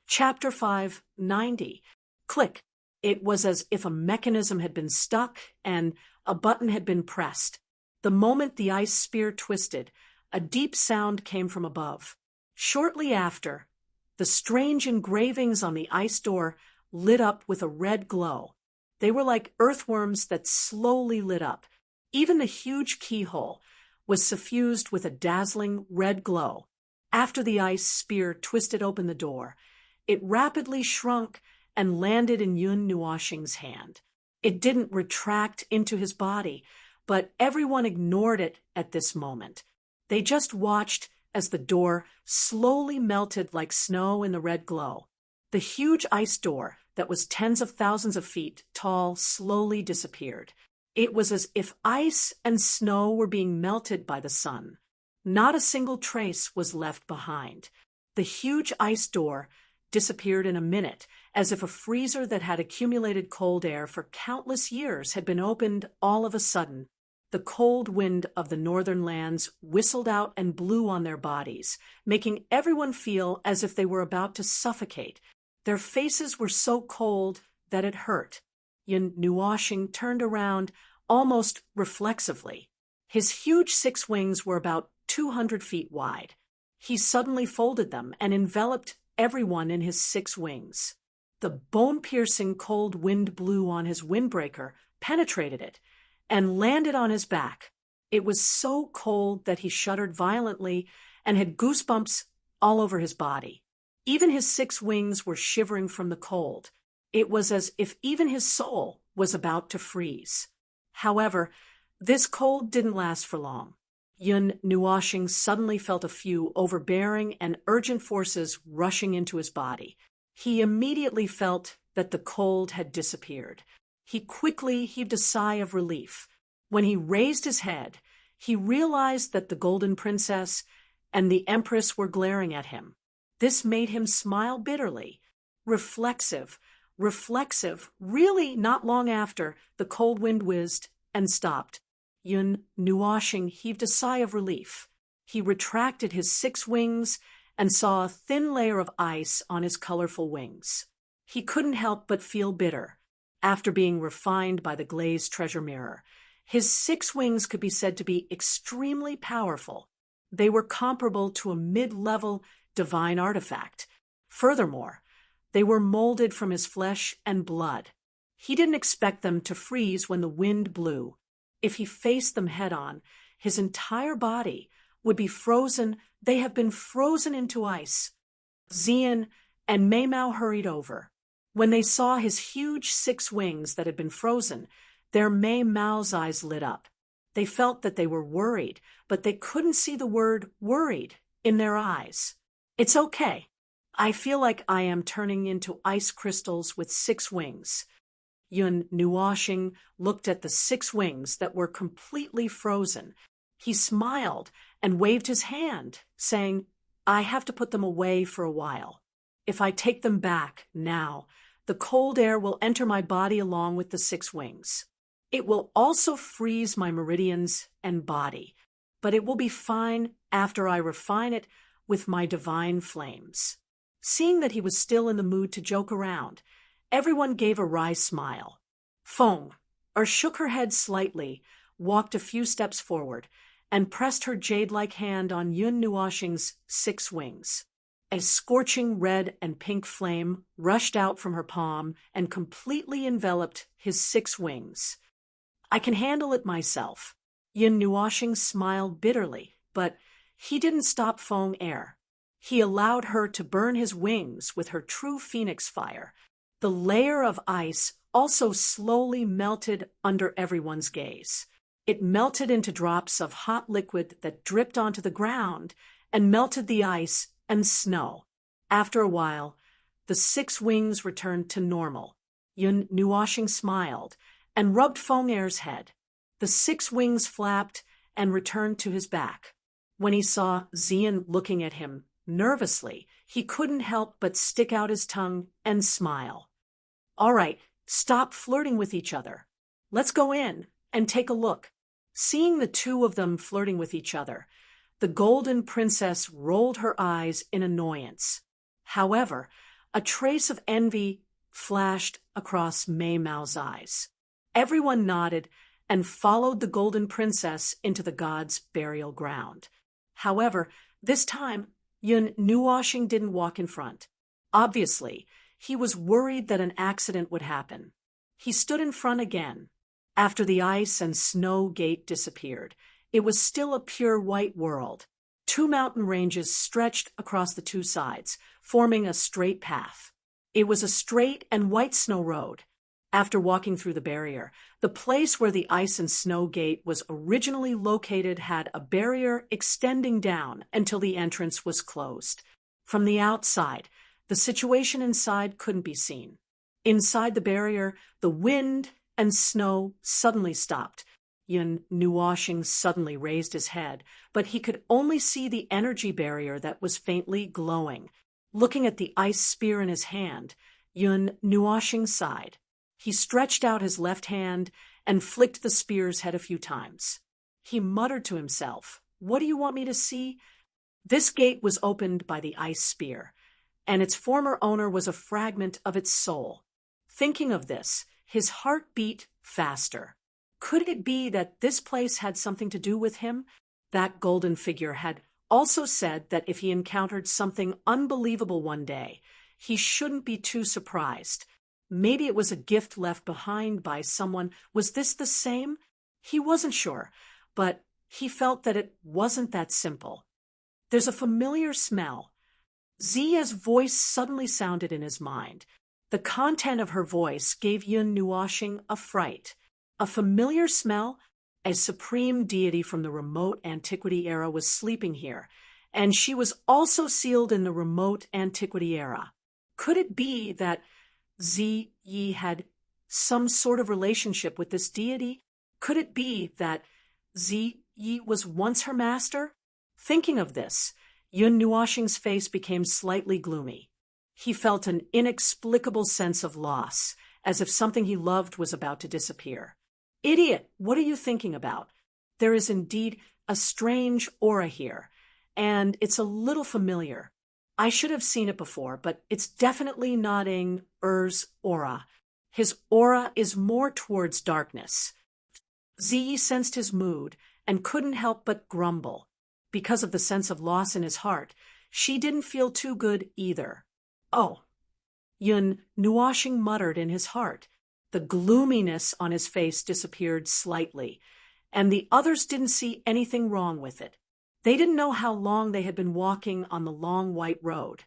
Chapter 590. Click. It was as if a mechanism had been stuck and a button had been pressed. The moment the ice spear twisted, a deep sound came from above. Shortly after, the strange engravings on the ice door lit up with a red glow. They were like earthworms that slowly lit up. Even the huge keyhole was suffused with a dazzling red glow. After the ice spear twisted open the door, it rapidly shrunk and landed in Yun Nuoxing's hand. It didn't retract into his body, but everyone ignored it at this moment. They just watched as the door slowly melted like snow in the red glow. The huge ice door that was tens of thousands of feet tall slowly disappeared. It was as if ice and snow were being melted by the sun. Not a single trace was left behind. The huge ice door disappeared in a minute, as if a freezer that had accumulated cold air for countless years had been opened all of a sudden. The cold wind of the northern lands whistled out and blew on their bodies, making everyone feel as if they were about to suffocate. Their faces were so cold that it hurt. Yun Nuoxing turned around almost reflexively. His huge 6 wings were about 200 feet wide. He suddenly folded them and enveloped everyone in his 6 wings. The bone-piercing cold wind blew on his windbreaker, penetrated it, and landed on his back. It was so cold that he shuddered violently and had goosebumps all over his body. Even his 6 wings were shivering from the cold. It was as if even his soul was about to freeze. However, this cold didn't last for long. Yun Nuoxing suddenly felt a few overbearing and urgent forces rushing into his body. He immediately felt that the cold had disappeared. He quickly heaved a sigh of relief. When he raised his head, he realized that the Golden Princess and the Empress were glaring at him. This made him smile bitterly. Reflexive. Really, not long after, the cold wind whizzed and stopped. Yun Nuoxing heaved a sigh of relief. He retracted his 6 wings and saw a thin layer of ice on his colorful wings. He couldn't help but feel bitter. After being refined by the glazed treasure mirror, his 6 wings could be said to be extremely powerful. They were comparable to a mid-level divine artifact. Furthermore, they were molded from his flesh and blood. He didn't expect them to freeze when the wind blew. If he faced them head-on, his entire body would be frozen. They have been frozen into ice. Xian and Maimao hurried over. When they saw his huge 6 wings that had been frozen, their Maimao's eyes lit up. They felt that they were worried, but they couldn't see the word worried in their eyes. It's okay. I feel like I am turning into ice crystals with 6 wings. Yun Nuoxing looked at the 6 wings that were completely frozen. He smiled and waved his hand, saying, I have to put them away for a while. If I take them back now, the cold air will enter my body along with the 6 wings. It will also freeze my meridians and body, but it will be fine after I refine it with my divine flames. Seeing that he was still in the mood to joke around, everyone gave a wry smile. Feng, shook her head slightly, walked a few steps forward, and pressed her jade-like hand on Yun Nuoxing's 6 wings. A scorching red and pink flame rushed out from her palm and completely enveloped his 6 wings. I can handle it myself. Yun Nuoxing smiled bitterly, but he didn't stop Feng Air. He allowed her to burn his wings with her true phoenix fire. The layer of ice also slowly melted under everyone's gaze. It melted into drops of hot liquid that dripped onto the ground and melted the ice and snow. After a while, the 6 wings returned to normal. Yun Nuoxing smiled and rubbed Feng Air's head. The 6 wings flapped and returned to his back. When he saw Xian looking at him nervously, he couldn't help but stick out his tongue and smile. All right, stop flirting with each other. Let's go in and take a look. Seeing the 2 of them flirting with each other, the Golden Princess rolled her eyes in annoyance. However, A trace of envy flashed across Mei Mao's eyes. Everyone nodded and followed the golden princess into the god's burial ground. However, this time, Yun Nuoxing didn't walk in front. Obviously, he was worried that an accident would happen. He stood in front again. After the ice and snow gate disappeared, it was still a pure white world. Two mountain ranges stretched across the two sides, forming a straight path. It was a straight and white snow road. After walking through the barrier, the place where the ice and snow gate was originally located had a barrier extending down until the entrance was closed. From the outside, the situation inside couldn't be seen. Inside the barrier, the wind and snow suddenly stopped. Yun Nuoxing suddenly raised his head, but he could only see the energy barrier that was faintly glowing. Looking at the ice spear in his hand, Yun Nuoxing sighed. He stretched out his left hand and flicked the spear's head a few times. He muttered to himself, "What do you want me to see?" This gate was opened by the ice spear, and its former owner was a fragment of its soul. Thinking of this, his heart beat faster. Could it be that this place had something to do with him? That golden figure had also said that if he encountered something unbelievable one day, he shouldn't be too surprised. Maybe it was a gift left behind by someone. Was this the same? He wasn't sure, but he felt that it wasn't that simple. There's a familiar smell. Ziya's voice suddenly sounded in his mind. The content of her voice gave Yun Nuoxing a fright. A familiar smell? A supreme deity from the remote antiquity era was sleeping here, and she was also sealed in the remote antiquity era. Could it be that Ziyi had some sort of relationship with this deity? Could it be that Ziyi was once her master? Thinking of this, Yun Nuoxing's face became slightly gloomy. He felt an inexplicable sense of loss, as if something he loved was about to disappear. "Idiot, what are you thinking about? There is indeed a strange aura here, and it's a little familiar. I should have seen it before, but it's definitely not Er's aura. His aura is more towards darkness." Ziyi sensed his mood and couldn't help but grumble. Because of the sense of loss in his heart, she didn't feel too good either. "Oh," Yun Nuoxing muttered in his heart. The gloominess on his face disappeared slightly, and the others didn't see anything wrong with it. They didn't know how long they had been walking on the long white road.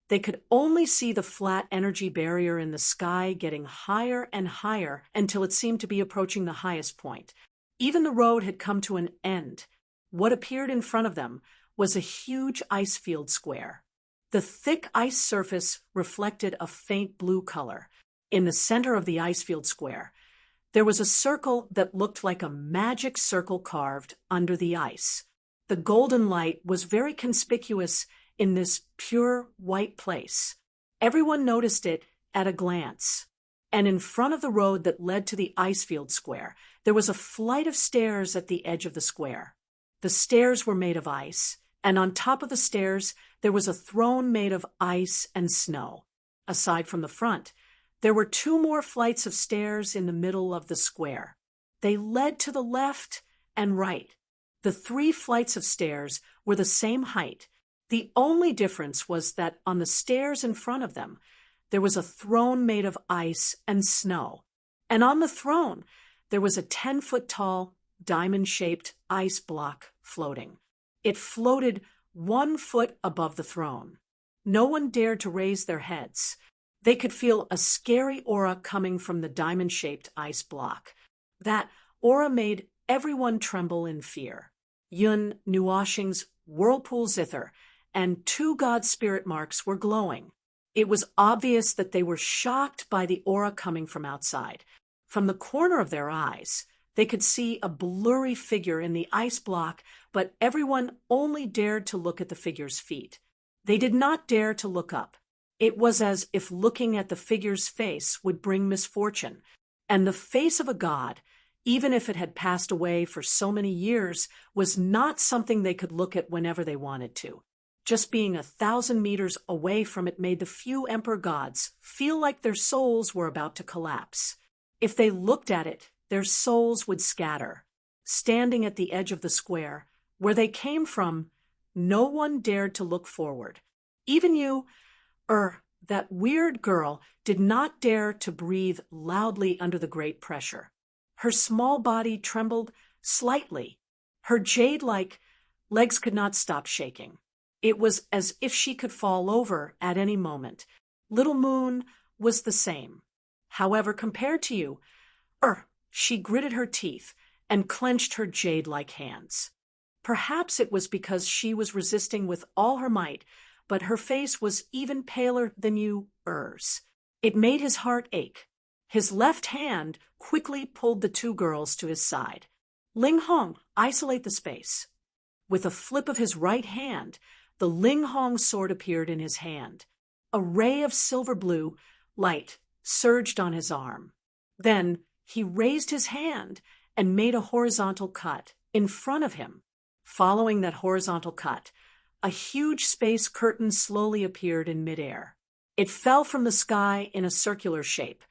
They could only see the flat energy barrier in the sky getting higher and higher until it seemed to be approaching the highest point. Even the road had come to an end. What appeared in front of them was a huge ice field square. The thick ice surface reflected a faint blue color. In the center of the ice field square, there was a circle that looked like a magic circle carved under the ice. The golden light was very conspicuous in this pure white place. Everyone noticed it at a glance. And in front of the road that led to the ice field square, there was a flight of stairs at the edge of the square. The stairs were made of ice, and on top of the stairs, there was a throne made of ice and snow. Aside from the front, there were two more flights of stairs in the middle of the square. They led to the left and right. The 3 flights of stairs were the same height. The only difference was that on the stairs in front of them, there was a throne made of ice and snow. And on the throne, there was a 10-foot-tall, diamond-shaped ice block floating. It floated 1 foot above the throne. No one dared to raise their heads. They could feel a scary aura coming from the diamond-shaped ice block. That aura made everyone tremble in fear. Yun Nuoxing's whirlpool zither and 2 god spirit marks were glowing. It was obvious that they were shocked by the aura coming from outside. From the corner of their eyes, they could see a blurry figure in the ice block, but everyone only dared to look at the figure's feet. They did not dare to look up. It was as if looking at the figure's face would bring misfortune, and the face of a god, even if it had passed away for so many years, was not something they could look at whenever they wanted to. Just being 1,000 meters away from it made the few emperor gods feel like their souls were about to collapse. If they looked at it, their souls would scatter. Standing at the edge of the square, where they came from, no one dared to look forward. Even you, that weird girl, did not dare to breathe loudly under the great pressure. Her small body trembled slightly. Her jade-like legs could not stop shaking. It was as if she could fall over at any moment. Little Moon was the same. However, compared to you, she gritted her teeth and clenched her jade-like hands. Perhaps it was because she was resisting with all her might, but her face was even paler than yours. It made his heart ache. His left hand quickly pulled the two girls to his side. Ling Hong, isolate the space. With a flip of his right hand, the Ling Hong sword appeared in his hand. A ray of silver blue light surged on his arm. Then he raised his hand and made a horizontal cut in front of him. Following that horizontal cut, a huge space curtain slowly appeared in midair. It fell from the sky in a circular shape.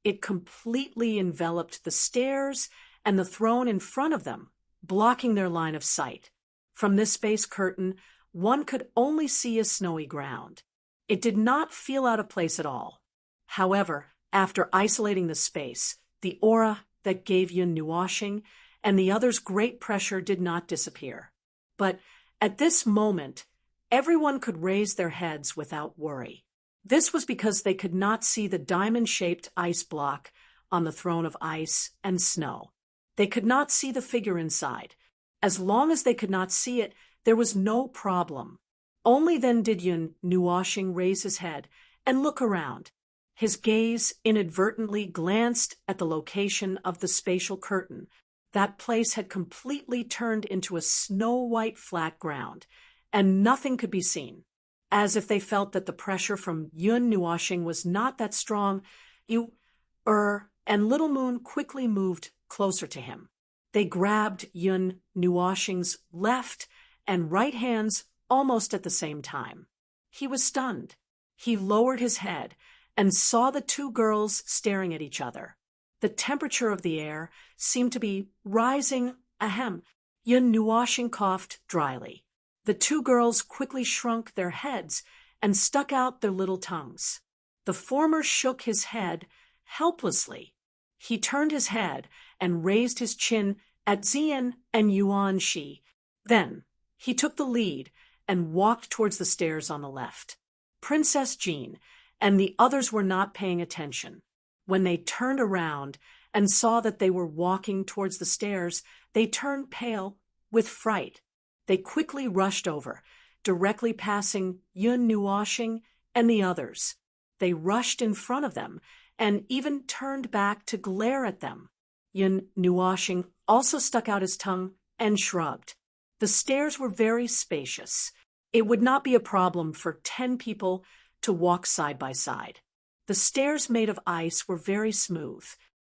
It completely enveloped the stairs and the throne in front of them, blocking their line of sight. From this space curtain, one could only see a snowy ground. It did not feel out of place at all. However, after isolating the space, the aura that gave Yun Nuoshing and the others great pressure did not disappear. But at this moment, everyone could raise their heads without worry. This was because they could not see the diamond-shaped ice block on the throne of ice and snow. They could not see the figure inside. As long as they could not see it, there was no problem. Only then did Yun Nuoshing raise his head and look around. His gaze inadvertently glanced at the location of the spatial curtain. That place had completely turned into a snow-white flat ground, and nothing could be seen. As if they felt that the pressure from Yun Nuoshing was not that strong, and Little Moon quickly moved closer to him. They grabbed Yun Nuoshing's left and right hands almost at the same time. He was stunned. He lowered his head and saw the two girls staring at each other. The temperature of the air seemed to be rising. Ahem. Yun Nuoshing coughed dryly. The two girls quickly shrunk their heads and stuck out their little tongues. The former shook his head helplessly. He turned his head and raised his chin at Xian and Yuan Shi. Then he took the lead and walked towards the stairs on the left. Princess Jean and the others were not paying attention. When they turned around and saw that they were walking towards the stairs, they turned pale with fright. They quickly rushed over, directly passing Yun Nuoshing and the others. They rushed in front of them and even turned back to glare at them. Yun Nuoshing also stuck out his tongue and shrugged. The stairs were very spacious. It would not be a problem for 10 people to walk side by side. The stairs made of ice were very smooth.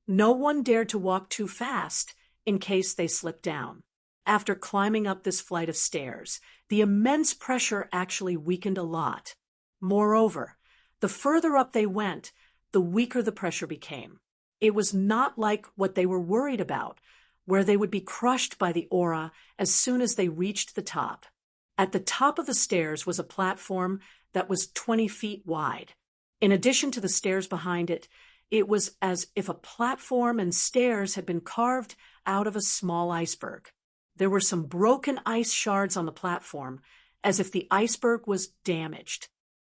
No one dared to walk too fast in case they slipped down. After climbing up this flight of stairs, the immense pressure actually weakened a lot. Moreover, the further up they went, the weaker the pressure became. It was not like what they were worried about, where they would be crushed by the aura as soon as they reached the top. At the top of the stairs was a platform that was 20 feet wide. In addition to the stairs behind it, it was as if a platform and stairs had been carved out of a small iceberg. There were some broken ice shards on the platform, as if the iceberg was damaged.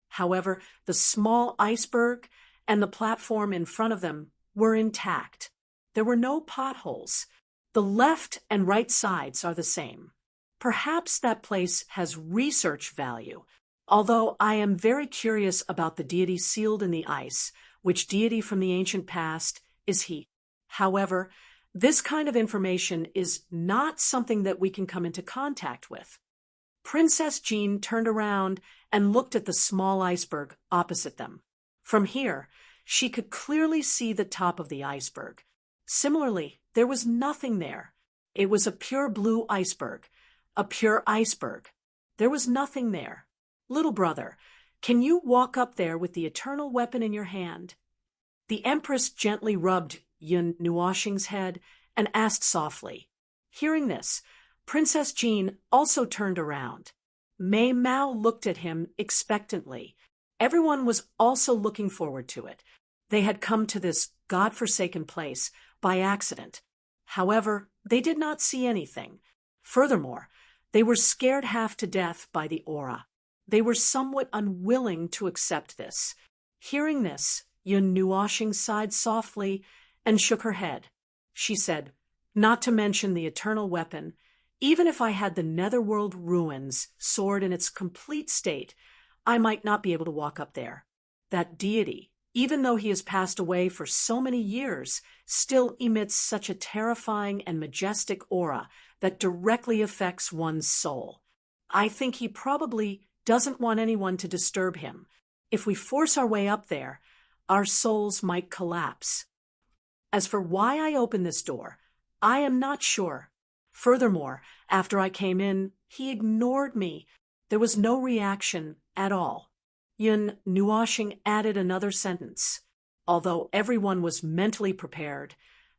However, the small iceberg and the platform in front of them were intact. There were no potholes. The left and right sides are the same. Perhaps that place has research value, although I am very curious about the deity sealed in the ice. Which deity from the ancient past is he? However, this kind of information is not something that we can come into contact with. Princess Jean turned around and looked at the small iceberg opposite them. From here, she could clearly see the top of the iceberg. Similarly, there was nothing there. It was a pure blue iceberg, a pure iceberg. There was nothing there. "Little brother, can you walk up there with the eternal weapon in your hand?" The Empress gently rubbed Yun Nuoxing's head and asked softly. Hearing this, Princess Jean also turned around. Mei Mao looked at him expectantly. Everyone was also looking forward to it. They had come to this God-forsaken place by accident. However, they did not see anything. Furthermore, they were scared half to death by the aura. They were somewhat unwilling to accept this. Hearing this, Yun Nuoxing sighed softly and shook her head. She said, "Not to mention the eternal weapon, even if I had the netherworld ruins sword in its complete state, I might not be able to walk up there. That deity, even though he has passed away for so many years, still emits such a terrifying and majestic aura that directly affects one's soul. I think he probably doesn't want anyone to disturb him. If we force our way up there, our souls might collapse. As for why I opened this door, I am not sure. Furthermore, after I came in, he ignored me. There was no reaction at all." Yun Nuoxing added another sentence. Although everyone was mentally prepared,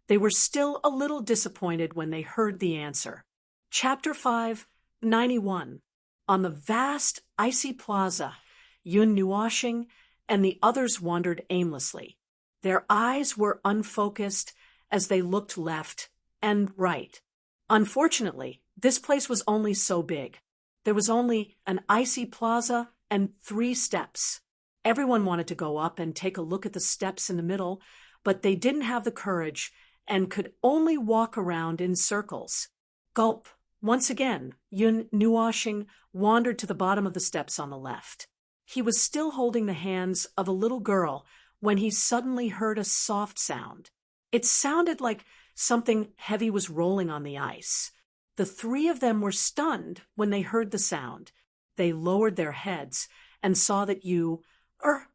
they were still a little disappointed when they heard the answer. Chapter 5, 91. On the vast, icy plaza, Yun Nuoxing and the others wandered aimlessly. Their eyes were unfocused as they looked left and right. Unfortunately, this place was only so big. There was only an icy plaza and 3 steps. Everyone wanted to go up and take a look at the steps in the middle, but they didn't have the courage and could only walk around in circles. Gulp. Once again, Yun Nuoxing wandered to the bottom of the steps on the left. He was still holding the hands of a little girl when he suddenly heard a soft sound. It sounded like something heavy was rolling on the ice. The 3 of them were stunned when they heard the sound. They lowered their heads and saw that Yu,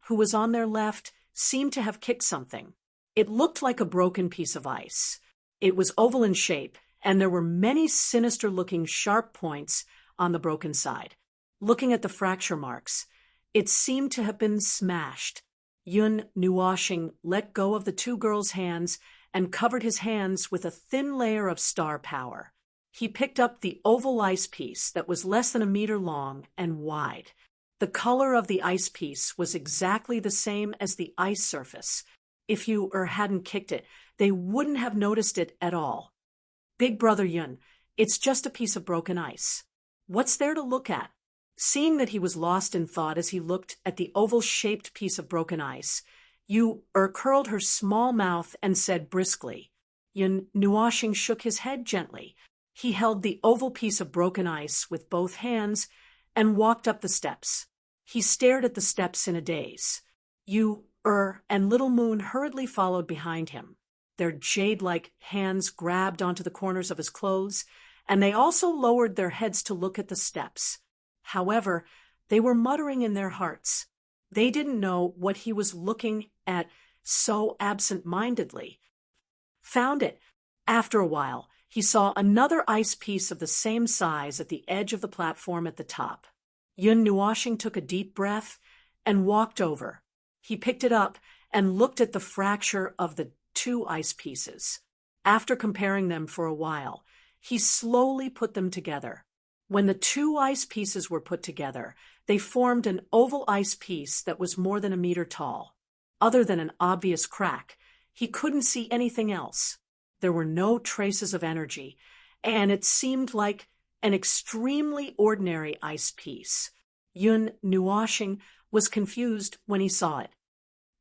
who was on their left, seemed to have kicked something. It looked like a broken piece of ice. It was oval in shape, and there were many sinister-looking sharp points on the broken side. Looking at the fracture marks, it seemed to have been smashed. Yun Nuoxing let go of the 2 girls' hands and covered his hands with a thin layer of star power. He picked up the oval ice piece that was less than a meter long and wide. The color of the ice piece was exactly the same as the ice surface. If you hadn't kicked it, they wouldn't have noticed it at all. "Big brother Yun, it's just a piece of broken ice. What's there to look at?" Seeing that he was lost in thought as he looked at the oval-shaped piece of broken ice, Yu curled her small mouth and said briskly. Yun Nuoxing shook his head gently. He held the oval piece of broken ice with both hands and walked up the steps. He stared at the steps in a daze. Yu and Little Moon hurriedly followed behind him. Their jade-like hands grabbed onto the corners of his clothes, and they also lowered their heads to look at the steps. However, they were muttering in their hearts. They didn't know what he was looking at so absent-mindedly. Found it. After a while, he saw another ice piece of the same size at the edge of the platform at the top. Yun Nuoxing took a deep breath and walked over. He picked it up and looked at the fracture of the 2 ice pieces. After comparing them for a while, he slowly put them together. When the 2 ice pieces were put together, they formed an oval ice piece that was more than a meter tall. Other than an obvious crack, he couldn't see anything else. There were no traces of energy, and it seemed like an extremely ordinary ice piece. Yun Nuoxing was confused when he saw it.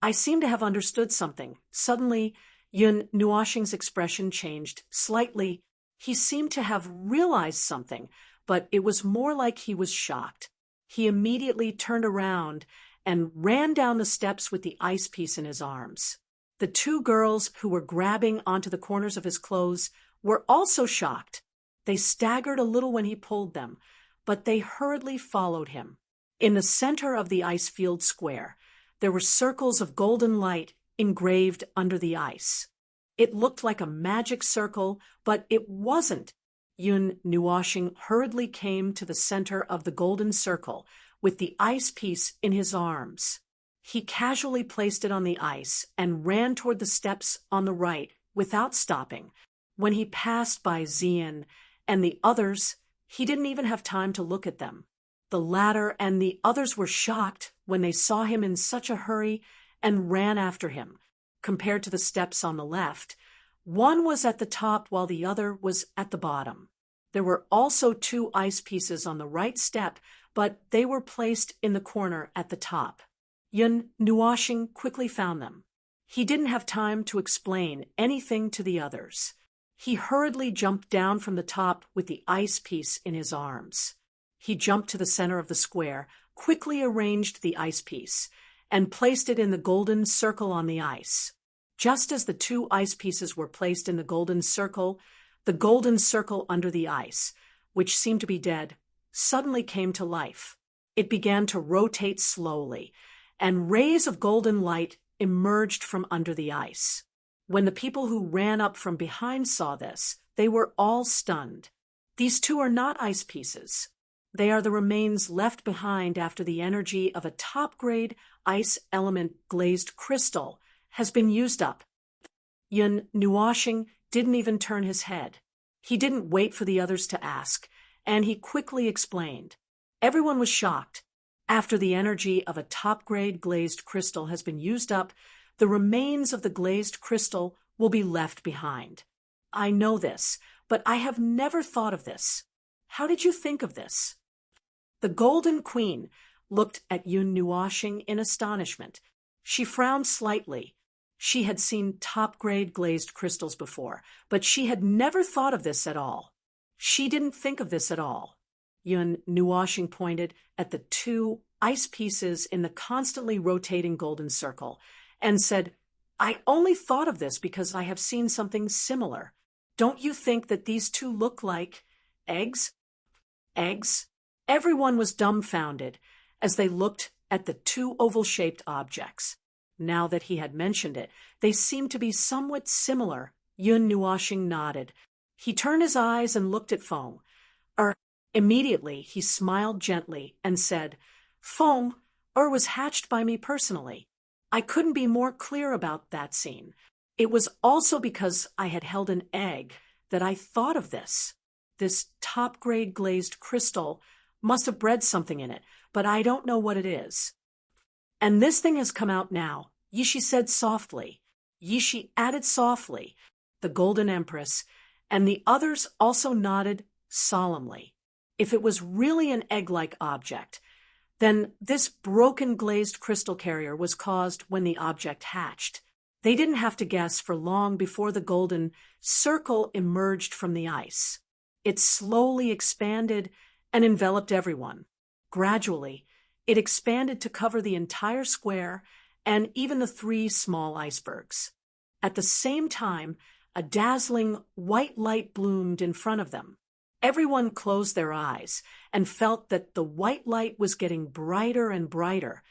"I seem to have understood something." Suddenly, Yun Nuoxing's expression changed slightly. He seemed to have realized something, but it was more like he was shocked. He immediately turned around and ran down the steps with the ice piece in his arms. The 2 girls who were grabbing onto the corners of his clothes were also shocked. They staggered a little when he pulled them, but they hurriedly followed him. In the center of the ice-field square, there were circles of golden light engraved under the ice. It looked like a magic circle, but it wasn't. Yun Nuoxing hurriedly came to the center of the golden circle, with the ice piece in his arms. He casually placed it on the ice and ran toward the steps on the right without stopping. When he passed by Xian and the others, he didn't even have time to look at them. The latter and the others were shocked when they saw him in such a hurry and ran after him. Compared to the steps on the left, one was at the top while the other was at the bottom. There were also 2 ice pieces on the right step, but they were placed in the corner at the top. Yun Nuoxing quickly found them. He didn't have time to explain anything to the others. He hurriedly jumped down from the top with the ice piece in his arms. He jumped to the center of the square, quickly arranged the ice piece, and placed it in the golden circle on the ice. Just as the 2 ice pieces were placed in the golden circle under the ice, which seemed to be dead, suddenly came to life. It began to rotate slowly, and rays of golden light emerged from under the ice. When the people who ran up from behind saw this, they were all stunned. These 2 are not ice pieces. They are the remains left behind after the energy of a top-grade ice element glazed crystal has been used up. Yun Nuoxing didn't even turn his head. He didn't wait for the others to ask, and he quickly explained. Everyone was shocked. After the energy of a top-grade glazed crystal has been used up, the remains of the glazed crystal will be left behind. I know this, but I have never thought of this. How did you think of this? The Golden Queen looked at Yun Nuoxing in astonishment. She frowned slightly. She had seen top-grade glazed crystals before, but she had never thought of this at all. She didn't think of this at all. Yun Nuoxing pointed at the 2 ice pieces in the constantly rotating golden circle and said, I only thought of this because I have seen something similar. Don't you think that these 2 look like eggs? Eggs? Everyone was dumbfounded as they looked at the 2 oval-shaped objects. Now that he had mentioned it, they seemed to be somewhat similar. Yun Nuoxing nodded. He turned his eyes and looked at Feng. Immediately, he smiled gently and said, Feng was hatched by me personally. I couldn't be more clear about that scene. It was also because I had held an egg that I thought of this. This top-grade glazed crystal must have bred something in it, but I don't know what it is. And this thing has come out now, Yishi said softly. Yishi added softly, the Golden Empress, and the others also nodded solemnly. If it was really an egg-like object, then this broken glazed crystal carrier was caused when the object hatched. They didn't have to guess for long before the golden circle emerged from the ice. It slowly expanded and enveloped everyone. Gradually, it expanded to cover the entire square and even the 3 small icebergs. At the same time, a dazzling white light bloomed in front of them. Everyone closed their eyes and felt that the white light was getting brighter and brighter,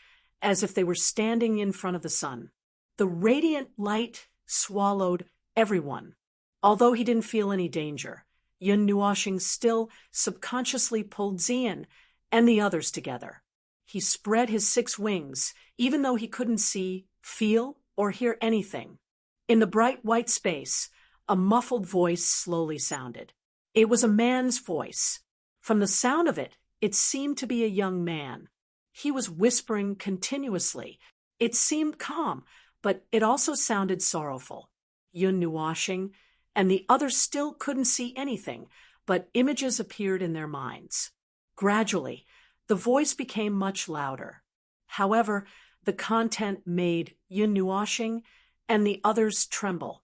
as if they were standing in front of the sun. The radiant light swallowed everyone. Although he didn't feel any danger, Yun Nuoxing still subconsciously pulled Xian and the others together. He spread his 6 wings, even though he couldn't see, feel, or hear anything. In the bright white space, a muffled voice slowly sounded. It was a man's voice. From the sound of it, it seemed to be a young man. He was whispering continuously. It seemed calm, but it also sounded sorrowful. Yun Nuoxing and the others still couldn't see anything, but images appeared in their minds. Gradually, the voice became much louder. However, the content made Yun Nuoxing and the others tremble.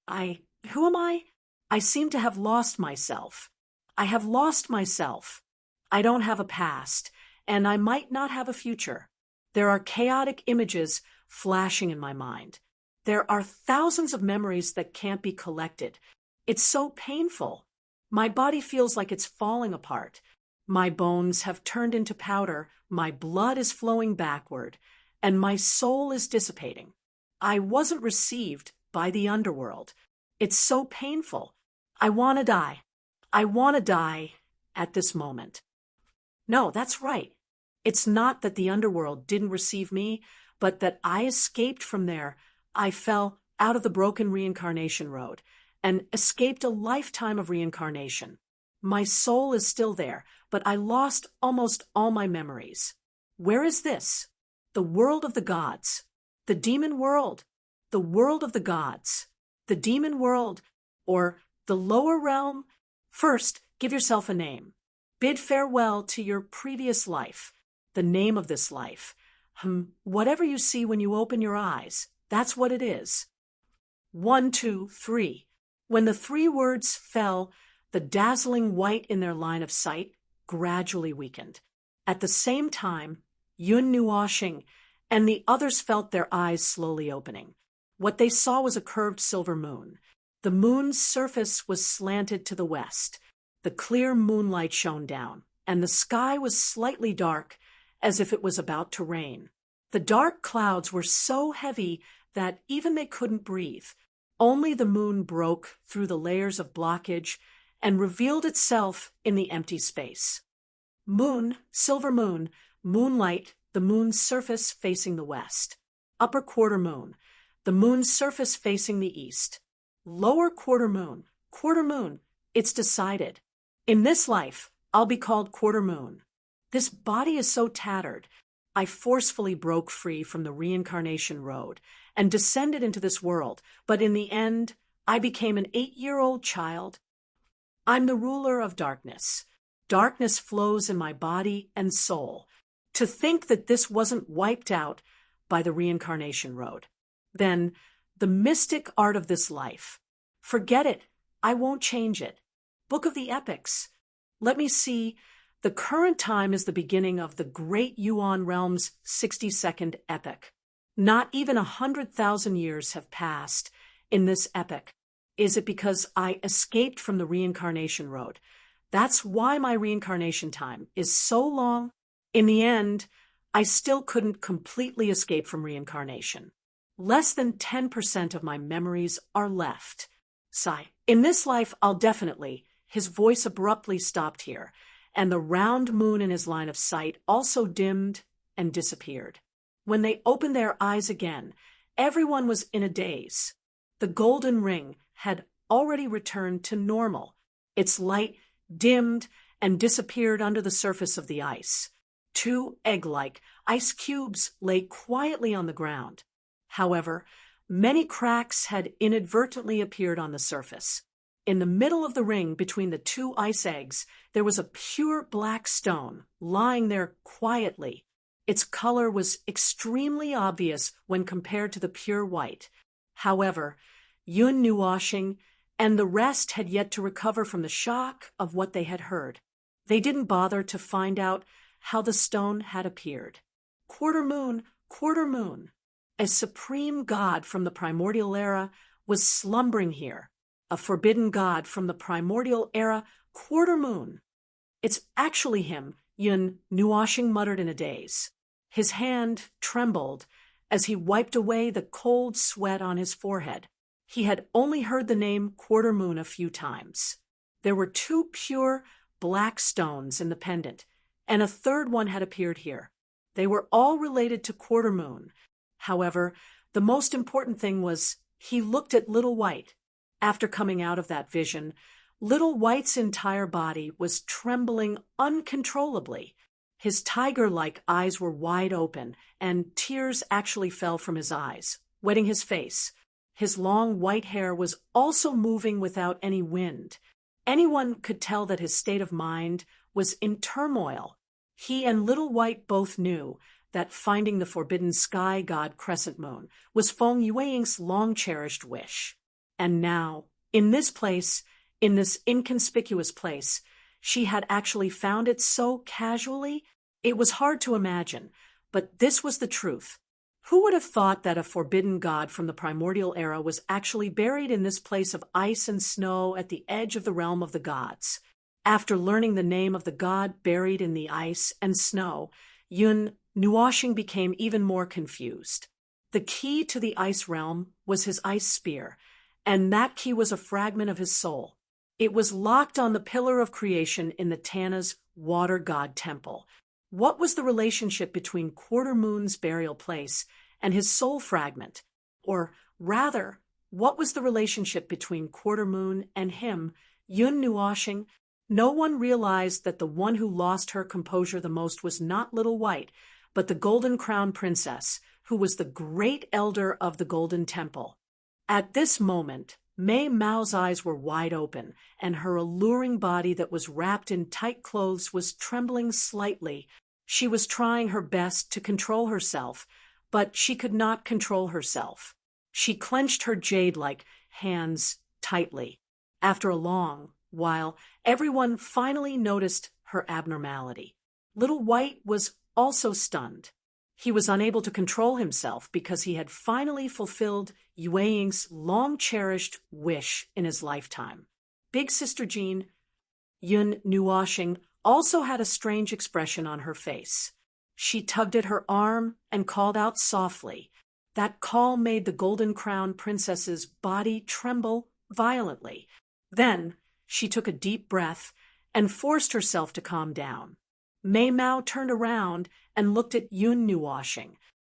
Who am I? I seem to have lost myself. I have lost myself. I don't have a past, and I might not have a future. There are chaotic images flashing in my mind. There are thousands of memories that can't be collected. It's so painful. My body feels like it's falling apart. My bones have turned into powder, my blood is flowing backward, and my soul is dissipating. I wasn't received by the underworld. It's so painful. I want to die. I want to die at this moment. No, that's right. It's not that the underworld didn't receive me, but that I escaped from there. I fell out of the broken reincarnation road and escaped a lifetime of reincarnation. My soul is still there, but I lost almost all my memories. Where is this? The world of the gods. The demon world. The world of the gods. The demon world. Or the lower realm. First, give yourself a name. Bid farewell to your previous life. The name of this life. Whatever you see when you open your eyes, that's what it is. 1, 2, 3. When the 3 words fell, the dazzling white in their line of sight gradually weakened. At the same time, Yun Nuoshing and the others felt their eyes slowly opening. What they saw was a curved silver moon. The moon's surface was slanted to the west. The clear moonlight shone down, and the sky was slightly dark, as if it was about to rain. The dark clouds were so heavy that even they couldn't breathe. Only the moon broke through the layers of blockage and revealed itself in the empty space. Moon, silver moon, moonlight, the moon's surface facing the west. Upper quarter moon, the moon's surface facing the east. Lower quarter moon, it's decided. In this life, I'll be called quarter moon. This body is so tattered. I forcefully broke free from the reincarnation road and descended into this world, but in the end, I became an 8-year-old child. I'm the ruler of darkness. Darkness flows in my body and soul. To think that this wasn't wiped out by the reincarnation road. Then, the mystic art of this life. Forget it. I won't change it. Book of the Epics. Let me see. The current time is the beginning of the great Yuan realm's 62nd epoch. Not even 100,000 years have passed in this epoch. Is it because I escaped from the reincarnation road? That's why my reincarnation time is so long. In the end, I still couldn't completely escape from reincarnation. Less than 10% of my memories are left. Sigh. In this life, I'll definitely. His voice abruptly stopped here, and the round moon in his line of sight also dimmed and disappeared. When they opened their eyes again, everyone was in a daze. The golden ring had already returned to normal. Its light dimmed and disappeared under the surface of the ice. 2 egg-like ice cubes lay quietly on the ground. However, many cracks had inadvertently appeared on the surface. In the middle of the ring between the 2 ice eggs, there was a pure black stone lying there quietly. Its color was extremely obvious when compared to the pure white. However, Yun Nuoshing and the rest had yet to recover from the shock of what they had heard. They didn't bother to find out how the stone had appeared. Quarter moon, a supreme god from the primordial era was slumbering here. A forbidden god from the primordial era, quarter moon. It's actually him, Yun Nuoshing muttered in a daze. His hand trembled as he wiped away the cold sweat on his forehead. He had only heard the name quarter moon a few times. There were 2 pure black stones in the pendant, and a third one had appeared here. They were all related to quarter moon. However, the most important thing was he looked at Little White. After coming out of that vision, Little White's entire body was trembling uncontrollably. His tiger-like eyes were wide open, and tears actually fell from his eyes, wetting his face. His long white hair was also moving without any wind. Anyone could tell that his state of mind was in turmoil. He and Little White both knew that finding the forbidden sky god crescent moon was Feng Yueying's long-cherished wish. And now, in this place, in this inconspicuous place, she had actually found it so casually, it was hard to imagine, but this was the truth. Who would have thought that a forbidden god from the primordial era was actually buried in this place of ice and snow at the edge of the realm of the gods? After learning the name of the god buried in the ice and snow, Yun Nuoshing became even more confused. The key to the ice realm was his ice spear, and that key was a fragment of his soul. It was locked on the pillar of creation in the Tana's water god temple. What was the relationship between Quarter Moon's burial place and his soul fragment? Or rather, what was the relationship between Quarter Moon and him, Yun Nuoshing? No one realized that the one who lost her composure the most was not Little White, but the Golden Crown Princess, who was the great elder of the Golden Temple. At this moment, Mei Mao's eyes were wide open, and her alluring body that was wrapped in tight clothes was trembling slightly. She was trying her best to control herself, but she could not control herself. She clenched her jade-like hands tightly. After a long while, everyone finally noticed her abnormality. Little White was also stunned. He was unable to control himself because he had finally fulfilled Yueying's long-cherished wish in his lifetime. Big Sister Jean, Yun Nuoshing, also had a strange expression on her face. She tugged at her arm and called out softly. That call made the Golden Crown Princess's body tremble violently. Then she took a deep breath and forced herself to calm down. Mei Mao turned around and looked at Yun Nuoshing.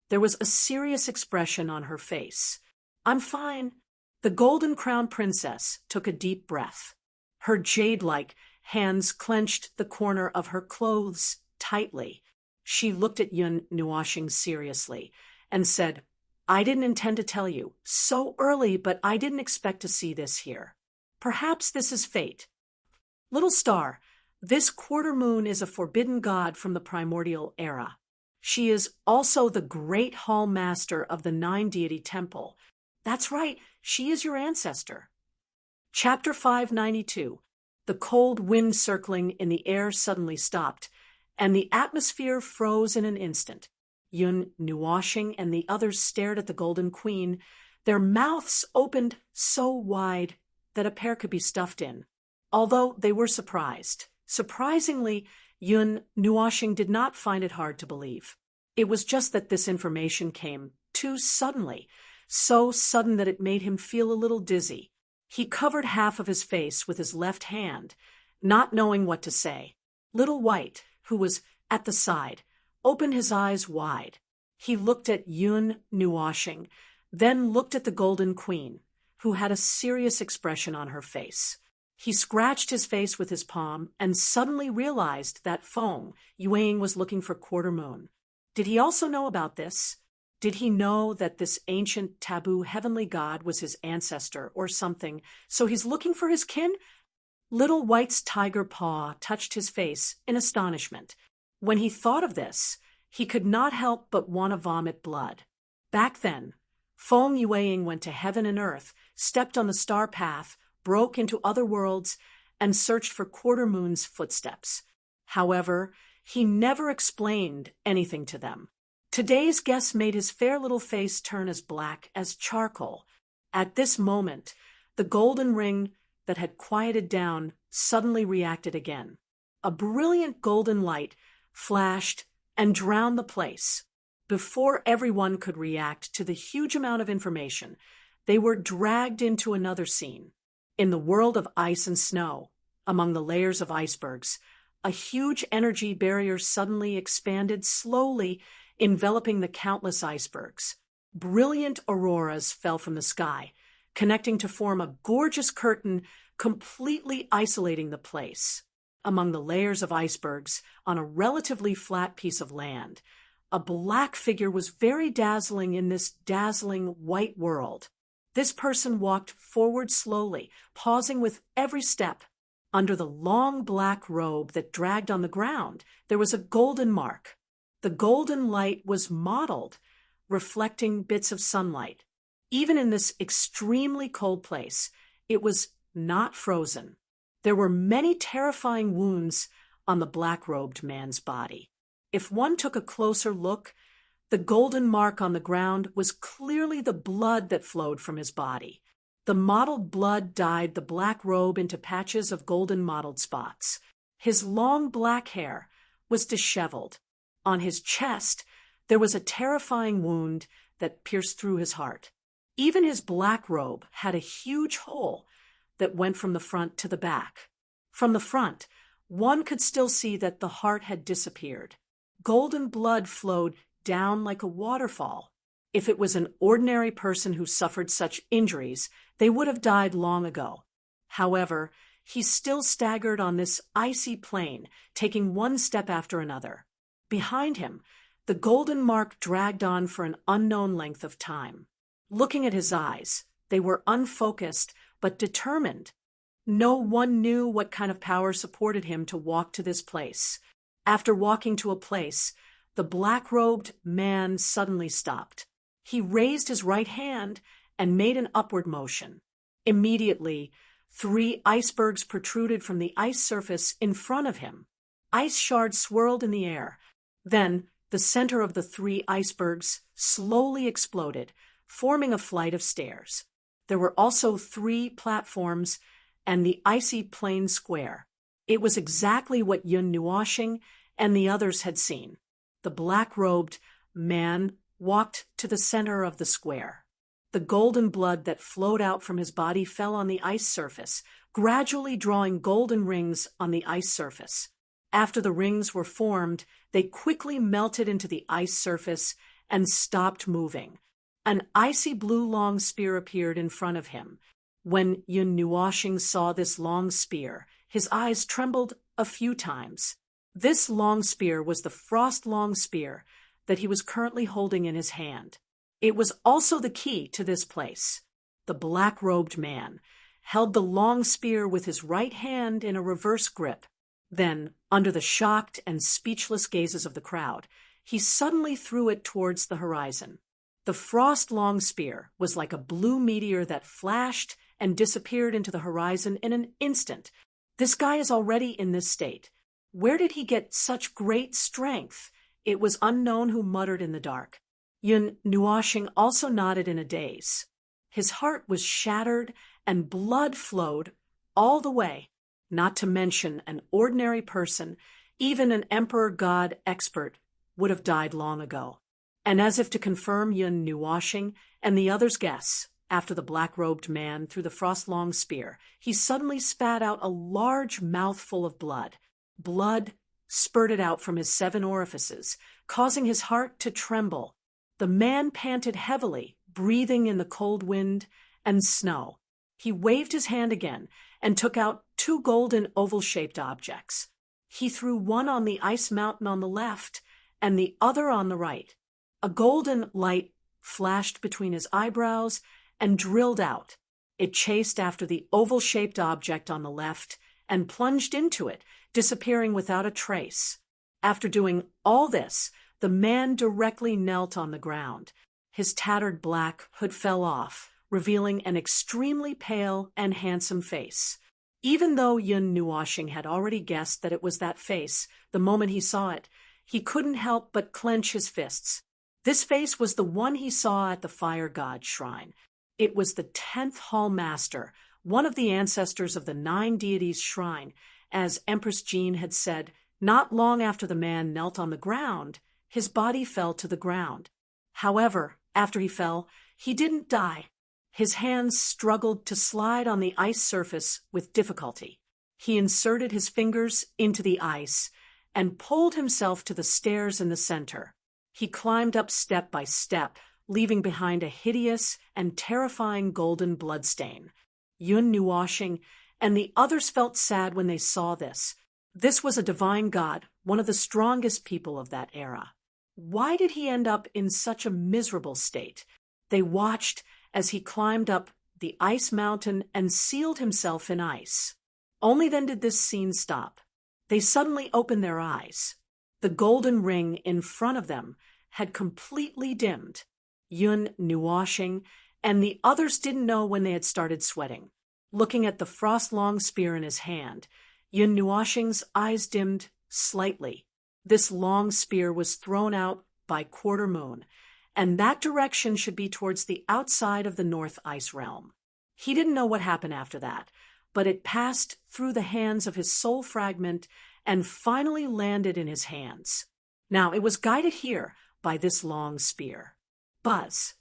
There was a serious expression on her face. "I'm fine." The Golden Crown Princess took a deep breath. Her jade-like hands clenched the corner of her clothes tightly. She looked at Yun Nuoshing seriously and said, "I didn't intend to tell you so early, but I didn't expect to see this here. Perhaps this is fate. Little star, this Quarter Moon is a forbidden god from the primordial era. She is also the great hall master of the 9-deity temple. That's right, she is your ancestor." Chapter 592. The cold wind circling in the air suddenly stopped, and the atmosphere froze in an instant. Yun Nuoshing and the others stared at the Golden Queen, their mouths opened so wide that a pair could be stuffed in. Although they were surprised. Surprisingly, Yun Nuoshing did not find it hard to believe. It was just that this information came too suddenly, so sudden that it made him feel a little dizzy. He covered half of his face with his left hand, not knowing what to say. Little White, who was at the side, opened his eyes wide. He looked at Yun Nuoshing, then looked at the Golden Queen, who had a serious expression on her face. He scratched his face with his palm and suddenly realized that Feng Yueying was looking for Quarter Moon. Did he also know about this? Did he know that this ancient taboo heavenly god was his ancestor or something, so he's looking for his kin? Little White's tiger paw touched his face in astonishment. When he thought of this, he could not help but want to vomit blood. Back then, Feng Yueying went to heaven and earth, stepped on the star path, broke into other worlds, and searched for Quarter Moon's footsteps. However, he never explained anything to them. Today's guest made his fair little face turn as black as charcoal. At this moment, the golden ring that had quieted down suddenly reacted again. A brilliant golden light flashed and drowned the place. Before everyone could react to the huge amount of information, they were dragged into another scene. In the world of ice and snow, among the layers of icebergs, a huge energy barrier suddenly expanded slowly, enveloping the countless icebergs. Brilliant auroras fell from the sky, connecting to form a gorgeous curtain, completely isolating the place. Among the layers of icebergs, on a relatively flat piece of land, a black figure was very dazzling in this dazzling white world. This person walked forward slowly, pausing with every step. Under the long black robe that dragged on the ground, there was a golden mark. The golden light was mottled, reflecting bits of sunlight. Even in this extremely cold place, it was not frozen. There were many terrifying wounds on the black-robed man's body. If one took a closer look, the golden mark on the ground was clearly the blood that flowed from his body. The mottled blood dyed the black robe into patches of golden mottled spots. His long black hair was disheveled. On his chest, there was a terrifying wound that pierced through his heart. Even his black robe had a huge hole that went from the front to the back. From the front, one could still see that the heart had disappeared. Golden blood flowed down like a waterfall. If it was an ordinary person who suffered such injuries, they would have died long ago. However, he still staggered on this icy plain, taking one step after another. Behind him, the golden mark dragged on for an unknown length of time. Looking at his eyes, they were unfocused but determined. No one knew what kind of power supported him to walk to this place. After walking to a place, the black-robed man suddenly stopped. He raised his right hand and made an upward motion. Immediately, 3 icebergs protruded from the ice surface in front of him. Ice shards swirled in the air. Then, the center of the 3 icebergs slowly exploded, forming a flight of stairs. There were also 3 platforms and the icy plain square. It was exactly what Yun Nuoshing and the others had seen. The black-robed man walked to the center of the square. The golden blood that flowed out from his body fell on the ice surface, gradually drawing golden rings on the ice surface. After the rings were formed, they quickly melted into the ice surface and stopped moving. An icy blue long spear appeared in front of him. When Yun Nuoshing saw this long spear, his eyes trembled a few times. This long spear was the frost long spear that he was currently holding in his hand. It was also the key to this place. The black-robed man held the long spear with his right hand in a reverse grip. Then, under the shocked and speechless gazes of the crowd, he suddenly threw it towards the horizon. The frost long spear was like a blue meteor that flashed and disappeared into the horizon in an instant. This guy is already in this state. Where did he get such great strength? It was unknown who muttered in the dark. Yun Nuoshing also nodded in a daze. His heart was shattered and blood flowed all the way. Not to mention an ordinary person, even an emperor god expert, would have died long ago. And as if to confirm Yun Nuoshing and the others' guess, after the black-robed man threw the frost-long spear, he suddenly spat out a large mouthful of blood. Blood spurted out from his 7 orifices, causing his heart to tremble. The man panted heavily, breathing in the cold wind and snow. He waved his hand again and took out 2 golden oval-shaped objects. He threw one on the ice mountain on the left and the other on the right. A golden light flashed between his eyebrows and drilled out. It chased after the oval-shaped object on the left and plunged into it, disappearing without a trace. After doing all this, the man directly knelt on the ground. His tattered black hood fell off, revealing an extremely pale and handsome face. Even though Yun Nuoshing had already guessed that it was that face the moment he saw it, he couldn't help but clench his fists. This face was the one he saw at the fire god shrine. It was the 10th Hall Master, one of the ancestors of the 9 deities shrine. As Empress Jean had said, not long after the man knelt on the ground, his body fell to the ground. However, after he fell, he didn't die. His hands struggled to slide on the ice surface with difficulty. He inserted his fingers into the ice and pulled himself to the stairs in the center. He climbed up step by step, leaving behind a hideous and terrifying golden bloodstain. Yun Nuoshing and the others felt sad when they saw this. This was a divine god, one of the strongest people of that era. Why did he end up in such a miserable state? They watched as he climbed up the ice mountain and sealed himself in ice. Only then did this scene stop. They suddenly opened their eyes. The golden ring in front of them had completely dimmed. Yun Nuoshing and the others didn't know when they had started sweating. Looking at the frost-long spear in his hand, Yun Nuoshing's eyes dimmed slightly. This long spear was thrown out by quarter moon, and that direction should be towards the outside of the North Ice Realm. He didn't know what happened after that, but it passed through the hands of his soul fragment and finally landed in his hands. Now, it was guided here by this long spear. Buzz.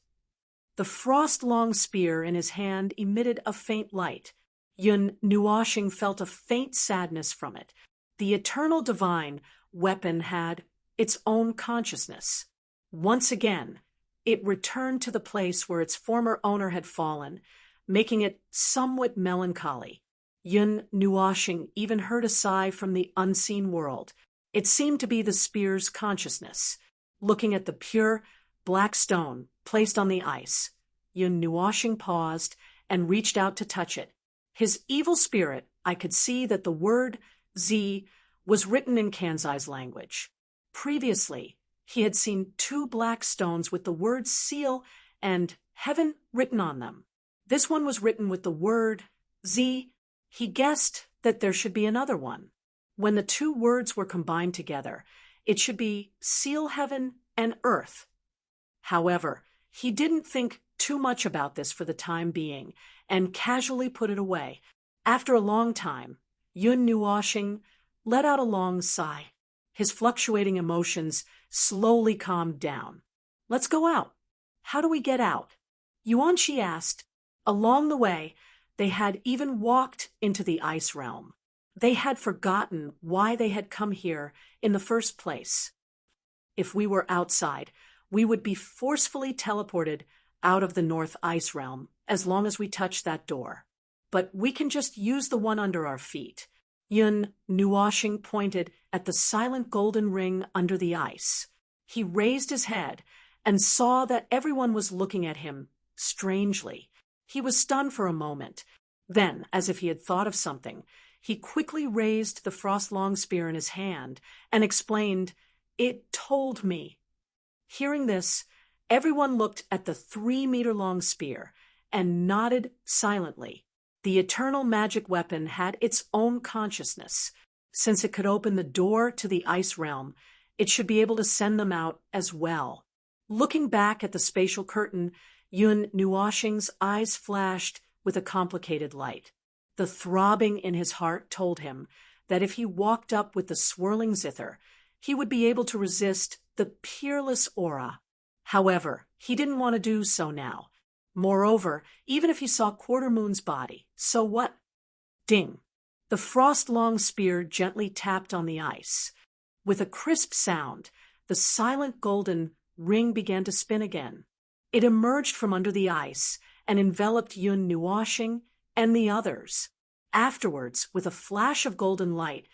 The frost-long spear in his hand emitted a faint light. Yun Nuoshing felt a faint sadness from it. The eternal divine weapon had its own consciousness. Once again, it returned to the place where its former owner had fallen, making it somewhat melancholy. Yun Nuoshing even heard a sigh from the unseen world. It seemed to be the spear's consciousness. Looking at the pure, black stone placed on the ice, Yun Nuoshing paused and reached out to touch it. His evil spirit, I could see that the word Z was written in Kanzai's language. Previously, he had seen 2 black stones with the words seal and heaven written on them. This one was written with the word Z. He guessed that there should be another one. When the 2 words were combined together, it should be seal heaven and earth. However, he didn't think too much about this for the time being and casually put it away. After a long time, Yun Nuoshing let out a long sigh. His fluctuating emotions slowly calmed down. "Let's go out." "How do we get out?" Yuanqi asked. Along the way, they had even walked into the ice realm. They had forgotten why they had come here in the first place. If we were outside, we would be forcefully teleported out of the North Ice Realm as long as we touched that door. But we can just use the one under our feet. Yun Nuoshing pointed at the silent golden ring under the ice. He raised his head and saw that everyone was looking at him strangely. He was stunned for a moment. Then, as if he had thought of something, he quickly raised the frost long spear in his hand and explained, "It told me." Hearing this, everyone looked at the 3-meter-long spear and nodded silently. The eternal magic weapon had its own consciousness. Since it could open the door to the ice realm, it should be able to send them out as well. Looking back at the spatial curtain, Yun Nuoshing's eyes flashed with a complicated light. The throbbing in his heart told him that if he walked up with the swirling zither, he would be able to resist the peerless aura. However, he didn't want to do so now. Moreover, even if he saw Quartermoon's body, so what? Ding! The frost-long spear gently tapped on the ice. With a crisp sound, the silent golden ring began to spin again. It emerged from under the ice and enveloped Yun Nuoshing and the others. Afterwards, with a flash of golden light,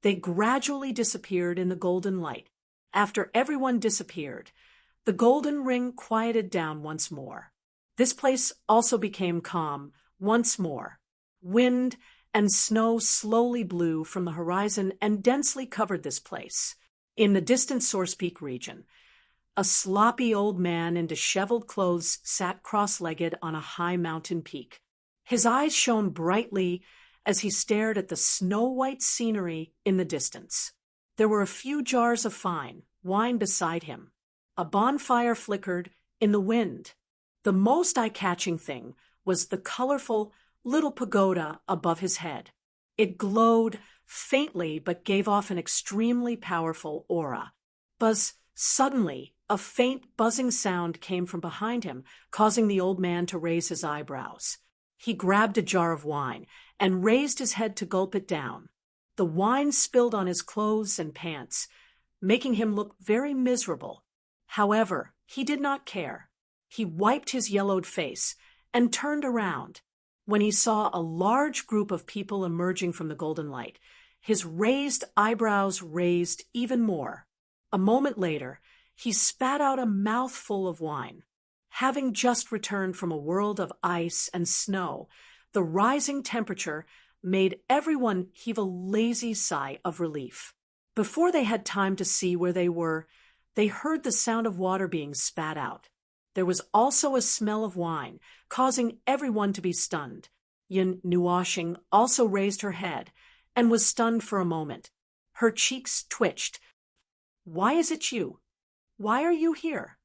they gradually disappeared in the golden light. After everyone disappeared, the golden ring quieted down once more. This place also became calm once more. Wind and snow slowly blew from the horizon and densely covered this place. In the distant Source Peak region, a sloppy old man in disheveled clothes sat cross-legged on a high mountain peak. His eyes shone brightly as he stared at the snow-white scenery in the distance. There were a few jars of fine wine beside him. A bonfire flickered in the wind. The most eye-catching thing was the colorful little pagoda above his head. It glowed faintly but gave off an extremely powerful aura. Suddenly, a faint buzzing sound came from behind him, causing the old man to raise his eyebrows. He grabbed a jar of wine and raised his head to gulp it down. The wine spilled on his clothes and pants, making him look very miserable. However, he did not care. He wiped his yellowed face and turned around. When he saw a large group of people emerging from the golden light, his raised eyebrows raised even more. A moment later, he spat out a mouthful of wine. Having just returned from a world of ice and snow, the rising temperature made everyone heave a lazy sigh of relief. Before they had time to see where they were, they heard the sound of water being spat out. There was also a smell of wine, causing everyone to be stunned. Yun Nuoshing also raised her head and was stunned for a moment. Her cheeks twitched. "Why is it you? Why are you here?"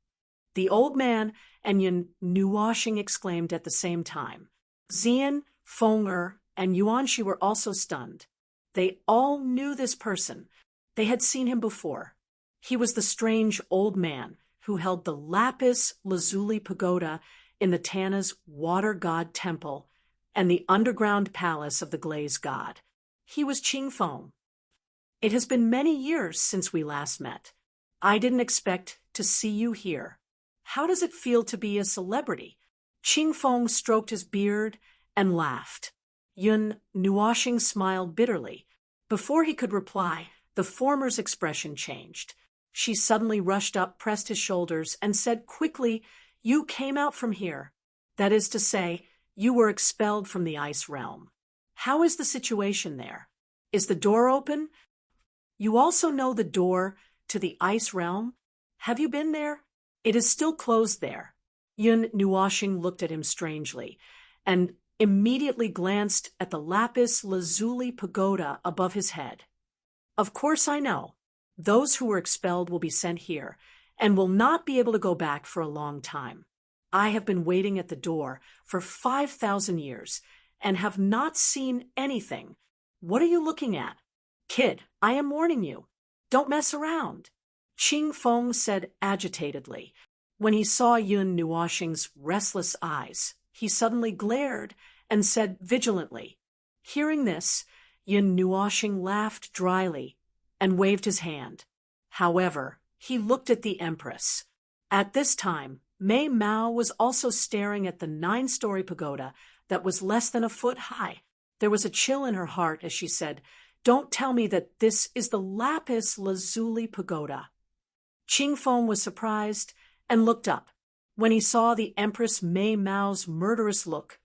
The old man and Yun Nuoshing exclaimed at the same time. Xian, Fenger, and Yuanqi were also stunned. They all knew this person. They had seen him before. He was the strange old man who held the lapis lazuli pagoda in the Tana's water god temple and the underground palace of the glaze god. He was Qingfeng. "It has been many years since we last met." I didn't expect to see you here. How does it feel to be a celebrity? Qing Feng stroked his beard and laughed. Yun Nuoxing smiled bitterly. Before he could reply, the former's expression changed. She suddenly rushed up, pressed his shoulders, and said quickly, "You came out from here. That is to say, you were expelled from the ice realm. How is the situation there? Is the door open? You also know the door to the ice realm? Have you been there? It is still closed there." Yun Nuoxing looked at him strangely, and immediately glanced at the lapis lazuli pagoda above his head. "Of course I know. Those who were expelled will be sent here, and will not be able to go back for a long time. I have been waiting at the door for 5,000 years, and have not seen anything. What are you looking at? Kid, I am warning you. Don't mess around." Qing Feng said agitatedly. When he saw Yun Nuoxing's restless eyes, he suddenly glared and said vigilantly. Hearing this, Yun Nuoxing laughed dryly and waved his hand. However, he looked at the Empress. At this time, Mei Mao was also staring at the 9-story pagoda that was less than a foot high. There was a chill in her heart as she said, "Don't tell me that this is the lapis lazuli pagoda." Qing Feng was surprised and looked up. When he saw the Empress Mei Mao's murderous look,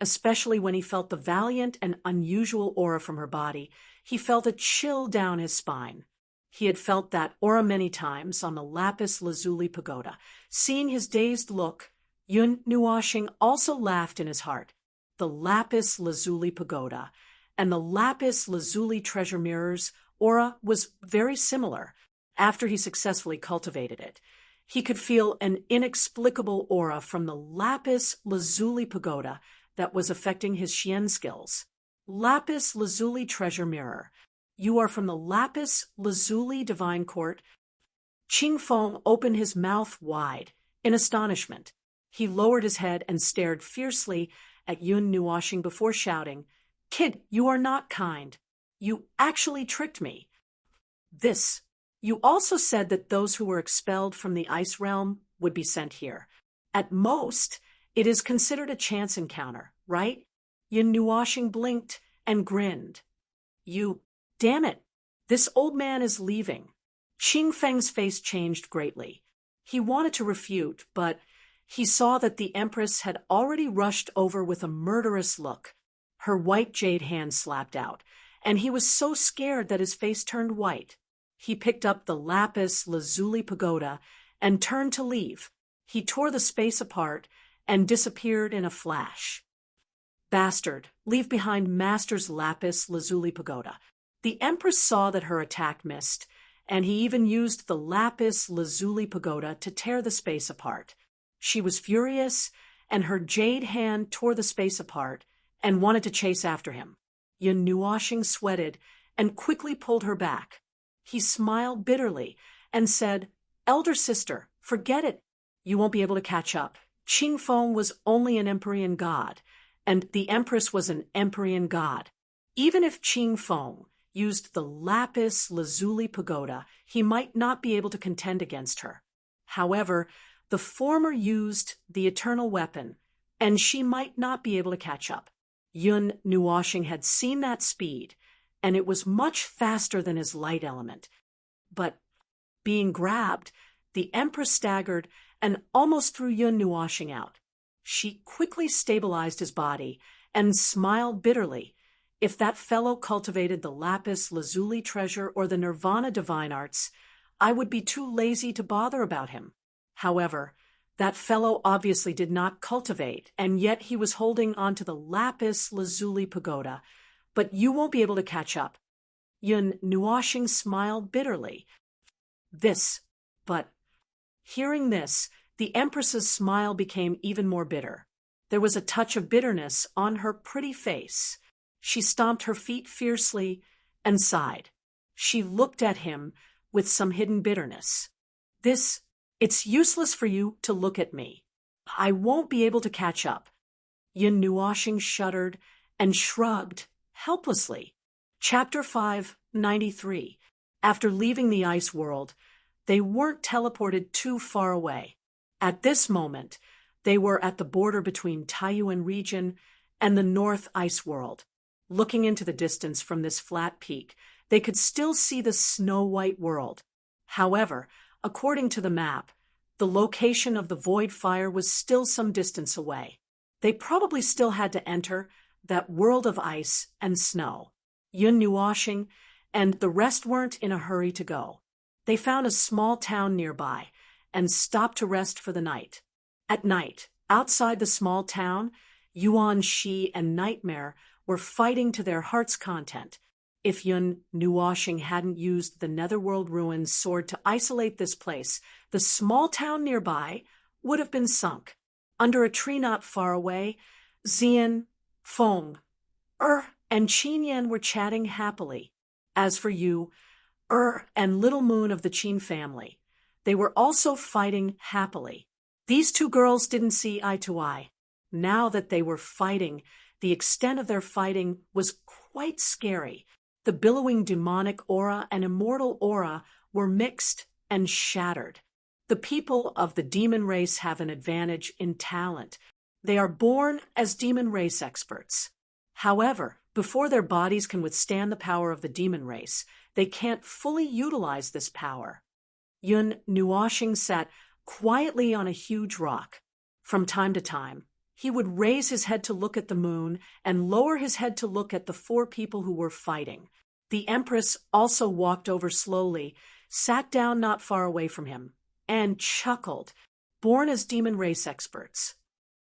especially when he felt the valiant and unusual aura from her body, he felt a chill down his spine. He had felt that aura many times on the lapis lazuli pagoda. Seeing his dazed look, Yun Nuoxing also laughed in his heart. The lapis lazuli pagoda and the lapis lazuli treasure mirror's aura was very similar. After he successfully cultivated it, he could feel an inexplicable aura from the lapis lazuli pagoda that was affecting his Xian skills. Lapis lazuli treasure mirror. You are from the lapis lazuli divine court? Qing Feng opened his mouth wide in astonishment. He lowered his head and stared fiercely at Yun Nuoxing before shouting, "Kid, you are not kind. You actually tricked me. This. You also said that those who were expelled from the ice realm would be sent here. At most, it is considered a chance encounter, right?" Yun Nuoxing blinked and grinned. Damn it, this old man is leaving. Qing Feng's face changed greatly. He wanted to refute, but he saw that the Empress had already rushed over with a murderous look. Her white jade hand slapped out, and he was so scared that his face turned white. He picked up the lapis lazuli pagoda and turned to leave. He tore the space apart and disappeared in a flash. Bastard, leave behind Master's lapis lazuli pagoda. The Empress saw that her attack missed, and he even used the lapis lazuli pagoda to tear the space apart. She was furious, and her jade hand tore the space apart and wanted to chase after him. Yun Nuoxing sweated and quickly pulled her back. He smiled bitterly and said, "Elder sister, forget it. You won't be able to catch up. Qing Feng was only an Empyrean god, and the Empress was an Empyrean god. Even if Qing Feng used the lapis lazuli pagoda, he might not be able to contend against her. However, the former used the eternal weapon, and she might not be able to catch up." Yun Nuoxing had seen that speed, and it was much faster than his light element. But, being grabbed, the Empress staggered and almost threw Yun Nuoxing out. She quickly stabilized his body and smiled bitterly. If that fellow cultivated the lapis lazuli treasure or the nirvana divine arts, I would be too lazy to bother about him. However, that fellow obviously did not cultivate, and yet he was holding onto the lapis lazuli pagoda. But you won't be able to catch up. Yun Nuoxing smiled bitterly. Hearing this, the Empress's smile became even more bitter. There was a touch of bitterness on her pretty face. She stomped her feet fiercely and sighed. She looked at him with some hidden bitterness. It's useless for you to look at me. I won't be able to catch up." Yun Nuoxing shuddered and shrugged helplessly. Chapter 593. After leaving the ice world, They weren't teleported too far away. At this moment, they were at the border between Taiyuan region and the North Ice World. Looking into the distance from this flat peak, they could still see the snow-white world. However, according to the map, the location of the void fire was still some distance away. They probably still had to enter that world of ice and snow. Yun Nuoshing and the rest weren't in a hurry to go. They found a small town nearby and stopped to rest for the night. At night, outside the small town, Yuan Shi and Nightmare were fighting to their heart's content. If Yun Nuoshing hadn't used the Netherworld Ruins sword to isolate this place, the small town nearby would have been sunk. Under a tree not far away, Xian, Feng, and Qinyan were chatting happily. As for Yu, and Little Moon of the Qin family, they were also fighting happily. These two girls didn't see eye to eye. Now that they were fighting, the extent of their fighting was quite scary. The billowing demonic aura and immortal aura were mixed and shattered. The people of the demon race have an advantage in talent. They are born as demon race experts. However, before their bodies can withstand the power of the demon race, they can't fully utilize this power. Yun Nuoshing sat quietly on a huge rock. From time to time, he would raise his head to look at the moon and lower his head to look at the four people who were fighting. The Empress also walked over slowly, sat down not far away from him, and chuckled. Born as demon race experts.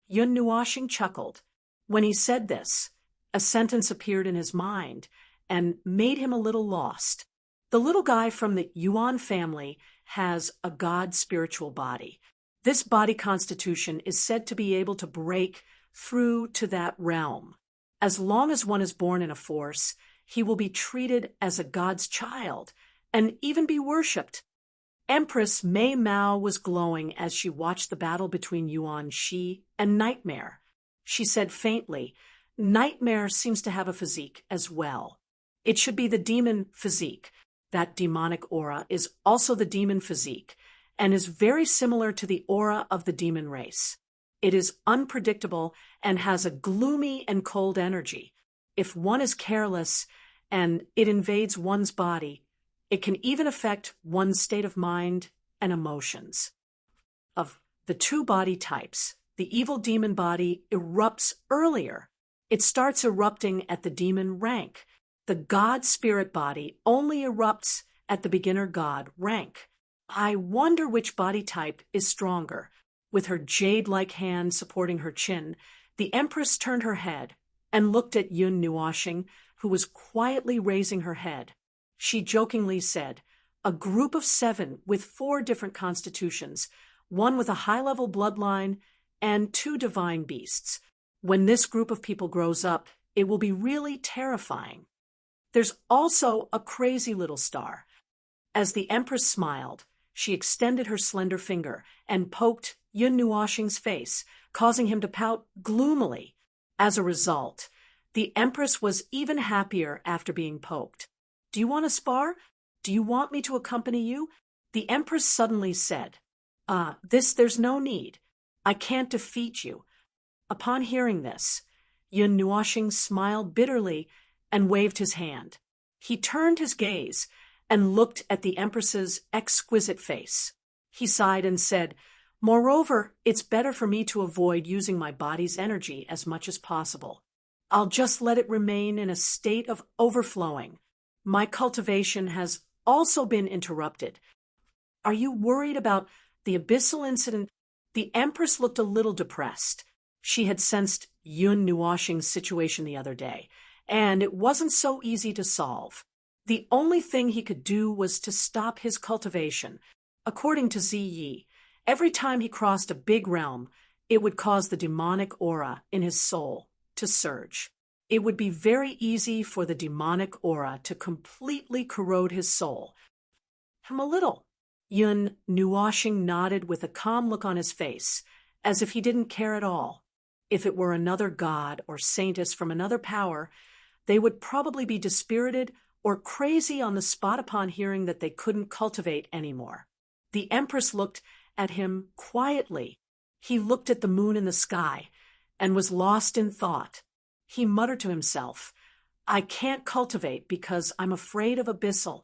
Yun Nuoshing chuckled. When he said this, a sentence appeared in his mind and made him a little lost. The little guy from the Yuan family has a god spiritual body. This body constitution is said to be able to break through to that realm. As long as one is born in a force, he will be treated as a god's child and even be worshipped. Empress Mei Mao was glowing as she watched the battle between Yuan Shi and Nightmare. She said faintly, "Nightmare seems to have a physique as well. It should be the demon physique. That demonic aura is also the demon physique and is very similar to the aura of the demon race. It is unpredictable and has a gloomy and cold energy. If one is careless and it invades one's body, it can even affect one's state of mind and emotions." Of the two body types, the evil demon body erupts earlier. It starts erupting at the demon rank. The god spirit body only erupts at the beginner god rank. I wonder which body type is stronger. With her jade-like hand supporting her chin, the Empress turned her head and looked at Yun Nuoshing, who was quietly raising her head. She jokingly said, "A group of 7 with 4 different constitutions, 1 with a high-level bloodline, and 2 divine beasts. When this group of people grows up, it will be really terrifying. There's also a crazy little star." As the Empress smiled, she extended her slender finger and poked Yun Nuoshing's face, causing him to pout gloomily. As a result, the Empress was even happier after being poked. "Do you want to spar? Do you want me to accompany you?" The Empress suddenly said, There's no need. I can't defeat you." Upon hearing this, Yun Nuoshing smiled bitterly and waved his hand. He turned his gaze and looked at the Empress's exquisite face. He sighed and said, "Moreover, it's better for me to avoid using my body's energy as much as possible. I'll just let it remain in a state of overflowing. My cultivation has also been interrupted. Are you worried about the abyssal incident?" The Empress looked a little depressed. She had sensed Yun Nuoshing's situation the other day, and it wasn't so easy to solve. The only thing he could do was to stop his cultivation. According to Ziyi, every time he crossed a big realm, it would cause the demonic aura in his soul to surge. It would be very easy for the demonic aura to completely corrode his soul. "I'm a little." Yun Nuoshing nodded with a calm look on his face, as if he didn't care at all. If it were another god or saintess from another power, they would probably be dispirited or crazy on the spot upon hearing that they couldn't cultivate anymore. The Empress looked at him quietly. He looked at the moon in the sky and was lost in thought. He muttered to himself, I can't cultivate because I'm afraid of abyssal.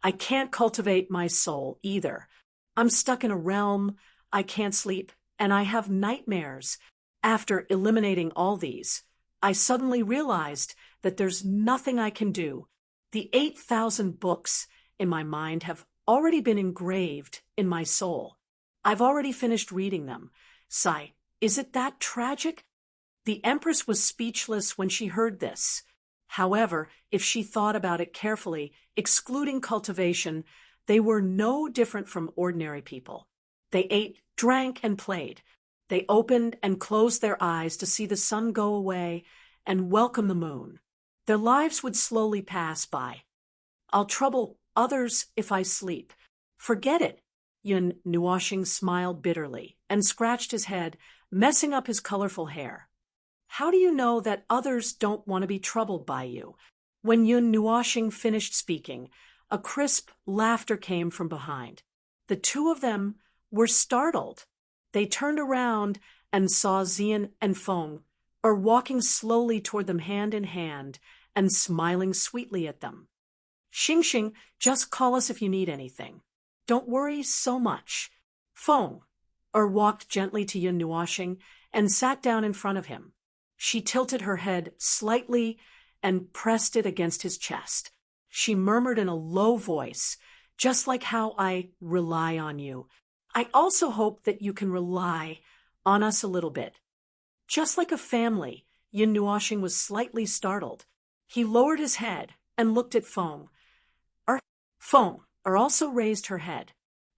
I can't cultivate my soul either. I'm stuck in a realm, I can't sleep, and I have nightmares. After eliminating all these, I suddenly realized that there's nothing I can do. The 8,000 books in my mind have already been engraved in my soul. I've already finished reading them. Sigh, is it that tragic? The Empress was speechless when she heard this. However, if she thought about it carefully, excluding cultivation, they were no different from ordinary people. They ate, drank, and played. They opened and closed their eyes to see the sun go away and welcome the moon. Their lives would slowly pass by. I'll trouble others if I sleep. Forget it. Yun Nuoxing smiled bitterly and scratched his head, messing up his colorful hair. How do you know that others don't want to be troubled by you? When Yun Nuoxing finished speaking, a crisp laughter came from behind. The two of them were startled. They turned around and saw Xian and Feng walking slowly toward them hand in hand and smiling sweetly at them. Xingxing, just call us if you need anything. Don't worry so much. Feng walked gently to Yun Nuoxing and sat down in front of him. She tilted her head slightly and pressed it against his chest. She murmured in a low voice, just like how I rely on you. I also hope that you can rely on us a little bit. Just like a family, Yun Nuoxing was slightly startled. He lowered his head and looked at Feng. Feng also raised her head.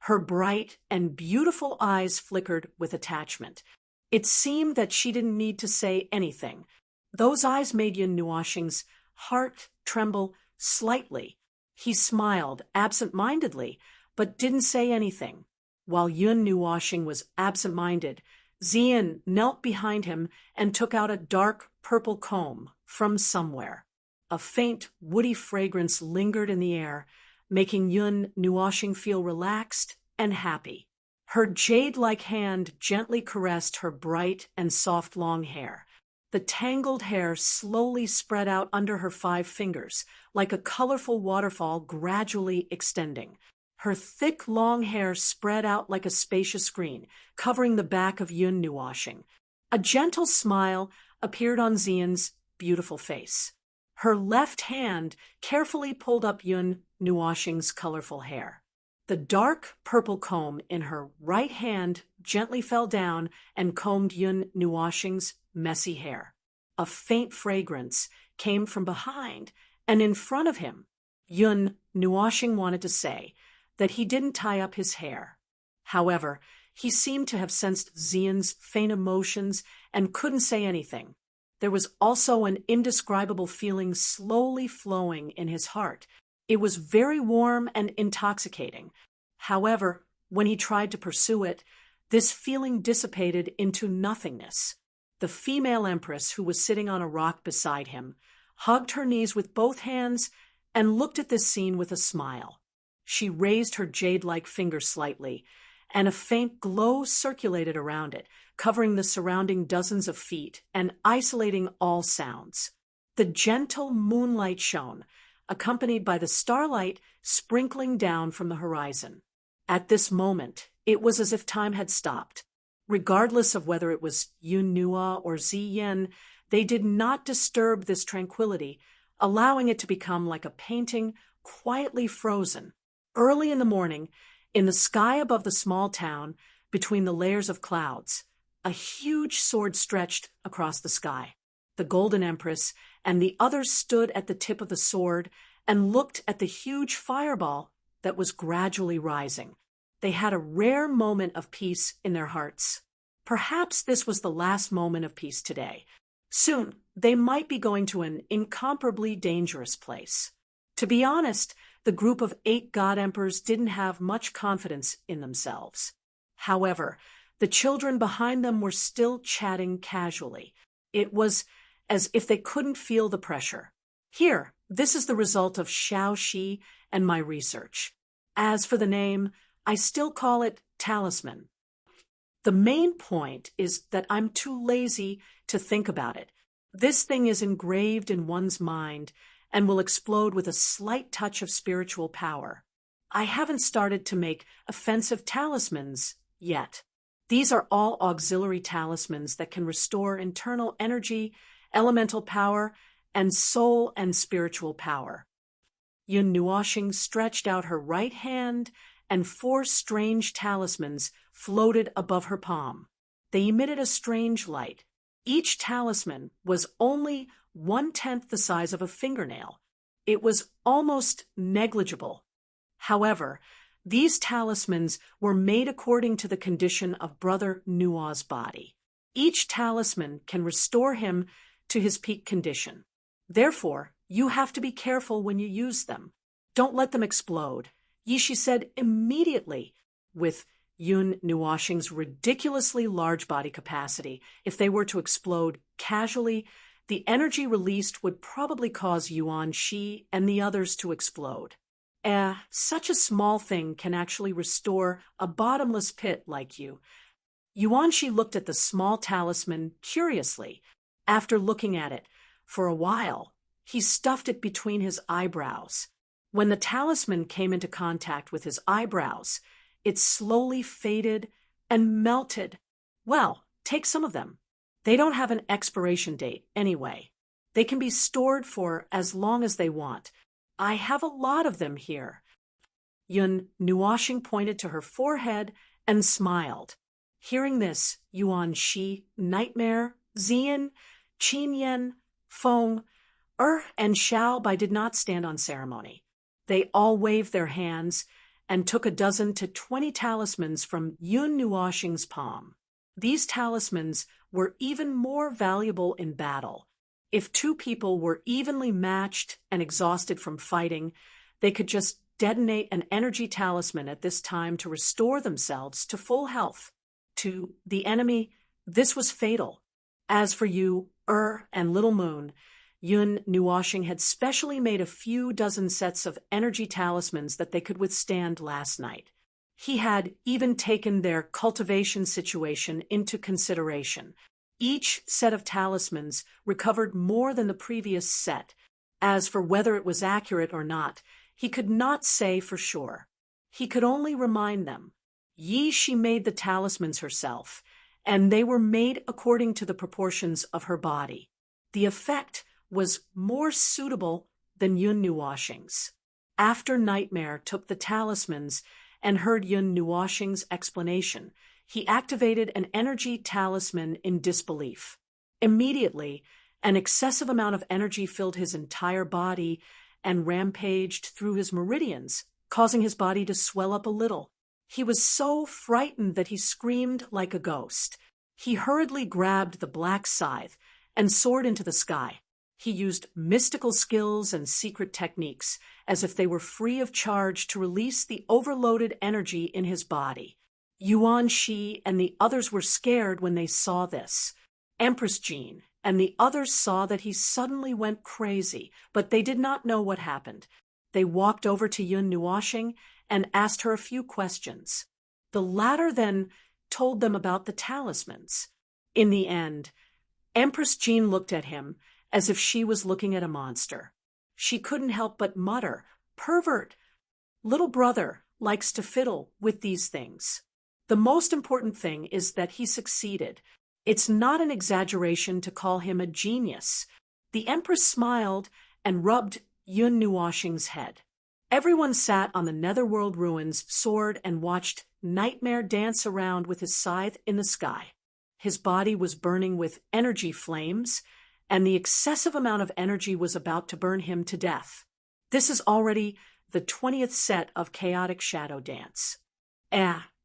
Her bright and beautiful eyes flickered with attachment. It seemed that she didn't need to say anything. Those eyes made Yun Nuoxing's heart tremble slightly. He smiled absent-mindedly, but didn't say anything. While Yun Nuoxing was absent-minded, Xian knelt behind him and took out a dark purple comb from somewhere. A faint, woody fragrance lingered in the air, making Yun Nuoxing feel relaxed and happy. Her jade-like hand gently caressed her bright and soft long hair. The tangled hair slowly spread out under her 5 fingers, like a colorful waterfall gradually extending. Her thick, long hair spread out like a spacious screen, covering the back of Yun Nuoxing. A gentle smile appeared on Xian's beautiful face. Her left hand carefully pulled up Yun Nuoxing's colorful hair. The dark purple comb in her right hand gently fell down and combed Yun Nuoxing's messy hair. A faint fragrance came from behind and in front of him. Yun Nuoxing wanted to say that he didn't tie up his hair. However, he seemed to have sensed Xian's faint emotions and couldn't say anything. There was also an indescribable feeling slowly flowing in his heart. It was very warm and intoxicating. However, when he tried to pursue it, this feeling dissipated into nothingness. The female empress, who was sitting on a rock beside him, hugged her knees with both hands and looked at this scene with a smile. She raised her jade-like finger slightly, and a faint glow circulated around it, covering the surrounding dozens of feet and isolating all sounds. The gentle moonlight shone, accompanied by the starlight sprinkling down from the horizon. At this moment, it was as if time had stopped. Regardless of whether it was Yun Nua or Ziyin, they did not disturb this tranquility, allowing it to become like a painting quietly frozen. Early in the morning, in the sky above the small town, between the layers of clouds, a huge sword stretched across the sky. The Golden Empress and the others stood at the tip of the sword and looked at the huge fireball that was gradually rising. They had a rare moment of peace in their hearts. Perhaps this was the last moment of peace today. Soon, they might be going to an incomparably dangerous place. To be honest, the group of 8 god emperors didn't have much confidence in themselves. However, the children behind them were still chatting casually. It was as if they couldn't feel the pressure. Here, this is the result of Xiao Shi and my research. As for the name, I still call it talisman. The main point is that I'm too lazy to think about it. This thing is engraved in one's mind and will explode with a slight touch of spiritual power. I haven't started to make offensive talismans yet. These are all auxiliary talismans that can restore internal energy, elemental power, and soul and spiritual power. Yun Nuoxing stretched out her right hand, and 4 strange talismans floated above her palm. They emitted a strange light. Each talisman was only 1/10 the size of a fingernail. It was almost negligible. However, these talismans were made according to the condition of Brother Nua's body. Each talisman can restore him to his peak condition. Therefore, you have to be careful when you use them. Don't let them explode. Yishi said immediately, with Yun Nuoxing's ridiculously large body capacity, if they were to explode casually, the energy released would probably cause Yuan Shi and the others to explode. Such a small thing can actually restore a bottomless pit like you. Yuan Shi looked at the small talisman curiously. After looking at it for a while, he stuffed it between his eyebrows. When the talisman came into contact with his eyebrows, it slowly faded and melted. Well, take some of them. They don't have an expiration date anyway. They can be stored for as long as they want. I have a lot of them here. Yun Nuoxing pointed to her forehead and smiled. Hearing this, Yuan Shi, Nightmare, Xian, Qin Yan, Feng, and Xiao Bai did not stand on ceremony. They all waved their hands and took a dozen to 20 talismans from Yun Nuoxing's palm. These talismans were even more valuable in battle. If 2 people were evenly matched and exhausted from fighting, they could just detonate an energy talisman at this time to restore themselves to full health. To the enemy, this was fatal. As for you, and Little Moon, Yun Nuoxing had specially made a few dozen sets of energy talismans that they could withstand last night. He had even taken their cultivation situation into consideration. Each set of talismans recovered more than the previous set. As for whether it was accurate or not, he could not say for sure. He could only remind them. She made the talismans herself, and they were made according to the proportions of her body. The effect was more suitable than Yun Nuoxing's. After Nightmare took the talismans and heard Yun Nuoxing's explanation, he activated an energy talisman in disbelief. Immediately, an excessive amount of energy filled his entire body and rampaged through his meridians, causing his body to swell up a little. He was so frightened that he screamed like a ghost. He hurriedly grabbed the black scythe and soared into the sky. He used mystical skills and secret techniques as if they were free of charge to release the overloaded energy in his body. Yuan Shi and the others were scared when they saw this. Empress Jean and the others saw that he suddenly went crazy, but they did not know what happened. They walked over to Yun Nuoxing and asked her a few questions. The latter then told them about the talismans. In the end, Empress Jean looked at him as if she was looking at a monster. She couldn't help but mutter, "Pervert! Little brother likes to fiddle with these things." The most important thing is that he succeeded. It's not an exaggeration to call him a genius. The Empress smiled and rubbed Yun Nuoxing's head. Everyone sat on the netherworld ruins, soared, and watched Nightmare dance around with his scythe in the sky. His body was burning with energy flames, and the excessive amount of energy was about to burn him to death. This is already the 20th set of Chaotic Shadow Dance.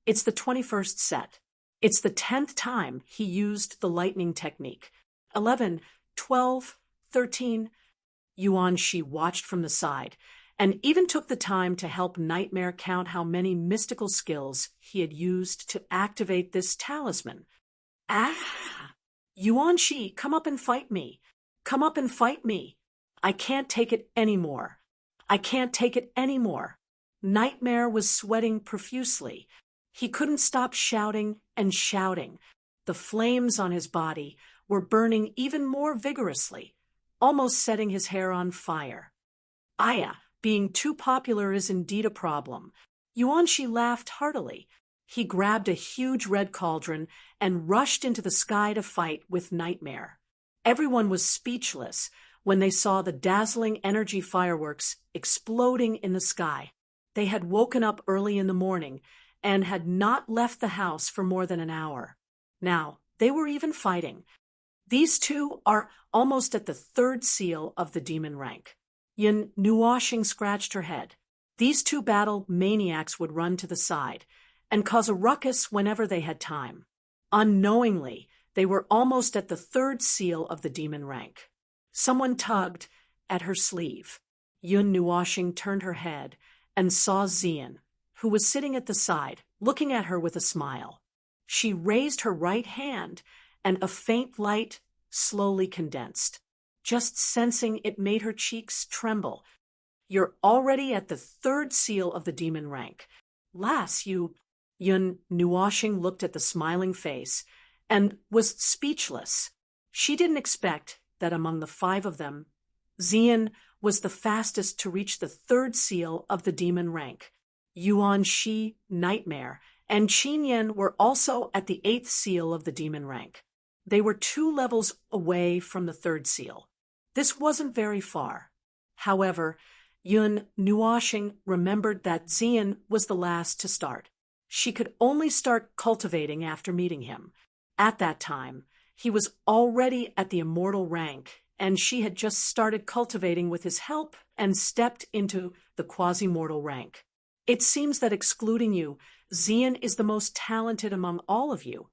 It's the 21st set. It's the 10th time he used the lightning technique. 11, 12, 13. Yuan Shi watched from the side, and even took the time to help Nightmare count how many mystical skills he had used to activate this talisman. Yuan Shi, come up and fight me. Come up and fight me. I can't take it anymore. I can't take it anymore. Nightmare was sweating profusely. He couldn't stop shouting and shouting. The flames on his body were burning even more vigorously, almost setting his hair on fire. Aya, being too popular is indeed a problem. Yuanshi laughed heartily. He grabbed a huge red cauldron and rushed into the sky to fight with Nightmare. Everyone was speechless when they saw the dazzling energy fireworks exploding in the sky. They had woken up early in the morning and had not left the house for more than an hour. Now, they were even fighting. These two are almost at the third seal of the demon rank. Yin Nuoxing scratched her head. These two battle maniacs would run to the side and cause a ruckus whenever they had time. Unknowingly, they were almost at the third seal of the demon rank. Someone tugged at her sleeve. Yun Nuoxing turned her head and saw Xian, who was sitting at the side, looking at her with a smile. She raised her right hand, and a faint light slowly condensed. Just sensing it made her cheeks tremble. "You're already at the third seal of the demon rank. Lass, you..." Yun Nuoxing looked at the smiling face and was speechless. She didn't expect that among the five of them, Xian was the fastest to reach the third seal of the demon rank. Yuan Shi, Nightmare, and Qin Yan were also at the 8th seal of the demon rank. They were 2 levels away from the 3rd seal. This wasn't very far. However, Yun Nuoxing remembered that Xian was the last to start. She could only start cultivating after meeting him. At that time, he was already at the immortal rank, and she had just started cultivating with his help and stepped into the quasi-mortal rank. "It seems that excluding you, Xian is the most talented among all of you."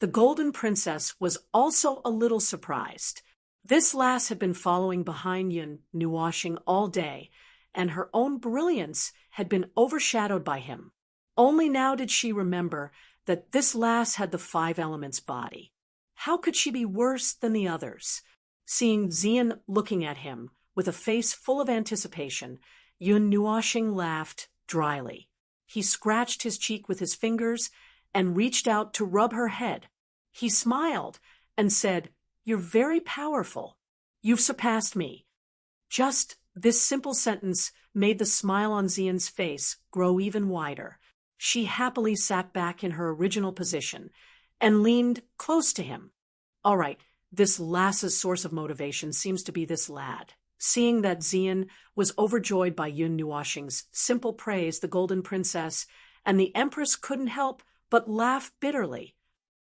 The Golden Princess was also a little surprised. This lass had been following behind Yun Nuoxing all day, and her own brilliance had been overshadowed by him. Only now did she remember that this lass had the 5 elements body. How could she be worse than the others? Seeing Xian looking at him with a face full of anticipation, Yun Nuoxing laughed dryly. He scratched his cheek with his fingers and reached out to rub her head. He smiled and said, "You're very powerful. You've surpassed me." Just this simple sentence made the smile on Xian's face grow even wider. She happily sat back in her original position and leaned close to him. "All right, this lass's source of motivation seems to be this lad." Seeing that Xian was overjoyed by Yun Nuoxing's simple praise, the Golden Princess and the Empress couldn't help but laugh bitterly.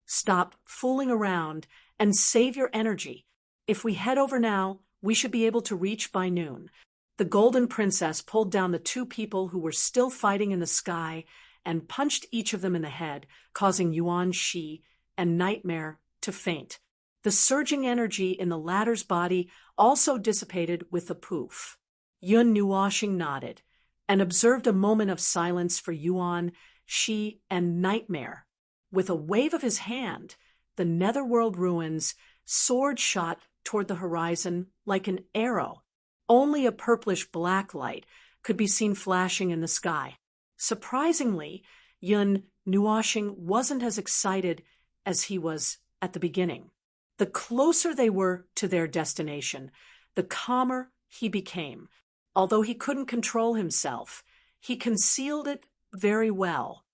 "Stop fooling around and save your energy. If we head over now, we should be able to reach by noon." The Golden Princess pulled down the 2 people who were still fighting in the sky and punched each of them in the head, causing Yuan Shi and Nightmare to faint. The surging energy in the latter's body also dissipated with a poof. Yun Nuoxing nodded and observed a moment of silence for Yuan Shi and Nightmare. With a wave of his hand, the netherworld ruins soared shot toward the horizon like an arrow. Only a purplish black light could be seen flashing in the sky. Surprisingly, Yun Nuoxing wasn't as excited as he was at the beginning. The closer they were to their destination, the calmer he became. Although he couldn't control himself, he concealed it very well.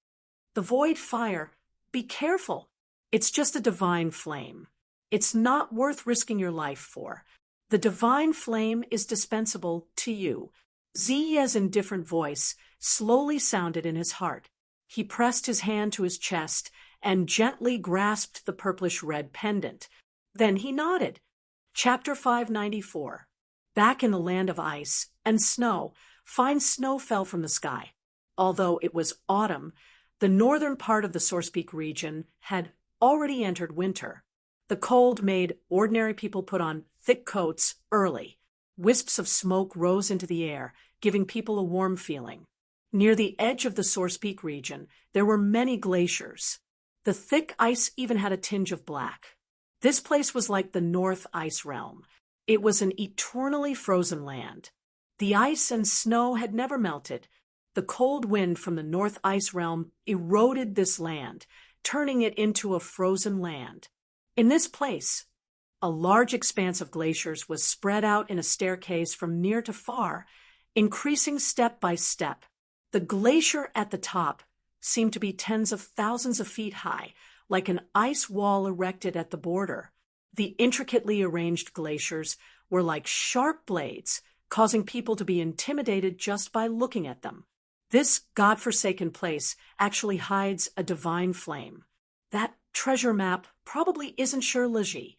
"The void fire, be careful. It's just a divine flame. It's not worth risking your life for. The divine flame is dispensable to you." Ziya's indifferent voice slowly sounded in his heart. He pressed his hand to his chest and gently grasped the purplish-red pendant. Then he nodded. Chapter 594. Back in the land of ice and snow, fine snow fell from the sky. Although it was autumn, the northern part of the Sourcepeak region had already entered winter. The cold made ordinary people put on thick coats early. Wisps of smoke rose into the air, giving people a warm feeling. Near the edge of the Sourcepeak region, there were many glaciers. The thick ice even had a tinge of black. This place was like the North Ice Realm. It was an eternally frozen land. The ice and snow had never melted, The cold wind from the North Ice Realm eroded this land, turning it into a frozen land. In this place, a large expanse of glaciers was spread out in a staircase from near to far, increasing step by step. The glacier at the top seemed to be tens of thousands of feet high, like an ice wall erected at the border. The intricately arranged glaciers were like sharp blades, causing people to be intimidated just by looking at them. This godforsaken place actually hides a divine flame. That treasure map probably isn't Shirliji,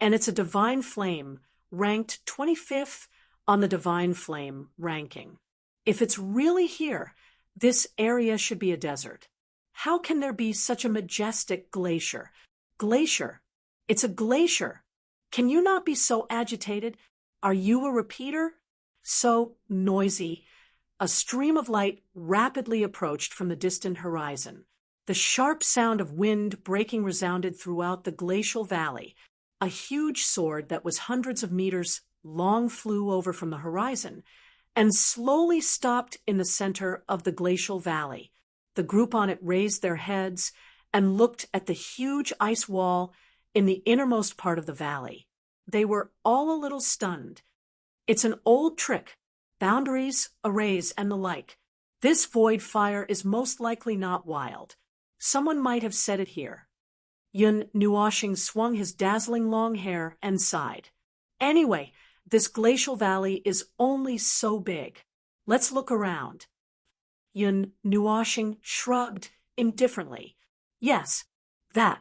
and it's a divine flame ranked 25th on the divine flame ranking. If it's really here, this area should be a desert. How can there be such a majestic glacier? Glacier. It's a glacier. Can you not be so agitated? Are you a repeater? So noisy. A stream of light rapidly approached from the distant horizon. The sharp sound of wind breaking resounded throughout the glacial valley. A huge sword that was hundreds of meters long flew over from the horizon and slowly stopped in the center of the glacial valley. The group on it raised their heads and looked at the huge ice wall in the innermost part of the valley. They were all a little stunned. It's an old trick. Boundaries, arrays, and the like. This void fire is most likely not wild. Someone might have said it here. Yun Nuoshing swung his dazzling long hair and sighed. Anyway, this glacial valley is only so big. Let's look around. Yun Nuoshing shrugged indifferently. Yes, that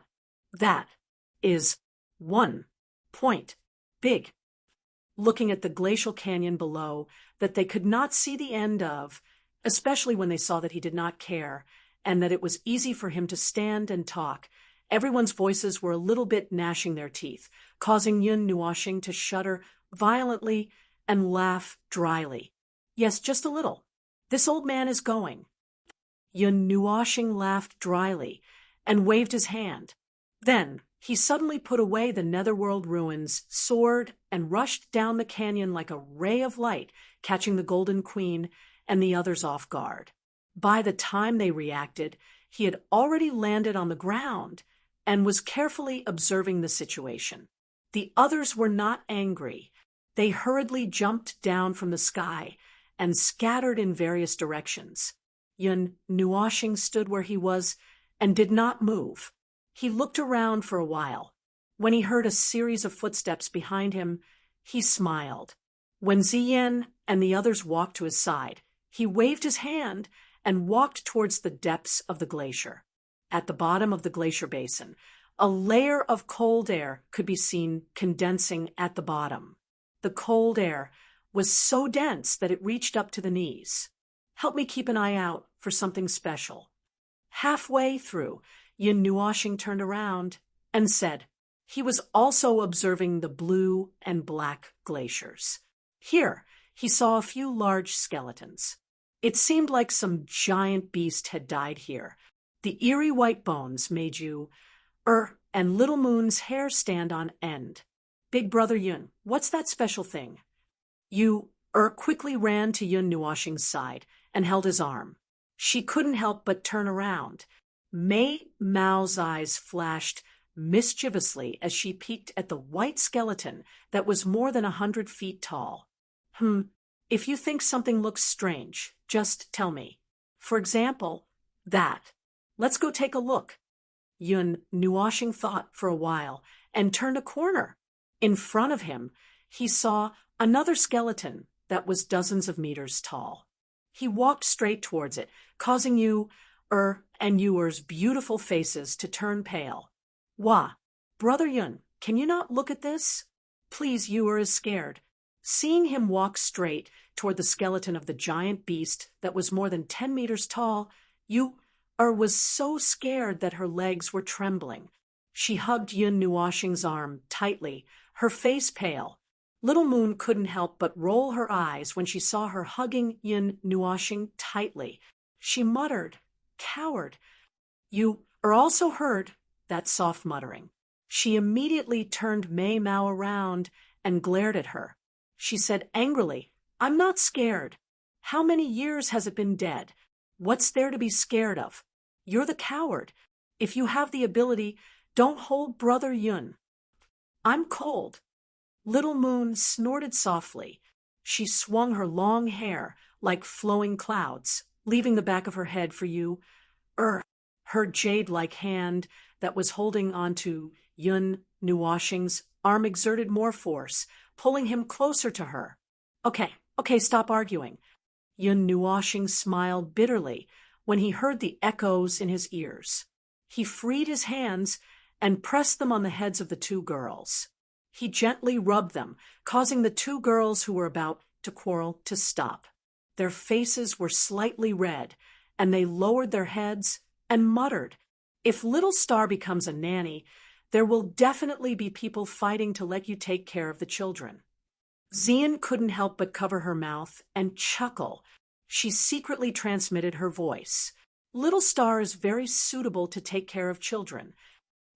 is 1 point big. Looking at the glacial canyon below that they could not see the end of, especially when they saw that he did not care, and that it was easy for him to stand and talk. Everyone's voices were a little bit gnashing their teeth, causing Yun Nuoshing to shudder violently and laugh dryly. Yes, just a little. This old man is going. Yun Nuoshing laughed dryly and waved his hand. Then he suddenly put away the netherworld ruins, soared, and rushed down the canyon like a ray of light, catching the Golden Queen and the others off guard. By the time they reacted, he had already landed on the ground and was carefully observing the situation. The others were not angry. They hurriedly jumped down from the sky and scattered in various directions. Yun Nuoshing stood where he was and did not move. He looked around for a while. When he heard a series of footsteps behind him, he smiled. When Ziyan and the others walked to his side, he waved his hand and walked towards the depths of the glacier. At the bottom of the glacier basin, a layer of cold air could be seen condensing at the bottom. The cold air was so dense that it reached up to the knees. Help me keep an eye out for something special. Halfway through, Yun Nuoshing turned around and said he was also observing the blue and black glaciers. Here, he saw a few large skeletons. It seemed like some giant beast had died here. The eerie white bones made you, and Little Moon's hair stand on end. Big Brother Yun, what's that special thing? You, quickly ran to Yun Nuoshing's side and held his arm. She couldn't help but turn around. Mei Mao's eyes flashed mischievously as she peeked at the white skeleton that was more than 100 feet tall. If you think something looks strange, just tell me. For example, that. Let's go take a look. Yun Nuoshing thought for a while and turned a corner. In front of him, he saw another skeleton that was dozens of meters tall. He walked straight towards it, causing and Yuer's beautiful faces to turn pale. Wah, Brother Yun, can you not look at this? Please, Yuer is scared. Seeing him walk straight toward the skeleton of the giant beast that was more than 10 meters tall, Yuer was so scared that her legs were trembling. She hugged Yun Nuoshing's arm tightly, her face pale. Little Moon couldn't help but roll her eyes when she saw her hugging Yun Nuoshing tightly. She muttered, "Coward." You also heard that soft muttering. She immediately turned Mei Mao around and glared at her. She said angrily, "I'm not scared. How many years has it been dead? What's there to be scared of? You're the coward. If you have the ability, don't hold Brother Yun. I'm cold. Little Moon snorted softly. She swung her long hair like flowing clouds, leaving the back of her head for you. Her jade-like hand that was holding onto Yun Nuoshing's arm exerted more force, pulling him closer to her. Okay, stop arguing. Yun Nuoshing smiled bitterly when he heard the echoes in his ears. He freed his hands and pressed them on the heads of the two girls. He gently rubbed them, causing the two girls who were about to quarrel to stop. Their faces were slightly red, and they lowered their heads and muttered, "If Little Star becomes a nanny, there will definitely be people fighting to let you take care of the children." Xian couldn't help but cover her mouth and chuckle. She secretly transmitted her voice. Little Star is very suitable to take care of children.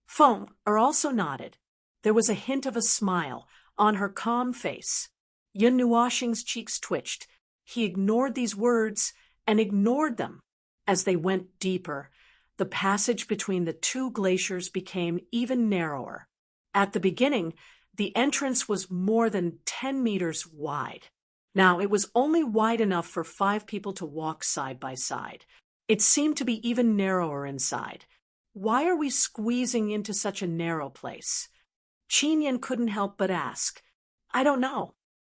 Feng also nodded. There was a hint of a smile on her calm face. Yun Nuoshing's cheeks twitched. He ignored these words and ignored them. As they went deeper, the passage between the two glaciers became even narrower. At the beginning, the entrance was more than 10 meters wide. Now, it was only wide enough for 5 people to walk side by side. It seemed to be even narrower inside. Why are we squeezing into such a narrow place? Qinyan couldn't help but ask. I don't know.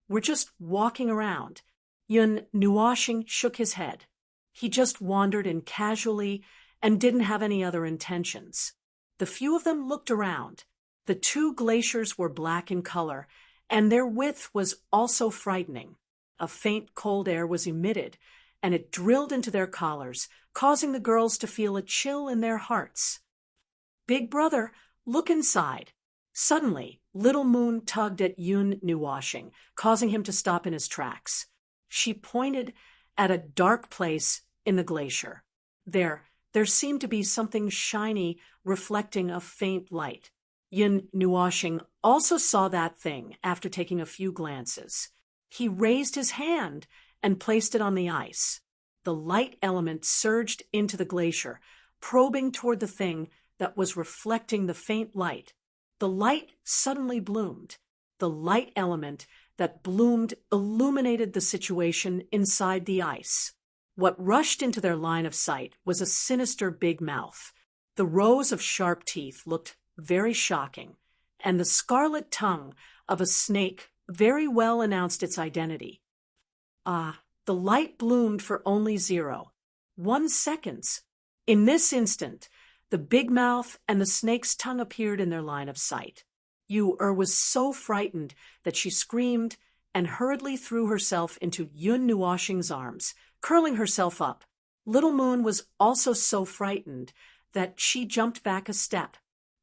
We're just walking around. Yun Nuoshing shook his head. He just wandered in casually and didn't have any other intentions. The few of them looked around. The two glaciers were black in color, and their width was also frightening. A faint cold air was emitted, and it drilled into their collars, causing the girls to feel a chill in their hearts. Big brother, look inside. Suddenly, Little Moon tugged at Yun Nuoshing, causing him to stop in his tracks. She pointed at a dark place in the glacier. There seemed to be something shiny reflecting a faint light. Yun Nuoshing also saw that thing after taking a few glances. He raised his hand and placed it on the ice. The light element surged into the glacier, probing toward the thing that was reflecting the faint light. The light suddenly bloomed. The light element that bloomed illuminated the situation inside the ice. What rushed into their line of sight was a sinister big mouth. The rows of sharp teeth looked very shocking, and the scarlet tongue of a snake very well announced its identity. The light bloomed for only 0.1 seconds. In this instant, the big mouth and the snake's tongue appeared in their line of sight. Yu-Er was so frightened that she screamed and hurriedly threw herself into Yun Nuoshing's arms, curling herself up. Little Moon was also so frightened that she jumped back a step.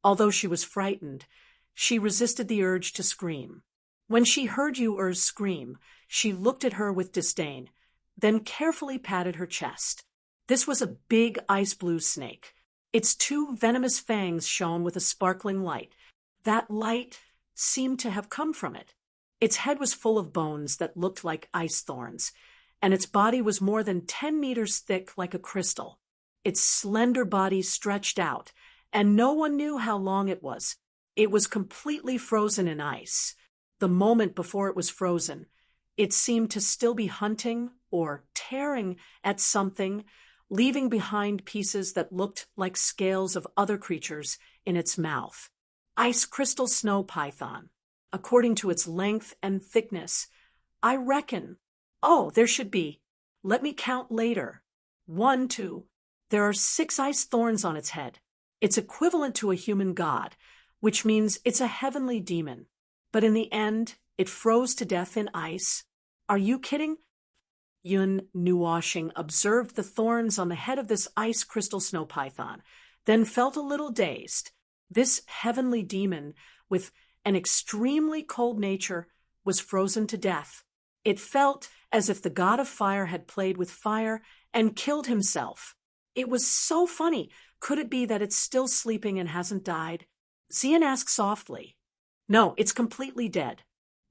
Although she was frightened, she resisted the urge to scream. When she heard Yu-Er's scream, she looked at her with disdain, then carefully patted her chest. This was a big ice blue snake. Its 2 venomous fangs shone with a sparkling light. That light seemed to have come from it. Its head was full of bones that looked like ice thorns, and its body was more than 10 meters thick like a crystal. Its slender body stretched out, and no one knew how long it was. It was completely frozen in ice. The moment before it was frozen, it seemed to still be hunting or tearing at something, leaving behind pieces that looked like scales of other creatures in its mouth. Ice crystal snow python. According to its length and thickness, I reckon. There should be. Let me count later. 1, 2. There are 6 ice thorns on its head. It's equivalent to a human god, which means it's a heavenly demon. But in the end, it froze to death in ice. Are you kidding? Yun Nuoshing observed the thorns on the head of this ice crystal snow python, then felt a little dazed. This heavenly demon, with an extremely cold nature, was frozen to death. It felt as if the god of fire had played with fire and killed himself. It was so funny. Could it be that it's still sleeping and hasn't died? Xian asked softly. No, it's completely dead.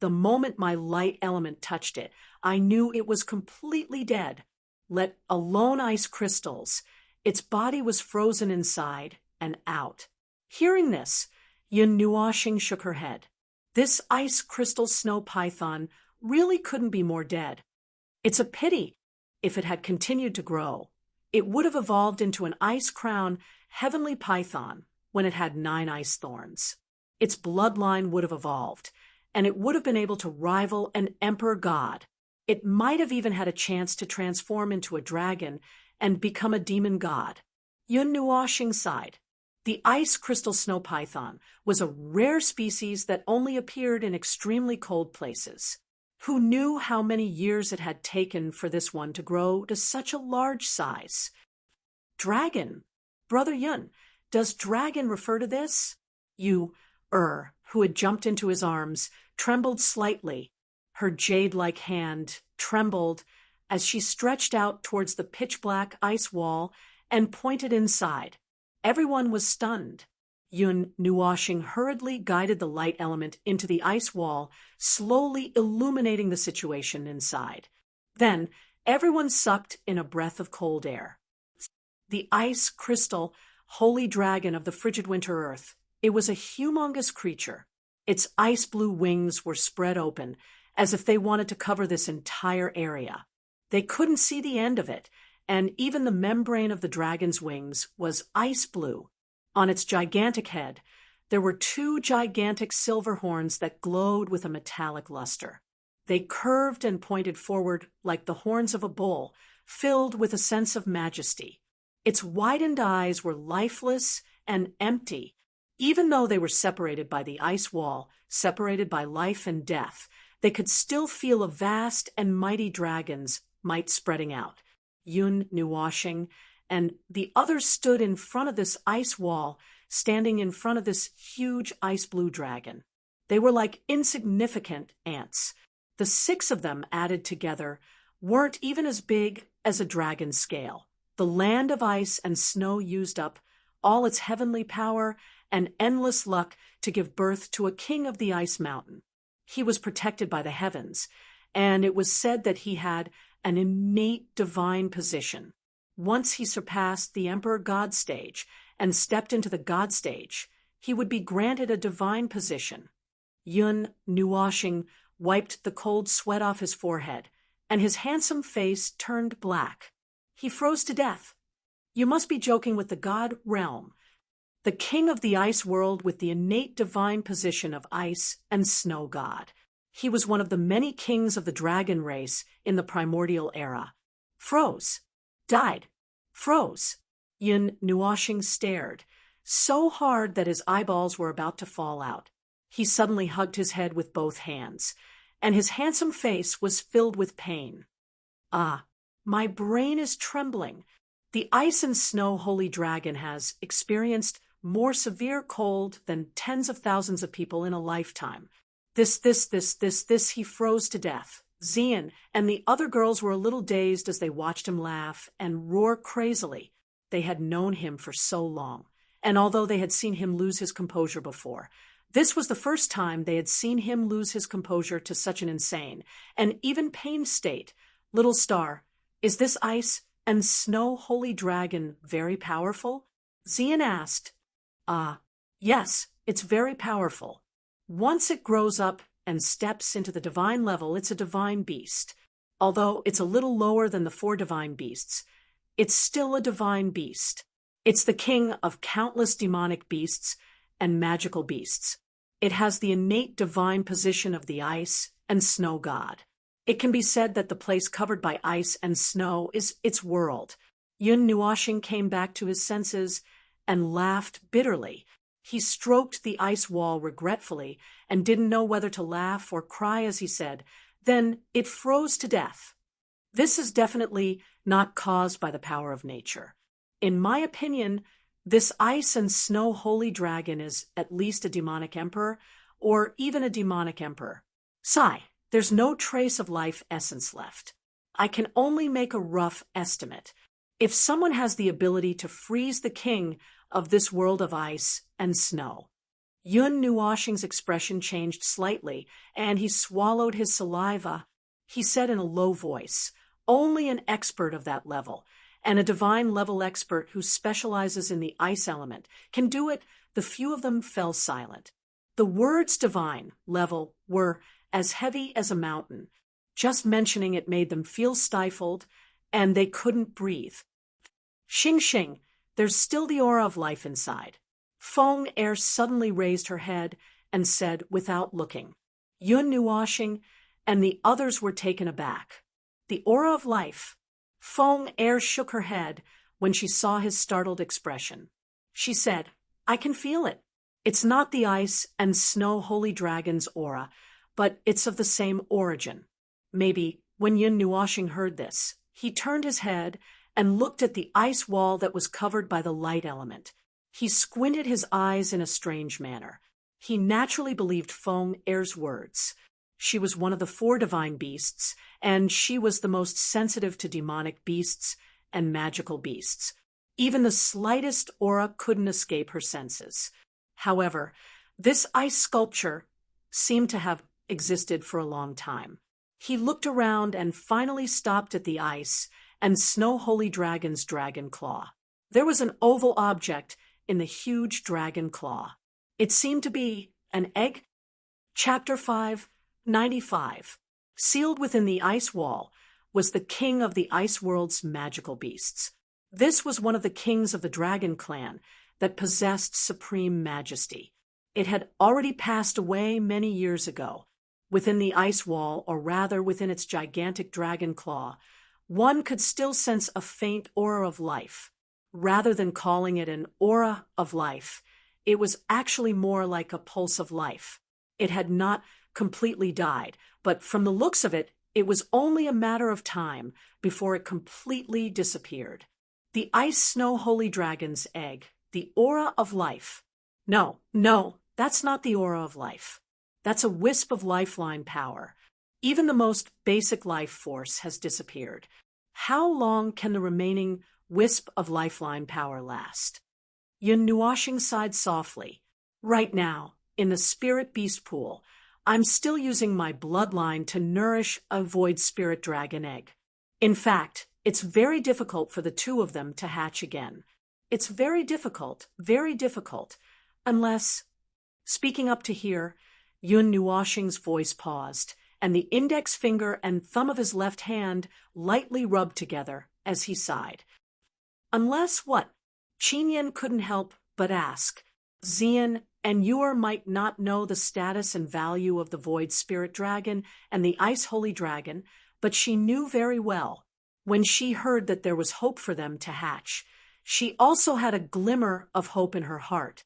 The moment my light element touched it, I knew it was completely dead, let alone ice crystals. Its body was frozen inside and out. Hearing this, Yun Nuoxing shook her head. This ice crystal snow python really couldn't be more dead. It's a pity. If it had continued to grow, it would have evolved into an ice-crowned heavenly python when it had 9 ice thorns. Its bloodline would have evolved, and it would have been able to rival an emperor god. It might have even had a chance to transform into a dragon and become a demon god. Yun Nuoxing sighed. The ice crystal snow python was a rare species that only appeared in extremely cold places. Who knew how many years it had taken for this one to grow to such a large size? Dragon. Brother Yun, does dragon refer to this? Who had jumped into his arms, trembled slightly. Her jade-like hand trembled as she stretched out towards the pitch-black ice wall and pointed inside. Everyone was stunned. Yun Nuoxing hurriedly guided the light element into the ice wall, slowly illuminating the situation inside. Then, everyone sucked in a breath of cold air. The ice crystal, holy dragon of the frigid winter earth. It was a humongous creature. Its ice-blue wings were spread open, as if they wanted to cover this entire area. They couldn't see the end of it, and even the membrane of the dragon's wings was ice-blue. On its gigantic head, there were 2 gigantic silver horns that glowed with a metallic luster. They curved and pointed forward like the horns of a bull, filled with a sense of majesty. Its widened eyes were lifeless and empty. Even though they were separated by the ice wall, separated by life and death, they could still feel a vast and mighty dragon's might spreading out. Yun Nuoxing and the others stood in front of this ice wall, standing in front of this huge ice-blue dragon. They were like insignificant ants. The 6 of them added together weren't even as big as a dragon's scale. The land of ice and snow used up all its heavenly power and endless luck to give birth to a king of the ice mountain. He was protected by the heavens, and it was said that he had an innate divine position. Once he surpassed the Emperor God stage and stepped into the God stage, he would be granted a divine position. Yun Nuoxing wiped the cold sweat off his forehead, and his handsome face turned black. He froze to death. You must be joking with the God realm, the king of the ice world with the innate divine position of ice and snow god. He was one of the many kings of the dragon race in the primordial era. Froze. Died. Froze. Yun Nuoxing stared, so hard that his eyeballs were about to fall out. He suddenly hugged his head with both hands, and his handsome face was filled with pain. Ah, my brain is trembling. The ice and snow holy dragon has experienced more severe cold than tens of thousands of people in a lifetime. This, he froze to death. Xian and the other girls were a little dazed as they watched him laugh and roar crazily. They had known him for so long, and although they had seen him lose his composure before, this was the first time they had seen him lose his composure to such an insane and even pained state. Little star, is this ice and snow holy dragon very powerful? Xian asked. Yes, it's very powerful. Once it grows up and steps into the divine level, it's a divine beast. Although it's a little lower than the 4 divine beasts, it's still a divine beast. It's the king of countless demonic beasts and magical beasts. It has the innate divine position of the ice and snow god. It can be said that the place covered by ice and snow is its world. Yun Nuoxing came back to his senses and laughed bitterly. He stroked the ice wall regretfully and didn't know whether to laugh or cry as he said, "Then it froze to death." This is definitely not caused by the power of nature. In my opinion, this ice and snow holy dragon is at least a demonic emperor, or even a demonic emperor. Sigh, there's no trace of life essence left. I can only make a rough estimate. If someone has the ability to freeze the king of this world of ice and snow, Yun Nuoshing's expression changed slightly, and he swallowed his saliva. He said in a low voice, "Only an expert of that level, and a divine-level expert who specializes in the ice element, can do it." The few of them fell silent. The words divine level were as heavy as a mountain. Just mentioning it made them feel stifled, and they couldn't breathe. Xing Xing, there's still the aura of life inside. Feng Er suddenly raised her head and said without looking. Yun Nuoshing and the others were taken aback. The aura of life. Feng Er shook her head when she saw his startled expression. She said, "I can feel it. It's not the ice and snow holy dragon's aura, but it's of the same origin." Maybe, when Yun Nuoshing heard this, he turned his head and looked at the ice wall that was covered by the light element. He squinted his eyes in a strange manner. He naturally believed Feng Er's words. She was one of the 4 divine beasts, and she was the most sensitive to demonic beasts and magical beasts. Even the slightest aura couldn't escape her senses. However, this ice sculpture seemed to have existed for a long time. He looked around and finally stopped at the ice and snow holy dragon's dragon claw. There was an oval object in the huge dragon claw. It seemed to be an egg. Chapter 595. Sealed within the ice wall was the king of the ice world's magical beasts. This was one of the kings of the dragon clan that possessed supreme majesty. It had already passed away many years ago. Within the ice wall, or rather within its gigantic dragon claw, one could still sense a faint aura of life. Rather than calling it an aura of life, it was actually more like a pulse of life. It had not completely died, but from the looks of it, it was only a matter of time before it completely disappeared. The ice snow holy dragon's egg, the aura of life. No, that's not the aura of life. That's a wisp of lifeline power. Even the most basic life force has disappeared. How long can the remaining wisp of lifeline power last? Yun Nuoshing sighed softly. Right now, in the spirit beast pool, I'm still using my bloodline to nourish a void spirit dragon egg. In fact, it's very difficult for the 2 of them to hatch again. It's very difficult, unless... Speaking up to here, Yun Nuoshing's voice paused, and the index finger and thumb of his left hand lightly rubbed together as he sighed. Unless what? Qinyan couldn't help but ask. Xian and Yor might not know the status and value of the Void Spirit Dragon and the Ice Holy Dragon, but she knew very well. When she heard that there was hope for them to hatch, she also had a glimmer of hope in her heart.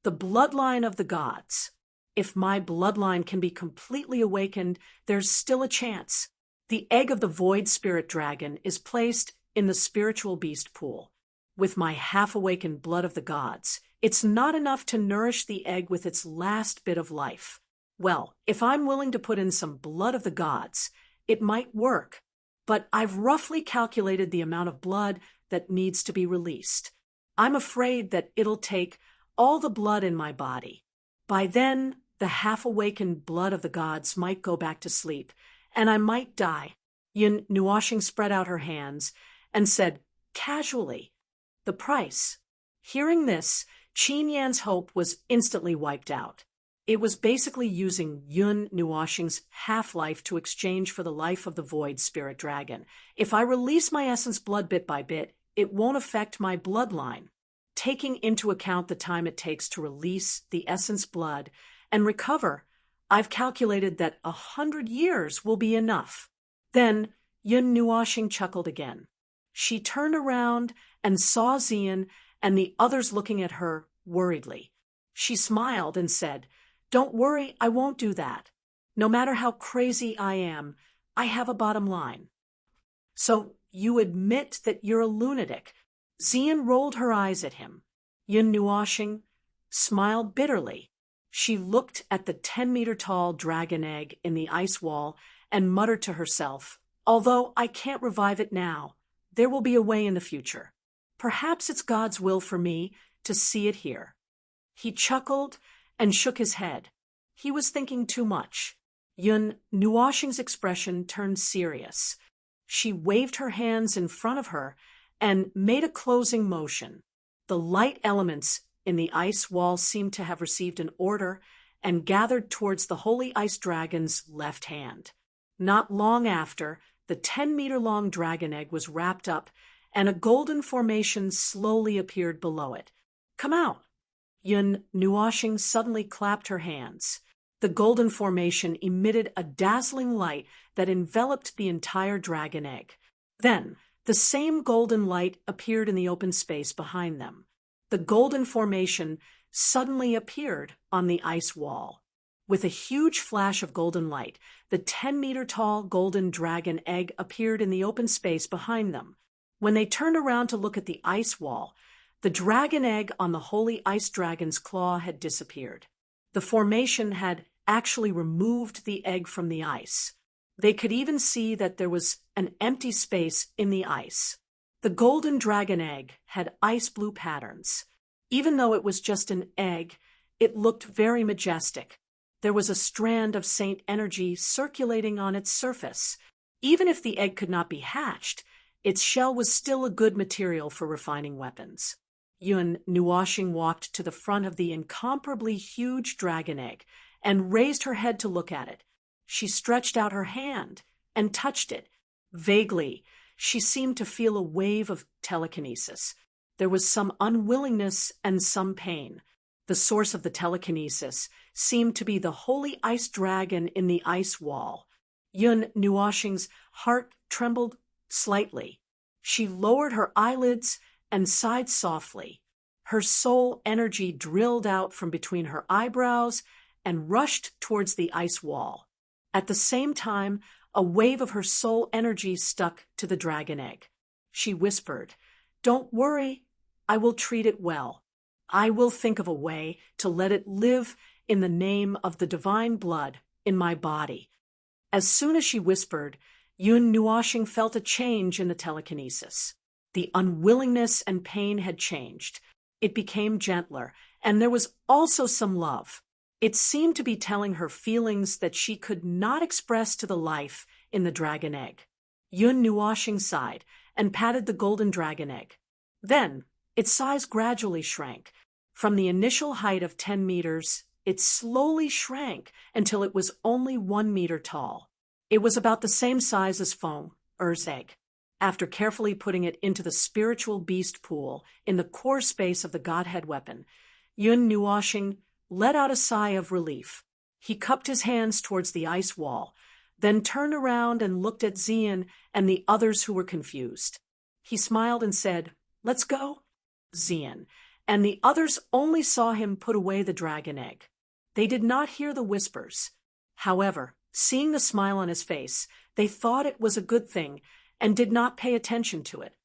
The bloodline of the gods. If my bloodline can be completely awakened, there's still a chance. The egg of the Void Spirit Dragon is placed in the spiritual beast pool. With my half-awakened blood of the gods, it's not enough to nourish the egg with its last bit of life. Well, if I'm willing to put in some blood of the gods, it might work. But I've roughly calculated the amount of blood that needs to be released. I'm afraid that it'll take all the blood in my body. By then, the half-awakened blood of the gods might go back to sleep, and I might die. Yun Nuoshing spread out her hands and said, casually, "The price." Hearing this, Qin Yan's hope was instantly wiped out. It was basically using Yun Nuoshing's half-life to exchange for the life of the Void Spirit Dragon. If I release my essence blood bit by bit, it won't affect my bloodline. Taking into account the time it takes to release the essence blood and recover, I've calculated that 100 years will be enough. Then Yun Nuoshing chuckled again. She turned around and saw Xian and the others looking at her worriedly. She smiled and said, "Don't worry, I won't do that. No matter how crazy I am, I have a bottom line." "So you admit that you're a lunatic?" Xian rolled her eyes at him. Yun Nuoshing smiled bitterly. She looked at the 10-meter-tall dragon egg in the ice wall and muttered to herself, "Although I can't revive it now, there will be a way in the future. Perhaps it's God's will for me to see it here." He chuckled and shook his head. He was thinking too much. Yun Nuoxing's expression turned serious. She waved her hands in front of her and made a closing motion. The light elements in the ice wall seemed to have received an order and gathered towards the holy ice dragon's left hand. Not long after, the 10-meter-long dragon egg was wrapped up, and a golden formation slowly appeared below it. "Come out!" Yun Nuoxing suddenly clapped her hands. The golden formation emitted a dazzling light that enveloped the entire dragon egg. Then, the same golden light appeared in the open space behind them. The golden formation suddenly appeared on the ice wall. With a huge flash of golden light, the 10-meter-tall golden dragon egg appeared in the open space behind them. When they turned around to look at the ice wall, the dragon egg on the holy ice dragon's claw had disappeared. The formation had actually removed the egg from the ice. They could even see that there was an empty space in the ice. The golden dragon egg had ice blue patterns. Even though it was just an egg, it looked very majestic. There was a strand of saint energy circulating on its surface. Even if the egg could not be hatched, its shell was still a good material for refining weapons. Yun Nuoxing walked to the front of the incomparably huge dragon egg and raised her head to look at it. She stretched out her hand and touched it. Vaguely, she seemed to feel a wave of telekinesis. There was some unwillingness and some pain. The source of the telekinesis seemed to be the holy ice dragon in the ice wall. Yun Nuoxing's heart trembled slightly. She lowered her eyelids and sighed softly. Her soul energy drilled out from between her eyebrows and rushed towards the ice wall. At the same time, a wave of her soul energy stuck to the dragon egg. She whispered, "Don't worry, I will treat it well. I will think of a way to let it live in the name of the divine blood in my body." As soon as she whispered, Yun Nuoxing felt a change in the telekinesis. The unwillingness and pain had changed. It became gentler, and there was also some love. It seemed to be telling her feelings that she could not express to the life in the dragon egg. Yun Nuoxing sighed and patted the golden dragon egg. Then, its size gradually shrank. From the initial height of 10 meters, it slowly shrank until it was only 1 meter tall. It was about the same size as Feng Er's egg. After carefully putting it into the spiritual beast pool in the core space of the Godhead weapon, Yun Nuoxing let out a sigh of relief. He cupped his hands towards the ice wall, then turned around and looked at Xian and the others who were confused. He smiled and said, "Let's go." Xian and the others only saw him put away the dragon egg. They did not hear the whispers. However, seeing the smile on his face, they thought it was a good thing and did not pay attention to it.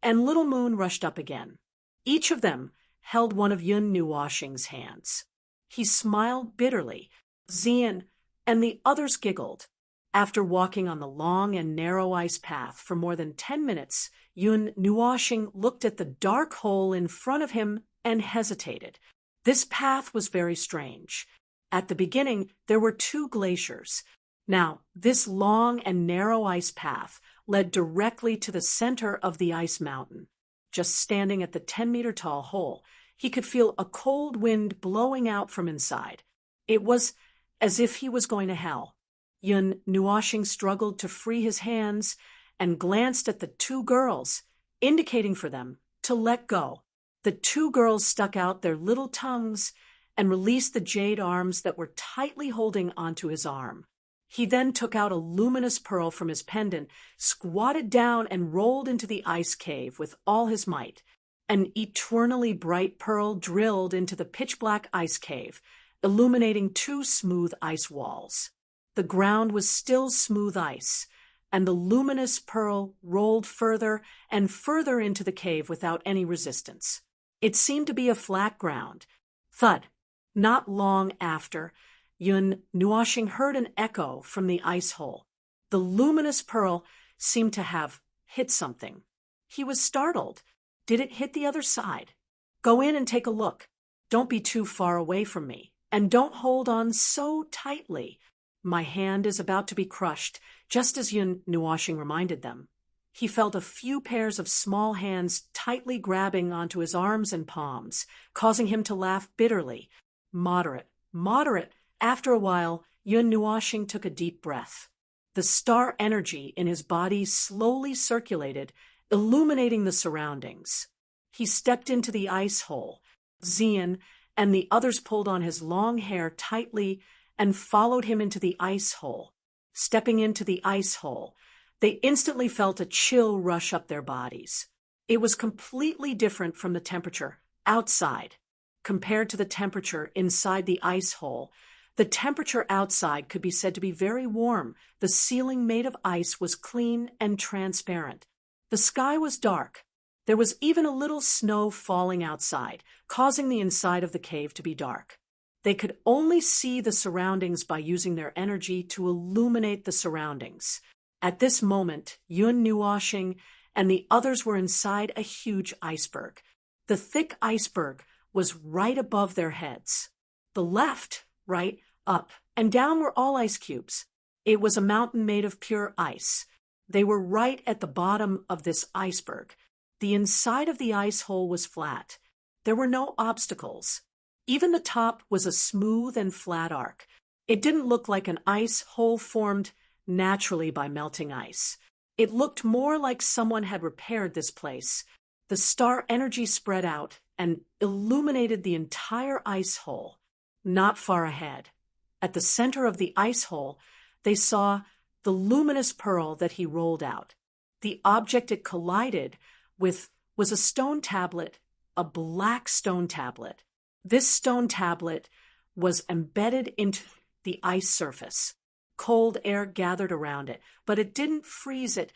And Little Moon rushed up again. Each of them held one of Yun Nuoxing's hands. He smiled bitterly. Xian and the others giggled. After walking on the long and narrow ice path for more than 10 minutes, Yun Nuoxing looked at the dark hole in front of him and hesitated. This path was very strange. At the beginning, there were 2 glaciers. Now, this long and narrow ice path led directly to the center of the ice mountain. Just standing at the 10-meter-tall hole, he could feel a cold wind blowing out from inside. It was as if he was going to hell. Yun Nuoxing struggled to free his hands and glanced at the 2 girls, indicating for them to let go. The 2 girls stuck out their little tongues and released the jade arms that were tightly holding onto his arm. He then took out a luminous pearl from his pendant, squatted down, and rolled into the ice cave with all his might. An eternally bright pearl drilled into the pitch-black ice cave, illuminating 2 smooth ice walls. The ground was still smooth ice, and the luminous pearl rolled further and further into the cave without any resistance. It seemed to be a flat ground. Thud. Not long after, Yun Nuoxing heard an echo from the ice hole. The luminous pearl seemed to have hit something. He was startled. Did it hit the other side? "Go in and take a look." Don't be too far away from me, and don't hold on so tightly. My hand is about to be crushed, just as Yun Nuoshing reminded them. He felt a few pairs of small hands tightly grabbing onto his arms and palms, causing him to laugh bitterly. Moderate, moderate. After a while, Yun Nuoshing took a deep breath. The star energy in his body slowly circulated, illuminating the surroundings. He stepped into the ice hole. Xian and the others pulled on his long hair tightly and followed him into the ice hole. Stepping into the ice hole, they instantly felt a chill rush up their bodies. It was completely different from the temperature outside. Compared to the temperature inside the ice hole, the temperature outside could be said to be very warm. The ceiling made of ice was clean and transparent. The sky was dark. There was even a little snow falling outside, causing the inside of the cave to be dark. They could only see the surroundings by using their energy to illuminate the surroundings. At this moment, Yun Nuoshing and the others were inside a huge iceberg. The thick iceberg was right above their heads. The left, right, up, and down were all ice cubes. It was a mountain made of pure ice. They were right at the bottom of this iceberg. The inside of the ice hole was flat. There were no obstacles. Even the top was a smooth and flat arc. It didn't look like an ice hole formed naturally by melting ice. It looked more like someone had repaired this place. The star energy spread out and illuminated the entire ice hole. Not far ahead, at the center of the ice hole, they saw the luminous pearl that he rolled out. The object it collided with was a stone tablet, a black stone tablet. This stone tablet was embedded into the ice surface. Cold air gathered around it, but it didn't freeze it.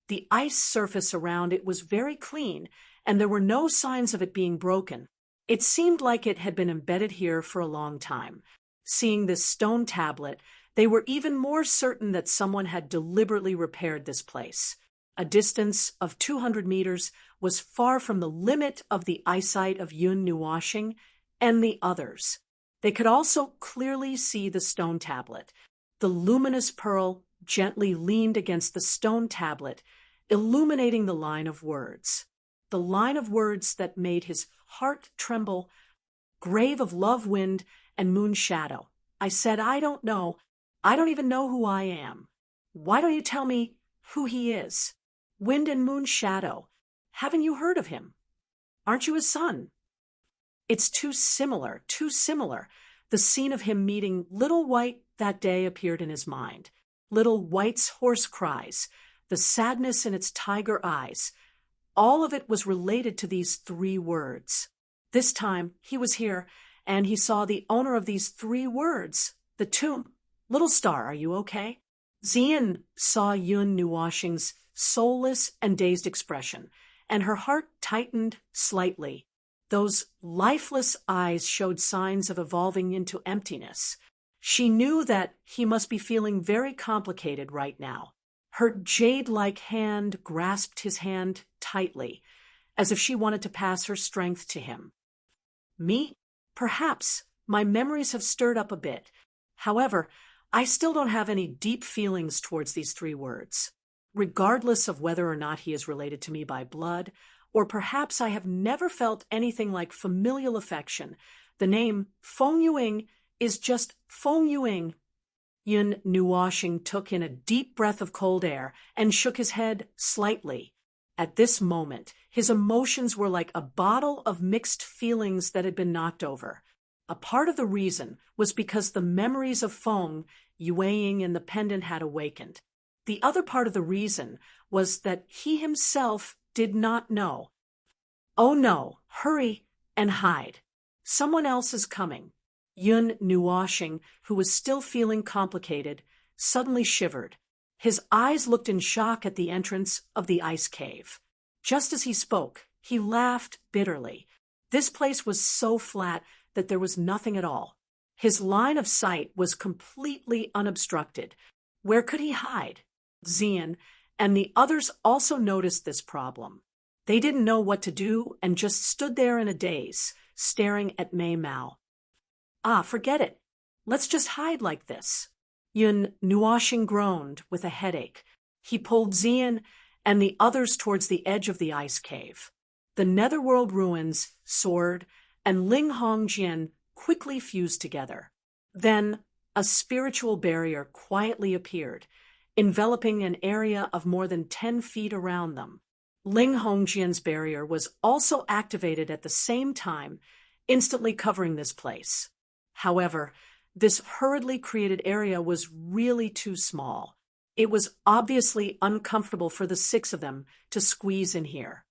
The ice surface around it was very clean, and there were no signs of it being broken. It seemed like it had been embedded here for a long time. Seeing this stone tablet, they were even more certain that someone had deliberately repaired this place. A distance of 200 meters was far from the limit of the eyesight of Yun Nuoshing and the others. They could also clearly see the stone tablet. The luminous pearl gently leaned against the stone tablet, illuminating the line of words. The line of words that made his heart tremble. Grave of love, wind, and moon shadow. I said, I don't know. I don't even know who I am. Why don't you tell me who he is? Wind and moon shadow. Haven't you heard of him? Aren't you his son? It's too similar, too similar. The scene of him meeting Little White that day appeared in his mind. Little White's hoarse cries, the sadness in its tiger eyes. All of it was related to these 3 words. This time, he was here, and he saw the owner of these 3 words, the tomb. Little Star, are you okay? Xian saw Yun Nuoshing's soulless and dazed expression, and her heart tightened slightly. Those lifeless eyes showed signs of evolving into emptiness. She knew that he must be feeling very complicated right now. Her jade-like hand grasped his hand tightly, as if she wanted to pass her strength to him. Me? Perhaps. My memories have stirred up a bit. However, I still don't have any deep feelings towards these 3 words. Regardless of whether or not he is related to me by blood, or perhaps I have never felt anything like familial affection, the name Feng Yuing is just Feng Yuing. Yun Nuoshing took in a deep breath of cold air and shook his head slightly. At this moment, his emotions were like a bottle of mixed feelings that had been knocked over. A part of the reason was because the memories of Feng Yuing and the pendant had awakened. The other part of the reason was that he himself did not know. Oh no, hurry and hide. Someone else is coming. Yun Nuoshing, who was still feeling complicated, suddenly shivered. His eyes looked in shock at the entrance of the ice cave. Just as he spoke, he laughed bitterly. This place was so flat that there was nothing at all. His line of sight was completely unobstructed. Where could he hide? Xian and the others also noticed this problem. They didn't know what to do and just stood there in a daze, staring at Mei Mao. Ah, forget it. Let's just hide like this. Yun Nuoxing groaned with a headache. He pulled Xian and the others towards the edge of the ice cave. The netherworld ruins, sword, and Ling Hongjian quickly fused together. Then a spiritual barrier quietly appeared, enveloping an area of more than 10 feet around them. Ling Hongjian's barrier was also activated at the same time, instantly covering this place. However, this hurriedly created area was really too small. It was obviously uncomfortable for the 6 of them to squeeze in here.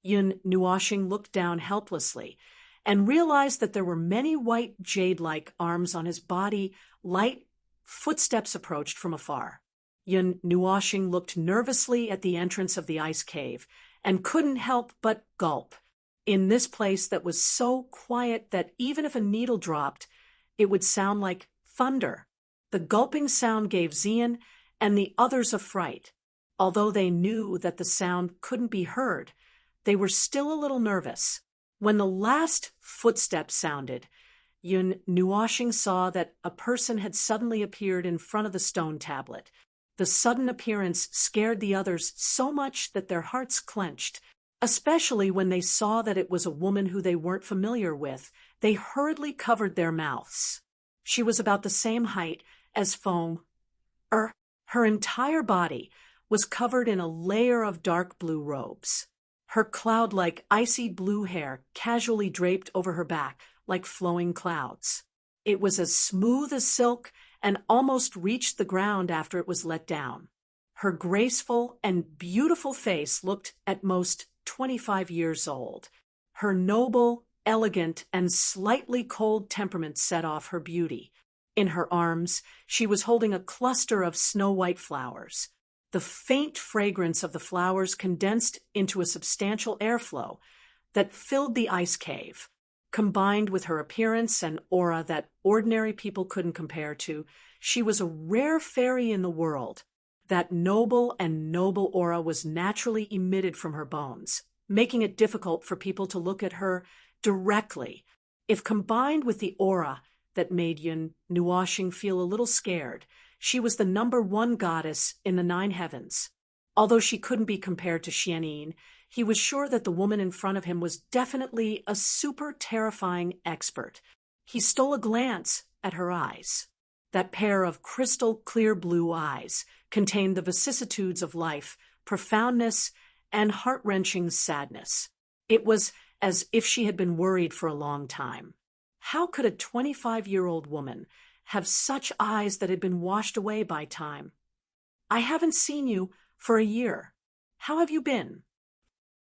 Yun Nuoxing looked down helplessly and realized that there were many white jade-like arms on his body. Light footsteps approached from afar. Yun Nuoxing looked nervously at the entrance of the ice cave and couldn't help but gulp. In this place that was so quiet that even if a needle dropped, it would sound like thunder. The gulping sound gave Xian and the others a fright. Although they knew that the sound couldn't be heard, they were still a little nervous. When the last footsteps sounded, Yun Nuoxing saw that a person had suddenly appeared in front of the stone tablet. The sudden appearance scared the others so much that their hearts clenched, especially when they saw that it was a woman who they weren't familiar with. They hurriedly covered their mouths. She was about the same height as Feng. Her entire body was covered in a layer of dark blue robes. Her cloud-like icy blue hair casually draped over her back like flowing clouds. It was as smooth as silk and almost reached the ground after it was let down. Her graceful and beautiful face looked at most 25 years old. Her noble, elegant, and slightly cold temperament set off her beauty. In her arms, she was holding a cluster of snow-white flowers. The faint fragrance of the flowers condensed into a substantial airflow that filled the ice cave. Combined with her appearance and aura that ordinary people couldn't compare to, she was a rare fairy in the world. That noble aura was naturally emitted from her bones, making it difficult for people to look at her directly. If combined with the aura that made Yun Nuoxing feel a little scared, she was the #1 goddess in the 9 heavens. Although she couldn't be compared to Xianyin, he was sure that the woman in front of him was definitely a super terrifying expert. He stole a glance at her eyes. That pair of crystal clear blue eyes contained the vicissitudes of life, profoundness, and heart-wrenching sadness. It was as if she had been worried for a long time. How could a 25-year-old woman have such eyes that had been washed away by time? I haven't seen you for a year. How have you been?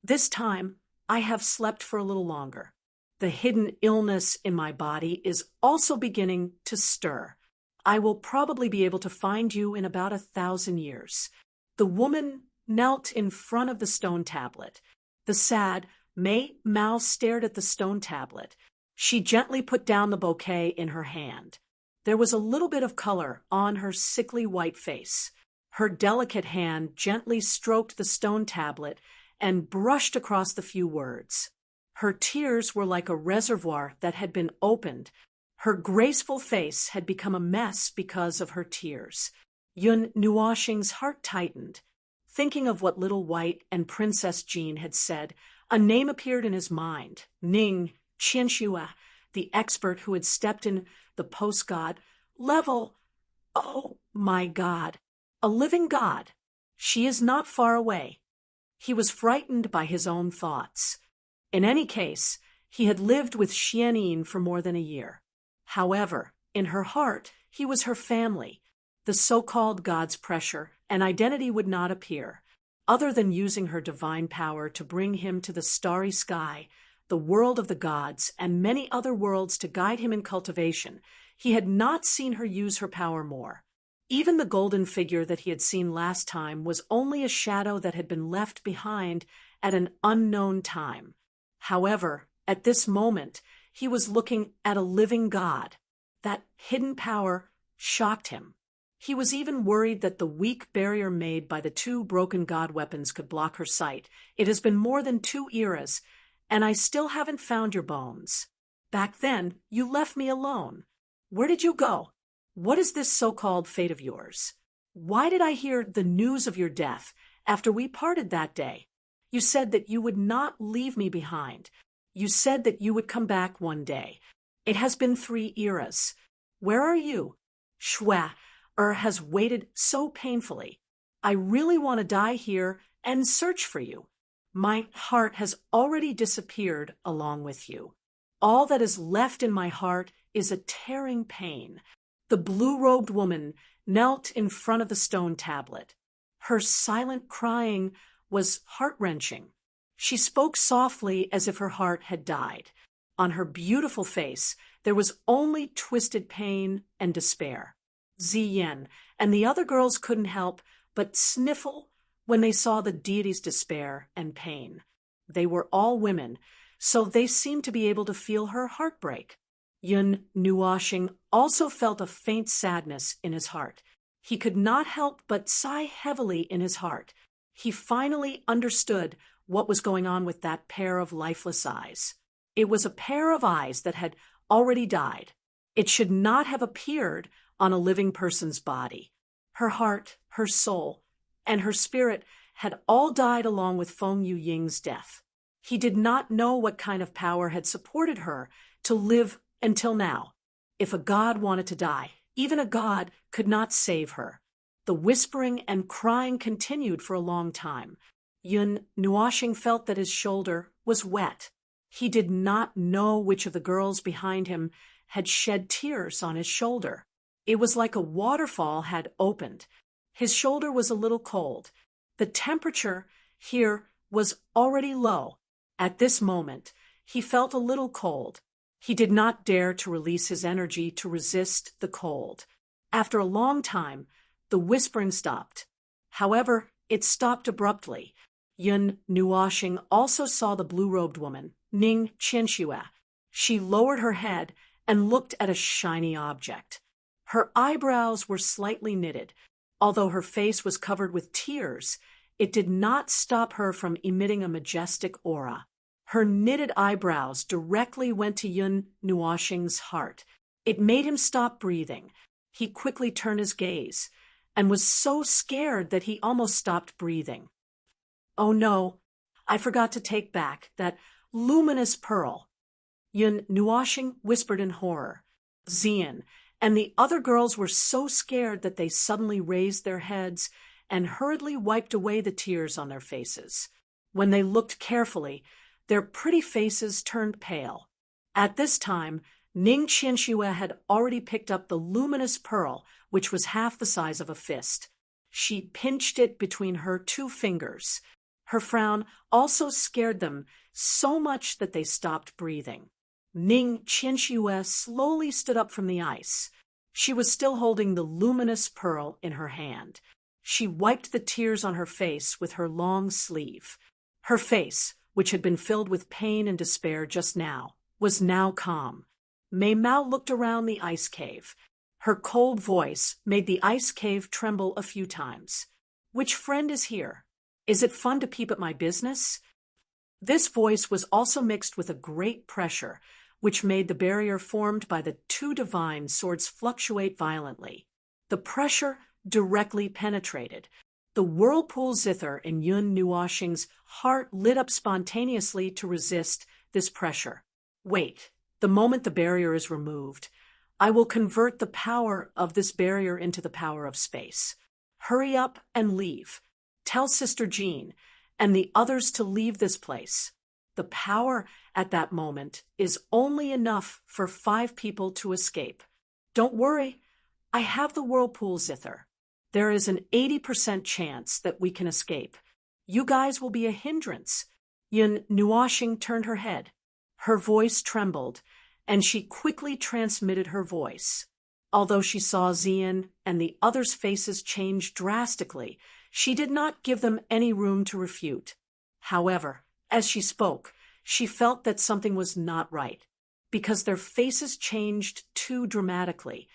This time, I have slept for a little longer. The hidden illness in my body is also beginning to stir. I will probably be able to find you in about 1,000 years. The woman knelt in front of the stone tablet. The sad Mei Mao stared at the stone tablet. She gently put down the bouquet in her hand. There was a little bit of color on her sickly white face. Her delicate hand gently stroked the stone tablet and brushed across the few words. Her tears were like a reservoir that had been opened. Her graceful face had become a mess because of her tears. Yun Nuoxing's heart tightened. Thinking of what Little White and Princess Jean had said, a name appeared in his mind. Ning Qianxue, the expert who had stepped in the post-god level. Oh, my God. A living god. She is not far away. He was frightened by his own thoughts. In any case, he had lived with Xianyin for more than a year. However, in her heart, he was her family. The so-called god's pressure and identity would not appear. Other than using her divine power to bring him to the starry sky, the world of the gods, and many other worlds to guide him in cultivation, he had not seen her use her power more. Even the golden figure that he had seen last time was only a shadow that had been left behind at an unknown time. However, at this moment, he was looking at a living god. That hidden power shocked him. He was even worried that the weak barrier made by the 2 broken god weapons could block her sight. It has been more than 2 eras, and I still haven't found your bones. Back then, you left me alone. Where did you go? What is this so-called fate of yours? Why did I hear the news of your death after we parted that day? You said that you would not leave me behind. You said that you would come back one day. It has been 3 eras. Where are you? Shwa has waited so painfully. I really want to die here and search for you. My heart has already disappeared along with you. All that is left in my heart is a tearing pain. The blue-robed woman knelt in front of the stone tablet. Her silent crying was heart-wrenching. She spoke softly as if her heart had died. On her beautiful face, there was only twisted pain and despair. Ziyin and the other girls couldn't help but sniffle when they saw the deity's despair and pain. They were all women, so they seemed to be able to feel her heartbreak. Yun Nuoxing also felt a faint sadness in his heart. He could not help but sigh heavily in his heart. He finally understood what was going on with that pair of lifeless eyes. It was a pair of eyes that had already died. It should not have appeared on a living person's body. Her heart, her soul, and her spirit had all died along with Feng Yuying's death. He did not know what kind of power had supported her to live until now. If a god wanted to die, even a god could not save her. The whispering and crying continued for a long time. Yun Nuoxing felt that his shoulder was wet. He did not know which of the girls behind him had shed tears on his shoulder. It was like a waterfall had opened. His shoulder was a little cold. The temperature here was already low. At this moment, he felt a little cold. He did not dare to release his energy to resist the cold. After a long time, the whispering stopped. However, it stopped abruptly. Yun Nuoxing also saw the blue-robed woman, Ning Qianxue. She lowered her head and looked at a shiny object. Her eyebrows were slightly knitted. Although her face was covered with tears, it did not stop her from emitting a majestic aura. Her knitted eyebrows directly went to Yun Nuoxing's heart. It made him stop breathing. He quickly turned his gaze and was so scared that he almost stopped breathing. Oh no, I forgot to take back that luminous pearl. Yun Nuoxing whispered in horror. Ziyin and the other girls were so scared that they suddenly raised their heads and hurriedly wiped away the tears on their faces. When they looked carefully, their pretty faces turned pale. At this time, Ning Qianxue had already picked up the luminous pearl, which was half the size of a fist. She pinched it between her 2 fingers. Her frown also scared them so much that they stopped breathing. Ning Qianxue slowly stood up from the ice. She was still holding the luminous pearl in her hand. She wiped the tears on her face with her long sleeve. Her face, which had been filled with pain and despair just now, was now calm. Mei Mao looked around the ice cave. Her cold voice made the ice cave tremble a few times. Which friend is here? Is it fun to peep at my business? This voice was also mixed with a great pressure, which made the barrier formed by the 2 divine swords fluctuate violently. The pressure directly penetrated. The whirlpool zither in Yun Nuoxing's heart lit up spontaneously to resist this pressure. Wait, the moment the barrier is removed, I will convert the power of this barrier into the power of space. Hurry up and leave. Tell Sister Jean and the others to leave this place. The power at that moment is only enough for 5 people to escape. Don't worry, I have the whirlpool zither. There is an 80% chance that we can escape. You guys will be a hindrance. Yun Nuoxing turned her head. Her voice trembled, and she quickly transmitted her voice. Although she saw Ziyin and the others' faces change drastically, she did not give them any room to refute. However, as she spoke, she felt that something was not right, because their faces changed too dramatically,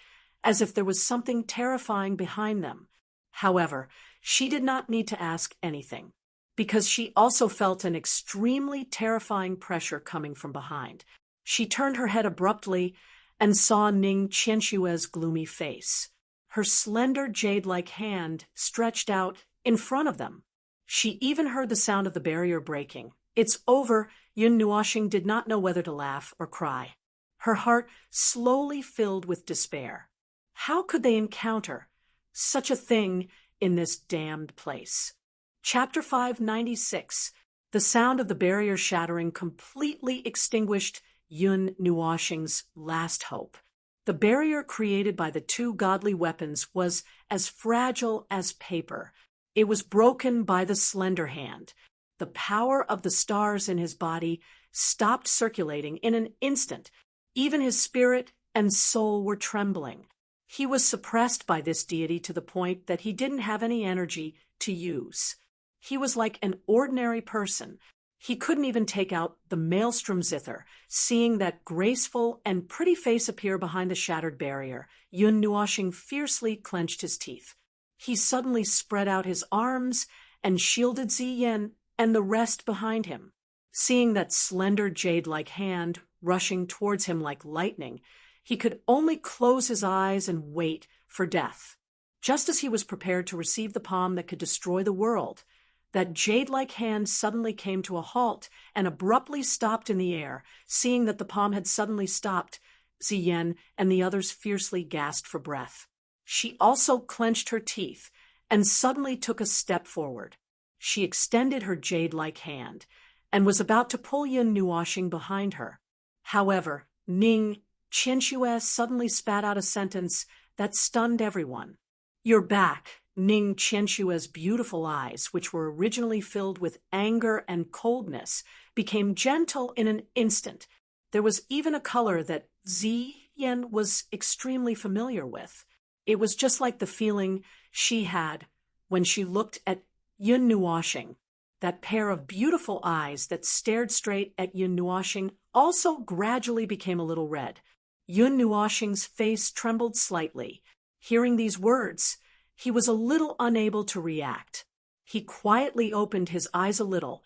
as if there was something terrifying behind them. However, she did not need to ask anything, because she also felt an extremely terrifying pressure coming from behind. She turned her head abruptly and saw Ning Qianshue's gloomy face. Her slender jade-like hand stretched out in front of them. She even heard the sound of the barrier breaking. "It's over." Yun Nuoxing did not know whether to laugh or cry. Her heart slowly filled with despair. How could they encounter such a thing in this damned place? Chapter 596. The sound of the barrier shattering completely extinguished Yun Nuoxing's last hope. The barrier created by the two godly weapons was as fragile as paper. It was broken by the slender hand. The power of the stars in his body stopped circulating in an instant. Even his spirit and soul were trembling. He was suppressed by this deity to the point that he didn't have any energy to use. He was like an ordinary person. He couldn't even take out the maelstrom zither. Seeing that graceful and pretty face appear behind the shattered barrier, Yun Nuoxing fiercely clenched his teeth. He suddenly spread out his arms and shielded Ziyin and the rest behind him. Seeing that slender jade-like hand rushing towards him like lightning, he could only close his eyes and wait for death. Just as he was prepared to receive the palm that could destroy the world, that jade-like hand suddenly came to a halt and abruptly stopped in the air. Seeing that the palm had suddenly stopped, Ziyin and the others fiercely gasped for breath. She also clenched her teeth and suddenly took a step forward. She extended her jade-like hand and was about to pull Yun Nuoxing behind her. However, Ning Qianxue suddenly spat out a sentence that stunned everyone. "You're back." Ning Qianshue's beautiful eyes, which were originally filled with anger and coldness, became gentle in an instant. There was even a color that Ziyin was extremely familiar with. It was just like the feeling she had when she looked at Yun Nuoxing. That pair of beautiful eyes that stared straight at Yun Nuoxing also gradually became a little red. Yun Nuoxing's face trembled slightly. Hearing these words, he was a little unable to react. He quietly opened his eyes a little,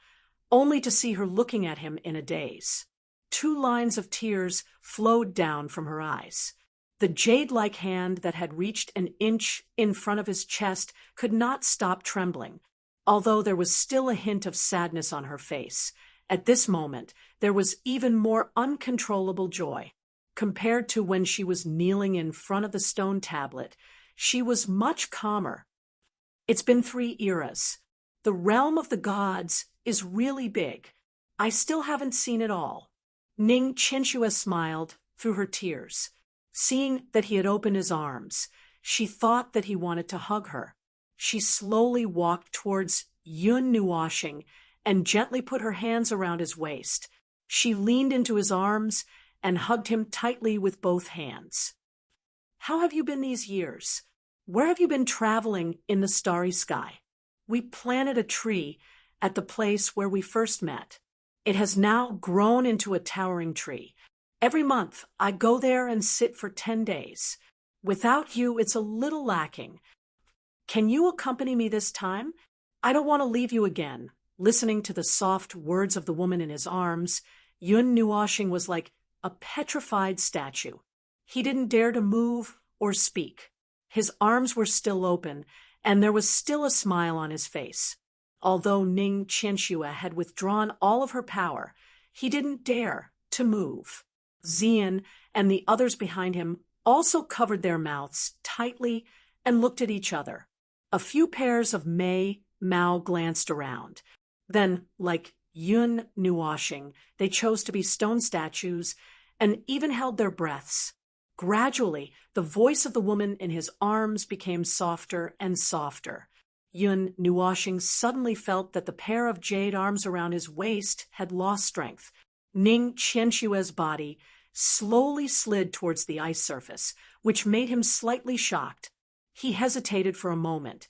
only to see her looking at him in a daze. 2 lines of tears flowed down from her eyes. The jade-like hand that had reached an inch in front of his chest could not stop trembling, although there was still a hint of sadness on her face. At this moment, there was even more uncontrollable joy. Compared to when she was kneeling in front of the stone tablet, she was much calmer. It's been 3 eras. The realm of the gods is really big. I still haven't seen it all. Ning Qianxue smiled through her tears. Seeing that he had opened his arms, she thought that he wanted to hug her. She slowly walked towards Yun Nuoxing and gently put her hands around his waist. She leaned into his arms and hugged him tightly with both hands. "How have you been these years? Where have you been traveling in the starry sky? We planted a tree at the place where we first met. It has now grown into a towering tree. Every month, I go there and sit for 10 days. Without you, it's a little lacking. Can you accompany me this time? I don't want to leave you again." Listening to the soft words of the woman in his arms, Yun Nuoxing was like a petrified statue. He didn't dare to move or speak. His arms were still open, and there was still a smile on his face. Although Ning Qianxue had withdrawn all of her power, he didn't dare to move. Ziyin and the others behind him also covered their mouths tightly and looked at each other. A few pairs of Mao glanced around. Then, like Yun Nuoxing, they chose to be stone statues and even held their breaths. Gradually, the voice of the woman in his arms became softer and softer. Yun Nuoxing suddenly felt that the pair of jade arms around his waist had lost strength. Ning Qianshue's body slowly slid towards the ice surface, which made him slightly shocked. He hesitated for a moment,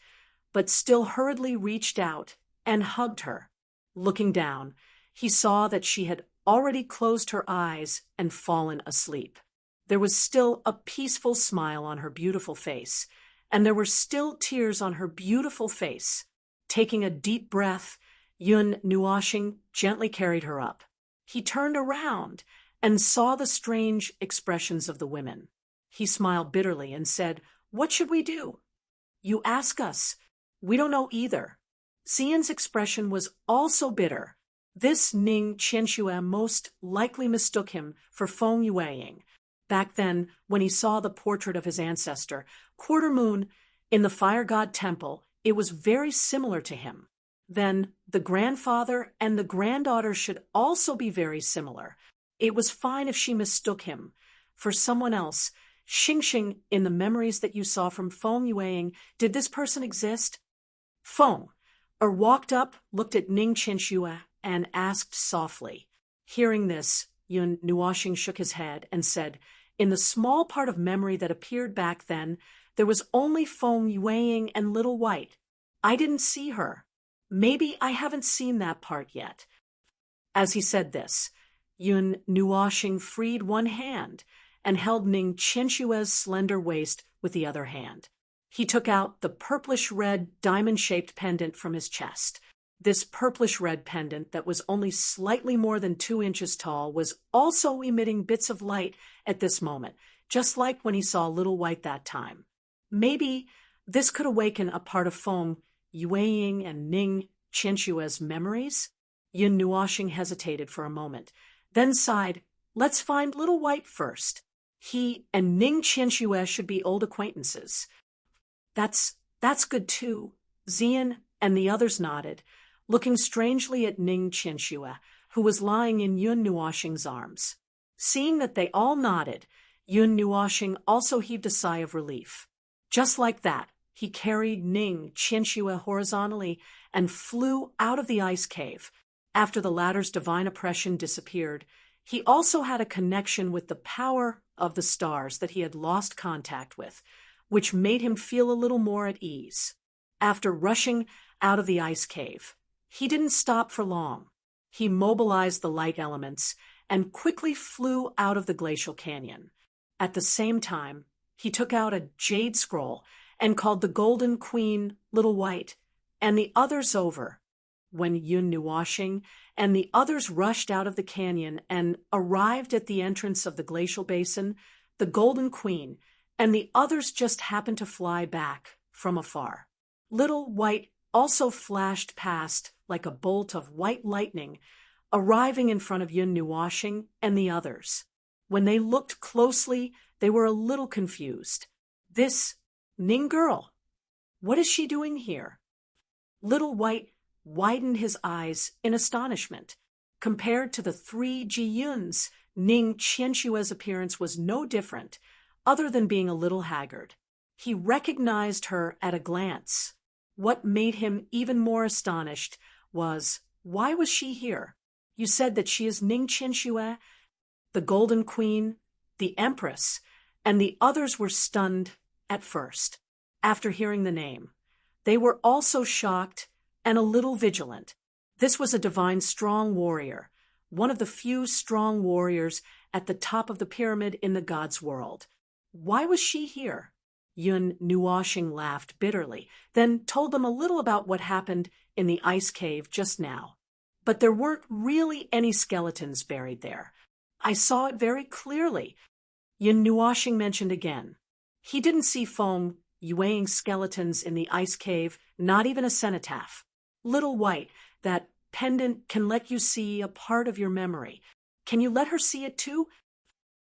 but still hurriedly reached out and hugged her. Looking down, he saw that she had already closed her eyes and fallen asleep. There was still a peaceful smile on her beautiful face, and there were still tears on her beautiful face. Taking a deep breath, Yun Nuoxing gently carried her up. He turned around and saw the strange expressions of the women. He smiled bitterly and said, "What should we do?" "You ask us. We don't know either." Xian's expression was also bitter. This Ning Qianxue most likely mistook him for Feng Yueying. Back then, when he saw the portrait of his ancestor, Quarter Moon, in the Fire God Temple, it was very similar to him. Then the grandfather and the granddaughter should also be very similar. It was fine if she mistook him for someone else. Xingxing, in the memories that you saw from Feng Yueying, did this person exist? Feng walked up, looked at Ning Qianxue, and asked softly. Hearing this, Yun Nuoxing shook his head and said, "In the small part of memory that appeared back then, there was only Feng Yueying and Little White. I didn't see her. Maybe I haven't seen that part yet." As he said this, Yun Nuoxing freed one hand and held Ning Qianxue's slender waist with the other hand. He took out the purplish-red diamond-shaped pendant from his chest. This purplish-red pendant that was only slightly more than 2 inches tall was also emitting bits of light at this moment, just like when he saw Little White that time. Maybe this could awaken a part of Feng Yueying and Ning Qianxue's memories? Yun Nuoxing hesitated for a moment, then sighed, "Let's find Little White first. He and Ning Qianxue should be old acquaintances." That's good too. Xian and the others nodded, looking strangely at Ning Qianxue, who was lying in Yun Nuoxing's arms. Seeing that they all nodded, Yun Nuoxing also heaved a sigh of relief. Just like that, he carried Ning Qianxue horizontally and flew out of the ice cave. After the latter's divine oppression disappeared, he also had a connection with the power of the stars that he had lost contact with, which made him feel a little more at ease. After rushing out of the ice cave, he didn't stop for long. He mobilized the light elements and quickly flew out of the glacial canyon. At the same time, he took out a jade scroll and called the Golden Queen Little White and the others over. When Yun Nuoxing and the others rushed out of the canyon and arrived at the entrance of the glacial basin, the Golden Queen and the others just happened to fly back from afar. Little White also flashed past like a bolt of white lightning, arriving in front of Yun Nuoxing and the others. When they looked closely, they were a little confused. This Ning girl, what is she doing here? Little White widened his eyes in astonishment. Compared to the 3 Jiyuns, Ning Qianxue's appearance was no different, other than being a little haggard. He recognized her at a glance. What made him even more astonished was, why was she here? You said that she is Ning Qianxue, the Golden Queen, the Empress, and the others were stunned at first. After hearing the name, they were also shocked and a little vigilant. This was a divine strong warrior, one of the few strong warriors at the top of the pyramid in the gods' world. Why was she here? Yun Nuoxing laughed bitterly, then told them a little about what happened in the ice cave just now. But there weren't really any skeletons buried there. I saw it very clearly. Yun Nuoxing mentioned again. He didn't see Feng Yueying skeletons in the ice cave, not even a cenotaph. Little White, that pendant can let you see a part of your memory. Can you let her see it too?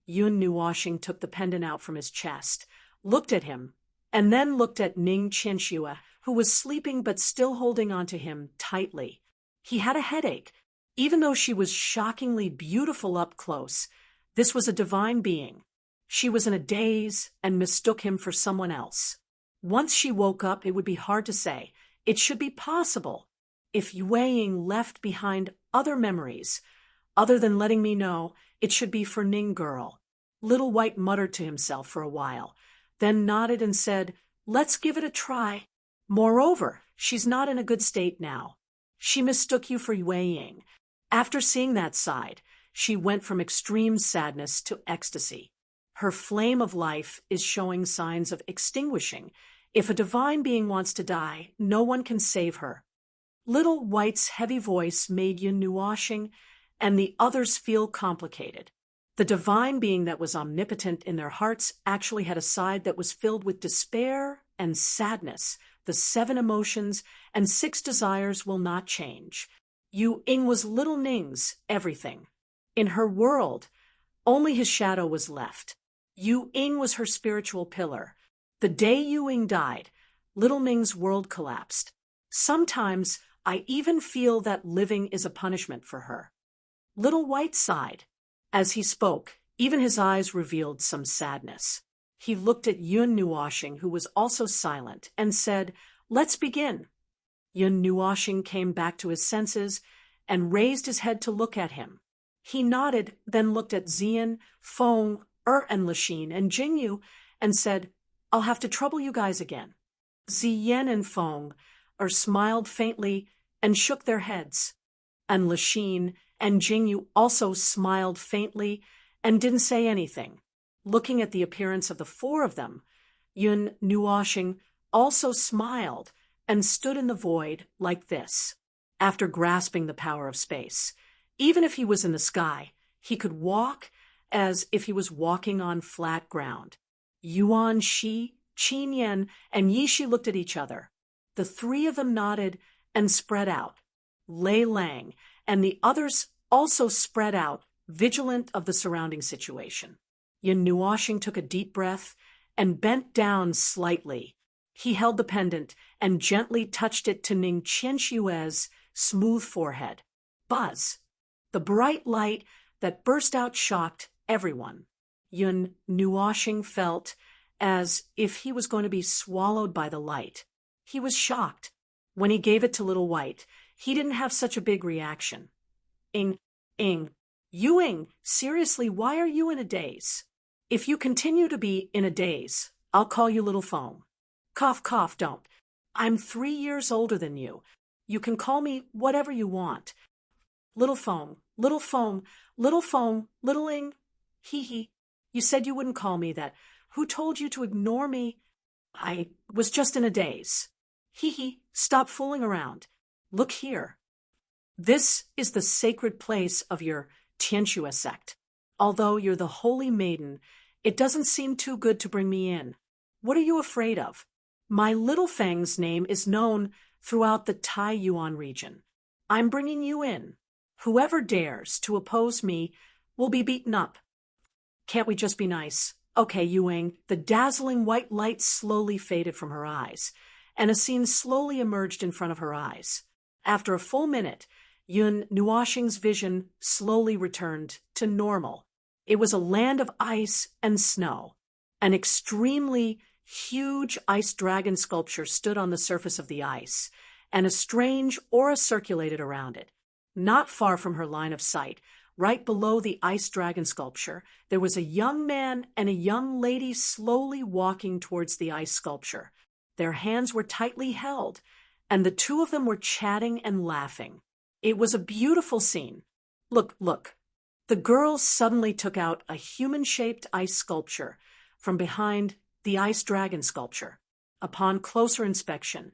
Yun Nuoxing took the pendant out from his chest, looked at him, and then looked at Ning Qianxue, who was sleeping but still holding onto him tightly. He had a headache. Even though she was shockingly beautiful up close, this was a divine being. She was in a daze and mistook him for someone else. Once she woke up, it would be hard to say. It should be possible. If Yueying left behind other memories, other than letting me know, it should be for Ning girl. Little White muttered to himself for a while, then nodded and said, "Let's give it a try. Moreover, she's not in a good state now. She mistook you for Yueying." After seeing that side, she went from extreme sadness to ecstasy. Her flame of life is showing signs of extinguishing. If a divine being wants to die, no one can save her. Little White's heavy voice made Yun Nuoxing and the others feel complicated. The divine being that was omnipotent in their hearts actually had a side that was filled with despair and sadness. The 7 emotions and 6 desires will not change. Yu Ing was little Ning's everything. In her world, only his shadow was left. Yu Ing was her spiritual pillar. The day Yu Ing died, little Ning's world collapsed. Sometimes I even feel that living is a punishment for her. Little White sighed. As he spoke, even his eyes revealed some sadness. He looked at Yun Nuoshing, who was also silent, and said, "Let's begin." Yun Nuoshing came back to his senses and raised his head to look at him. He nodded, then looked at Zian, Feng, and Lachine and Jingyu and said, "I'll have to trouble you guys again." Ziyan and Feng smiled faintly and shook their heads, and Lachine and Jingyu also smiled faintly and didn't say anything. Looking at the appearance of the 4 of them, Yun Nuoshing also smiled and stood in the void like this. After grasping the power of space, even if he was in the sky, he could walk as if he was walking on flat ground. Yuan Shi, Qin Yan, and Yi Shi looked at each other. The 3 of them nodded and spread out. Lei Lang and the others also spread out, vigilant of the surrounding situation. Yun Nuoshing took a deep breath and bent down slightly. He held the pendant and gently touched it to Ning Qianshue's smooth forehead. Buzz! The bright light that burst out shocked everyone. Yun Nuoshing felt as if he was going to be swallowed by the light. He was shocked. When he gave it to Little White, he didn't have such a big reaction. Ing, Yu Ing, seriously, why are you in a daze? If you continue to be in a daze, I'll call you Little Feng. Cough, cough, don't. I'm 3 years older than you. You can call me whatever you want. Little Feng, Little Feng, Little Feng, Little Ing. Hee. You said you wouldn't call me that. Who told you to ignore me? I was just in a daze. Hee. Stop fooling around. Look here. This is the sacred place of your Tianxue sect. Although you're the holy maiden, it doesn't seem too good to bring me in. What are you afraid of? My Little Feng's name is known throughout the Taiyuan region. I'm bringing you in. Whoever dares to oppose me will be beaten up. Can't we just be nice? Okay, Yu Ing. The dazzling white light slowly faded from her eyes, and a scene slowly emerged in front of her eyes. After a full minute, Yun Nuoshing's vision slowly returned to normal. It was a land of ice and snow. An extremely huge ice dragon sculpture stood on the surface of the ice, and a strange aura circulated around it. Not far from her line of sight, right below the ice dragon sculpture, there was a young man and a young lady slowly walking towards the ice sculpture. Their hands were tightly held, and the 2 of them were chatting and laughing. It was a beautiful scene. Look. The girl suddenly took out a human-shaped ice sculpture from behind the ice dragon sculpture. Upon closer inspection,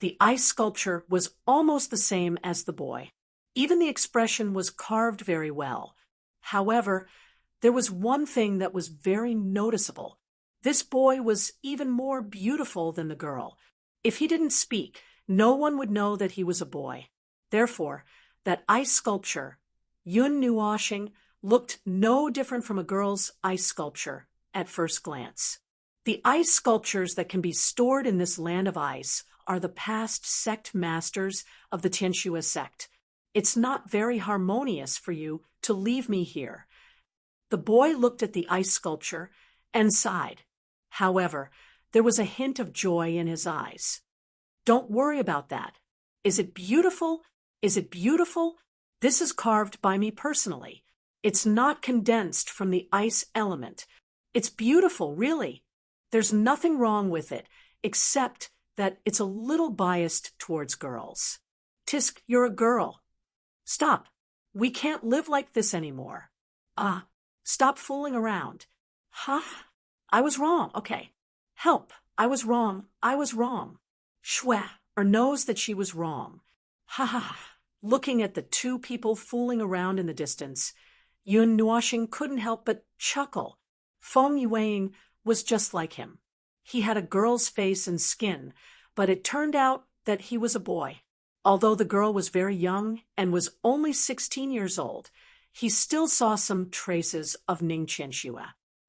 the ice sculpture was almost the same as the boy. Even the expression was carved very well. However, there was one thing that was very noticeable. This boy was even more beautiful than the girl. If he didn't speak, no one would know that he was a boy. Therefore, that ice sculpture, Yun Nuoshing, looked no different from a girl's ice sculpture at first glance. The ice sculptures that can be stored in this land of ice are the past sect masters of the Tianxue sect. It's not very harmonious for you to leave me here. The boy looked at the ice sculpture and sighed. However, there was a hint of joy in his eyes. Don't worry about that. Is it beautiful? Is it beautiful? This is carved by me personally. It's not condensed from the ice element. It's beautiful, really. There's nothing wrong with it, except that it's a little biased towards girls. Tisk, you're a girl. Stop. We can't live like this anymore. Stop fooling around. Huh? I was wrong. Okay. Help. I was wrong. Shwe, knows that she was wrong. Ha. Looking at the 2 people fooling around in the distance, Yun Nuoxing couldn't help but chuckle. Feng Yueing was just like him. He had a girl's face and skin, but it turned out that he was a boy. Although the girl was very young and was only 16 years old, he still saw some traces of Ning Qianxue.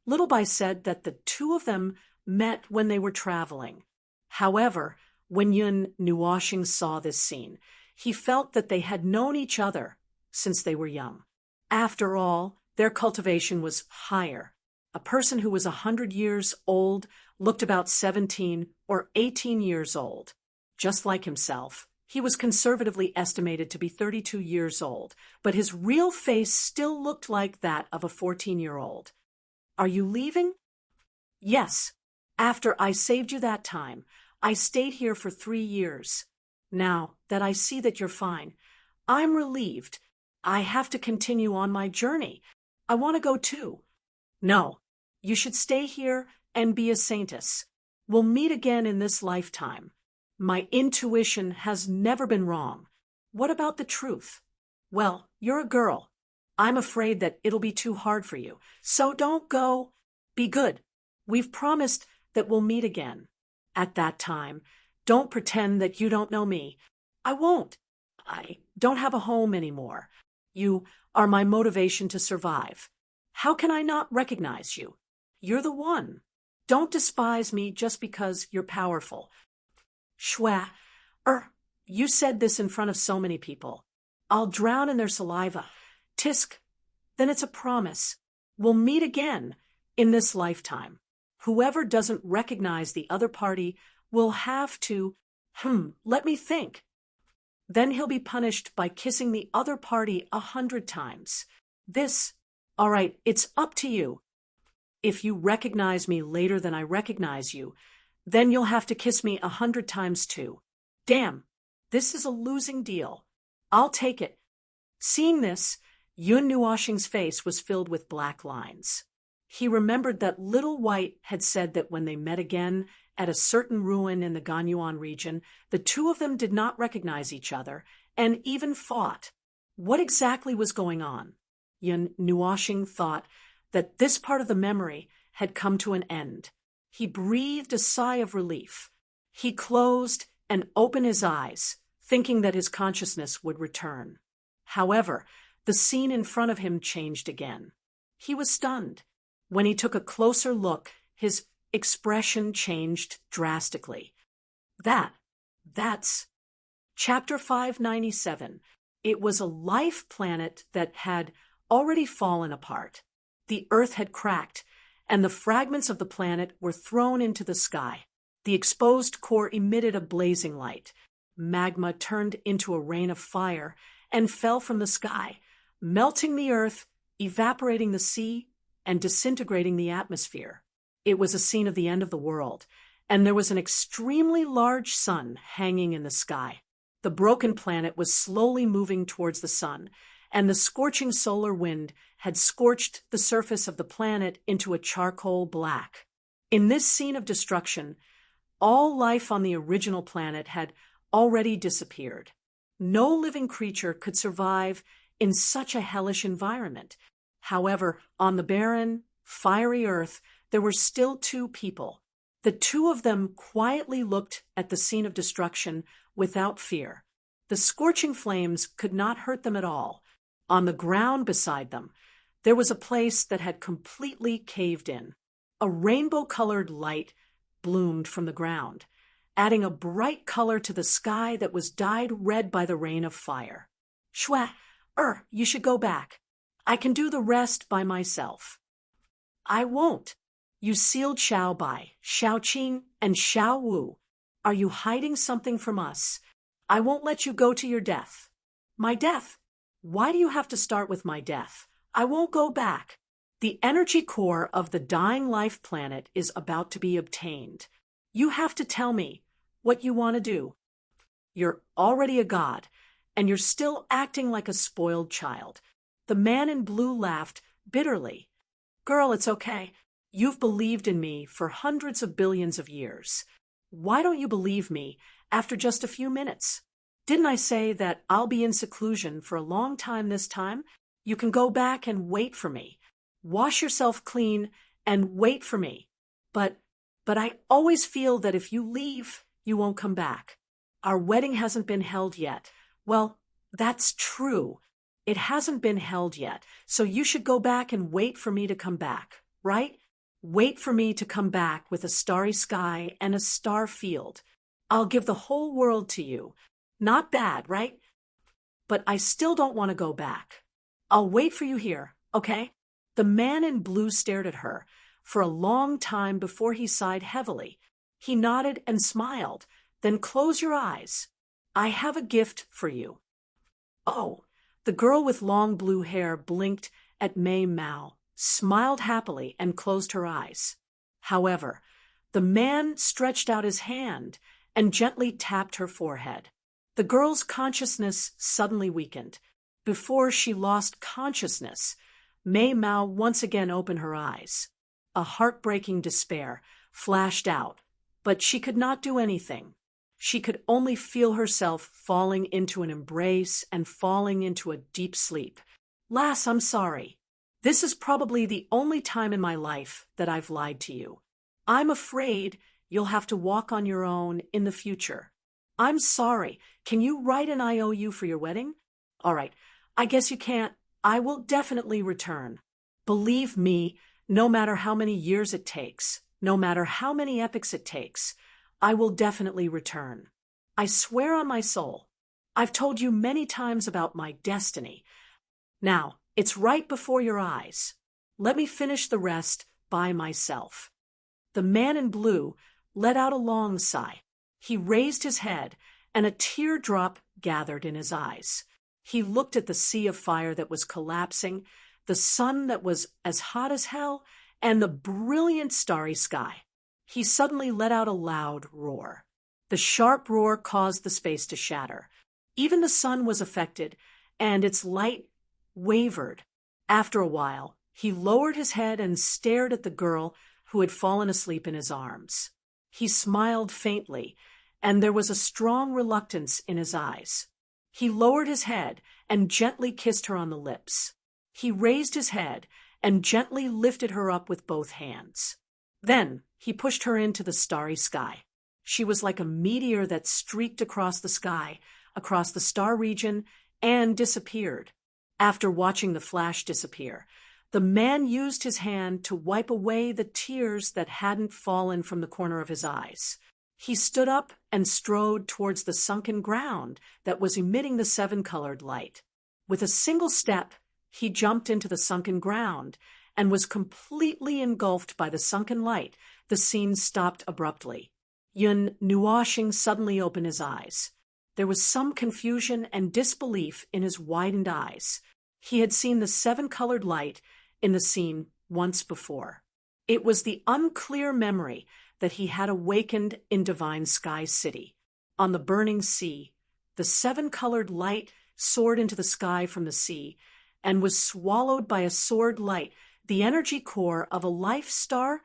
Little Bai said that the two of them met when they were traveling. However, when Yun Nuoxing saw this scene, he felt that they had known each other since they were young. After all, their cultivation was higher. A person who was 100 years old looked about 17 or 18 years old. Just like himself, he was conservatively estimated to be 32 years old, but his real face still looked like that of a 14-year-old. Are you leaving? Yes. After I saved you that time, I stayed here for 3 years. Now that I see that you're fine, I'm relieved. I have to continue on my journey. I want to go too. No, you should stay here and be a saintess. We'll meet again in this lifetime. My intuition has never been wrong. What about the truth? Well, you're a girl. I'm afraid that it'll be too hard for you. So don't go. Be good. We've promised that we'll meet again. At that time, don't pretend that you don't know me. I won't. I don't have a home anymore. You are my motivation to survive. How can I not recognize you? You're the one. Don't despise me just because you're powerful. Shua, you said this in front of so many people. I'll drown in their saliva. Tisk, then it's a promise. We'll meet again in this lifetime. Whoever doesn't recognize the other party will have to, let me think. Then he'll be punished by kissing the other party 100 times. All right, it's up to you. If you recognize me later than I recognize you, then you'll have to kiss me 100 times too. Damn, this is a losing deal. I'll take it. Seeing this, Yun Nuoxing's face was filled with black lines. He remembered that Little White had said that when they met again at a certain ruin in the Ganyuan region, the two of them did not recognize each other and even fought. What exactly was going on? Yun Nuoxing thought that this part of the memory had come to an end. He breathed a sigh of relief. He closed and opened his eyes, thinking that his consciousness would return. However, the scene in front of him changed again. He was stunned. When he took a closer look, his expression changed drastically. That's Chapter 597. It was a life planet that had already fallen apart. The Earth had cracked, and the fragments of the planet were thrown into the sky. The exposed core emitted a blazing light. Magma turned into a rain of fire and fell from the sky, melting the earth, evaporating the sea, and disintegrating the atmosphere. It was a scene of the end of the world, and there was an extremely large sun hanging in the sky. The broken planet was slowly moving towards the sun, and the scorching solar wind had scorched the surface of the planet into a charcoal black. In this scene of destruction, all life on the original planet had already disappeared. No living creature could survive in such a hellish environment. However, on the barren, fiery earth, there were still two people. The two of them quietly looked at the scene of destruction without fear. The scorching flames could not hurt them at all. On the ground beside them, there was a place that had completely caved in. A rainbow-colored light bloomed from the ground, adding a bright color to the sky that was dyed red by the rain of fire. Shua, you should go back. I can do the rest by myself. I won't. You sealed Xiao Bai, Xiao Qing, and Xiao Wu. Are you hiding something from us? I won't let you go to your death. My death? Why do you have to start with my death? I won't go back. The energy core of the dying life planet is about to be obtained. You have to tell me what you want to do. You're already a god, and you're still acting like a spoiled child. The man in blue laughed bitterly. Girl, it's okay. You've believed in me for hundreds of billions of years. Why don't you believe me after just a few minutes? Didn't I say that I'll be in seclusion for a long time this time? You can go back and wait for me. Wash yourself clean and wait for me. But I always feel that if you leave, you won't come back. Our wedding hasn't been held yet. Well, that's true. It hasn't been held yet, so you should go back and wait for me to come back, right? Wait for me to come back with a starry sky and a star field. I'll give the whole world to you. Not bad, right? But I still don't want to go back. I'll wait for you here, okay? The man in blue stared at her for a long time before he sighed heavily. He nodded and smiled. Then close your eyes. I have a gift for you. Oh, the girl with long blue hair blinked at Mei Mao, smiled happily, and closed her eyes. However, the man stretched out his hand and gently tapped her forehead. The girl's consciousness suddenly weakened. Before she lost consciousness, Mei Mao once again opened her eyes. A heartbreaking despair flashed out, but she could not do anything. She could only feel herself falling into an embrace and falling into a deep sleep. Lass, I'm sorry. This is probably the only time in my life that I've lied to you. I'm afraid you'll have to walk on your own in the future. I'm sorry. Can you write an IOU for your wedding? All right. I guess you can't. I will definitely return. Believe me, no matter how many years it takes, no matter how many epochs it takes, I will definitely return. I swear on my soul. I've told you many times about my destiny. Now, it's right before your eyes. Let me finish the rest by myself. The man in blue let out a long sigh. He raised his head, and a teardrop gathered in his eyes. He looked at the sea of fire that was collapsing, the sun that was as hot as hell, and the brilliant starry sky. He suddenly let out a loud roar. The sharp roar caused the space to shatter. Even the sun was affected, and its light wavered. After a while, he lowered his head and stared at the girl who had fallen asleep in his arms. He smiled faintly, and there was a strong reluctance in his eyes. He lowered his head and gently kissed her on the lips. He raised his head and gently lifted her up with both hands. Then he pushed her into the starry sky. She was like a meteor that streaked across the sky, across the star region, and disappeared. After watching the flash disappear, the man used his hand to wipe away the tears that hadn't fallen from the corner of his eyes. He stood up and strode towards the sunken ground that was emitting the seven-colored light. With a single step, he jumped into the sunken ground and was completely engulfed by the sunken light. The scene stopped abruptly. Yun Nuoxing suddenly opened his eyes. There was some confusion and disbelief in his widened eyes. He had seen the seven-colored light in the scene once before. It was the unclear memory that he had awakened in Divine Sky City. On the burning sea, the seven-colored light soared into the sky from the sea and was swallowed by a sword light, the energy core of a life star.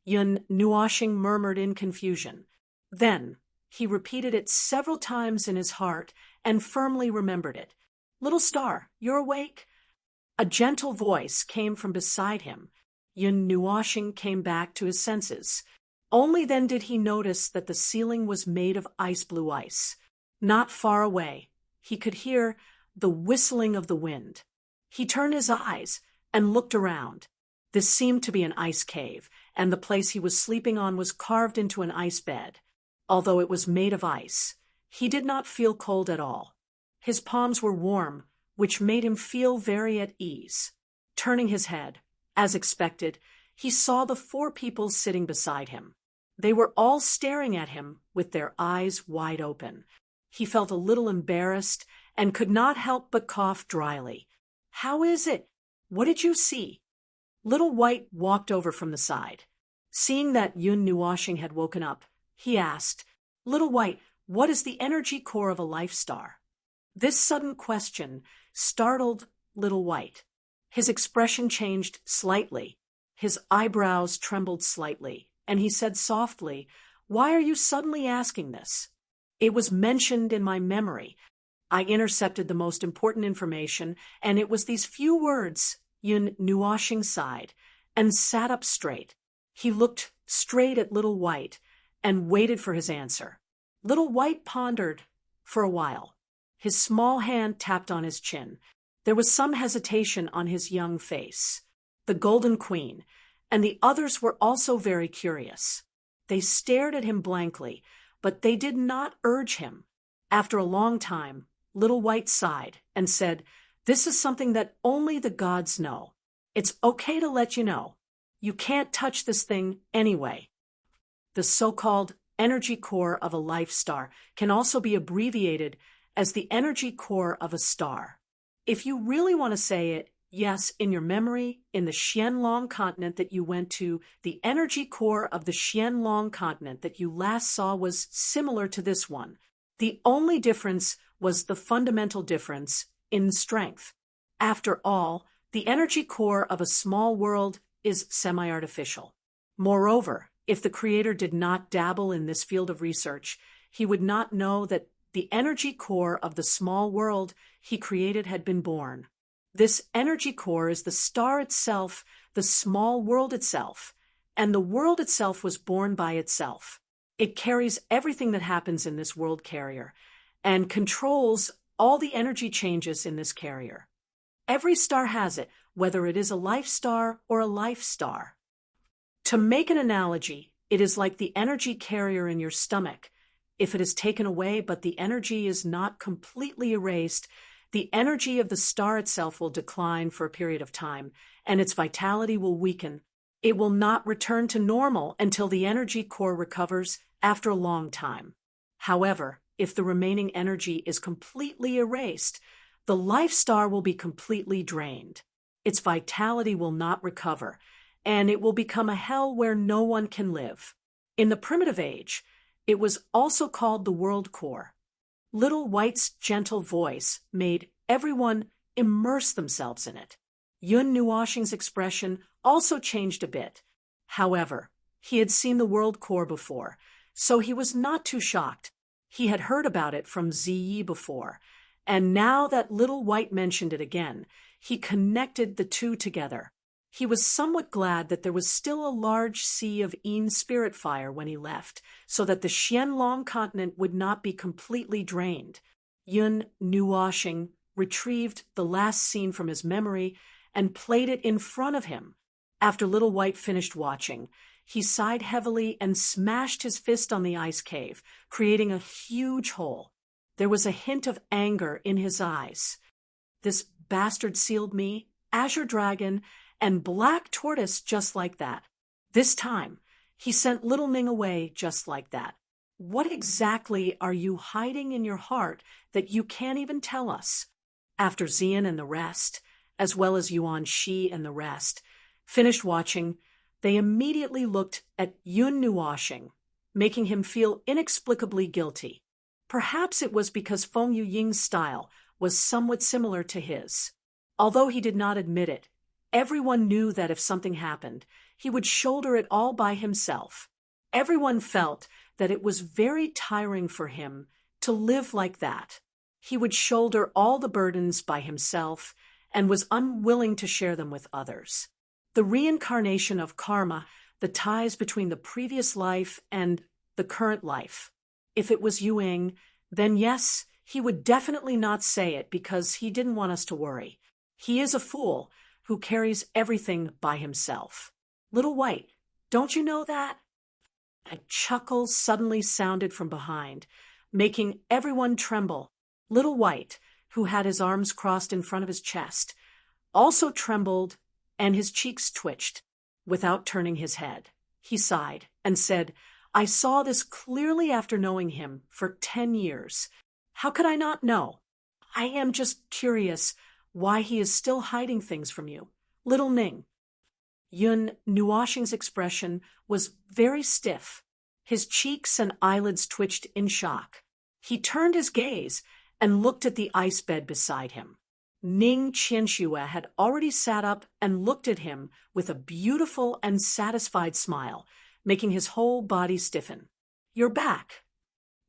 Yun Nuoxing murmured in confusion. Then he repeated it several times in his heart and firmly remembered it. "Little star, you're awake?" A gentle voice came from beside him. Yun Nuoxing came back to his senses. Only then did he notice that the ceiling was made of ice blue ice. Not far away, he could hear the whistling of the wind. He turned his eyes and looked around. This seemed to be an ice cave, and the place he was sleeping on was carved into an ice bed. Although it was made of ice, he did not feel cold at all. His palms were warm, which made him feel very at ease. Turning his head, as expected, he saw the four people sitting beside him. They were all staring at him with their eyes wide open. He felt a little embarrassed and could not help but cough dryly. "How is it? What did you see?" Little White walked over from the side. Seeing that Yun Nuoxing had woken up, he asked, "Little White, what is the energy core of a life star?" This sudden question startled Little White. His expression changed slightly. His eyebrows trembled slightly, and he said softly, "Why are you suddenly asking this? It was mentioned in my memory. I intercepted the most important information, and it was these few words. Yun Nuoshing sighed and sat up straight. He looked straight at Little White and waited for his answer. Little White pondered for a while. His small hand tapped on his chin. There was some hesitation on his young face. The Golden Queen and the others were also very curious. They stared at him blankly, but they did not urge him. After a long time, Little White sighed and said, "This is something that only the gods know. It's okay to let you know. You can't touch this thing anyway." The so-called energy core of a life star can also be abbreviated as the energy core of a star. If you really want to say it, yes, in your memory, in the Qianlong continent that you went to, the energy core of the Qianlong continent that you last saw was similar to this one. The only difference was the fundamental difference in strength. After all, the energy core of a small world is semi-artificial. Moreover, if the Creator did not dabble in this field of research, he would not know that the energy core of the small world he created had been born. This energy core is the star itself, the small world itself, and the world itself was born by itself. It carries everything that happens in this world carrier and controls all the energy changes in this carrier. Every star has it, whether it is a life star or a life star. To make an analogy, it is like the energy carrier in your stomach. If it is taken away but the energy is not completely erased, the energy of the star itself will decline for a period of time, and its vitality will weaken. It will not return to normal until the energy core recovers after a long time. However, if the remaining energy is completely erased, the life star will be completely drained. Its vitality will not recover, and it will become a hell where no one can live. In the primitive age, it was also called the world core. Little White's gentle voice made everyone immerse themselves in it. Yun Nuoshing's expression also changed a bit. However, he had seen the world core before, so he was not too shocked. He had heard about it from Ziyi before, and now that Little White mentioned it again, he connected the two together. He was somewhat glad that there was still a large sea of Yin spirit fire when he left, so that the Qianlong continent would not be completely drained. Yun Nuoshing retrieved the last scene from his memory and played it in front of him. After Little White finished watching, he sighed heavily and smashed his fist on the ice cave, creating a huge hole. There was a hint of anger in his eyes. This bastard sealed me, Azure Dragon, and Black Tortoise just like that. This time, he sent Little Ning away just like that. What exactly are you hiding in your heart that you can't even tell us? After Xian and the rest, as well as Yuan Shi and the rest, finished watching, they immediately looked at Yun Nuoshing, making him feel inexplicably guilty. Perhaps it was because Feng Yuying's style was somewhat similar to his. Although he did not admit it, everyone knew that if something happened, he would shoulder it all by himself. Everyone felt that it was very tiring for him to live like that. He would shoulder all the burdens by himself and was unwilling to share them with others. The reincarnation of karma, the ties between the previous life and the current life. If it was Yuing, then yes, he would definitely not say it because he didn't want us to worry. He is a fool who carries everything by himself. Little White, don't you know that? A chuckle suddenly sounded from behind, making everyone tremble. Little White, who had his arms crossed in front of his chest, also trembled and his cheeks twitched. Without turning his head, he sighed and said, "I saw this clearly after knowing him for 10 years. How could I not know? I am just curious why he is still hiding things from you. Little Ning." Yun Nuoshing's expression was very stiff. His cheeks and eyelids twitched in shock. He turned his gaze and looked at the ice bed beside him. Ning Qianxue had already sat up and looked at him with a beautiful and satisfied smile, making his whole body stiffen. "You're back."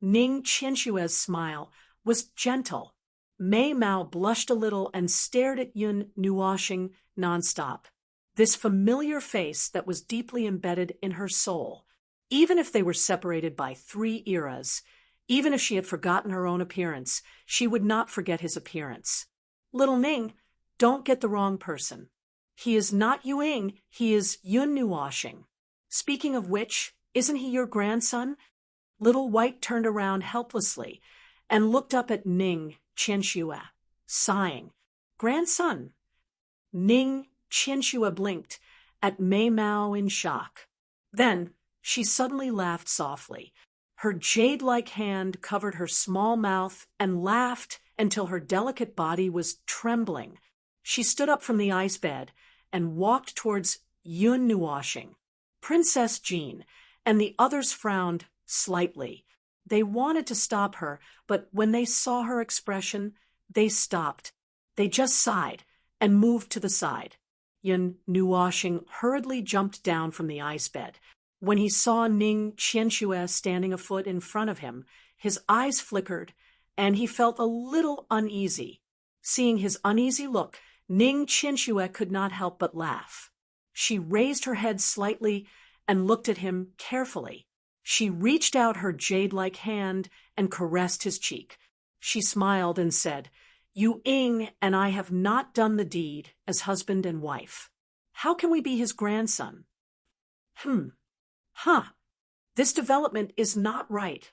Ning Qianxue's smile was gentle. Mei Mao blushed a little and stared at Yun Nuoshing nonstop. This familiar face that was deeply embedded in her soul. Even if they were separated by 3 eras, even if she had forgotten her own appearance, she would not forget his appearance. Little Ning, don't get the wrong person. He is not Yuing, he is Yun Nuoshing. Speaking of which, isn't he your grandson? Little White turned around helplessly and looked up at Ning Qianxue, sighing. Grandson. Ning Qianxue blinked at Mei Mao in shock. Then she suddenly laughed softly. Her jade-like hand covered her small mouth and laughed until her delicate body was trembling. She stood up from the ice bed and walked towards Yun Nuoshing. Princess Jean and the others frowned slightly. They wanted to stop her, but when they saw her expression, they stopped. They just sighed and moved to the side. Yun Nuoshing hurriedly jumped down from the ice bed. When he saw Ning Qianxue standing a foot in front of him, his eyes flickered, and he felt a little uneasy. Seeing his uneasy look, Ning Qianxue could not help but laugh. She raised her head slightly and looked at him carefully. She reached out her jade-like hand and caressed his cheek. She smiled and said, "You Ing and I have not done the deed as husband and wife. How can we be his grandson?" This development is not right.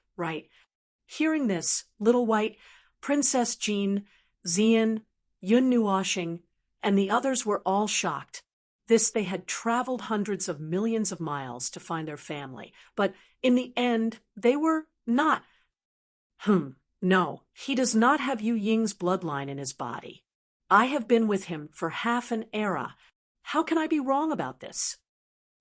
Hearing this, Little White, Princess Jean, Xian, Yun Nuoshing, and the others were all shocked. They had traveled hundreds of millions of miles to find their family, but in the end, they were not. No, he does not have Yu Ying's bloodline in his body. I have been with him for half an era. How can I be wrong about this?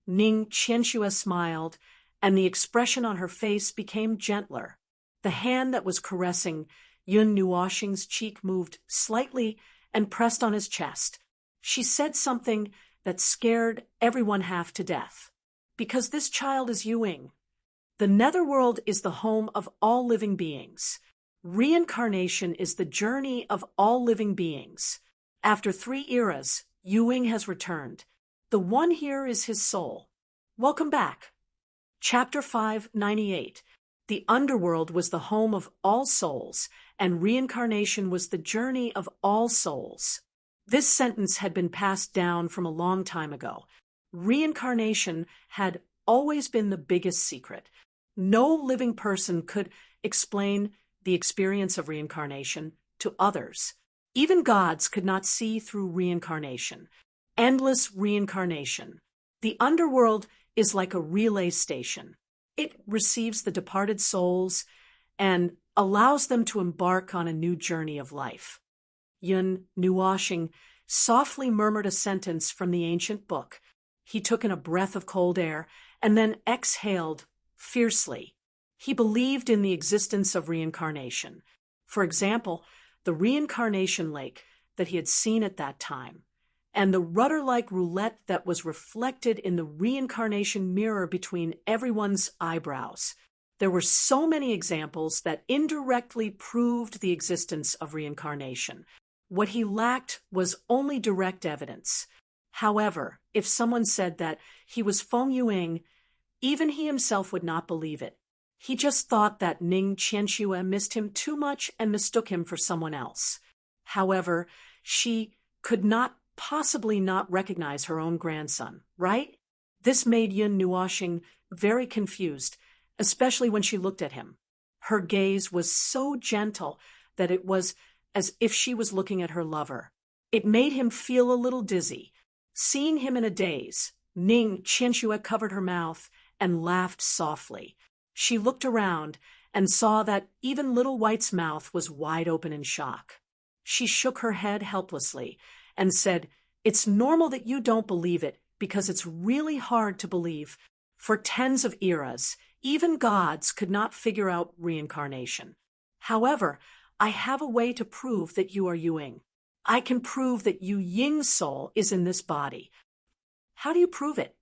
Ning Qianxue smiled, and the expression on her face became gentler. The hand that was caressing Yun Nuoshing's cheek moved slightly and pressed on his chest. She said something that scared everyone half to death. Because this child is Yuing. The netherworld is the home of all living beings. Reincarnation is the journey of all living beings. After 3 eras, Yuing has returned. The one here is his soul. Welcome back. Chapter 598. The underworld was the home of all souls, and reincarnation was the journey of all souls. This sentence had been passed down from a long time ago. Reincarnation had always been the biggest secret. No living person could explain the experience of reincarnation to others. Even gods could not see through reincarnation. Endless reincarnation. The underworld is like a relay station. It receives the departed souls and allows them to embark on a new journey of life. Yun Nuoshing softly murmured a sentence from the ancient book. He took in a breath of cold air and then exhaled fiercely. He believed in the existence of reincarnation. For example, the reincarnation lake that he had seen at that time, and the rudder-like roulette that was reflected in the reincarnation mirror between everyone's eyebrows. There were so many examples that indirectly proved the existence of reincarnation. What he lacked was only direct evidence. However, if someone said that he was Feng Yuing, even he himself would not believe it. He just thought that Ning Qianxue missed him too much and mistook him for someone else. However, she could not possibly not recognize her own grandson, right? This made Yun Nuoshing very confused, especially when she looked at him. Her gaze was so gentle that it was as if she was looking at her lover. It made him feel a little dizzy. Seeing him in a daze, Ning Qianxue covered her mouth and laughed softly. She looked around and saw that even Little White's mouth was wide open in shock. She shook her head helplessly and said, "It's normal that you don't believe it because it's really hard to believe. For tens of eras, even gods could not figure out reincarnation. However, I have a way to prove that you are Yuing. I can prove that Yu Ying's soul is in this body." "How do you prove it?"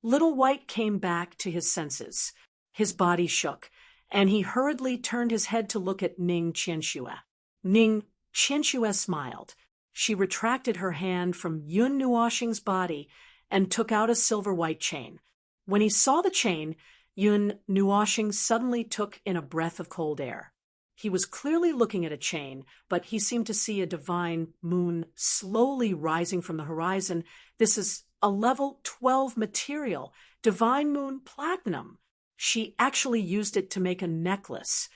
Little White came back to his senses. His body shook, and he hurriedly turned his head to look at Ning Qianxue. Ning Qianxue smiled. She retracted her hand from Yun Nuoxing's body and took out a silver-white chain. When he saw the chain, Yun Nuoxing suddenly took in a breath of cold air. He was clearly looking at a chain, but he seemed to see a divine moon slowly rising from the horizon. This is a level 12 material, divine moon platinum. She actually used it to make a necklace.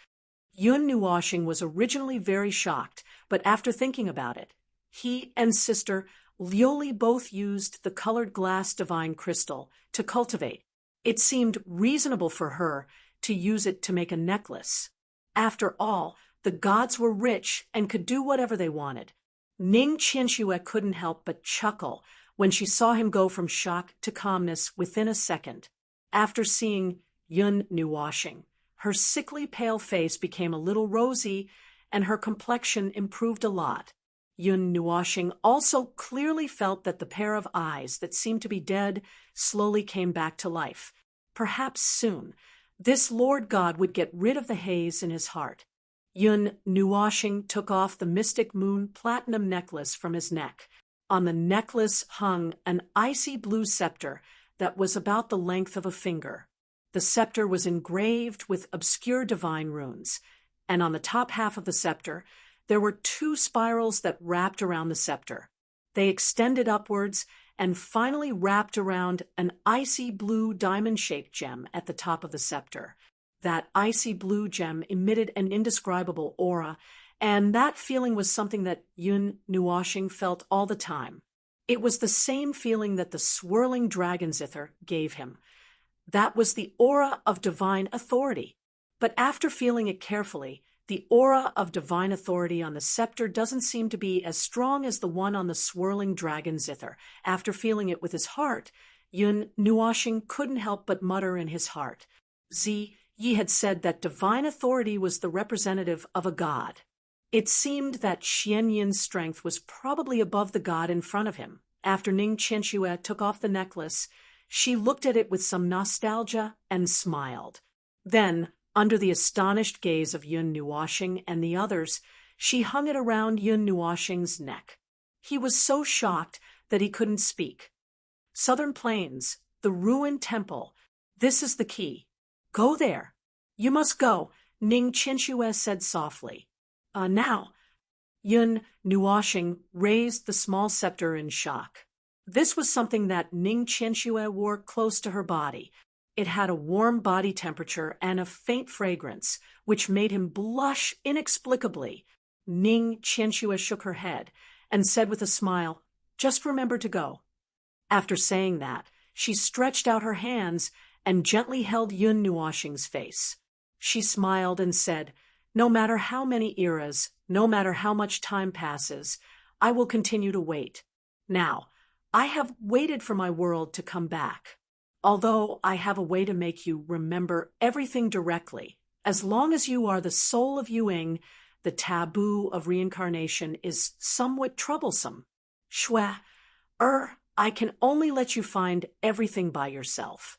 Yun Nuoxing was originally very shocked, but after thinking about it, he and sister Lioli both used the colored glass divine crystal to cultivate. It seemed reasonable for her to use it to make a necklace. After all, the gods were rich and could do whatever they wanted. Ning Qianxue couldn't help but chuckle when she saw him go from shock to calmness within a second. After seeing Yun Nuoxing, her sickly pale face became a little rosy and her complexion improved a lot. Yun Nuoxing also clearly felt that the pair of eyes that seemed to be dead slowly came back to life. Perhaps soon, this Lord God would get rid of the haze in his heart. Yun Nuoxing took off the mystic moon platinum necklace from his neck. On the necklace hung an icy blue scepter that was about the length of a finger. The scepter was engraved with obscure divine runes, and on the top half of the scepter, there were two spirals that wrapped around the scepter. They extended upwards and finally wrapped around an icy blue diamond-shaped gem at the top of the scepter. That icy blue gem emitted an indescribable aura, and that feeling was something that Yun Nuoxing felt all the time. It was the same feeling that the swirling dragon zither gave him. That was the aura of divine authority. But after feeling it carefully, the aura of divine authority on the scepter doesn't seem to be as strong as the one on the swirling dragon zither. After feeling it with his heart, Yun Nuoxing couldn't help but mutter in his heart. Zi Yi had said that divine authority was the representative of a god. It seemed that Xian Yin's strength was probably above the god in front of him. After Ning Qianxue took off the necklace, she looked at it with some nostalgia and smiled. Then, under the astonished gaze of Yun Nuoxing and the others, she hung it around Yun Nuoxing's neck. He was so shocked that he couldn't speak. Southern Plains, the ruined temple, this is the key. Go there. You must go, Ning Qianxue said softly. Now. Yun Nuoxing raised the small scepter in shock. This was something that Ning Qianxue wore close to her body. It had a warm body temperature and a faint fragrance, which made him blush inexplicably. Ning Qianxue shook her head and said with a smile, "Just remember to go." After saying that, she stretched out her hands and gently held Yun Nuoxing's face. She smiled and said, "No matter how many eras, no matter how much time passes, I will continue to wait. Now, I have waited for my world to come back. Although I have a way to make you remember everything directly, as long as you are the soul of Yuing, the taboo of reincarnation is somewhat troublesome. Shue, I can only let you find everything by yourself."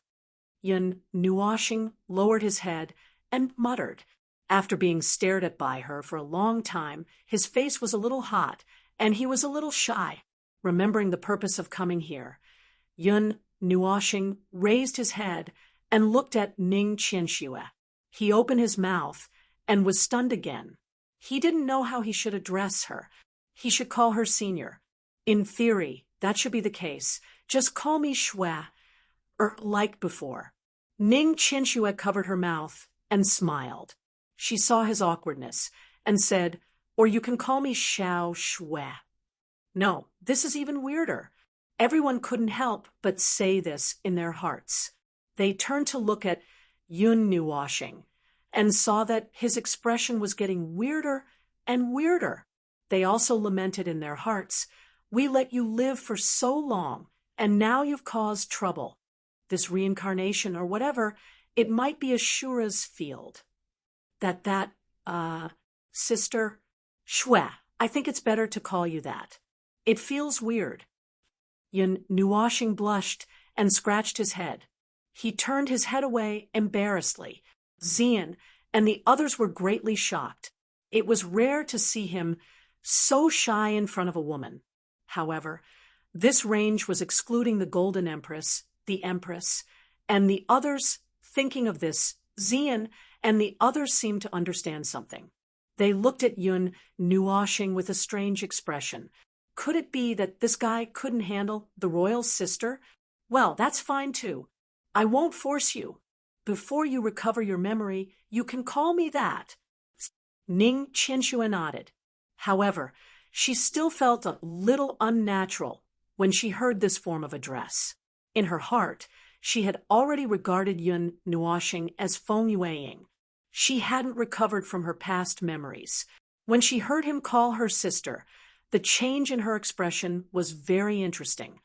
Yun Nuoxing lowered his head and muttered. After being stared at by her for a long time, his face was a little hot, and he was a little shy, remembering the purpose of coming here. Yun Nuoxing raised his head and looked at Ning Qianxue. He opened his mouth and was stunned again. He didn't know how he should address her. He should call her senior. In theory, that should be the case. Just call me Shue, like before. Ning Qianxue covered her mouth and smiled. She saw his awkwardness and said, "Or you can call me Xiao Shue." No, this is even weirder. Everyone couldn't help but say this in their hearts. They turned to look at Yun Nuoxing and saw that his expression was getting weirder and weirder. They also lamented in their hearts, "We let you live for so long, and now you've caused trouble. This reincarnation or whatever, it might be Ashura's field." Sister, Shue, I think it's better to call you that. It feels weird. Yun Nuoxing blushed and scratched his head. He turned his head away embarrassedly. Xian and the others were greatly shocked. It was rare to see him so shy in front of a woman. However, this range was excluding the Golden Empress, the Empress, and the others. Thinking of this, Xian and the others seemed to understand something. They looked at Yun Nuoshing with a strange expression. Could it be that this guy couldn't handle the royal sister? Well, that's fine too. I won't force you. Before you recover your memory, you can call me that. Ning Qianxue nodded. However, she still felt a little unnatural when she heard this form of address. In her heart, she had already regarded Yun Nuoshing as Feng Yueying. She hadn't recovered from her past memories. When she heard him call her sister, the change in her expression was very interesting.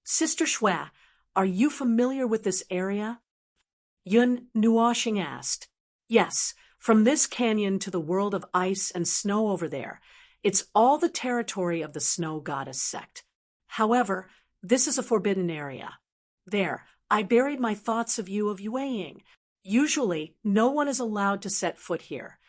Sister Xue, are you familiar with this area? Yun Nuoshing asked. Yes, from this canyon to the world of ice and snow over there. It's all the territory of the snow goddess sect. However, this is a forbidden area. There, I buried my thoughts of you of Yueying. Usually, no one is allowed to set foot here.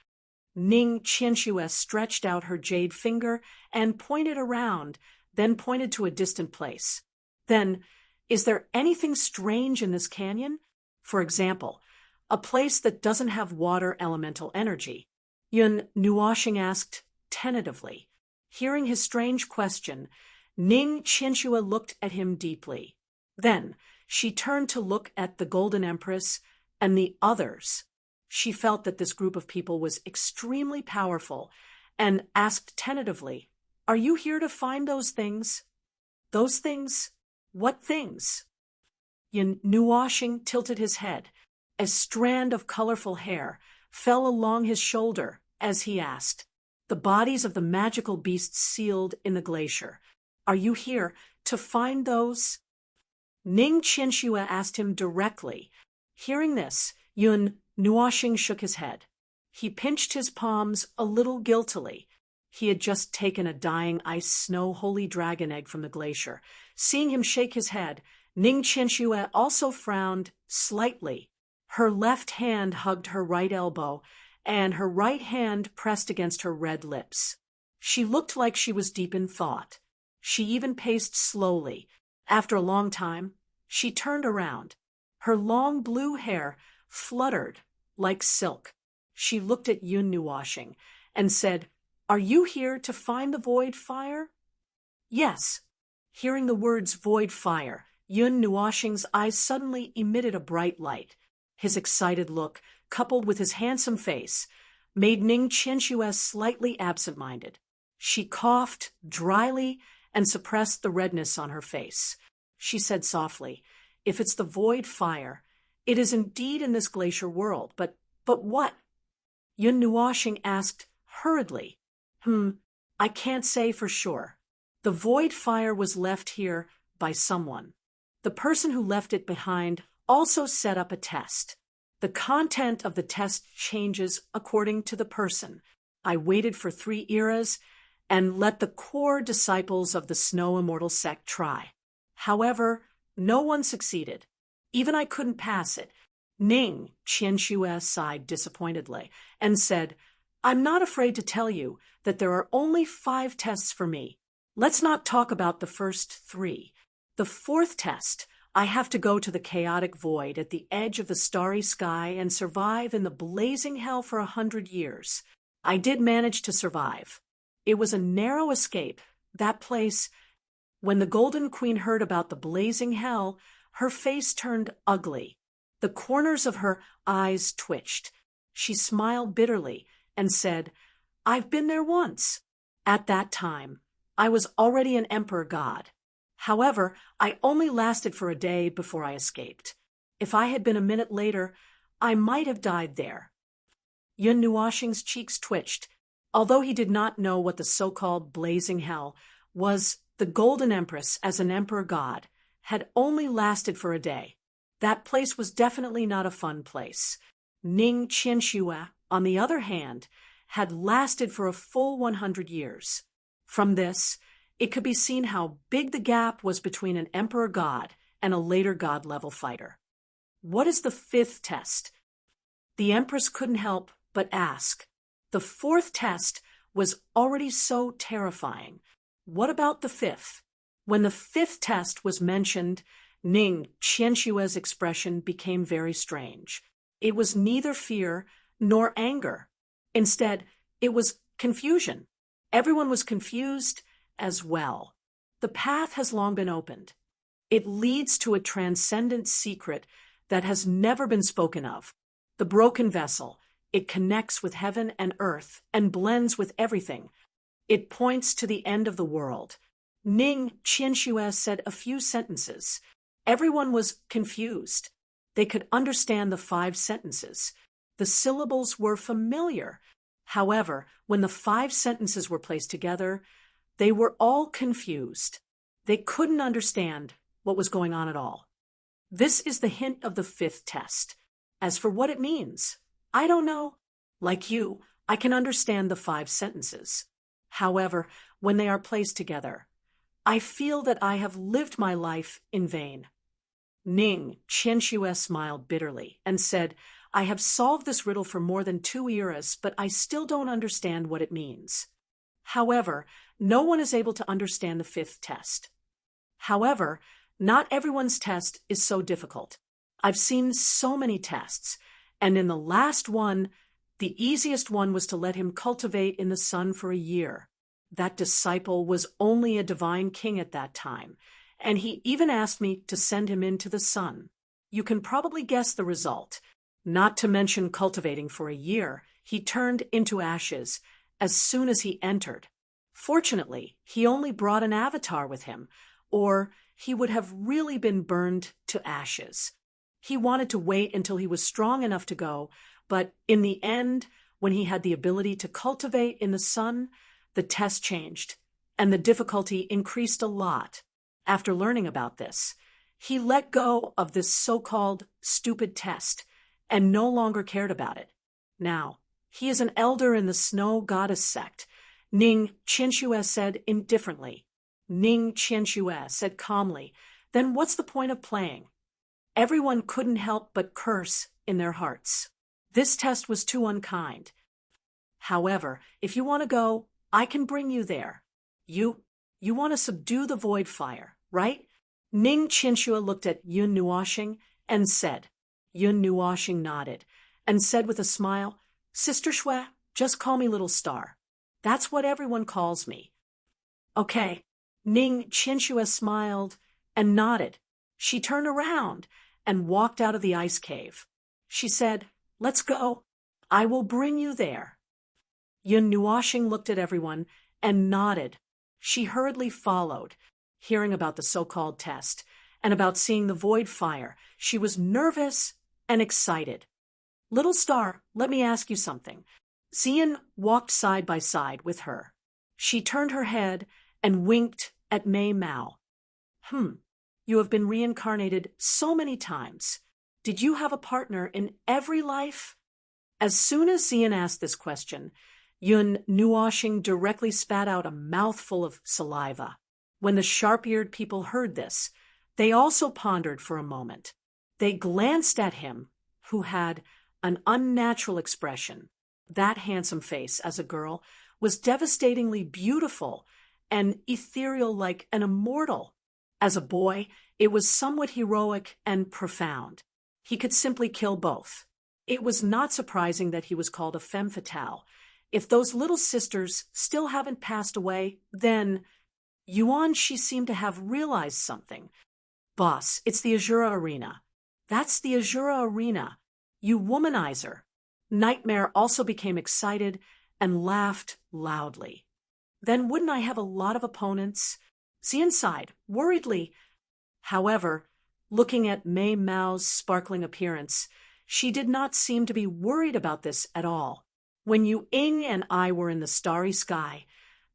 Ning Qianxue stretched out her jade finger and pointed around, then pointed to a distant place. Then, is there anything strange in this canyon? For example, a place that doesn't have water elemental energy? Yun Nuoshing asked tentatively. Hearing his strange question, Ning Qianxue looked at him deeply. Then, she turned to look at the Golden Empress and the others. She felt that this group of people was extremely powerful and asked tentatively, "Are you here to find those things?" "Those things? What things?" Yun Nuoshing tilted his head. A strand of colorful hair fell along his shoulder as he asked, "The bodies of the magical beasts sealed in the glacier. Are you here to find those?" Ning Qianxue asked him directly. Hearing this, Yun Nuoshing shook his head. He pinched his palms a little guiltily. He had just taken a dying ice snow holy dragon egg from the glacier. Seeing him shake his head, Ning Qianxue also frowned slightly. Her left hand hugged her right elbow, and her right hand pressed against her red lips. She looked like she was deep in thought. She even paced slowly. After a long time, she turned around. Her long blue hair fluttered like silk. She looked at Yun Nuoshing and said, "Are you here to find the void fire?" "Yes." Hearing the words void fire, Yun Nuoshing's eyes suddenly emitted a bright light. His excited look, coupled with his handsome face, made Ning Qianxue slightly absent-minded. She coughed dryly and suppressed the redness on her face. She said softly, "If it's the void fire, it is indeed in this glacier world, but what?" Yun Nuoshing asked hurriedly. I can't say for sure. The void fire was left here by someone. The person who left it behind also set up a test. The content of the test changes according to the person. I waited for 3 eras and let the core disciples of the Snow Immortal sect try. However, no one succeeded. Even I couldn't pass it. Ning Qianxue sighed disappointedly and said, "I'm not afraid to tell you that there are only 5 tests for me. Let's not talk about the first 3. The 4th test, I have to go to the chaotic void at the edge of the starry sky and survive in the blazing hell for 100 years. I did manage to survive. It was a narrow escape. That place..." When the Golden Queen heard about the blazing hell, her face turned ugly. The corners of her eyes twitched. She smiled bitterly and said, "I've been there once. At that time, I was already an emperor god. However, I only lasted for a day before I escaped. If I had been a minute later, I might have died there." Yun Nuoshing's cheeks twitched. Although he did not know what the so-called blazing hell was, the Golden Empress, as an emperor god, had only lasted for a day. That place was definitely not a fun place. Ning Qianxue, on the other hand, had lasted for a full 100 years. From this, it could be seen how big the gap was between an emperor god and a later god-level fighter. What is the 5th test? The Empress couldn't help but ask. The 4th test was already so terrifying. What about the fifth? When the fifth test was mentioned, Ning Qianshue's expression became very strange. It was neither fear nor anger. Instead, it was confusion. Everyone was confused as well. The path has long been opened. It leads to a transcendent secret that has never been spoken of. The broken vessel. It connects with heaven and earth and blends with everything. It points to the end of the world. Ning Qianxue said a few sentences. Everyone was confused. They could understand the 5 sentences. The syllables were familiar. However, when the 5 sentences were placed together, they were all confused. They couldn't understand what was going on at all. This is the hint of the 5th test. As for what it means, I don't know. Like you, I can understand the 5 sentences. However, when they are placed together, I feel that I have lived my life in vain. Ning Qianxue smiled bitterly and said, I have solved this riddle for more than 2 eras, but I still don't understand what it means. However, no one is able to understand the 5th test. However, not everyone's test is so difficult. I've seen so many tests, and in the last one, the easiest one was to let him cultivate in the sun for a year. That disciple was only a divine king at that time, and he even asked me to send him into the sun. You can probably guess the result. Not to mention cultivating for a year, he turned into ashes as soon as he entered. Fortunately, he only brought an avatar with him, or he would have really been burned to ashes. He wanted to wait until he was strong enough to go, but in the end, when he had the ability to cultivate in the sun, the test changed, and the difficulty increased a lot. After learning about this, he let go of this so-called stupid test and no longer cared about it. Now, he is an elder in the snow goddess sect, Ning Qianxue said indifferently. Ning Qianxue said calmly, then what's the point of playing? Everyone couldn't help but curse in their hearts. This test was too unkind. However, if you want to go, I can bring you there. You want to subdue the void fire, right? Ning Qianxue looked at Yun Nuoxing and said. Yun Nuoxing nodded and said with a smile, Sister Shui, just call me Little Star. That's what everyone calls me. Okay. Ning Qianxue smiled and nodded. She turned around and walked out of the ice cave. She said, let's go. I will bring you there. Yun Nuoxing looked at everyone and nodded. She hurriedly followed, hearing about the so-called test and about seeing the void fire. She was nervous and excited. Little Star, let me ask you something. Xian walked side by side with her. She turned her head and winked at Mei Mao. You have been reincarnated so many times. Did you have a partner in every life? As soon as Xian asked this question, Yun Nuoxing directly spat out a mouthful of saliva. When the sharp-eared people heard this, they also pondered for a moment. They glanced at him, who had an unnatural expression. That handsome face, as a girl, was devastatingly beautiful and ethereal like an immortal. As a boy, it was somewhat heroic and profound. He could simply kill both. It was not surprising that he was called a femme fatale. If those little sisters still haven't passed away, then Yuan, she seemed to have realized something. Boss, it's the Azura Arena. That's the Azura Arena. You womanizer. Nightmare also became excited and laughed loudly. Then wouldn't I have a lot of opponents? Xian sighed, worriedly. However, looking at Mei Mao's sparkling appearance, she did not seem to be worried about this at all. When Yu Ying and I were in the starry sky,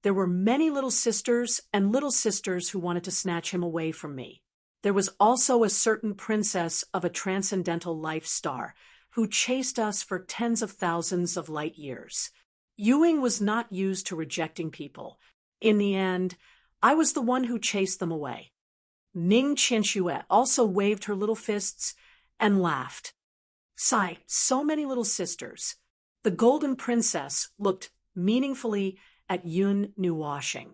there were many little sisters and little sisters who wanted to snatch him away from me. There was also a certain princess of a transcendental life star who chased us for tens of thousands of light years. Yu Ying was not used to rejecting people. In the end, I was the one who chased them away. Ning Qianxue also waved her little fists and laughed. Sigh, so many little sisters. The golden princess looked meaningfully at Yun Nuwashing.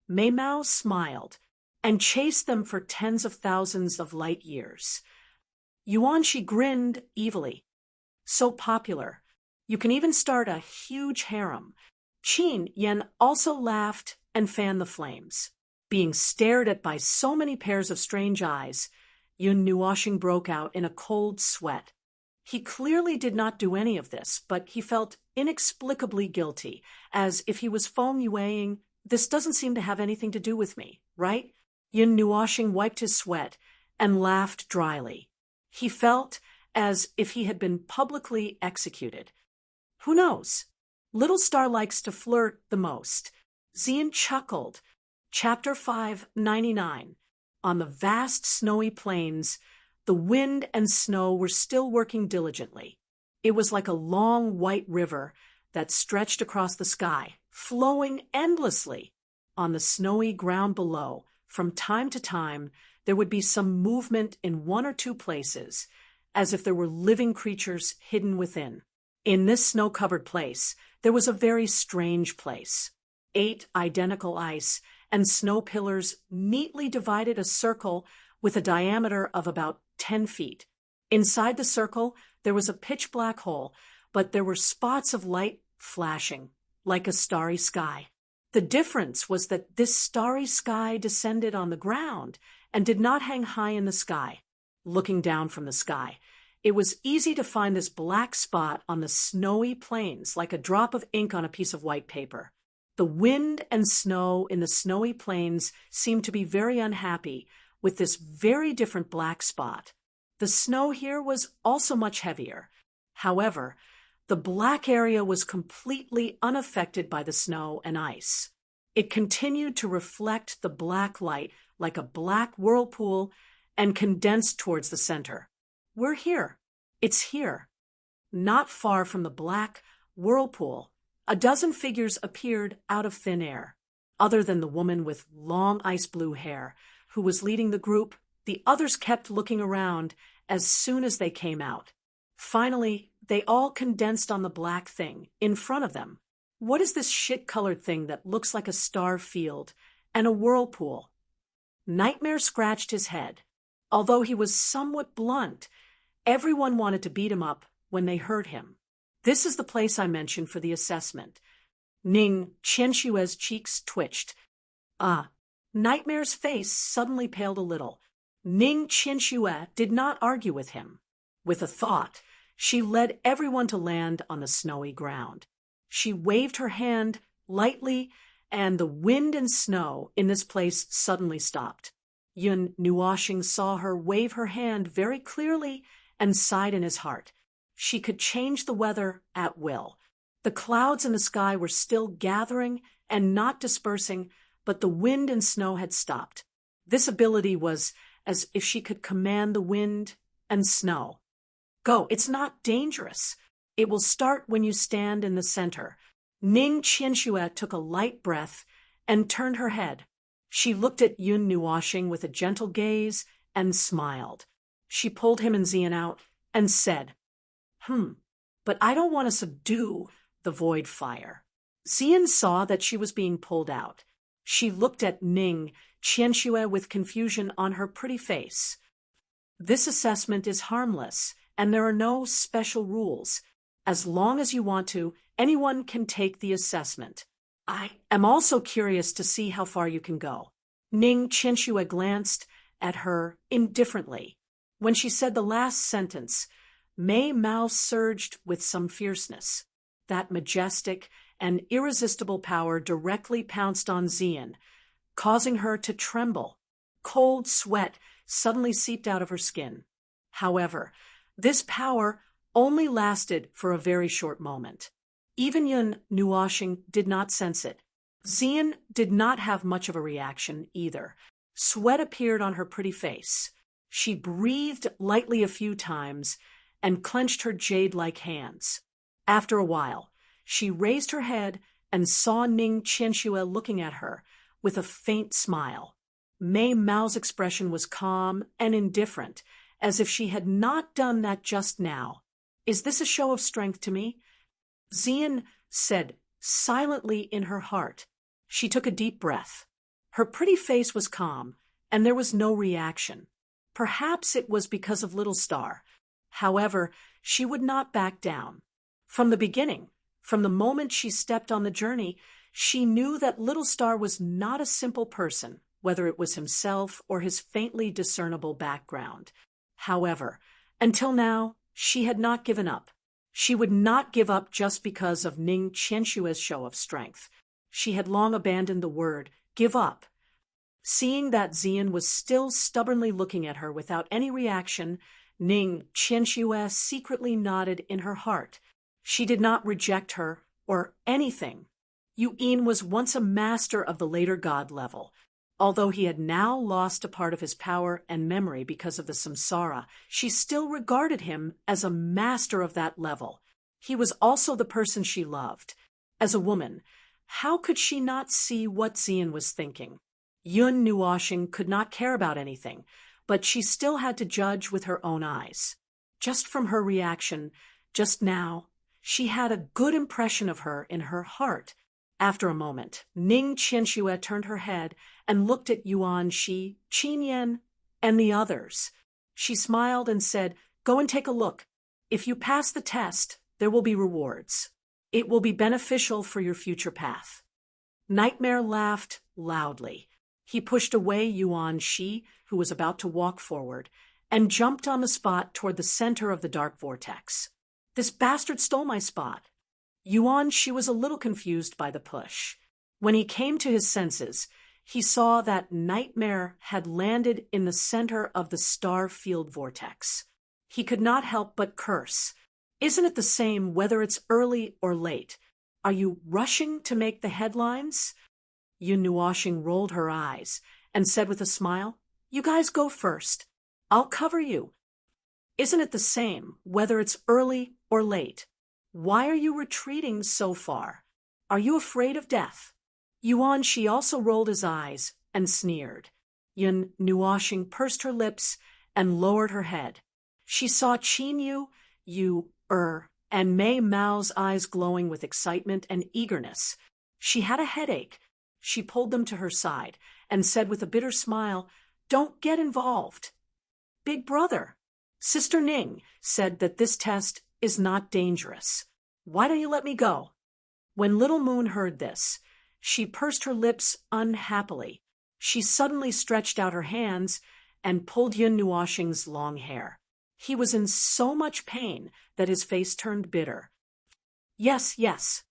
Mei Mao smiled and chased them for tens of thousands of light years. Yuanxi grinned evilly. So popular. You can even start a huge harem. Qin Yan also laughed and fanned the flames. Being stared at by so many pairs of strange eyes, Yun Nuwashing broke out in a cold sweat. He clearly did not do any of this, but he felt inexplicably guilty, as if he was Feng Yueing. This doesn't seem to have anything to do with me, right? Yun Nuwashing wiped his sweat and laughed dryly. He felt as if he had been publicly executed. Who knows? Little Star likes to flirt the most. Xian chuckled. Chapter 599. On the vast snowy plains, the wind and snow were still working diligently. It was like a long white river that stretched across the sky, flowing endlessly. On the snowy ground below, from time to time, there would be some movement in one or two places, as if there were living creatures hidden within. In this snow-covered place, there was a very strange place. 8 identical ice and snow pillars neatly divided a circle with a diameter of about 10 feet. Inside the circle, there was a pitch-black hole, but there were spots of light flashing, like a starry sky. The difference was that this starry sky descended on the ground and did not hang high in the sky. Looking down from the sky, it was easy to find this black spot on the snowy plains, like a drop of ink on a piece of white paper. The wind and snow in the snowy plains seemed to be very unhappy with this very different black spot. The snow here was also much heavier. However, the black area was completely unaffected by the snow and ice. It continued to reflect the black light like a black whirlpool and condensed towards the center. We're here. It's here. Not far from the black whirlpool, a dozen figures appeared out of thin air. Other than the woman with long ice blue hair, who was leading the group, the others kept looking around as soon as they came out. Finally, they all condensed on the black thing in front of them. What is this shit-colored thing that looks like a star field and a whirlpool? Nightmare scratched his head. Although he was somewhat blunt, everyone wanted to beat him up when they heard him. This is the place I mentioned for the assessment. Ning Qianshue's cheeks twitched. Nightmare's face suddenly paled a little. Ning Qianshue did not argue with him. With a thought, she led everyone to land on the snowy ground. She waved her hand lightly, and the wind and snow in this place suddenly stopped. Yun Nuwashing saw her wave her hand very clearly and sighed in his heart. She could change the weather at will. The clouds in the sky were still gathering and not dispersing, but the wind and snow had stopped. This ability was as if she could command the wind and snow. Go, it's not dangerous. It will start when you stand in the center. Ning Qianshue took a light breath and turned her head. She looked at Yun Nuwashing with a gentle gaze and smiled. She pulled him and Xian out and said, but I don't want to subdue the void fire. Xian saw that she was being pulled out. She looked at Ning Qianshue with confusion on her pretty face. This assessment is harmless, and there are no special rules. As long as you want to, anyone can take the assessment. I am also curious to see how far you can go. Ning Qianshue glanced at her indifferently. When she said the last sentence, Mei Mao surged with some fierceness. That majestic and irresistible power directly pounced on Xian, causing her to tremble. Cold sweat suddenly seeped out of her skin. However, this power only lasted for a very short moment. Even Yun Nuwashing did not sense it. Xian did not have much of a reaction either. Sweat appeared on her pretty face. She breathed lightly a few times and clenched her jade-like hands. After a while, she raised her head and saw Ning Qianshue looking at her with a faint smile. Mei Mao's expression was calm and indifferent, as if she had not done that just now. Is this a show of strength to me? Xian said silently in her heart. She took a deep breath. Her pretty face was calm, and there was no reaction. Perhaps it was because of Little Star. However, she would not back down. From the beginning, from the moment she stepped on the journey, she knew that Little Star was not a simple person, whether it was himself or his faintly discernible background. However, until now, she had not given up. She would not give up just because of Ning Qianshue's show of strength. She had long abandoned the word, give up. Seeing that Xian was still stubbornly looking at her without any reaction, Ning Qianxue secretly nodded in her heart. She did not reject her or anything. Yin was once a master of the later god level. Although he had now lost a part of his power and memory because of the samsara, she still regarded him as a master of that level. He was also the person she loved. As a woman, how could she not see what Xian was thinking? Yun Nuoxing could not care about anything, but she still had to judge with her own eyes. Just from her reaction, just now, she had a good impression of her in her heart. After a moment, Ning Qianxue turned her head and looked at Yuan Shi, Qin Yan, and the others. She smiled and said, "Go and take a look. If you pass the test, there will be rewards. It will be beneficial for your future path." Nightmare laughed loudly. He pushed away Yuan Shi, who was about to walk forward, and jumped on the spot toward the center of the dark vortex. "This bastard stole my spot." Yuan Shi was a little confused by the push. When he came to his senses, he saw that Nightmare had landed in the center of the star field vortex. He could not help but curse. "Isn't it the same whether it's early or late? Are you rushing to make the headlines?" Yun Nuoxing rolled her eyes and said with a smile, "You guys go first. I'll cover you. Isn't it the same whether it's early or late? Why are you retreating so far? Are you afraid of death?" Yuan Shi also rolled his eyes and sneered. Yun Nuoxing pursed her lips and lowered her head. She saw Qin Yu, and Mei Mao's eyes glowing with excitement and eagerness. She had a headache. She pulled them to her side and said with a bitter smile, "Don't get involved." "Big brother, Sister Ning said that this test is not dangerous. Why don't you let me go?" When Little Moon heard this, she pursed her lips unhappily. She suddenly stretched out her hands and pulled Yun Nuoxing's long hair. He was in so much pain that his face turned bitter. Yes.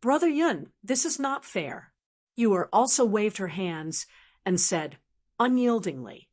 Brother Yun, this is not fair." Yuer also waved her hands and said, unyieldingly,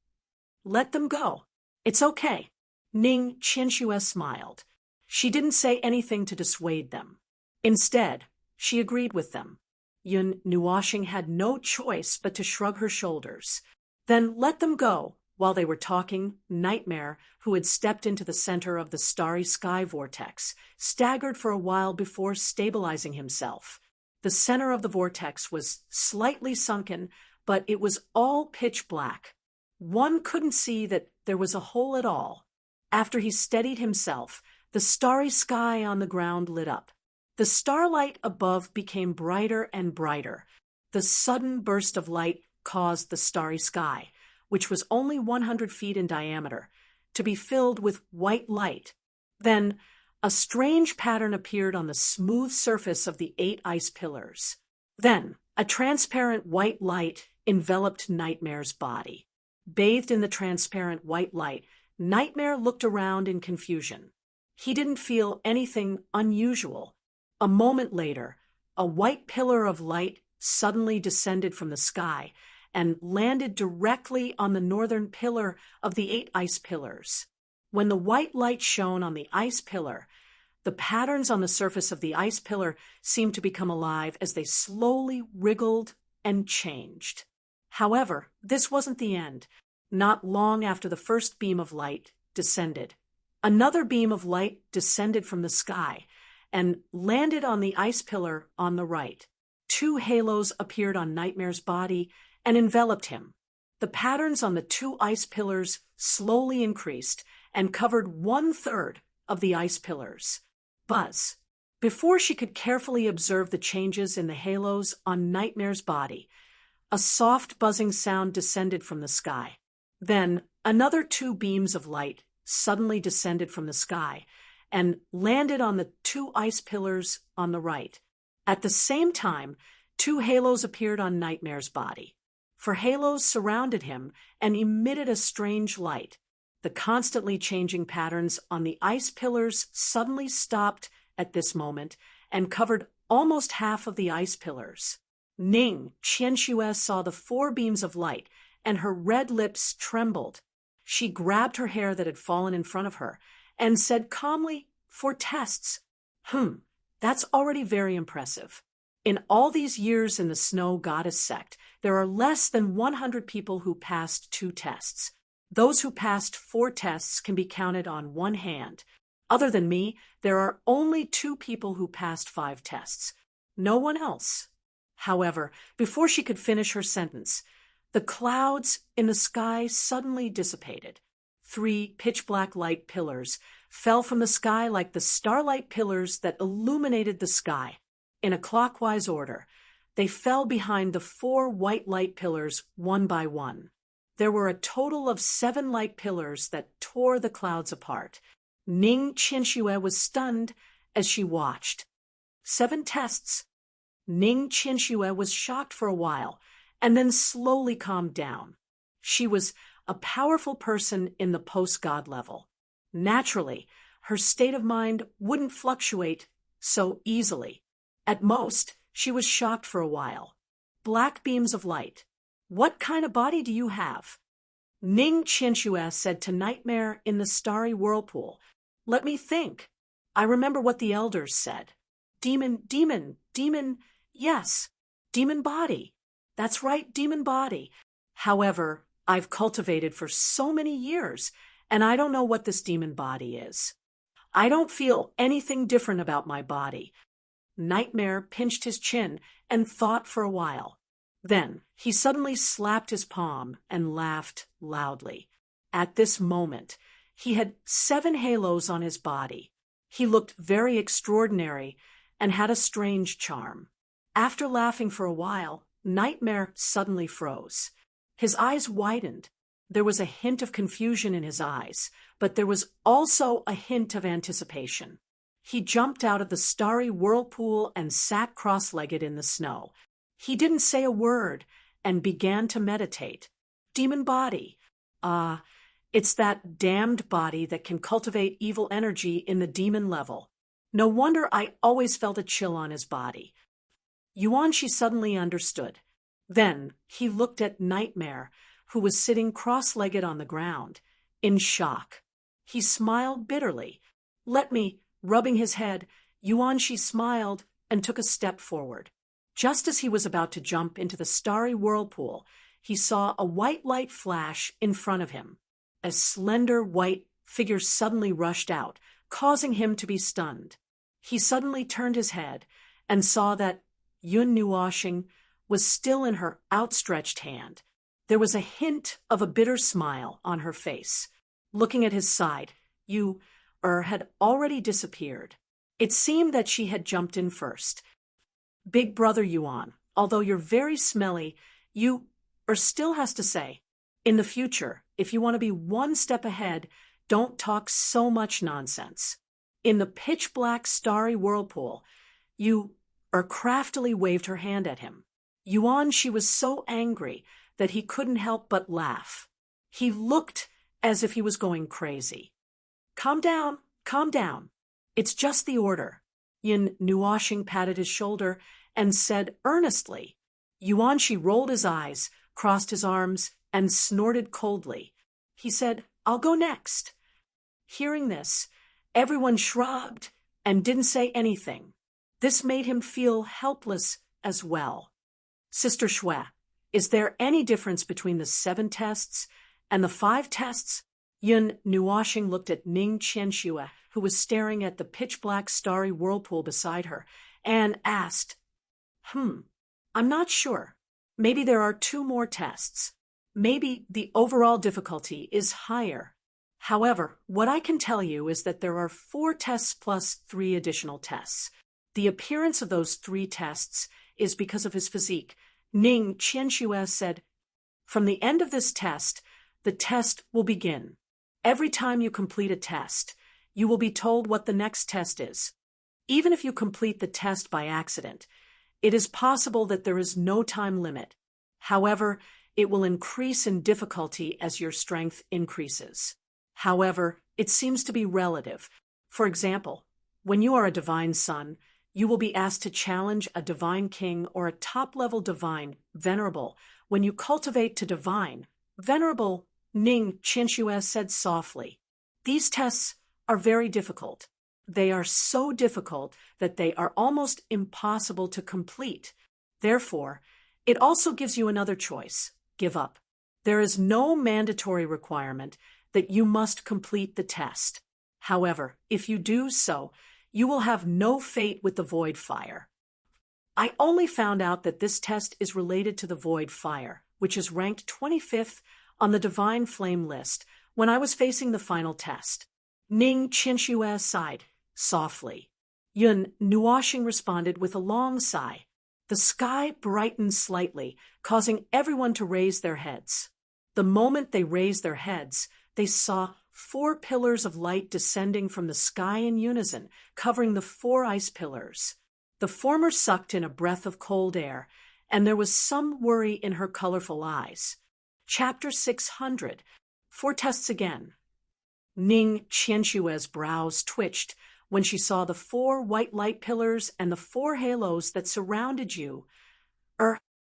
"Let them go. It's okay." Ning Qianxue smiled. She didn't say anything to dissuade them. Instead, she agreed with them. Yun Nuoxing had no choice but to shrug her shoulders. Then let them go. While they were talking, Nightmare, who had stepped into the center of the starry sky vortex, staggered for a while before stabilizing himself. The center of the vortex was slightly sunken, but it was all pitch black. One couldn't see that there was a hole at all. After he steadied himself, the starry sky on the ground lit up. The starlight above became brighter and brighter. The sudden burst of light caused the starry sky, which was only 100 feet in diameter, to be filled with white light. Then, a strange pattern appeared on the smooth surface of the 8 ice pillars. Then, a transparent white light enveloped Nightmare's body. Bathed in the transparent white light, Nightmare looked around in confusion. He didn't feel anything unusual. A moment later, a white pillar of light suddenly descended from the sky and landed directly on the northern pillar of the 8 ice pillars. When the white light shone on the ice pillar, the patterns on the surface of the ice pillar seemed to become alive as they slowly wriggled and changed. However, this wasn't the end. Not long after the first beam of light descended, another beam of light descended from the sky and landed on the ice pillar on the right. 2 halos appeared on Nightmare's body and enveloped him. The patterns on the 2 ice pillars slowly increased and covered 1/3 of the ice pillars. Buzz. Before she could carefully observe the changes in the halos on Nightmare's body, a soft buzzing sound descended from the sky. Then another 2 beams of light suddenly descended from the sky and landed on the 2 ice pillars on the right. At the same time, 2 halos appeared on Nightmare's body. For halos surrounded him and emitted a strange light. The constantly changing patterns on the ice pillars suddenly stopped at this moment and covered almost half of the ice pillars. Ning Qianxue saw the 4 beams of light, and her red lips trembled. She grabbed her hair that had fallen in front of her and said calmly, "For tests." That's already very impressive. In all these years in the Snow Goddess sect, there are less than 100 people who passed 2 tests. Those who passed 4 tests can be counted on one hand. Other than me, there are only 2 people who passed 5 tests. No one else. However, before she could finish her sentence, the clouds in the sky suddenly dissipated. 3 pitch-black light pillars fell from the sky like the starlight pillars that illuminated the sky. In a clockwise order, they fell behind the 4 white light pillars one by one. There were a total of 7 light pillars that tore the clouds apart. Ning Qianxue was stunned as she watched. 7 tests. Ning Qianxue was shocked for a while and then slowly calmed down. She was a powerful person in the post-God level. Naturally, her state of mind wouldn't fluctuate so easily. At most, she was shocked for a while. Black beams of light. What kind of body do you have? Ning Qianxue said to Nightmare in the starry whirlpool. Let me think. I remember what the elders said. Demon, yes, demon body. That's right, demon body. However, I've cultivated for so many years, and I don't know what this demon body is. I don't feel anything different about my body. Nightmare pinched his chin and thought for a while. Then he suddenly slapped his palm and laughed loudly. At this moment, he had 7 halos on his body. He looked very extraordinary and had a strange charm. After laughing for a while, Nightmare suddenly froze. His eyes widened. There was a hint of confusion in his eyes, but there was also a hint of anticipation. He jumped out of the starry whirlpool and sat cross-legged in the snow. He didn't say a word and began to meditate. Demon body. It's that damned body that can cultivate evil energy in the demon level. No wonder I always felt a chill on his body. Yuanqi suddenly understood. Then he looked at Nightmare, who was sitting cross-legged on the ground, in shock. He smiled bitterly. Rubbing his head, Yuanqi smiled and took a step forward. Just as he was about to jump into the starry whirlpool, he saw a white light flash in front of him. A slender white figure suddenly rushed out, causing him to be stunned. He suddenly turned his head and saw that Yun Nuoxing was still in her outstretched hand. There was a hint of a bitter smile on her face. Looking at his side, had already disappeared. It seemed that she had jumped in first. Big brother Yuan, although you're very smelly, still has to say, in the future, if you want to be one step ahead, don't talk so much nonsense. In the pitch-black starry whirlpool, craftily waved her hand at him. She was so angry that he couldn't help but laugh. He looked as if he was going crazy. Calm down. It's just the order. Yin Nuoxing patted his shoulder and said earnestly. Yuanqi rolled his eyes, crossed his arms, and snorted coldly. He said, I'll go next. Hearing this, everyone shrugged and didn't say anything. This made him feel helpless as well. Sister Shui, is there any difference between the 7 tests and the 5 tests? Yun Nuoxing looked at Ning Qianxue, who was staring at the pitch-black starry whirlpool beside her, and asked, I'm not sure. Maybe there are 2 more tests. Maybe the overall difficulty is higher. However, what I can tell you is that there are 4 tests plus 3 additional tests. The appearance of those 3 tests is because of his physique. Ning Qianxue said, "From the end of this test, the test will begin. Every time you complete a test, you will be told what the next test is. Even if you complete the test by accident, it is possible that there is no time limit. However, it will increase in difficulty as your strength increases. However, it seems to be relative. For example, when you are a divine son, you will be asked to challenge a divine king or a top-level divine, venerable. When you cultivate to divine, venerable," Ning Qianxue said softly. "These tests are very difficult. They are so difficult that they are almost impossible to complete. Therefore, it also gives you another choice: give up. There is no mandatory requirement that you must complete the test. However, if you do so, you will have no fate with the void fire. I only found out that this test is related to the void fire, which is ranked 25th on the divine flame list, when I was facing the final test." Ning Qianxue sighed softly. Yun Nuoxing responded with a long sigh. The sky brightened slightly, causing everyone to raise their heads. The moment they raised their heads, they saw 4 pillars of light descending from the sky in unison, covering the 4 ice pillars. The former sucked in a breath of cold air, and there was some worry in her colorful eyes. Chapter 600. 4 tests again. Ning Qianxue's brows twitched when she saw the 4 white light pillars and the 4 halos that surrounded you.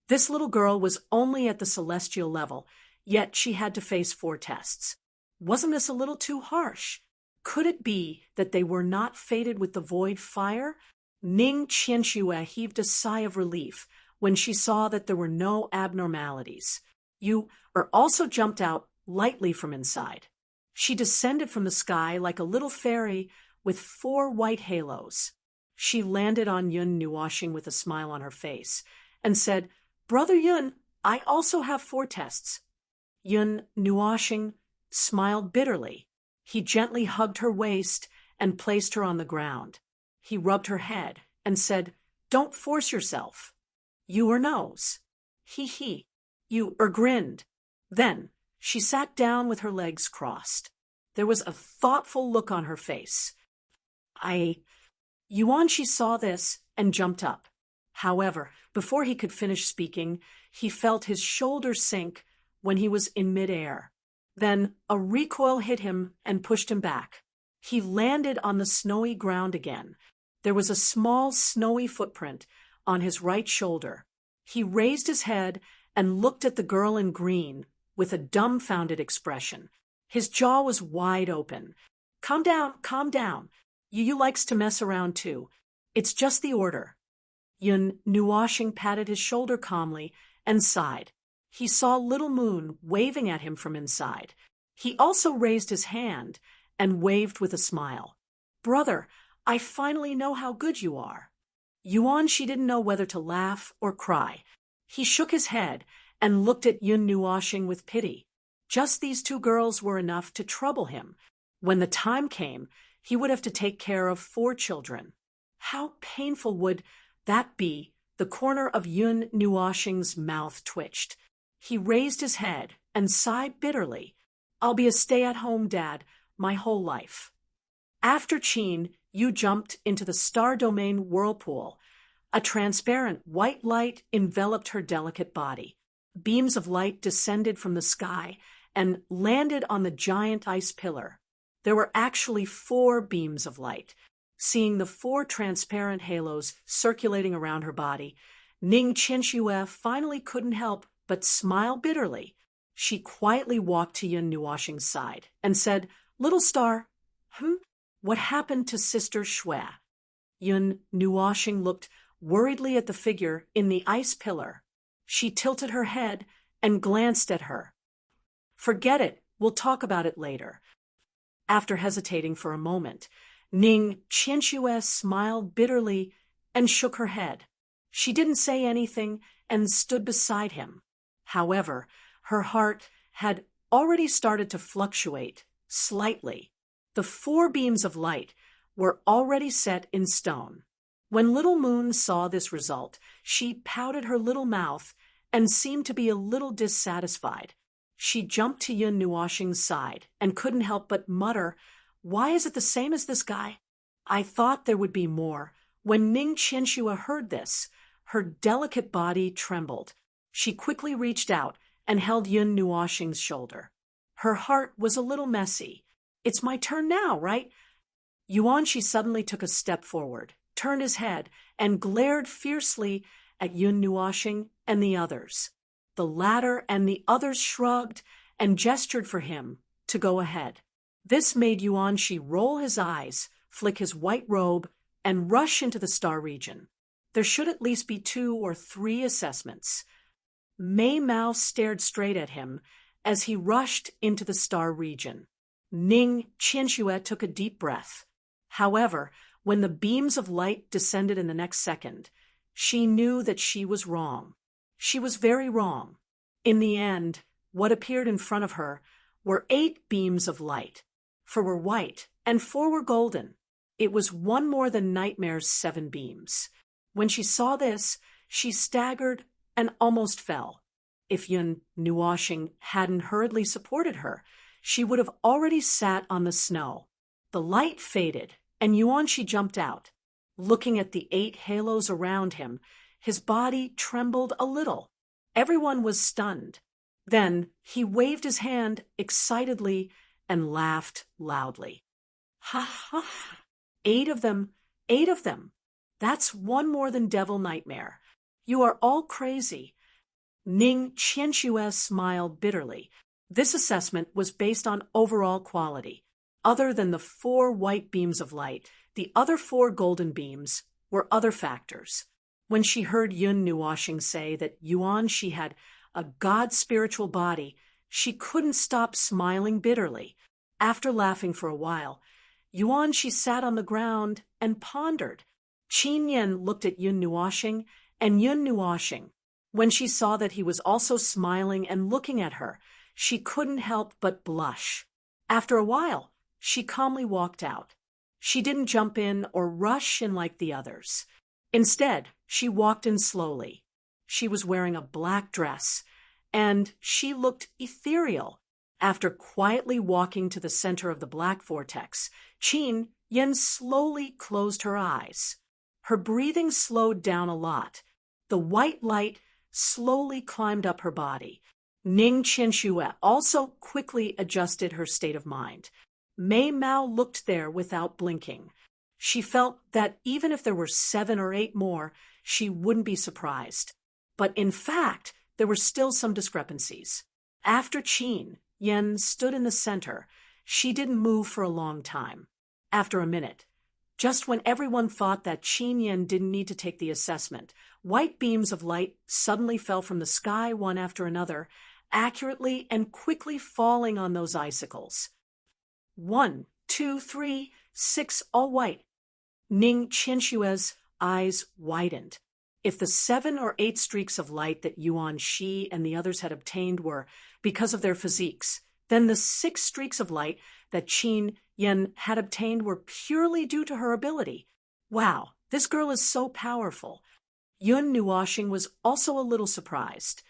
This little girl was only at the celestial level, yet she had to face 4 tests. Wasn't this a little too harsh? Could it be that they were not fated with the void fire? Ning Qianxue heaved a sigh of relief when she saw that there were no abnormalities. You also jumped out lightly from inside. She descended from the sky like a little fairy with 4 white halos. She landed on Yun Nuoxing with a smile on her face and said, "Brother Yun, I also have 4 tests." Yun Nuoxing smiled bitterly. He gently hugged her waist and placed her on the ground. He rubbed her head and said, "Don't force yourself." "You nose." He. You grinned. Then she sat down with her legs crossed. There was a thoughtful look on her face. Yuanqi saw this and jumped up. However, before he could finish speaking, he felt his shoulders sink when he was in midair. Then a recoil hit him and pushed him back. He landed on the snowy ground again. There was a small snowy footprint on his right shoulder. He raised his head and looked at the girl in green with a dumbfounded expression. His jaw was wide open. Calm down. You likes to mess around too. It's just the order." Yun Nuoxing patted his shoulder calmly and sighed. He saw Little Moon waving at him from inside. He also raised his hand and waved with a smile. "Brother, I finally know how good you are." Yuanqi didn't know whether to laugh or cry. He shook his head and looked at Yun Nuoxing with pity. Just these 2 girls were enough to trouble him. When the time came, he would have to take care of 4 children. How painful would that be? The corner of Yun Nuoxing's mouth twitched. He raised his head and sighed bitterly. "I'll be a stay-at-home dad my whole life." After Qin, you jumped into the star domain whirlpool. A transparent white light enveloped her delicate body. Beams of light descended from the sky and landed on the giant ice pillar. There were actually 4 beams of light. Seeing the 4 transparent halos circulating around her body, Ning Qianxue finally couldn't help but smile bitterly. She quietly walked to Yun Nuoxing's side and said, "Little star, what happened to Sister Shui?" Yun Nuoxing looked worriedly at the figure in the ice pillar. She tilted her head and glanced at her. "Forget it, we'll talk about it later." After hesitating for a moment, Ning Qianxue smiled bitterly and shook her head. She didn't say anything and stood beside him. However, her heart had already started to fluctuate slightly. The 4 beams of light were already set in stone. When Little Moon saw this result, she pouted her little mouth and seemed to be a little dissatisfied. She jumped to Yun Nuoshing's side and couldn't help but mutter, "Why is it the same as this guy?" I thought there would be more. When Ning Qianxue heard this, her delicate body trembled. She quickly reached out and held Yun Nuoshing's shoulder. Her heart was a little messy. "It's my turn now, right?" Yuanshi suddenly took a step forward, turned his head, and glared fiercely at Yun Nuoshing and the others. The latter and the others shrugged and gestured for him to go ahead. This made Yuanshi roll his eyes, flick his white robe, and rush into the star region. There should at least be 2 or 3 assessments. Mei Mao stared straight at him as he rushed into the star region. Ning Qianxue took a deep breath. However, when the beams of light descended in the next second, she knew that she was wrong. She was very wrong. In the end, what appeared in front of her were 8 beams of light. 4 were white and 4 were golden. It was one more than Nightmare's 7 beams. When she saw this, she staggered and almost fell. If Yun Nuoshing hadn't hurriedly supported her, she would have already sat on the snow. The light faded, and Yuanshi jumped out. Looking at the 8 halos around him, his body trembled a little. Everyone was stunned. Then he waved his hand excitedly and laughed loudly. "Ha ha! 8 of them, 8 of them! That's one more than Devil Nightmare. You are all crazy." Ning Qianxue smiled bitterly. This assessment was based on overall quality. Other than the 4 white beams of light, the other 4 golden beams were other factors. When she heard Yun Nuoshing say that Yuanshi had a god-spiritual body, she couldn't stop smiling bitterly. After laughing for a while, Yuanshi sat on the ground and pondered. Qin Yan looked at Yun Nuoshing and Yun Nuoshing. When she saw that he was also smiling and looking at her, she couldn't help but blush. After a while, she calmly walked out. She didn't jump in or rush in like the others. Instead, she walked in slowly. She was wearing a black dress, and she looked ethereal. After quietly walking to the center of the black vortex, Qin Yan slowly closed her eyes. Her breathing slowed down a lot. The white light slowly climbed up her body. Ning Qianxue also quickly adjusted her state of mind. Mei Mao looked there without blinking. She felt that even if there were 7 or 8 more, she wouldn't be surprised. But in fact, there were still some discrepancies. After Qin Yan stood in the center, she didn't move for a long time. After a minute, just when everyone thought that Qin Yan didn't need to take the assessment, white beams of light suddenly fell from the sky one after another, accurately and quickly falling on those icicles. 1, 2, 3, 6, all white. Ning Qianxue's eyes widened. If the 7 or 8 streaks of light that Yuanshi and the others had obtained were because of their physiques, then the 6 streaks of light that Qin Yan had obtained were purely due to her ability. Wow, this girl is so powerful. Yun Nuoshing was also a little surprised.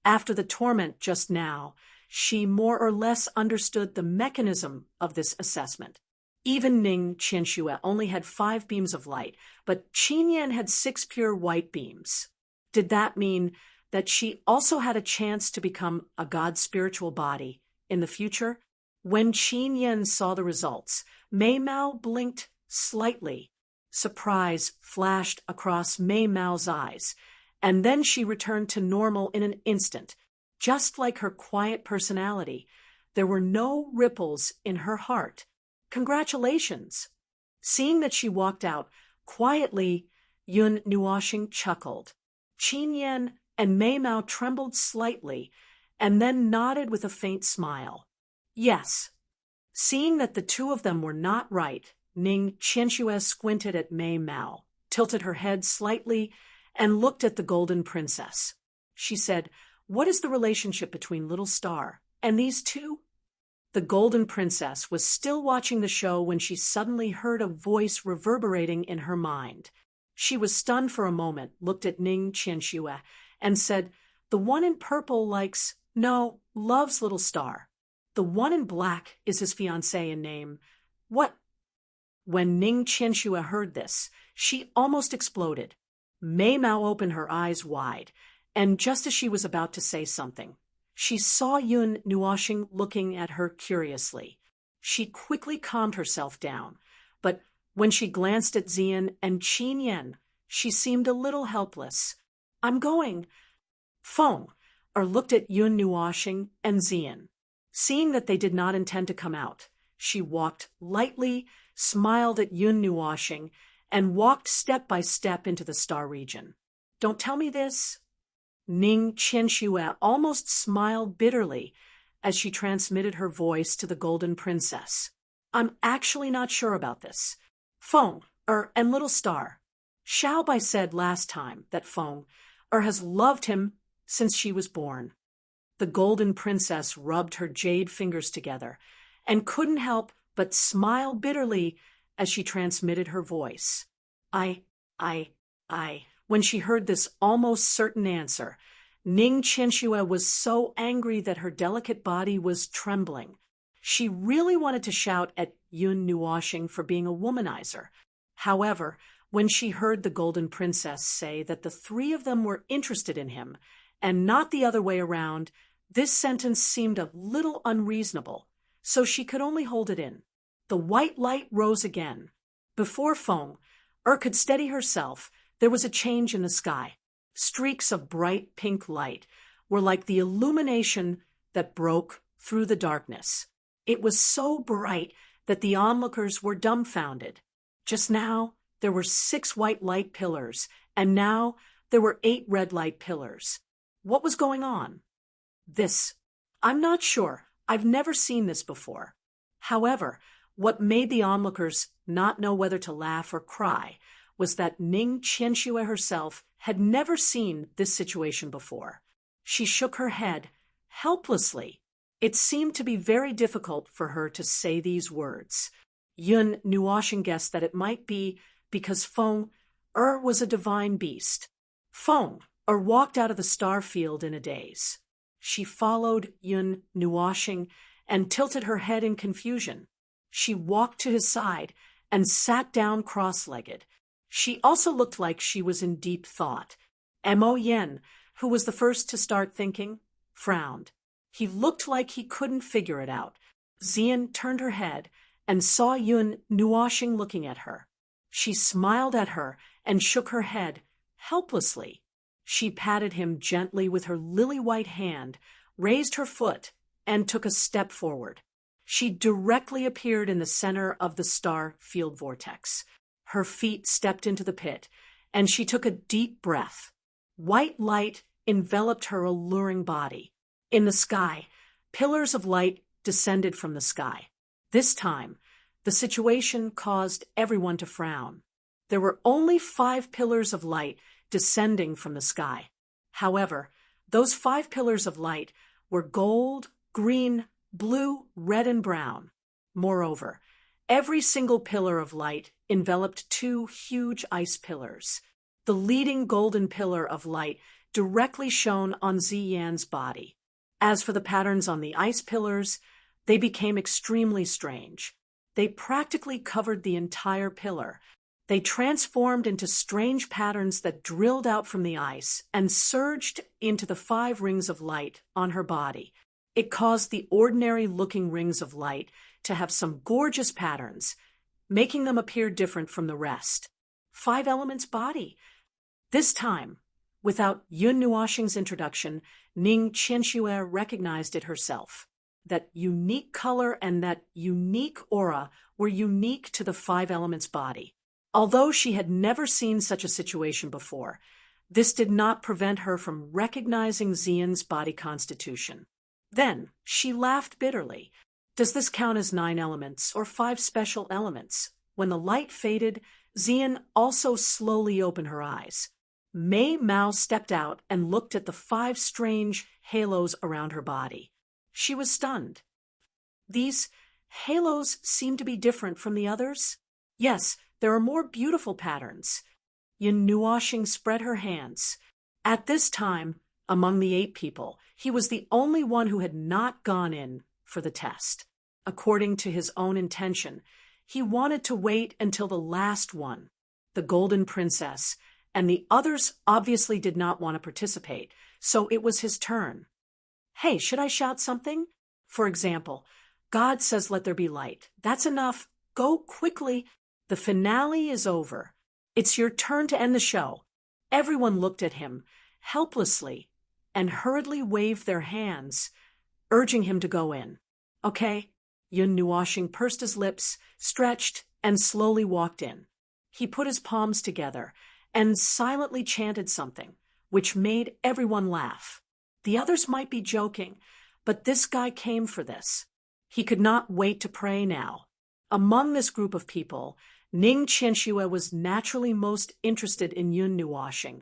After the torment just now, she more or less understood the mechanism of this assessment. Even Ning Qianxue only had 5 beams of light, but Qin Yan had 6 pure white beams. Did that mean that she also had a chance to become a god-spiritual body in the future? When Qin Yan saw the results, Mei Mao blinked slightly. Surprise flashed across Mei Mao's eyes, and then she returned to normal in an instant. Just like her quiet personality, there were no ripples in her heart. Congratulations! Seeing that she walked out quietly, Yun Nuoshing chuckled. Qin Yan and Mei Mao trembled slightly and then nodded with a faint smile. Yes. Seeing that the 2 of them were not right, Ning Qianxue squinted at Mei Mao, tilted her head slightly, and looked at the Golden Princess. She said, "What is the relationship between Little Star and these 2? The Golden Princess was still watching the show when she suddenly heard a voice reverberating in her mind. She was stunned for a moment, looked at Ning Qianxue, and said, "The one in purple likes, no, loves Little Star. The one in black is his fiancée in name. What?" When Ning Qianxue heard this, she almost exploded. Mei Mao opened her eyes wide, and just as she was about to say something, she saw Yun Nuoxing looking at her curiously. She quickly calmed herself down, but when she glanced at Zian and Qin Yan, she seemed a little helpless. "I'm going." Feng looked at Yun Nuoxing and Zian. Seeing that they did not intend to come out, she walked lightly, smiled at Yun Nuoxing, and walked step by step into the star region. "Don't tell me this." Ning Qianxue almost smiled bitterly as she transmitted her voice to the Golden Princess. "I'm actually not sure about this. Feng, and Little Star. Xiaobai said last time that Feng, has loved him since she was born." The Golden Princess rubbed her jade fingers together and couldn't help but smile bitterly as she transmitted her voice. I. When she heard this almost certain answer, Ning Qianxue was so angry that her delicate body was trembling. She really wanted to shout at Yun Nuoxing for being a womanizer. However, when she heard the Golden Princess say that the three of them were interested in him, and not the other way around, this sentence seemed a little unreasonable, so she could only hold it in. The white light rose again. Before Feng could steady herself, there was a change in the sky. Streaks of bright pink light were like the illumination that broke through the darkness. It was so bright that the onlookers were dumbfounded. Just now, there were 6 white light pillars, and now there were 8 red light pillars. What was going on? I'm not sure. I've never seen this before. However, what made the onlookers not know whether to laugh or cry was that Ning Qianxue herself had never seen this situation before. She shook her head, helplessly. It seemed to be very difficult for her to say these words. Yun Nuoxing guessed that it might be because Feng was a divine beast. Feng walked out of the star field in a daze. She followed Yun Nuoxing and tilted her head in confusion. She walked to his side and sat down cross-legged. She also looked like she was in deep thought. Mo Yen, who was the first to start thinking, frowned. He looked like he couldn't figure it out. Zian turned her head and saw Yun Nuoxing looking at her. She smiled at her and shook her head, helplessly. She patted him gently with her lily-white hand, raised her foot, and took a step forward. She directly appeared in the center of the star field vortex. Her feet stepped into the pit, and she took a deep breath. White light enveloped her alluring body. In the sky, pillars of light descended from the sky. This time, the situation caused everyone to frown. There were only 5 pillars of light descending from the sky. However, those 5 pillars of light were gold, green, blue, red, and brown. Moreover, every single pillar of light enveloped 2 huge ice pillars. The leading golden pillar of light directly shone on Ziyan's body. As for the patterns on the ice pillars, they became extremely strange. They practically covered the entire pillar. They transformed into strange patterns that drilled out from the ice and surged into the 5 rings of light on her body. It caused the ordinary-looking rings of light to have some gorgeous patterns, making them appear different from the rest. 5 Elements body. This time, without Yun Nuoxing's introduction, Ning Qianxue recognized it herself. That unique color and that unique aura were unique to the 5 Elements body. Although she had never seen such a situation before, this did not prevent her from recognizing Zian's body constitution. Then she laughed bitterly. Does this count as 9 elements or 5 special elements? When the light faded, Zian also slowly opened her eyes. Mei Mao stepped out and looked at the 5 strange halos around her body. She was stunned. These halos seem to be different from the others? Yes, there are more beautiful patterns. Yin Nuoshing spread her hands. At this time, among the 8 people, he was the only one who had not gone in for the test. According to his own intention, he wanted to wait until the last one, the Golden Princess, and the others obviously did not want to participate, so it was his turn. Hey, should I shout something? For example, God says let there be light. That's enough. Go quickly. The finale is over. It's your turn to end the show. Everyone looked at him, helplessly, and hurriedly waved their hands, urging him to go in. Okay. Yun Nuoshing pursed his lips, stretched, and slowly walked in. He put his palms together and silently chanted something, which made everyone laugh. The others might be joking, but this guy came for this. He could not wait to pray now. Among this group of people, Ning Qianxue was naturally most interested in Yun Nuoshing.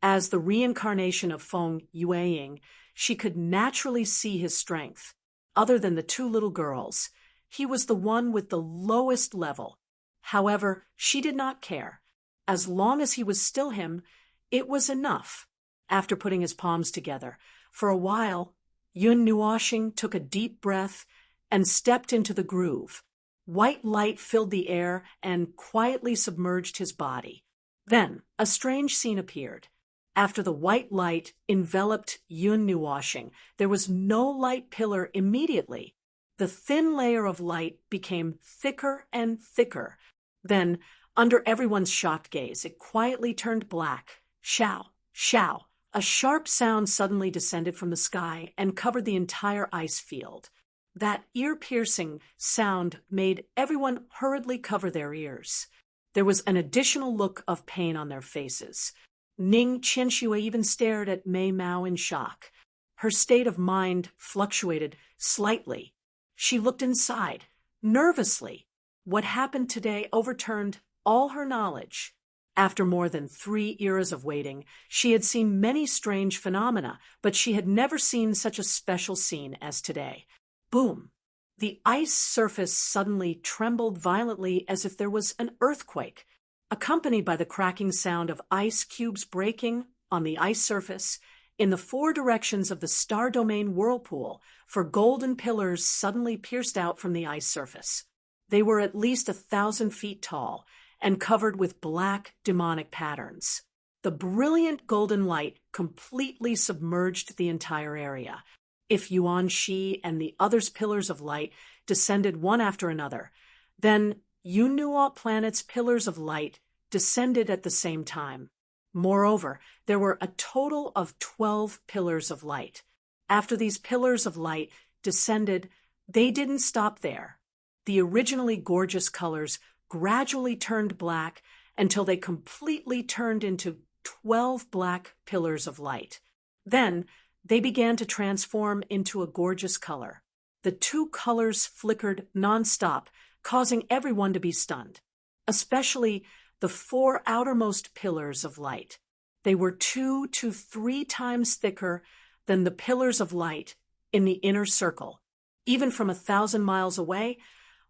As the reincarnation of Feng Yueying, she could naturally see his strength. Other than the 2 little girls, he was the one with the lowest level. However, she did not care. As long as he was still him, it was enough. After putting his palms together, for a while, Yun Nuoshing took a deep breath and stepped into the groove. White light filled the air and quietly submerged his body. Then, a strange scene appeared. After the white light enveloped Yun Nuoshing, there was no light pillar immediately. The thin layer of light became thicker and thicker. Then, under everyone's shocked gaze, it quietly turned black. Shao, shao. A sharp sound suddenly descended from the sky and covered the entire ice field. That ear-piercing sound made everyone hurriedly cover their ears. There was an additional look of pain on their faces. Ning Qianxue even stared at Mei Mao in shock. Her state of mind fluctuated slightly. She looked inside, nervously. What happened today overturned all her knowledge. After more than 3 eras of waiting, she had seen many strange phenomena, but she had never seen such a special scene as today. Boom! The ice surface suddenly trembled violently as if there was an earthquake, accompanied by the cracking sound of ice cubes breaking on the ice surface. In the 4 directions of the star domain whirlpool, 4 golden pillars suddenly pierced out from the ice surface. They were at least 1,000 feet tall and covered with black demonic patterns. The brilliant golden light completely submerged the entire area. If Yuan Shi and the others' pillars of light descended one after another, then Yunnuo planet's pillars of light descended at the same time. Moreover, there were a total of 12 pillars of light. After these pillars of light descended, they didn't stop there. The originally gorgeous colors gradually turned black until they completely turned into 12 black pillars of light. Then, they began to transform into a gorgeous color. The 2 colors flickered nonstop, causing everyone to be stunned, especially the 4 outermost pillars of light. They were 2 to 3 times thicker than the pillars of light in the inner circle. Even from 1,000 miles away,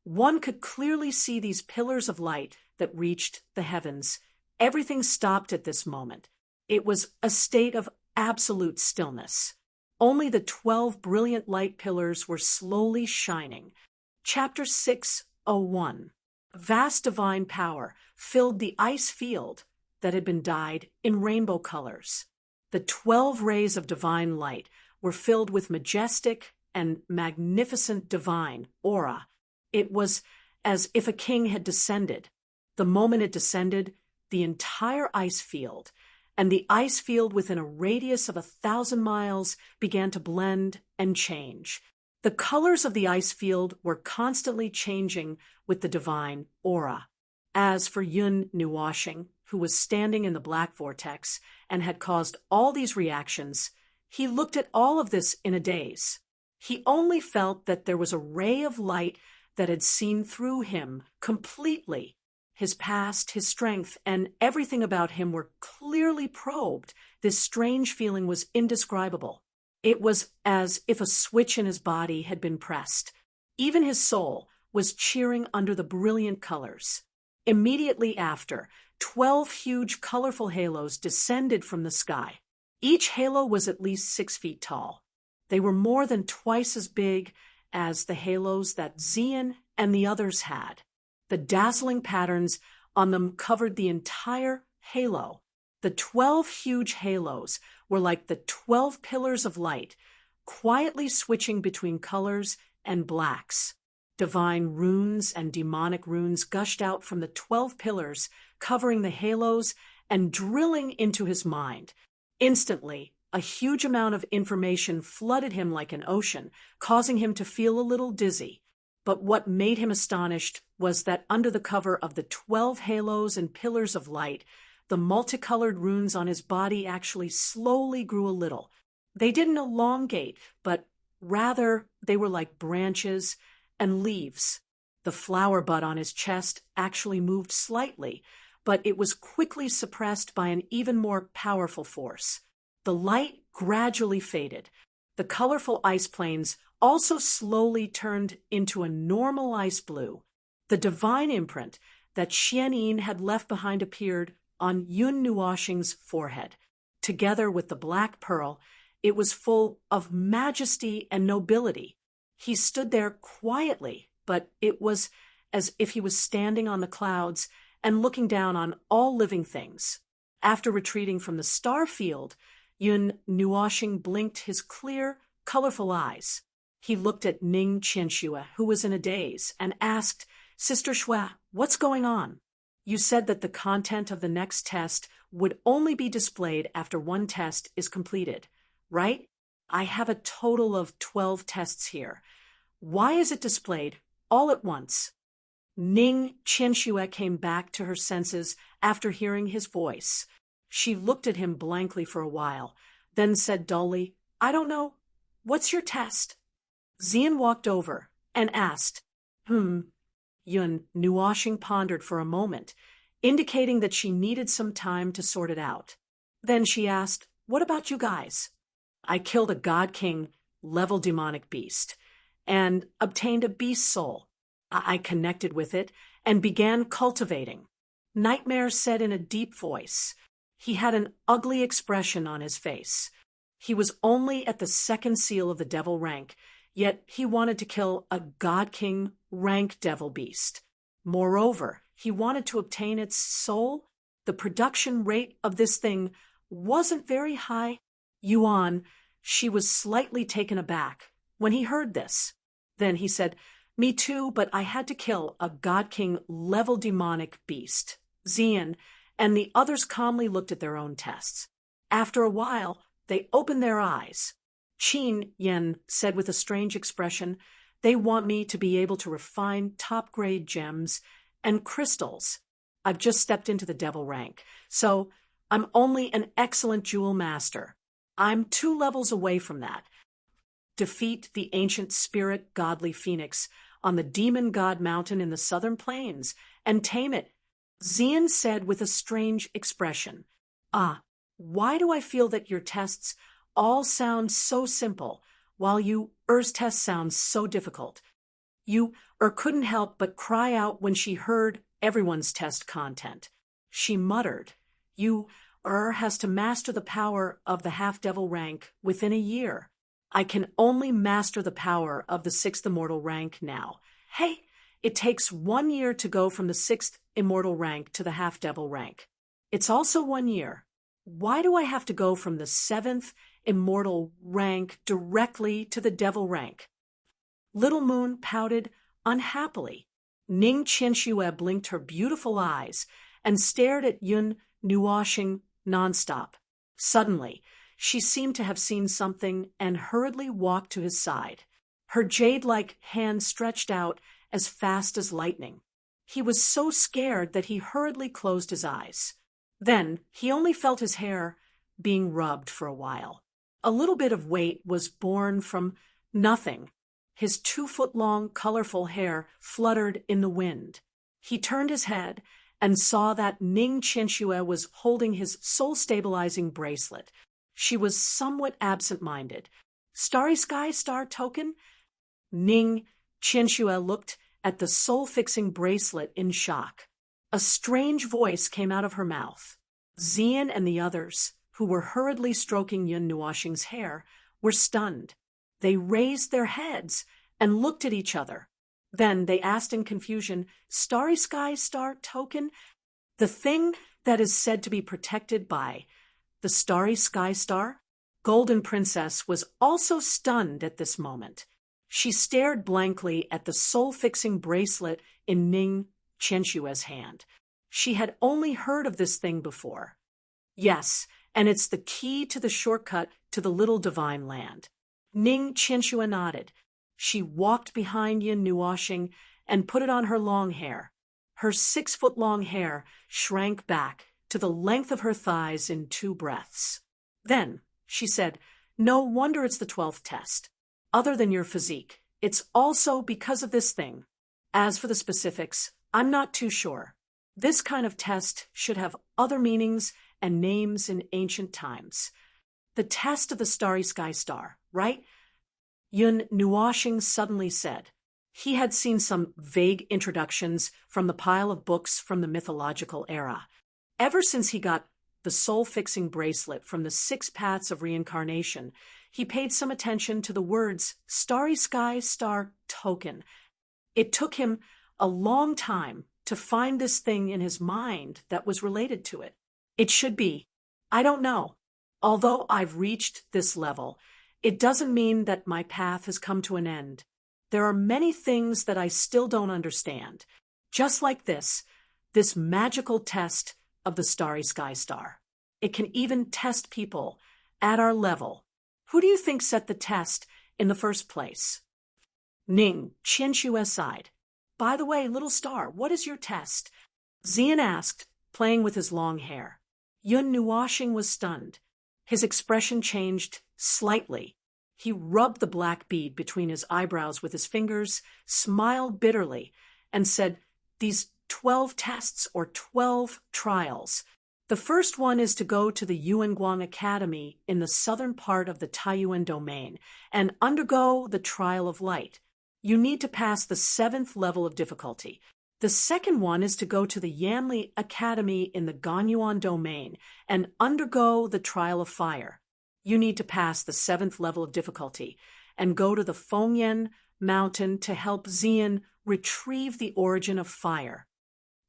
one could clearly see these pillars of light that reached the heavens. Everything stopped at this moment. It was a state of absolute stillness. Only the 12 brilliant light pillars were slowly shining. Chapter 601. Vast divine power filled the ice field that had been dyed in rainbow colors. The 12 rays of divine light were filled with majestic and magnificent divine aura. It was as if a king had descended. The moment it descended, the entire ice field and the ice field within a radius of 1,000 miles began to blend and change. The colors of the ice field were constantly changing with the divine aura. As for Yun Nuoshing, who was standing in the black vortex and had caused all these reactions, he looked at all of this in a daze. He only felt that there was a ray of light that had seen through him completely. His past, his strength, and everything about him were clearly probed. This strange feeling was indescribable. It was as if a switch in his body had been pressed. Even his soul was cheering under the brilliant colors. Immediately after, 12 huge, colorful halos descended from the sky. Each halo was at least 6 feet tall. They were more than twice as big as the halos that Xian and the others had. The dazzling patterns on them covered the entire halo. The 12 huge halos were like the 12 pillars of light, quietly switching between colors and blacks. Divine runes and demonic runes gushed out from the 12 pillars, covering the halos and drilling into his mind. Instantly, a huge amount of information flooded him like an ocean, causing him to feel a little dizzy. But what made him astonished was that under the cover of the 12 halos and pillars of light, the multicolored runes on his body actually slowly grew a little. They didn't elongate, but rather they were like branches and leaves. The flower bud on his chest actually moved slightly, but it was quickly suppressed by an even more powerful force. The light gradually faded. The colorful ice planes also slowly turned into a normal ice blue. The divine imprint that Xianyin had left behind appeared on Yun Nuoxing's forehead. Together with the black pearl, it was full of majesty and nobility. He stood there quietly, but it was as if he was standing on the clouds and looking down on all living things. After retreating from the star field, Yun Nuoxing blinked his clear, colorful eyes. He looked at Ning Qianxue, who was in a daze, and asked, "Sister Shui, what's going on? You said that the content of the next test would only be displayed after one test is completed, right? I have a total of 12 tests here. Why is it displayed all at once?" Ning Qianxue came back to her senses after hearing his voice. She looked at him blankly for a while, then said dully, "I don't know. What's your test?" Xian walked over and asked, Yun Nuoxing pondered for a moment, indicating that she needed some time to sort it out. Then she asked, "What about you guys?" "I killed a God King level demonic beast and obtained a beast soul. I connected with it and began cultivating." Nightmare said in a deep voice. He had an ugly expression on his face. He was only at the second seal of the devil rank, yet he wanted to kill a God King rank devil beast. Moreover, he wanted to obtain its soul. The production rate of this thing wasn't very high. Yuan, she was slightly taken aback when he heard this. Then he said, "Me too, but I had to kill a God King level demonic beast." Xian and the others calmly looked at their own tests. After a while, they opened their eyes. Qin Yen said with a strange expression, "They want me to be able to refine top-grade gems and crystals. I've just stepped into the devil rank, so I'm only an excellent jewel master. I'm 2 levels away from that. Defeat the ancient spirit godly phoenix on the demon god mountain in the southern plains and tame it." Xian said with a strange expression, "Why do I feel that your tests all sound so simple, while Er's test sounds so difficult?" Couldn't help but cry out when she heard everyone's test content. She muttered, has to master the power of the half-devil rank within a year. I can only master the power of the 6th immortal rank now. Hey, it takes 1 year to go from the 6th immortal rank to the half-devil rank. It's also 1 year. Why do I have to go from the 7th immortal rank directly to the devil rank?" Little Moon pouted unhappily. Ning Qianxue blinked her beautiful eyes and stared at Yun Nuoxing nonstop. Suddenly, she seemed to have seen something and hurriedly walked to his side. Her jade-like hand stretched out as fast as lightning. He was so scared that he hurriedly closed his eyes. Then he only felt his hair being rubbed for a while. A little bit of weight was born from nothing. His 2-foot-long, colorful hair fluttered in the wind. He turned his head and saw that Ning Qianxue was holding his soul-stabilizing bracelet. She was somewhat absent-minded. "Starry Sky Star Token?" Ning Qianxue looked at the soul-fixing bracelet in shock. A A strange voice came out of her mouth. Xian and the others, who were hurriedly stroking Yun Nuoxing's hair, were stunned. They raised their heads and looked at each other. Then they asked in confusion, "Starry Sky Star Token? The thing that is said to be protected by the Starry Sky Star?" Golden Princess was also stunned at this moment. She stared blankly at the soul-fixing bracelet in Ning Qianshue's hand. She had only heard of this thing before. Yes, and it's the key to the shortcut to the Little Divine Land. Ning Qianshue nodded. She walked behind Yin Nuoxing and put it on her long hair. Her 6-foot-long hair shrank back to the length of her thighs in 2 breaths. Then she said, "No wonder it's the 12th test. Other than your physique, it's also because of this thing. As for the specifics, I'm not too sure. This kind of test should have other meanings and names in ancient times. The test of the Starry Sky Star, right?" Yun Nuoxing suddenly said. He had seen some vague introductions from the pile of books from the mythological era. Ever since he got the soul-fixing bracelet from the 6 paths of reincarnation, he paid some attention to the words Starry Sky Star Token. It took him a long time to find this thing in his mind that was related to it. It should be. I don't know. Although I've reached this level, it doesn't mean that my path has come to an end. There are many things that I still don't understand. Just like this magical test of the Starry Sky Star. It can even test people at our level. Who do you think set the test in the first place? Ning Qianshue sighed. "By the way, little star, what is your test?" Xian asked, playing with his long hair. Yun Nuoxing was stunned. His expression changed slightly. He rubbed the black bead between his eyebrows with his fingers, smiled bitterly, and said, "These 12 tests or 12 trials. The first one is to go to the Yuanguang Academy in the southern part of the Taiyuan domain and undergo the trial of light. You need to pass the 7th level of difficulty. The second one is to go to the Yanli Academy in the Ganyuan domain and undergo the trial of fire. You need to pass the 7th level of difficulty and go to the Fengyan mountain to help Xian retrieve the origin of fire.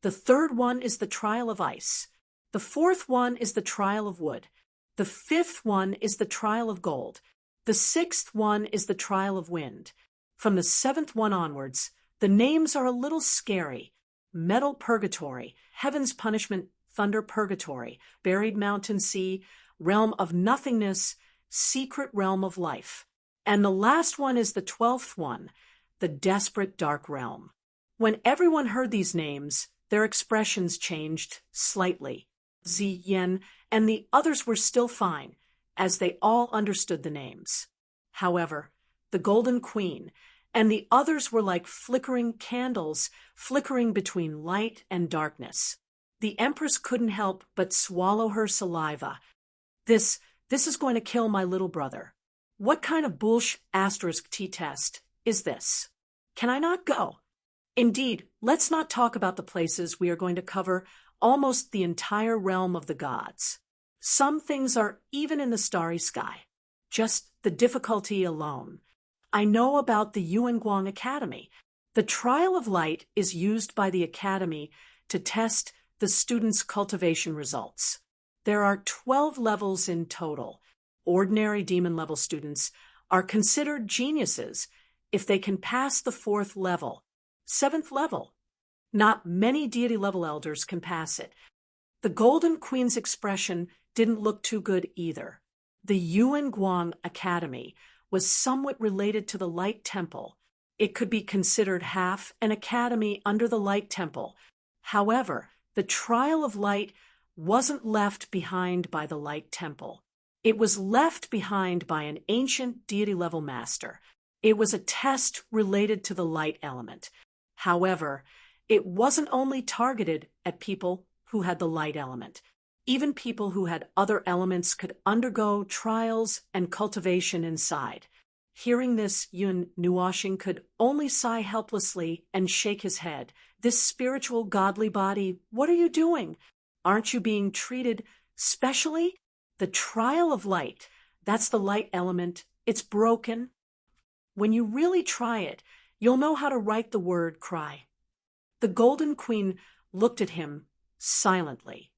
The third one is the trial of ice. The fourth one is the trial of wood. The fifth one is the trial of gold. The sixth one is the trial of wind. From the 7th one onwards, the names are a little scary. Metal Purgatory, Heaven's Punishment, Thunder Purgatory, Buried Mountain Sea, Realm of Nothingness, Secret Realm of Life. And the last one is the 12th one, the Desperate Dark Realm. When everyone heard these names, their expressions changed slightly. Ziyan and the others were still fine, as they all understood the names. However, the Golden Queen and the others were like flickering candles, flickering between light and darkness. The Empress couldn't help but swallow her saliva. This is going to kill my little brother. What kind of **T test is this? Can I not go? Indeed, let's not talk about the places we are going to cover, almost the entire realm of the gods. Some things are even in the starry sky. Just the difficulty alone. I know about the Yuanguang Academy. The trial of light is used by the Academy to test the students' cultivation results. There are 12 levels in total. Ordinary demon-level students are considered geniuses if they can pass the 4th level. 7th level. Not many deity-level elders can pass it. The Golden Queen's expression didn't look too good either. The Yuanguang Academy was somewhat related to the Light Temple. It could be considered half an academy under the Light Temple. However, the trial of light wasn't left behind by the Light Temple. It was left behind by an ancient deity-level master. It was a test related to the light element. However, it wasn't only targeted at people who had the light element. Even people who had other elements could undergo trials and cultivation inside. Hearing this, Yun Nuoxing could only sigh helplessly and shake his head. This spiritual, godly body, what are you doing? Aren't you being treated specially? The trial of light, that's the light element. It's broken. When you really try it, you'll know how to write the word cry. The Golden Queen looked at him silently.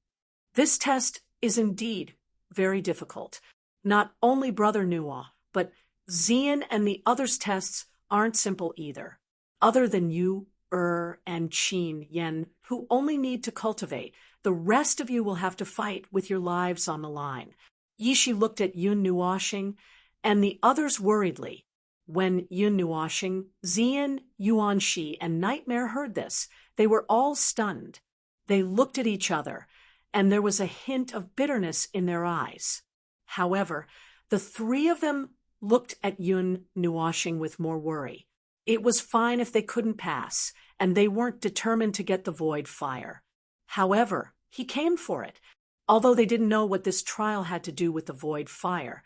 This test is indeed very difficult. Not only Brother Nuo, but Xian and the others' tests aren't simple either. Other than you, and Qin Yen, who only need to cultivate, the rest of you will have to fight with your lives on the line. Yishi looked at Yun Nuoxing and the others worriedly. When Yun Nuoxing, Xian, Yuanxi, and Nightmare heard this, they were all stunned. They looked at each other, and there was a hint of bitterness in their eyes. However, the three of them looked at Yun Nuoxing with more worry. It was fine if they couldn't pass, and they weren't determined to get the void fire. However, he came for it. Although they didn't know what this trial had to do with the void fire,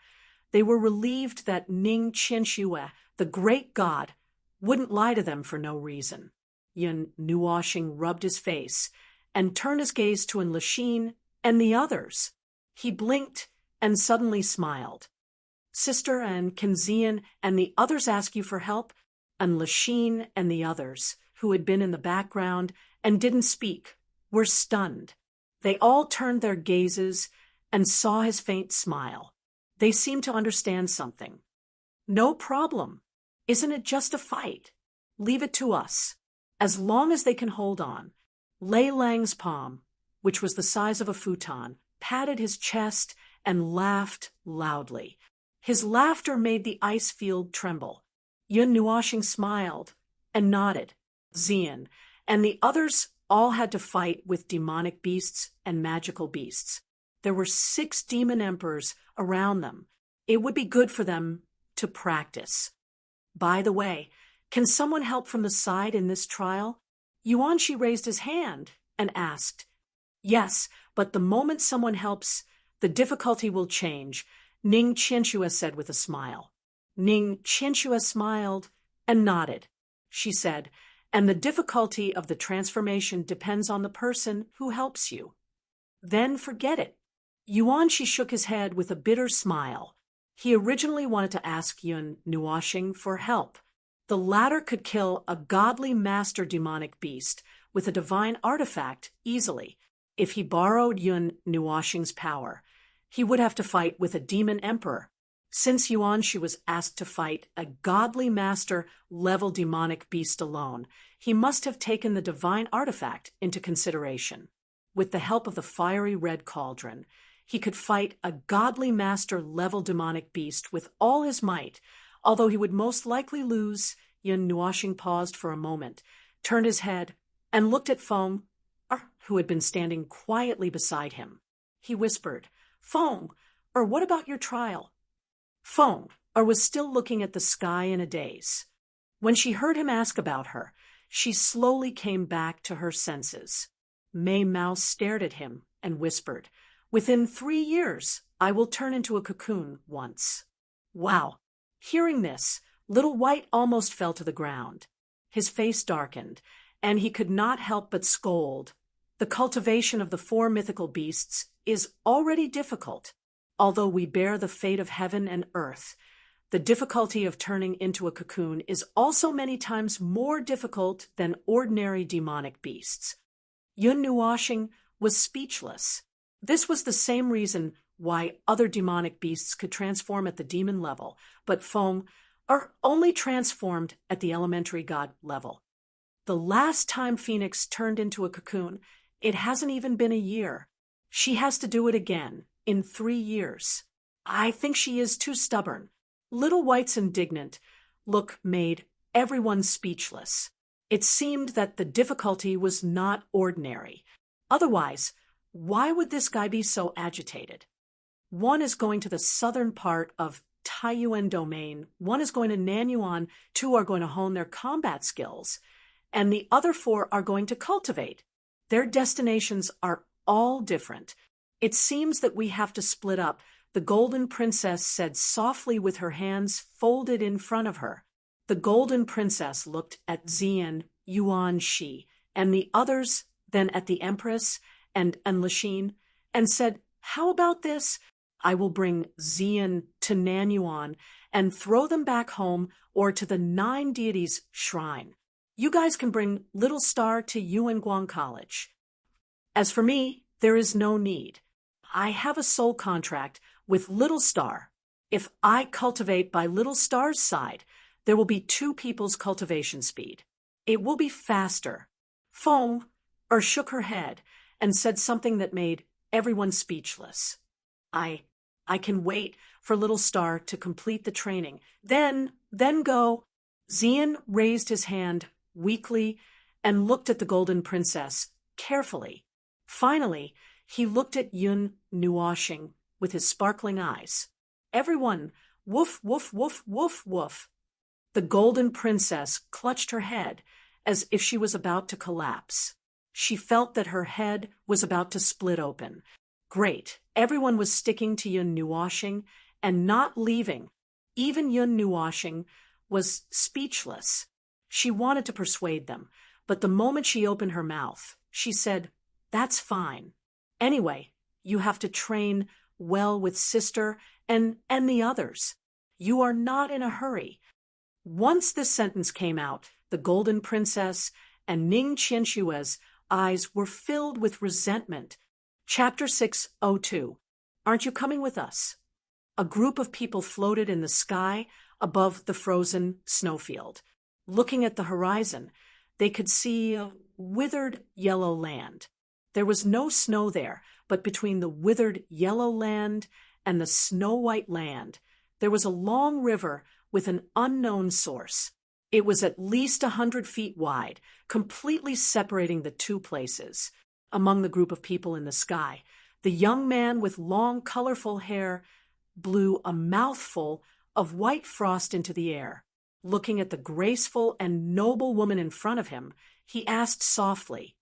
they were relieved that Ning Qianxue, the great god, wouldn't lie to them for no reason. Yun Nuoxing rubbed his face and turned his gaze to Enlil and the others. He blinked and suddenly smiled. Sister, and can Xian and the others ask you for help? Enlil and the others, who had been in the background and didn't speak, were stunned. They all turned their gazes and saw his faint smile. They seemed to understand something. No problem. Isn't it just a fight? Leave it to us. As long as they can hold on. Lei Lang's palm, which was the size of a futon, patted his chest and laughed loudly. His laughter made the ice field tremble. Yun Nuoxing smiled and nodded. Xian and the others all had to fight with demonic beasts and magical beasts. There were 6 demon emperors around them. It would be good for them to practice. By the way, can someone help from the side in this trial? Yuanxi raised his hand and asked. Yes, but the moment someone helps, the difficulty will change, Ning Qianxue said with a smile. Ning Qianxue smiled and nodded. She said, and the difficulty of the transformation depends on the person who helps you. Then forget it. Yuanxi shook his head with a bitter smile. He originally wanted to ask Yun Nuoxing for help. The latter could kill a godly master demonic beast with a divine artifact easily. If he borrowed Yun Nuoxing's power, he would have to fight with a demon emperor. Since Yuanxi was asked to fight a godly master-level demonic beast alone, he must have taken the divine artifact into consideration. With the help of the fiery red cauldron, he could fight a godly master-level demonic beast with all his might. Although he would most likely lose, Yun Nuoxing paused for a moment, turned his head, and looked at Feng, who had been standing quietly beside him. He whispered, Feng, what about your trial? Feng was still looking at the sky in a daze. When she heard him ask about her, she slowly came back to her senses. Mei Mao stared at him and whispered, Within 3 years, I will turn into a cocoon once. Wow! Hearing this, Little White almost fell to the ground. His face darkened, and he could not help but scold. The cultivation of the 4 mythical beasts is already difficult. Although we bear the fate of heaven and earth, the difficulty of turning into a cocoon is also many times more difficult than ordinary demonic beasts. Yun Nuoxing was speechless. This was the same reason why other demonic beasts could transform at the demon level, but Feng only transformed at the elementary god level. The last time Phoenix turned into a cocoon, it hasn't even been a year. She has to do it again, in 3 years. I think she is too stubborn. Little White's indignant look made everyone speechless. It seemed that the difficulty was not ordinary. Otherwise, why would this guy be so agitated? One is going to the southern part of Taiyuan domain, one is going to Nanyuan, 2 are going to hone their combat skills, and the other 4 are going to cultivate. Their destinations are all different. It seems that we have to split up The golden princess said softly with her hands folded in front of her. The golden princess looked at Xian, Yuan Shi, and the others, then at the empress and Lixin, and said, "How about this? I will bring Xian to Nanyuan and throw them back home or to the 9 deities' shrine. You guys can bring Little Star to Yuanguang College. As for me, there is no need. I have a soul contract with Little Star. If I cultivate by Little Star's side, there will be 2 people's cultivation speed. It will be faster." Feng shook her head and said something that made everyone speechless. I can wait for Little Star to complete the training. Then go. Xian raised his hand weakly and looked at the golden princess carefully. Finally, he looked at Yun Nuoxing with his sparkling eyes. Everyone, woof, woof, woof, woof, woof. The golden princess clutched her head as if she was about to collapse. She felt that her head was about to split open. Great. Everyone was sticking to Yun Nuoxing and not leaving. Even Yun Nuoxing was speechless. She wanted to persuade them, but the moment she opened her mouth, she said, "That's fine. Anyway, you have to train well with sister and the others. You are not in a hurry." Once this sentence came out, the golden princess and Ning Qianshue's eyes were filled with resentment. Chapter 602. Aren't you coming with us? A group of people floated in the sky above the frozen snowfield. Looking at the horizon, they could see a withered yellow land. There was no snow there, but between the withered yellow land and the snow-white land, there was a long river with an unknown source. It was at least 100 feet wide, completely separating the 2 places. Among the group of people in the sky, the young man with long, colorful hair blew a mouthful of white frost into the air. Looking at the graceful and noble woman in front of him, he asked softly,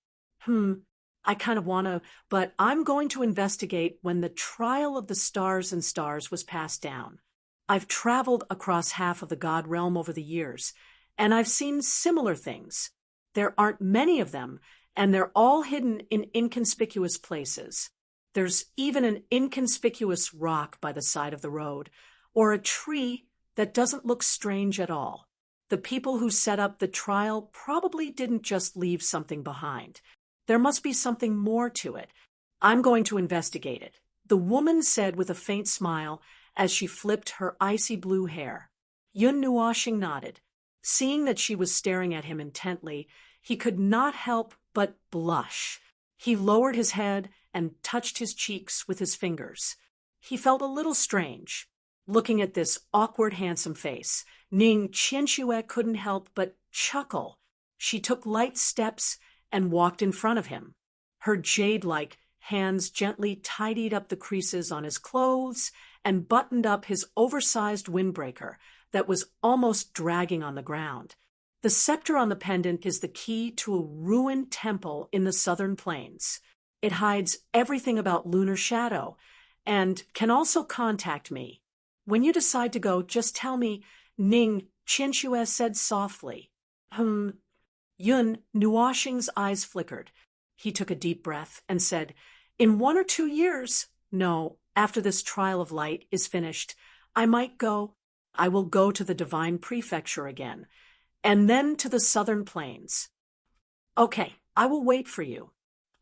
I kind of want to, but I'm going to investigate when the trial of the stars and stars was passed down. I've traveled across half of the God realm over the years, and I've seen similar things. There aren't many of them, and they're all hidden in inconspicuous places. There's even an inconspicuous rock by the side of the road, or a tree that doesn't look strange at all. The people who set up the trial probably didn't just leave something behind. There must be something more to it. I'm going to investigate it," the woman said with a faint smile as she flipped her icy blue hair. Yun Nuoxing nodded. Seeing that she was staring at him intently, he could not help but blush. He lowered his head and touched his cheeks with his fingers. He felt a little strange. Looking at this awkward, handsome face, Ning Qianxue couldn't help but chuckle. She took light steps and walked in front of him. Her jade-like hands gently tidied up the creases on his clothes and buttoned up his oversized windbreaker that was almost dragging on the ground. The scepter on the pendant is the key to a ruined temple in the southern plains. It hides everything about lunar shadow and can also contact me. When you decide to go, just tell me, Ning Qianxue said softly. Yun Nuoxing's eyes flickered. He took a deep breath and said, "In 1 or 2 years, no, after this trial of light is finished, I might go. I will go to the Divine Prefecture again, and then to the southern plains. Okay, I will wait for you.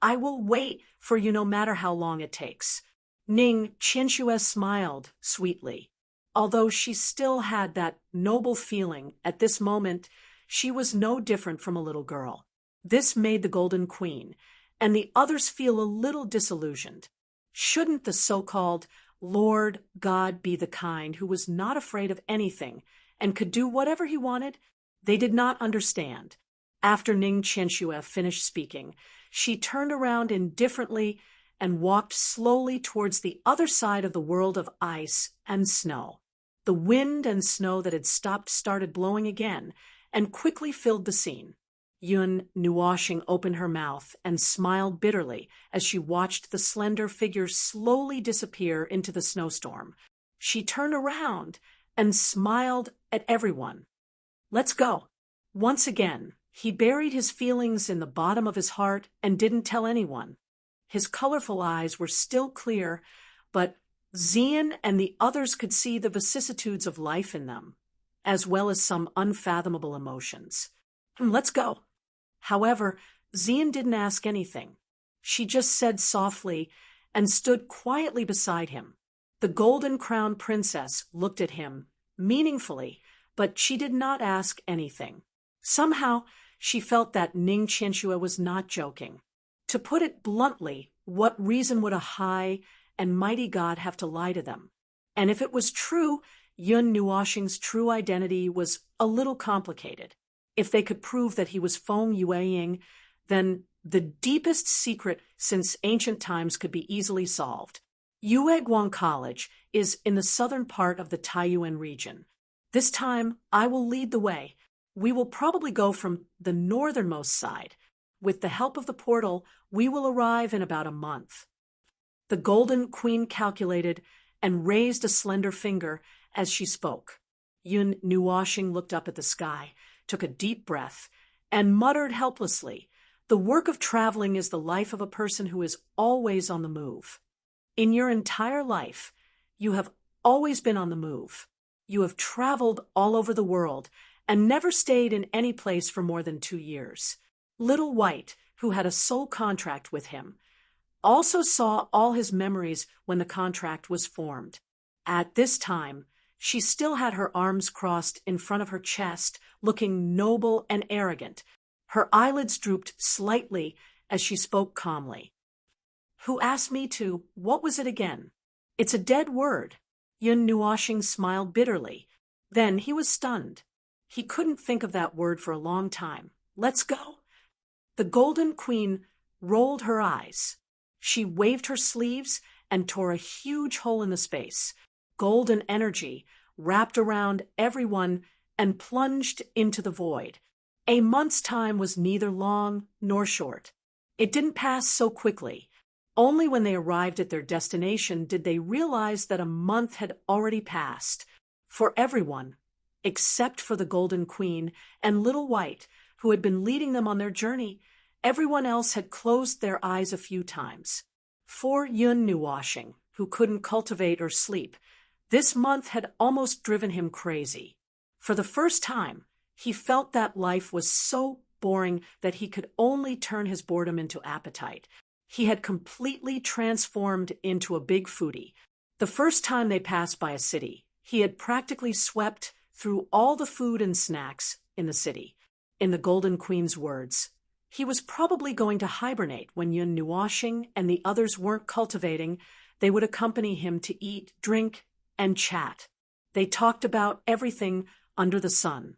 I will wait for you no matter how long it takes." Ning Qianxue smiled sweetly. Although she still had that noble feeling at this moment, she was no different from a little girl. This made the Golden Queen and the others feel a little disillusioned. Shouldn't the so-called Lord God be the kind who was not afraid of anything and could do whatever he wanted? They did not understand. After Ning Qianxue finished speaking, she turned around indifferently and walked slowly towards the other side of the world of ice and snow. The wind and snow that had stopped started blowing again and quickly filled the scene. Yun Nuoshing opened her mouth and smiled bitterly as she watched the slender figure slowly disappear into the snowstorm. She turned around and smiled at everyone. Let's go. Once again, he buried his feelings in the bottom of his heart and didn't tell anyone. His colorful eyes were still clear, but Xian and the others could see the vicissitudes of life in them, as well as some unfathomable emotions. Let's go. However, Xian didn't ask anything. She just said softly and stood quietly beside him. The golden-crowned princess looked at him, meaningfully, but she did not ask anything. Somehow, she felt that Ning Qianxue was not joking. To put it bluntly, what reason would a high and mighty god have to lie to them? And if it was true, Yun Nuoshing's true identity was a little complicated. If they could prove that he was Feng Yueying, then the deepest secret since ancient times could be easily solved. Yueguang College is in the southern part of the Taiyuan region. This time, I will lead the way. We will probably go from the northernmost side. With the help of the portal, we will arrive in about a month. The Golden Queen calculated and raised a slender finger as she spoke. Yun Nuoshing looked up at the sky, took a deep breath, and muttered helplessly, "The work of traveling is the life of a person who is always on the move. In your entire life, you have always been on the move. You have traveled all over the world and never stayed in any place for more than 2 years." Little White, who had a soul contract with him, also saw all his memories when the contract was formed. At this time, she still had her arms crossed in front of her chest, looking noble and arrogant. Her eyelids drooped slightly as she spoke calmly. "Who asked me to, what was it again?" "It's a dead word." Yun Nuoshing smiled bitterly. Then he was stunned. He couldn't think of that word for a long time. "Let's go." The Golden Queen rolled her eyes. She waved her sleeves and tore a huge hole in the space. Golden energy wrapped around everyone and plunged into the void. A month's time was neither long nor short. It didn't pass so quickly. Only when they arrived at their destination did they realize that a month had already passed. For everyone, except for the Golden Queen and Little White, who had been leading them on their journey, everyone else had closed their eyes a few times. For Yun Nuoshing, who couldn't cultivate or sleep, this month had almost driven him crazy. For the first time, he felt that life was so boring that he could only turn his boredom into appetite. He had completely transformed into a big foodie. The first time they passed by a city, he had practically swept through all the food and snacks in the city. In the Golden Queen's words, he was probably going to hibernate when Yun Nuoshing and the others weren't cultivating. They would accompany him to eat, drink, and chat. They talked about everything under the sun.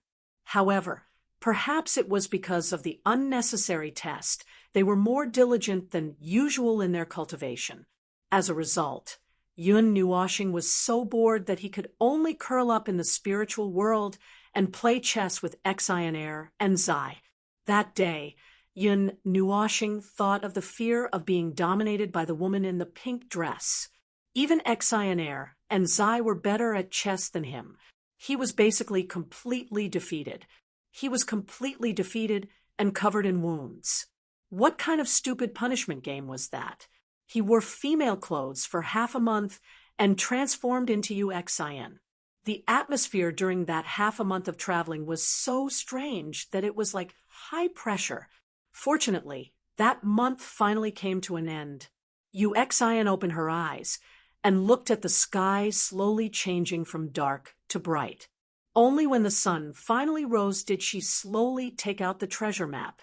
However, perhaps it was because of the unnecessary test, they were more diligent than usual in their cultivation. As a result, Yun Nuoshing was so bored that he could only curl up in the spiritual world and play chess with Xionair and Zai. That day, Yun Nuoshing thought of the fear of being dominated by the woman in the pink dress. Even Xionair and Zai were better at chess than him. He was basically completely defeated. He was completely defeated and covered in wounds. What kind of stupid punishment game was that? He wore female clothes for half a month and transformed into Xian. The atmosphere during that half a month of traveling was so strange that it was like high pressure. Fortunately, that month finally came to an end. Xian opened her eyes and looked at the sky slowly changing from dark to bright. Only when the sun finally rose did she slowly take out the treasure map.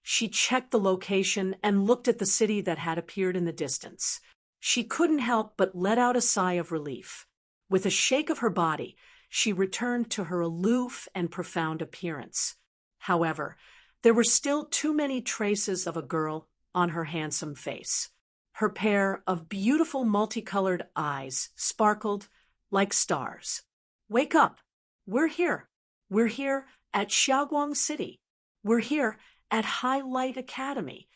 She checked the location and looked at the city that had appeared in the distance. She couldn't help but let out a sigh of relief. With a shake of her body, she returned to her aloof and profound appearance. However, there were still too many traces of a girl on her handsome face. Her pair of beautiful multicolored eyes sparkled like stars. "Wake up! We're here. We're here at Xiaoguang City. We're here at Highlight Academy.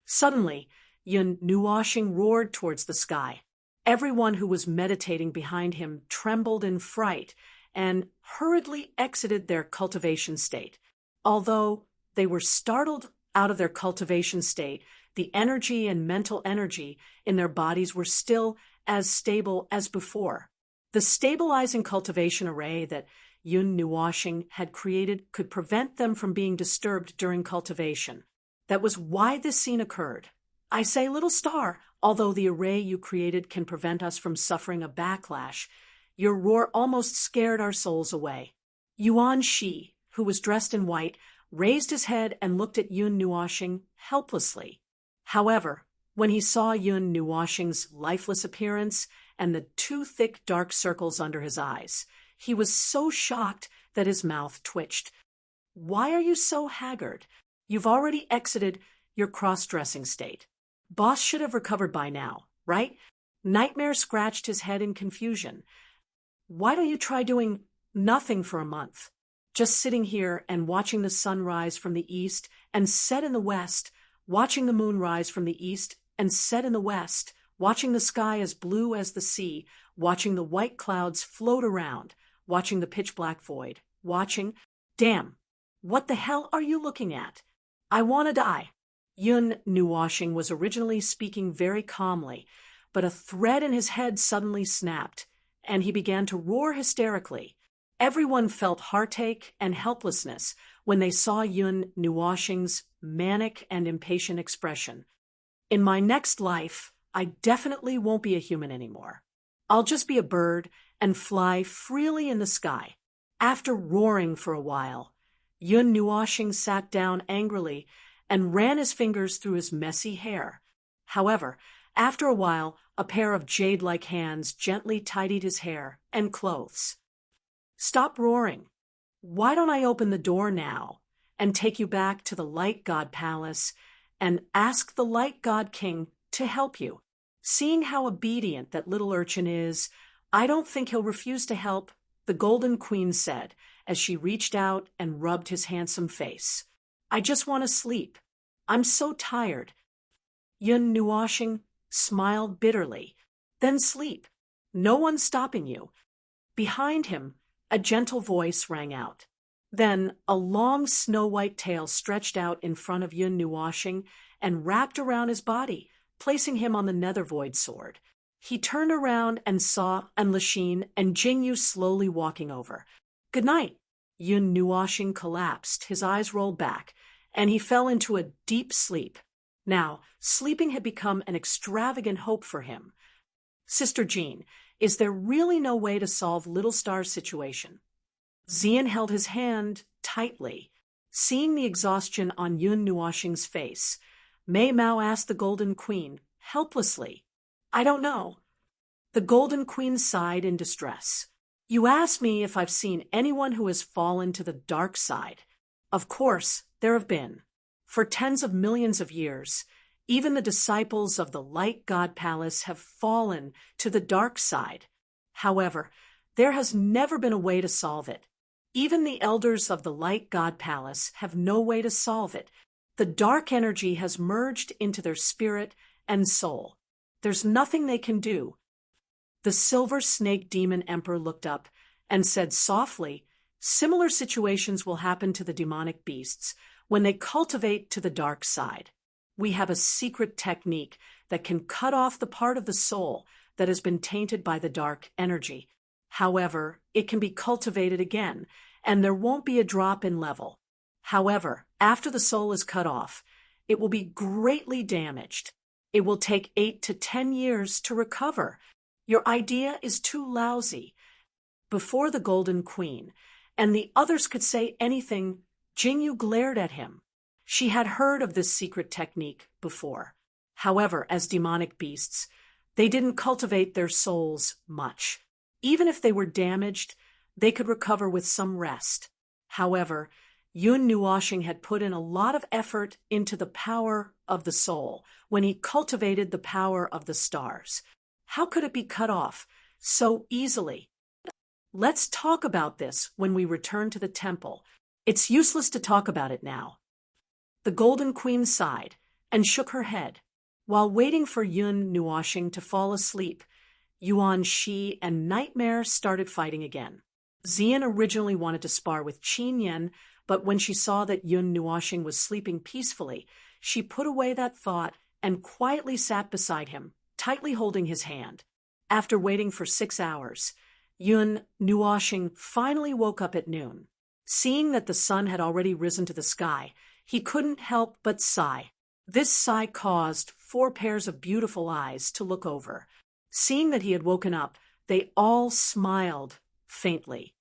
Suddenly, Yun Nuoshing roared towards the sky. Everyone who was meditating behind him trembled in fright and hurriedly exited their cultivation state. Although they were startled out of their cultivation state, the energy and mental energy in their bodies were still as stable as before. The stabilizing cultivation array that Yun Nuoshing had created could prevent them from being disturbed during cultivation. That was why this scene occurred. I say, little star, although the array you created can prevent us from suffering a backlash, your roar almost scared our souls away. Yuan Shi, who was dressed in white, raised his head and looked at Yun Nuoshing helplessly. However, when he saw Yun Nuoshing's lifeless appearance and the two thick dark circles under his eyes, he was so shocked that his mouth twitched. Why are you so haggard? You've already exited your cross-dressing state. Boss should have recovered by now, right? Nightmare scratched his head in confusion. Why don't you try doing nothing for a month? Just sitting here and watching the sun rise from the east and set in the west, watching the moon rise from the east and set in the west, watching the sky as blue as the sea, watching the white clouds float around, watching the pitch-black void, watching— Damn, what the hell are you looking at? I want to die. Yun Nuoshing was originally speaking very calmly, but a thread in his head suddenly snapped, and he began to roar hysterically. Everyone felt heartache and helplessness when they saw Yun Nuoshing's manic and impatient expression. In my next life, I definitely won't be a human anymore. I'll just be a bird and fly freely in the sky. After roaring for a while, Yun Nuoshing sat down angrily and ran his fingers through his messy hair. However, after a while, a pair of jade-like hands gently tidied his hair and clothes. Stop roaring. Why don't I open the door now and take you back to the Light God Palace and ask the Light God King to help you? Seeing how obedient that little urchin is, I don't think he'll refuse to help, the Golden Queen said as she reached out and rubbed his handsome face. I just want to sleep. I'm so tired. Yun Nuoshing smiled bitterly. Then sleep. No one's stopping you. Behind him, a gentle voice rang out. Then a long snow-white tail stretched out in front of Yun Nuoshing and wrapped around his body, placing him on the nether void sword. He turned around and saw Lachine and Jingyu slowly walking over. Good night. Yun Nuoshing collapsed, his eyes rolled back, and he fell into a deep sleep. Now, sleeping had become an extravagant hope for him. Sister Jean, is there really no way to solve Little Star's situation? Xian held his hand tightly. Seeing the exhaustion on Yun Nuoshing's face, Mei Mao asked the Golden Queen, helplessly. I don't know. The Golden Queen sighed in distress. You asked me if I've seen anyone who has fallen to the dark side. Of course, there have been. For tens of millions of years, even the disciples of the Light God Palace have fallen to the dark side. However, there has never been a way to solve it. Even the elders of the Light God Palace have no way to solve it. The dark energy has merged into their spirit and soul. There's nothing they can do. The Silver Snake Demon Emperor looked up and said softly, similar situations will happen to the demonic beasts when they cultivate to the dark side. We have a secret technique that can cut off the part of the soul that has been tainted by the dark energy. However, it can be cultivated again, and there won't be a drop in level. However, after the soul is cut off, it will be greatly damaged. It will take 8 to 10 years to recover. Your idea is too lousy. Before the Golden Queen and the others could say anything, Jingyu glared at him. She had heard of this secret technique before. However, as demonic beasts, they didn't cultivate their souls much. Even if they were damaged, they could recover with some rest. However, Yun Nuoshing had put in a lot of effort into the power of the soul when he cultivated the power of the stars. How could it be cut off so easily? Let's talk about this when we return to the temple. It's useless to talk about it now. The Golden Queen sighed and shook her head. While waiting for Yun Nuoxing to fall asleep, Yuan Shi and Nightmare started fighting again. Xian originally wanted to spar with Qin Yan, but when she saw that Yun Nuoxing was sleeping peacefully, she put away that thought and quietly sat beside him, tightly holding his hand. After waiting for 6 hours, Yun Nuoxing finally woke up at noon. Seeing that the sun had already risen to the sky, he couldn't help but sigh. This sigh caused 4 pairs of beautiful eyes to look over. Seeing that he had woken up, they all smiled faintly.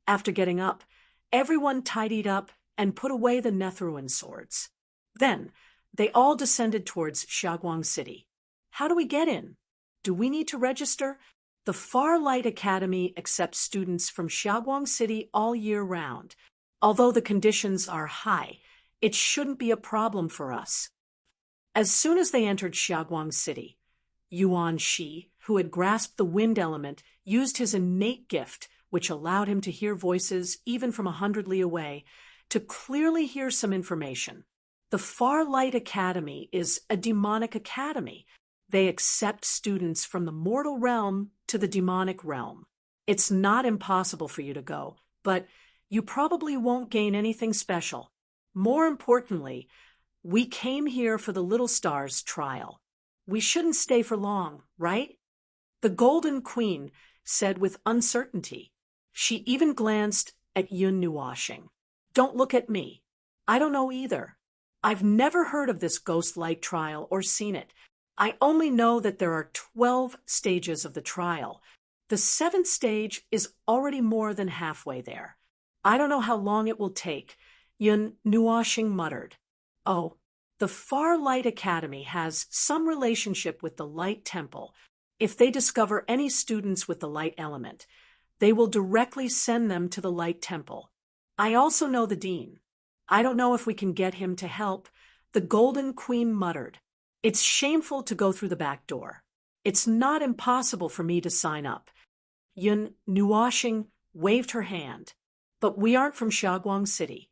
After getting up, everyone tidied up and put away the Nethruan swords. Then, they all descended towards Xiaoguang City. How do we get in? Do we need to register? The Farlight Academy accepts students from Xiaoguang City all year round. Although the conditions are high, it shouldn't be a problem for us. As soon as they entered Xiaoguang City, Yuan Shi, who had grasped the wind element, used his innate gift, which allowed him to hear voices even from 100 li away, to clearly hear some information. The Farlight Academy is a demonic academy. They accept students from the mortal realm to the demonic realm. It's not impossible for you to go, but you probably won't gain anything special. More importantly, we came here for the Little Stars trial. We shouldn't stay for long, right? The Golden Queen said with uncertainty. She even glanced at Yun Nuoxing. Don't look at me. I don't know either. I've never heard of this ghost light trial or seen it. I only know that there are 12 stages of the trial. The 7th stage is already more than halfway there. I don't know how long it will take, Yun Nuoxing muttered. Oh, the Farlight Academy has some relationship with the Light Temple. If they discover any students with the light element, they will directly send them to the Light Temple. I also know the dean. I don't know if we can get him to help, the Golden Queen muttered. It's shameful to go through the back door. It's not impossible for me to sign up. Yun Nuoxing waved her hand. But we aren't from Xiaoguang City.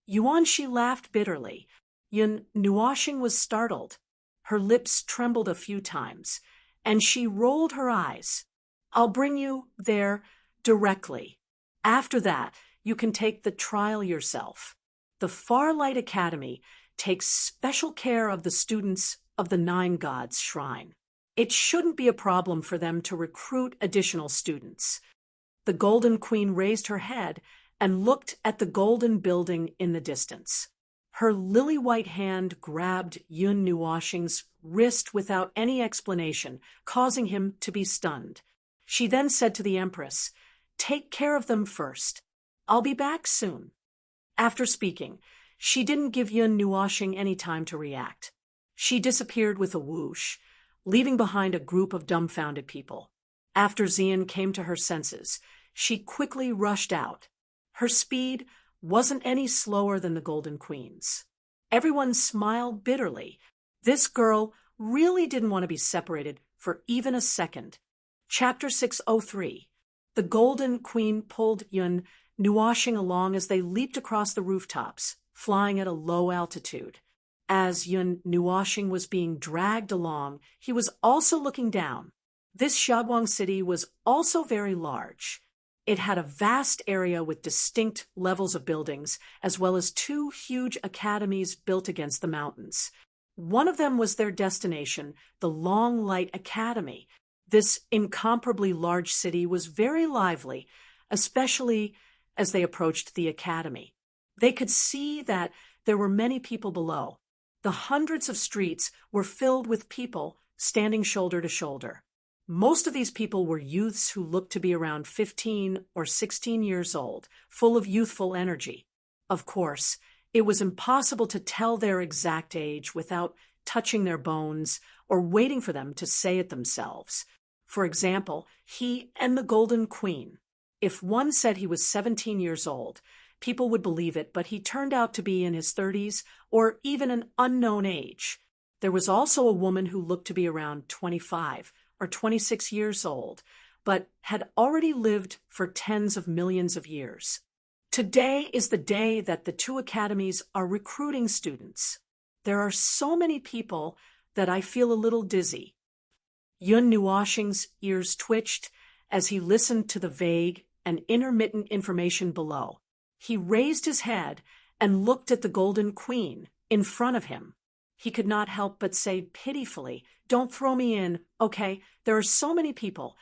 Yuan Shi laughed bitterly. Yun Nuoxing was startled. Her lips trembled a few times, and she rolled her eyes. I'll bring you there directly. After that, you can take the trial yourself. The Farlight Academy takes special care of the students of the 9 Gods Shrine. It shouldn't be a problem for them to recruit additional students. The Golden Queen raised her head and looked at the golden building in the distance. Her lily-white hand grabbed Yun Nuoxing's wrist without any explanation, causing him to be stunned. She then said to the Empress, "Take care of them first. I'll be back soon." After speaking, she didn't give Yun Nuoxing any time to react. She disappeared with a whoosh, leaving behind a group of dumbfounded people. After Xian came to her senses, she quickly rushed out. Her speed wasn't any slower than the Golden Queen's. Everyone smiled bitterly. This girl really didn't want to be separated for even a second. Chapter 603. The Golden Queen pulled Yun Nuoxing along as they leaped across the rooftops, flying at a low altitude. As Yun Nuoxing was being dragged along, he was also looking down. This Xiaoguang City was also very large. It had a vast area with distinct levels of buildings, as well as 2 huge academies built against the mountains. One of them was their destination, the Long Light Academy. This incomparably large city was very lively, especially as they approached the academy. They could see that there were many people below. The hundreds of streets were filled with people standing shoulder to shoulder. Most of these people were youths who looked to be around 15 or 16 years old, full of youthful energy. Of course, it was impossible to tell their exact age without touching their bones or waiting for them to say it themselves. For example, he and the Golden Queen. If one said he was 17 years old, people would believe it, but he turned out to be in his 30s or even an unknown age. There was also a woman who looked to be around 25 or 26 years old, but had already lived for tens of millions of years. Today is the day that the two academies are recruiting students. There are so many people that I feel a little dizzy. Yun Nuoshing's ears twitched as he listened to the vague and intermittent information below. He raised his head and looked at the Golden Queen in front of him. He could not help but say pitifully, "Don't throw me in, okay? There are so many people."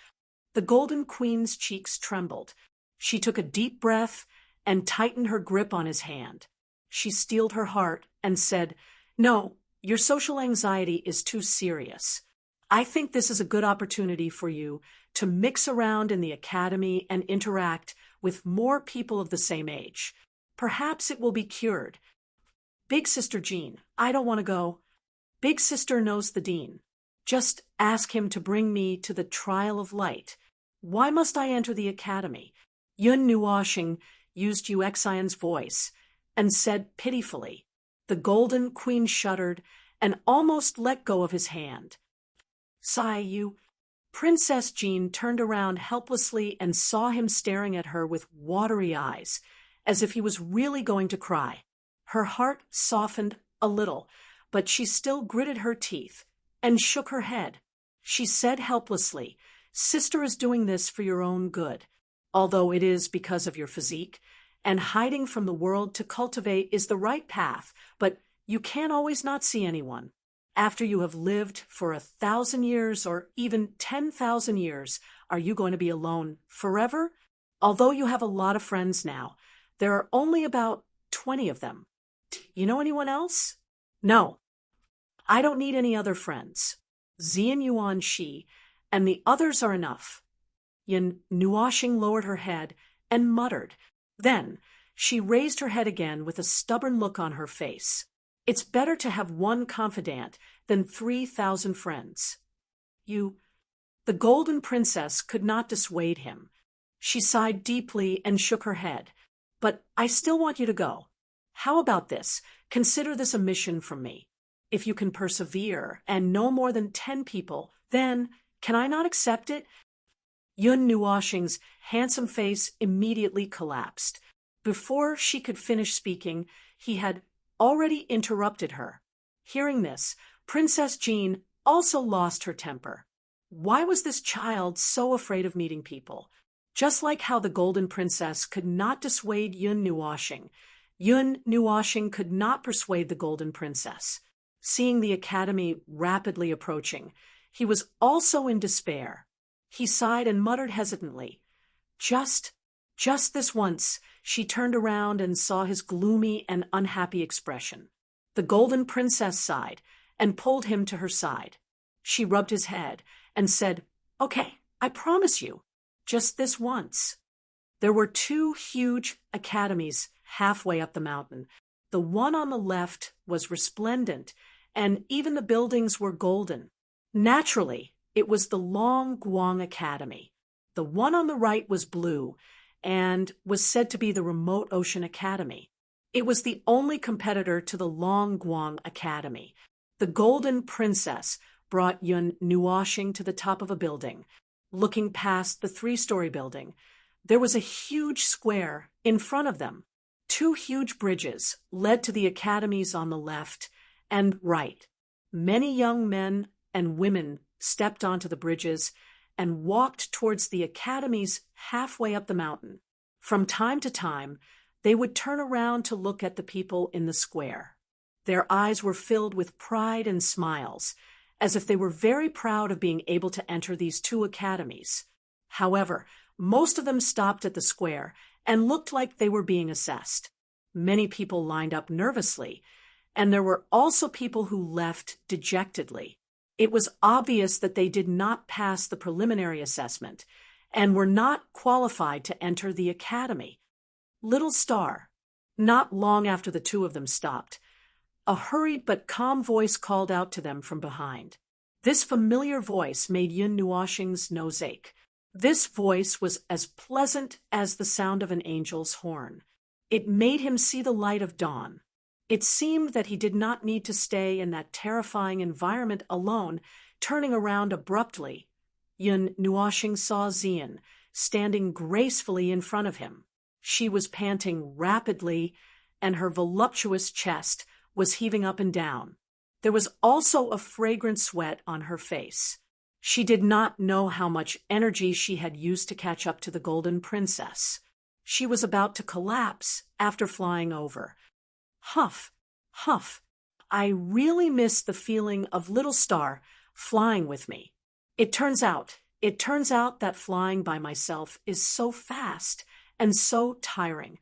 The Golden Queen's cheeks trembled. She took a deep breath and tightened her grip on his hand. She steeled her heart and said, "No, your social anxiety is too serious. I think this is a good opportunity for you to mix around in the academy and interact with more people of the same age. Perhaps it will be cured." "Big Sister Jean, I don't want to go." "Big Sister knows the dean. Just ask him to bring me to the trial of light. Why must I enter the academy?" Yun Nuoshing used Uxion's voice and said pitifully. The Golden Queen shuddered and almost let go of his hand. "Sigh, you." Princess Jean turned around helplessly and saw him staring at her with watery eyes, as if he was really going to cry. Her heart softened a little, but she still gritted her teeth and shook her head. She said helplessly, "Sister is doing this for your own good, although it is because of your physique, and hiding from the world to cultivate is the right path, but you can't always not see anyone. After you have lived for 1,000 years or even 10,000 years, are you going to be alone forever? Although you have a lot of friends now, there are only about 20 of them. You know anyone else?" "No, I don't need any other friends. Xian Yuan Shi and the others are enough." Yun Nuoshing lowered her head and muttered. Then she raised her head again with a stubborn look on her face. "It's better to have one confidant than 3,000 friends." The Golden Princess could not dissuade him. She sighed deeply and shook her head. "But I still want you to go. How about this? Consider this a mission from me. If you can persevere and no more than 10 people, then can I not accept it?" Yun Nuoshing's handsome face immediately collapsed. Before she could finish speaking, he had already interrupted her. Hearing this, Princess Jean also lost her temper. Why was this child so afraid of meeting people? Just like how the Golden Princess could not dissuade Yun Nuoshing, Yun Nuoshing could not persuade the Golden Princess. Seeing the academy rapidly approaching, he was also in despair. He sighed and muttered hesitantly, Just this once." She turned around and saw his gloomy and unhappy expression. The Golden Princess sighed and pulled him to her side. She rubbed his head and said, "Okay, I promise you, just this once." There were 2 huge academies halfway up the mountain. The one on the left was resplendent, and even the buildings were golden. Naturally, it was the Long Guang Academy. The one on the right was blue, and was said to be the Remote Ocean Academy. It was the only competitor to the Long Guang Academy. The Golden Princess brought Yun Nuoshing to the top of a building. Looking past the 3-story building, there was a huge square in front of them. 2 huge bridges led to the academies on the left and right. Many young men and women stepped onto the bridges and walked towards the academies halfway up the mountain. From time to time, they would turn around to look at the people in the square. Their eyes were filled with pride and smiles, as if they were very proud of being able to enter these 2 academies. However, most of them stopped at the square and looked like they were being assessed. Many people lined up nervously, and there were also people who left dejectedly. It was obvious that they did not pass the preliminary assessment and were not qualified to enter the academy. Little Star. Not long after the 2 of them stopped, a hurried but calm voice called out to them from behind. This familiar voice made Yun Nuoshing's nose ache. This voice was as pleasant as the sound of an angel's horn. It made him see the light of dawn. It seemed that he did not need to stay in that terrifying environment alone. Turning around abruptly, Yun Nuoshing saw Xian standing gracefully in front of him. She was panting rapidly, and her voluptuous chest was heaving up and down. There was also a fragrant sweat on her face. She did not know how much energy she had used to catch up to the Golden Princess. She was about to collapse after flying over. Huff, huff. I really miss the feeling of Little Star flying with me. It turns out that flying by myself is so fast and so tiring.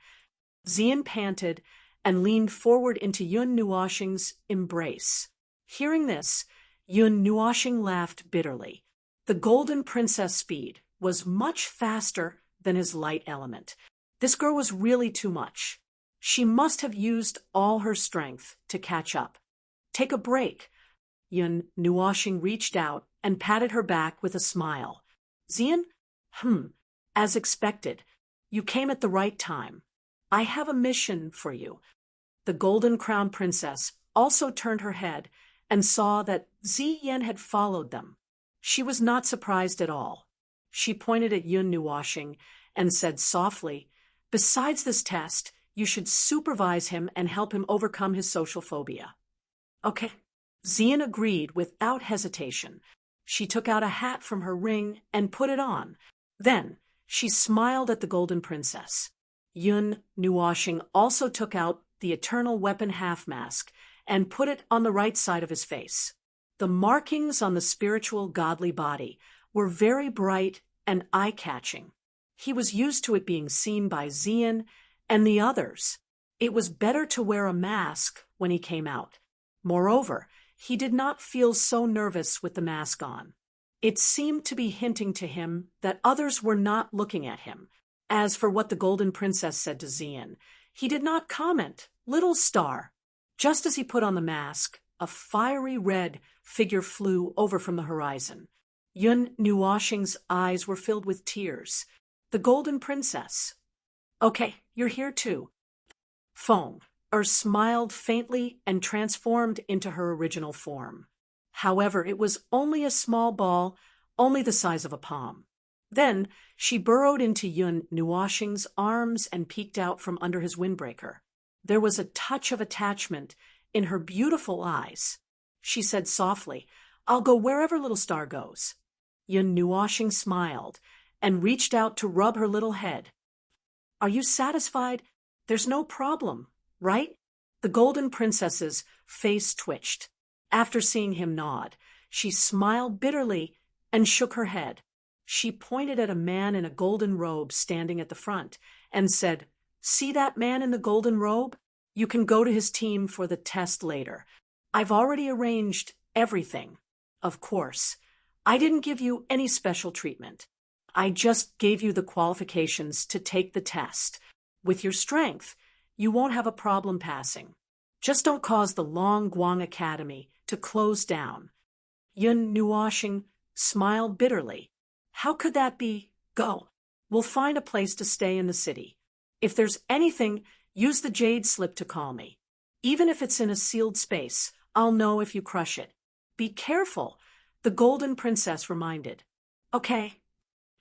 Xian panted and leaned forward into Yun Nuoxing's embrace. Hearing this, Yun Nuoxing laughed bitterly. The Golden Princess speed was much faster than his light element. This girl was really too much. She must have used all her strength to catch up. Take a break. Yun Nuoxing reached out and patted her back with a smile. Xian? As expected. You came at the right time. I have a mission for you. The Golden Crown Princess also turned her head and saw that Ziyan had followed them. She was not surprised at all. She pointed at Yun Nuoxing and said softly, "Besides this test, you should supervise him and help him overcome his social phobia." Okay. Xian agreed without hesitation. She took out a hat from her ring and put it on. Then she smiled at the Golden Princess. Yun Nuoxing also took out the Eternal Weapon half-mask and put it on the right side of his face. The markings on the spiritual godly body were very bright and eye-catching. He was used to it being seen by Xian and the others. It was better to wear a mask when he came out. Moreover, he did not feel so nervous with the mask on. It seemed to be hinting to him that others were not looking at him. As for what the Golden Princess said to Xian, he did not comment. Little Star. Just as he put on the mask, a fiery red figure flew over from the horizon. Yun Nuoxing's eyes were filled with tears. The Golden Princess. Okay, you're here too. Feng smiled faintly and transformed into her original form. However, it was only a small ball, only the size of a palm. Then she burrowed into Yun Nuoxing's arms and peeked out from under his windbreaker. There was a touch of attachment in her beautiful eyes. She said softly, "I'll go wherever Little Star goes." Yun Nuoxing smiled and reached out to rub her little head. "Are you satisfied? There's no problem, right?" The Golden Princess's face twitched. After seeing him nod, she smiled bitterly and shook her head. She pointed at a man in a golden robe standing at the front and said, "See that man in the golden robe? You can go to his team for the test later. I've already arranged everything. Of course, I didn't give you any special treatment. I just gave you the qualifications to take the test. With your strength, you won't have a problem passing. Just don't cause the Long Guang Academy to close down." Yun Nuoxing smiled bitterly. "How could that be? Go. We'll find a place to stay in the city. If there's anything, use the jade slip to call me. Even if it's in a sealed space, I'll know if you crush it. Be careful," the Golden Princess reminded. "Okay."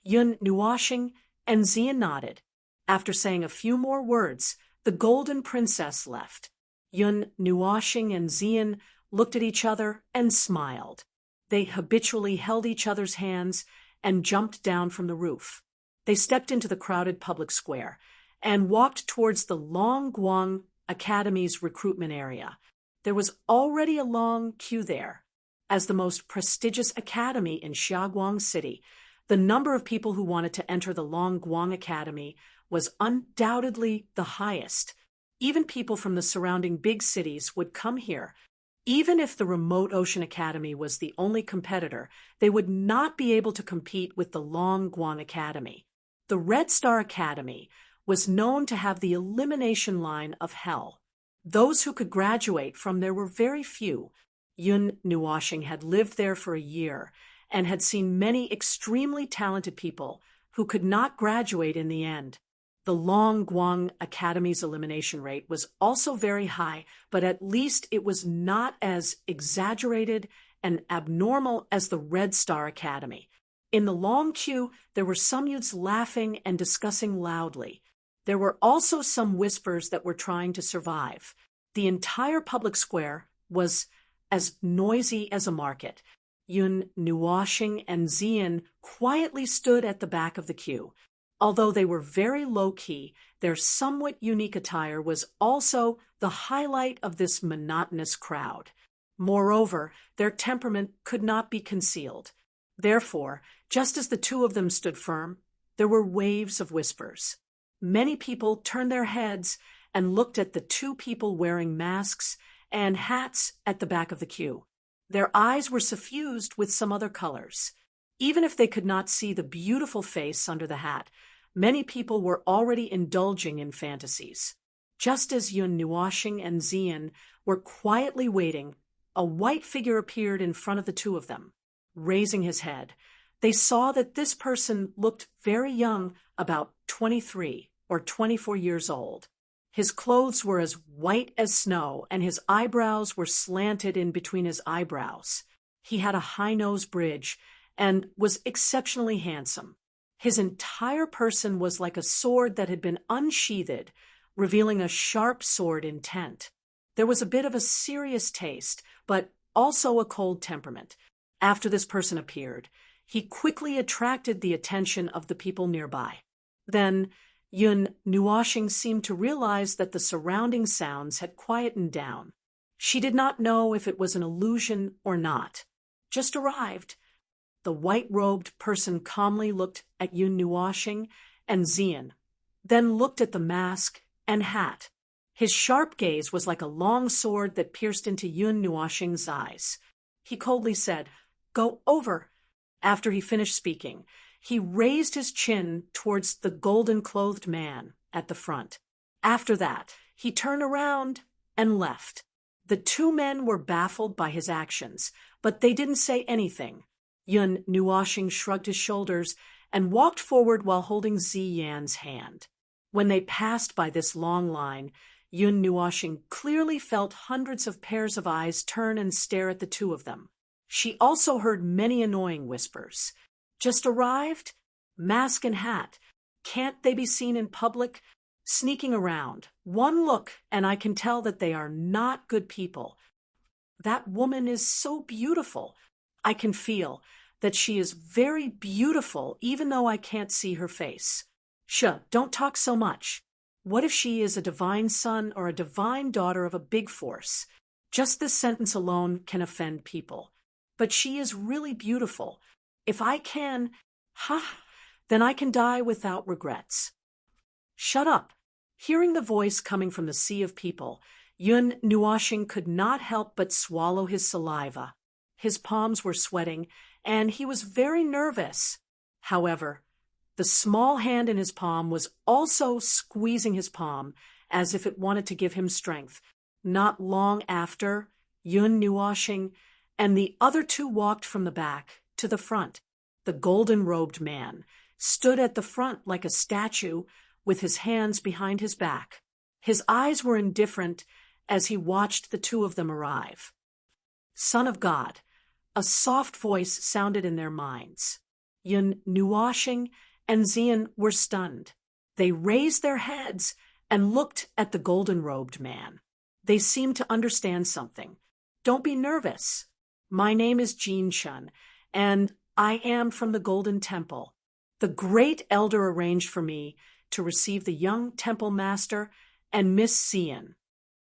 Yun Nuoxing and Xian nodded. After saying a few more words, the Golden Princess left. Yun Nuoxing and Xian looked at each other and smiled. They habitually held each other's hands and jumped down from the roof. They stepped into the crowded public square and walked towards the Long Guang Academy's recruitment area. There was already a long queue there. As the most prestigious academy in Xiaguang City, the number of people who wanted to enter the Long Guang Academy was undoubtedly the highest. Even people from the surrounding big cities would come here. Even if the remote Ocean Academy was the only competitor, they would not be able to compete with the Long Guang Academy. The Red Star Academy was known to have the elimination line of hell. Those who could graduate from there were very few. Yun Nuoxing had lived there for a year and had seen many extremely talented people who could not graduate in the end. The Long Guang Academy's elimination rate was also very high, but at least it was not as exaggerated and abnormal as the Red Star Academy. In the long queue, there were some youths laughing and discussing loudly. There were also some whispers that were trying to survive. The entire public square was as noisy as a market. Yun, Nuoshing, and Zian quietly stood at the back of the queue. Although they were very low-key, their somewhat unique attire was also the highlight of this monotonous crowd. Moreover, their temperament could not be concealed. Therefore, just as the two of them stood firm, there were waves of whispers. Many people turned their heads and looked at the two people wearing masks and hats at the back of the queue. Their eyes were suffused with some other colors. Even if they could not see the beautiful face under the hat, many people were already indulging in fantasies. Just as Yun Nuoshing and Zian were quietly waiting, a white figure appeared in front of the two of them. Raising his head, they saw that this person looked very young, about 23 or 24 years old. His clothes were as white as snow, and his eyebrows were slanted in between his eyebrows. He had a high nose bridge and was exceptionally handsome. His entire person was like a sword that had been unsheathed, revealing a sharp sword intent. There was a bit of a serious taste, but also a cold temperament. After this person appeared, he quickly attracted the attention of the people nearby. Then, Yun Nuoshing seemed to realize that the surrounding sounds had quietened down. She did not know if it was an illusion or not. Just arrived. The white-robed person calmly looked at Yun Nuoshing and Zian, then looked at the mask and hat. His sharp gaze was like a long sword that pierced into Yun Nuoshing's eyes. He coldly said, "Go over." After he finished speaking, he raised his chin towards the golden-clothed man at the front. After that, he turned around and left. The two men were baffled by his actions, but they didn't say anything. Yun Nuoshing shrugged his shoulders and walked forward while holding Ziyan's hand. When they passed by this long line, Yun Nuoshing clearly felt hundreds of pairs of eyes turn and stare at the two of them. She also heard many annoying whispers. "Just arrived? Mask and hat. Can't they be seen in public? Sneaking around. One look, and I can tell that they are not good people. That woman is so beautiful. I can feel that she is very beautiful, even though I can't see her face. Don't talk so much. What if she is a divine son or a divine daughter of a big force? Just this sentence alone can offend people. But she is really beautiful. If I can, then I can die without regrets." "Shut up." Hearing the voice coming from the sea of people, Yun Nuoshing could not help but swallow his saliva. His palms were sweating, and he was very nervous. However, the small hand in his palm was also squeezing his palm as if it wanted to give him strength. Not long after, Yun Nuoshing and the other two walked from the back to the front. The golden-robed man stood at the front like a statue with his hands behind his back. His eyes were indifferent as he watched the two of them arrive. "Son of God," a soft voice sounded in their minds. Yun Nuoshing and Zian were stunned. They raised their heads and looked at the golden-robed man. They seemed to understand something. "Don't be nervous. My name is Jin Shun, and I am from the Golden Temple. The great elder arranged for me to receive the young temple master and Miss Zian."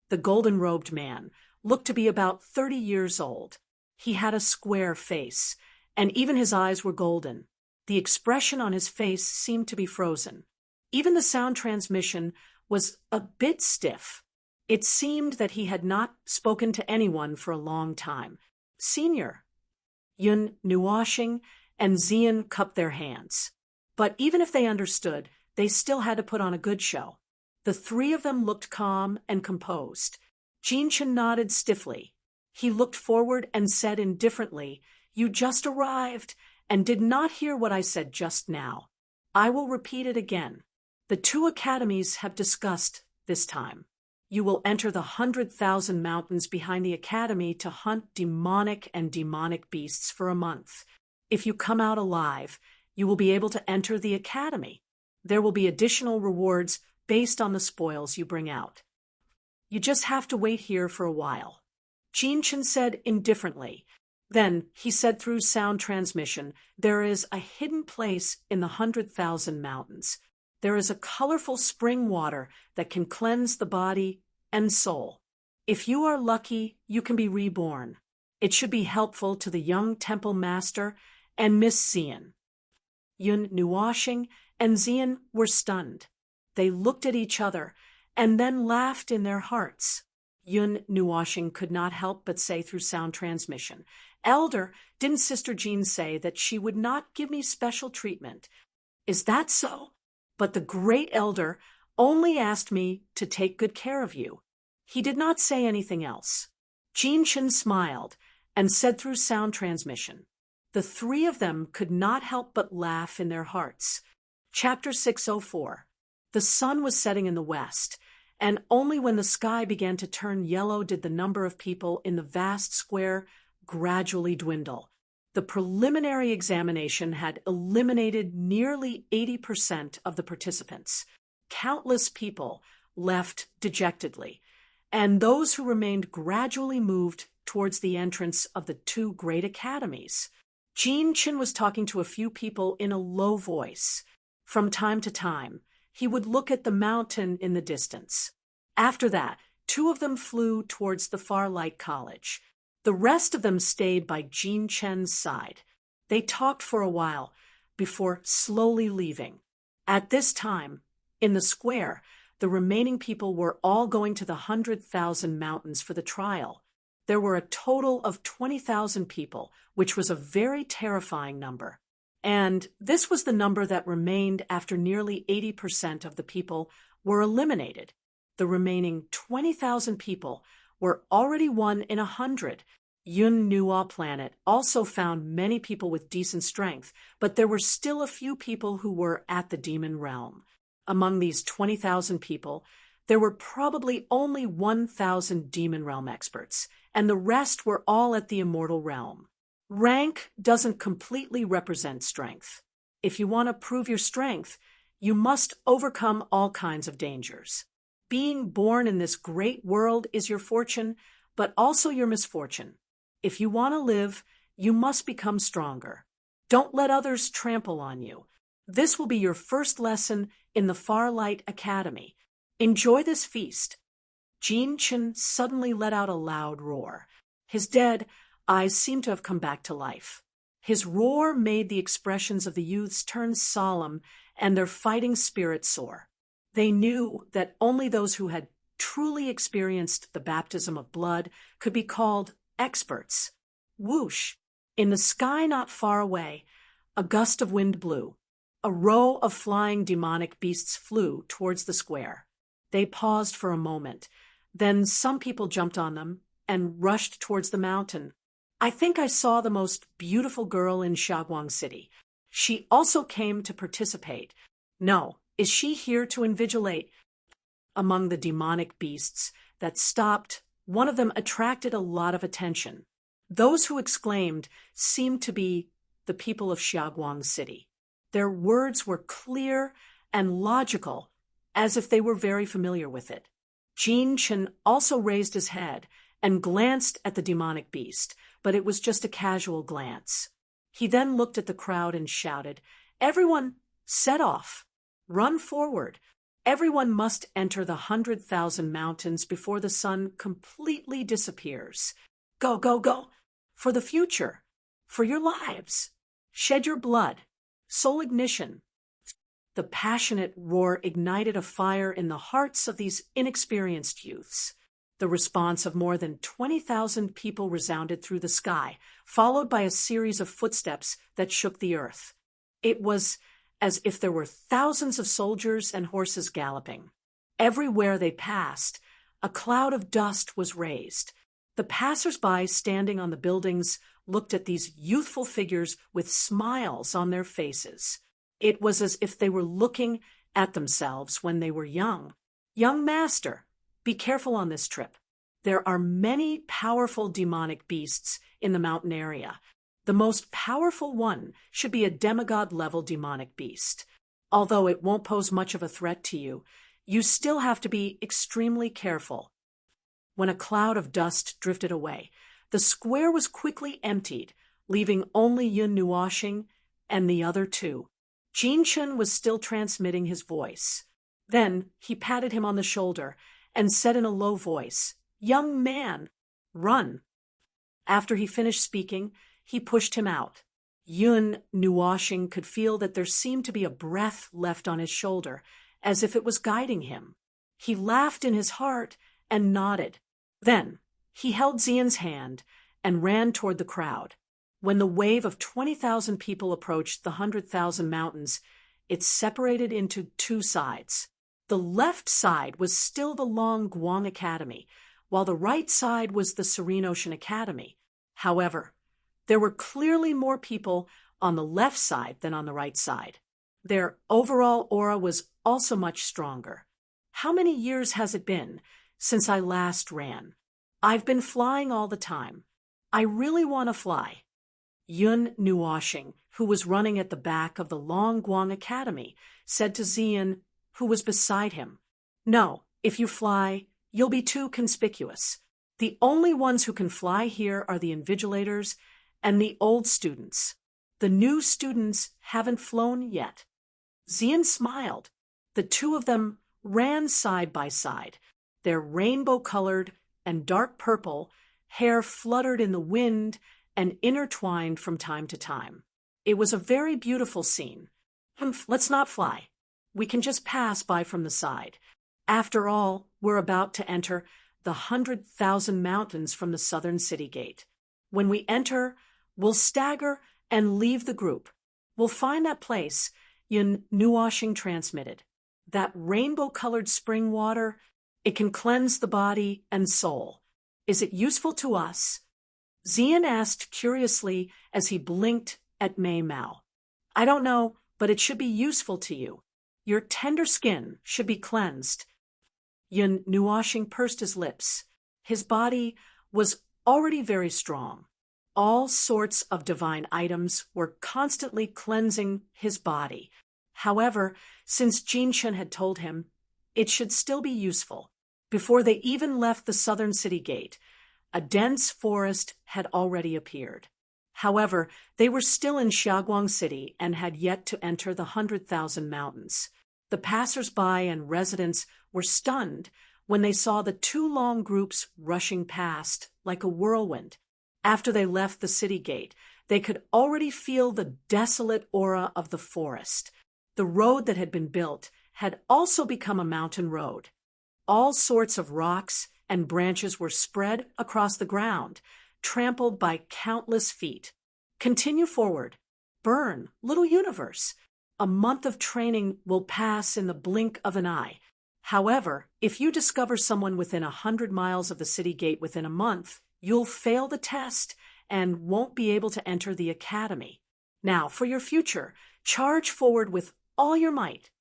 The golden-robed man looked to be about 30 years old. He had a square face, and even his eyes were golden. The expression on his face seemed to be frozen. Even the sound transmission was a bit stiff. It seemed that he had not spoken to anyone for a long time. "Senior." Yun Nuoshing and Zian cupped their hands. But even if they understood, they still had to put on a good show. The three of them looked calm and composed. Jinshin nodded stiffly. He looked forward and said indifferently, "You just arrived and did not hear what I said just now. I will repeat it again. The two academies have discussed this time. You will enter the 100,000 mountains behind the academy to hunt demonic and demonic beasts for a month. If you come out alive, you will be able to enter the academy. There will be additional rewards based on the spoils you bring out. You just have to wait here for a while. Jinchen said indifferently. Then he said through sound transmission, there is a hidden place in the 100,000 mountains. There is a colorful spring water that can cleanse the body and soul. If you are lucky, you can be reborn. It should be helpful to the young temple master and Miss Xian. Yun Nuoshing and Xian were stunned. They looked at each other and then laughed in their hearts. Yun Nuoshing could not help but say through sound transmission, Elder, didn't Sister Jean say that she would not give me special treatment? Is that so? But the great elder only asked me to take good care of you. He did not say anything else. Jinchen smiled and said through sound transmission. The three of them could not help but laugh in their hearts. Chapter 604. The sun was setting in the west, and only when the sky began to turn yellow did the number of people in the vast square gradually dwindle. The preliminary examination had eliminated nearly 80% of the participants. Countless people left dejectedly, and those who remained gradually moved towards the entrance of the two great academies. Jinchen was talking to a few people in a low voice. From time to time, he would look at the mountain in the distance. After that, two of them flew towards the Farlight College. The rest of them stayed by Jinchen's side. They talked for a while before slowly leaving. At this time, in the square, the remaining people were all going to the 100,000 mountains for the trial. There were a total of 20,000 people, which was a very terrifying number. And this was the number that remained after nearly 80% of the people were eliminated. The remaining 20,000 people were already 1 in 100. Yun Nuo Planet also found many people with decent strength, but there were still a few people who were at the demon realm. Among these 20,000 people, there were probably only 1,000 demon realm experts, and the rest were all at the immortal realm. Rank doesn't completely represent strength. If you want to prove your strength, you must overcome all kinds of dangers. Being born in this great world is your fortune, but also your misfortune. If you want to live, you must become stronger. Don't let others trample on you. This will be your first lesson in the Farlight Academy. Enjoy this feast. Jinchen suddenly let out a loud roar. His dead eyes seemed to have come back to life. His roar made the expressions of the youths turn solemn and their fighting spirit soar. They knew that only those who had truly experienced the baptism of blood could be called experts. Whoosh! In the sky not far away, a gust of wind blew. A row of flying demonic beasts flew towards the square. They paused for a moment. Then some people jumped on them and rushed towards the mountain. I think I saw the most beautiful girl in Shaguang City. She also came to participate. No, is she here to invigilate? Among the demonic beasts that stopped, one of them attracted a lot of attention. Those who exclaimed seemed to be the people of Shaguang City. Their words were clear and logical, as if they were very familiar with it. Jinchen also raised his head and glanced at the demonic beast, but it was just a casual glance. He then looked at the crowd and shouted, "Everyone, set off! Run forward! Everyone must enter the 100,000 mountains before the sun completely disappears. Go, go, go! For the future! For your lives! Shed your blood! Soul ignition!" The passionate roar ignited a fire in the hearts of these inexperienced youths. The response of more than 20,000 people resounded through the sky, followed by a series of footsteps that shook the earth. It was as if there were thousands of soldiers and horses galloping. Everywhere they passed, a cloud of dust was raised. The passers-by standing on the buildings looked at these youthful figures with smiles on their faces. It was as if they were looking at themselves when they were young. "Young master, be careful on this trip. There are many powerful demonic beasts in the mountain area. The most powerful one should be a demigod-level demonic beast. Although it won't pose much of a threat to you, You still have to be extremely careful. When a cloud of dust drifted away, the square was quickly emptied, leaving only Yun Nuoxing and the other two. Jin Chun was still transmitting his voice. Then he patted him on the shoulder and said in a low voice, "Young man, run." After he finished speaking, he pushed him out. Yun Nuoxing could feel that there seemed to be a breath left on his shoulder, as if it was guiding him. He laughed in his heart and nodded. Then he held Xian's hand and ran toward the crowd. When the wave of 20,000 people approached the 100,000 mountains, it separated into two sides. The left side was still the Long Guang Academy, while the right side was the Serene Ocean Academy. However, there were clearly more people on the left side than on the right side. Their overall aura was also much stronger. How many years has it been since I last ran? I've been flying all the time. I really want to fly. Yun Nuoxing, who was running at the back of the Long Guang Academy, said to Xian, who was beside him, "No, if you fly, you'll be too conspicuous. The only ones who can fly here are the invigilators and the old students. The new students haven't flown yet." Xian smiled. The two of them ran side by side. Their rainbow-colored and dark purple hair fluttered in the wind and intertwined from time to time. It was a very beautiful scene. Let's not fly. We can just pass by from the side. After all, we're about to enter the 100,000 mountains from the southern city gate. When we enter, we'll stagger and leave the group. We'll find that place Yun Nuoxing transmitted. That rainbow-colored spring water, it can cleanse the body and soul. Is it useful to us? Xian asked curiously as he blinked at Mei Mao. "I don't know, but it should be useful to you. Your tender skin should be cleansed." Yun Nuoxing pursed his lips. His body was already very strong. All sorts of divine items were constantly cleansing his body. However, since Jin Chun had told him, it should still be useful. Before they even left the southern city gate, a dense forest had already appeared. However, they were still in Xiaoguang City and had yet to enter the 100,000 mountains. The passers-by and residents were stunned when they saw the two long groups rushing past like a whirlwind. After they left the city gate, they could already feel the desolate aura of the forest. The road that had been built had also become a mountain road. All sorts of rocks and branches were spread across the ground, trampled by countless feet. Continue forward. Burn, little universe. A month of training will pass in the blink of an eye. However, if you discover someone within 100 miles of the city gate within a month, you'll fail the test and won't be able to enter the academy. Now, for your future, charge forward with all your might.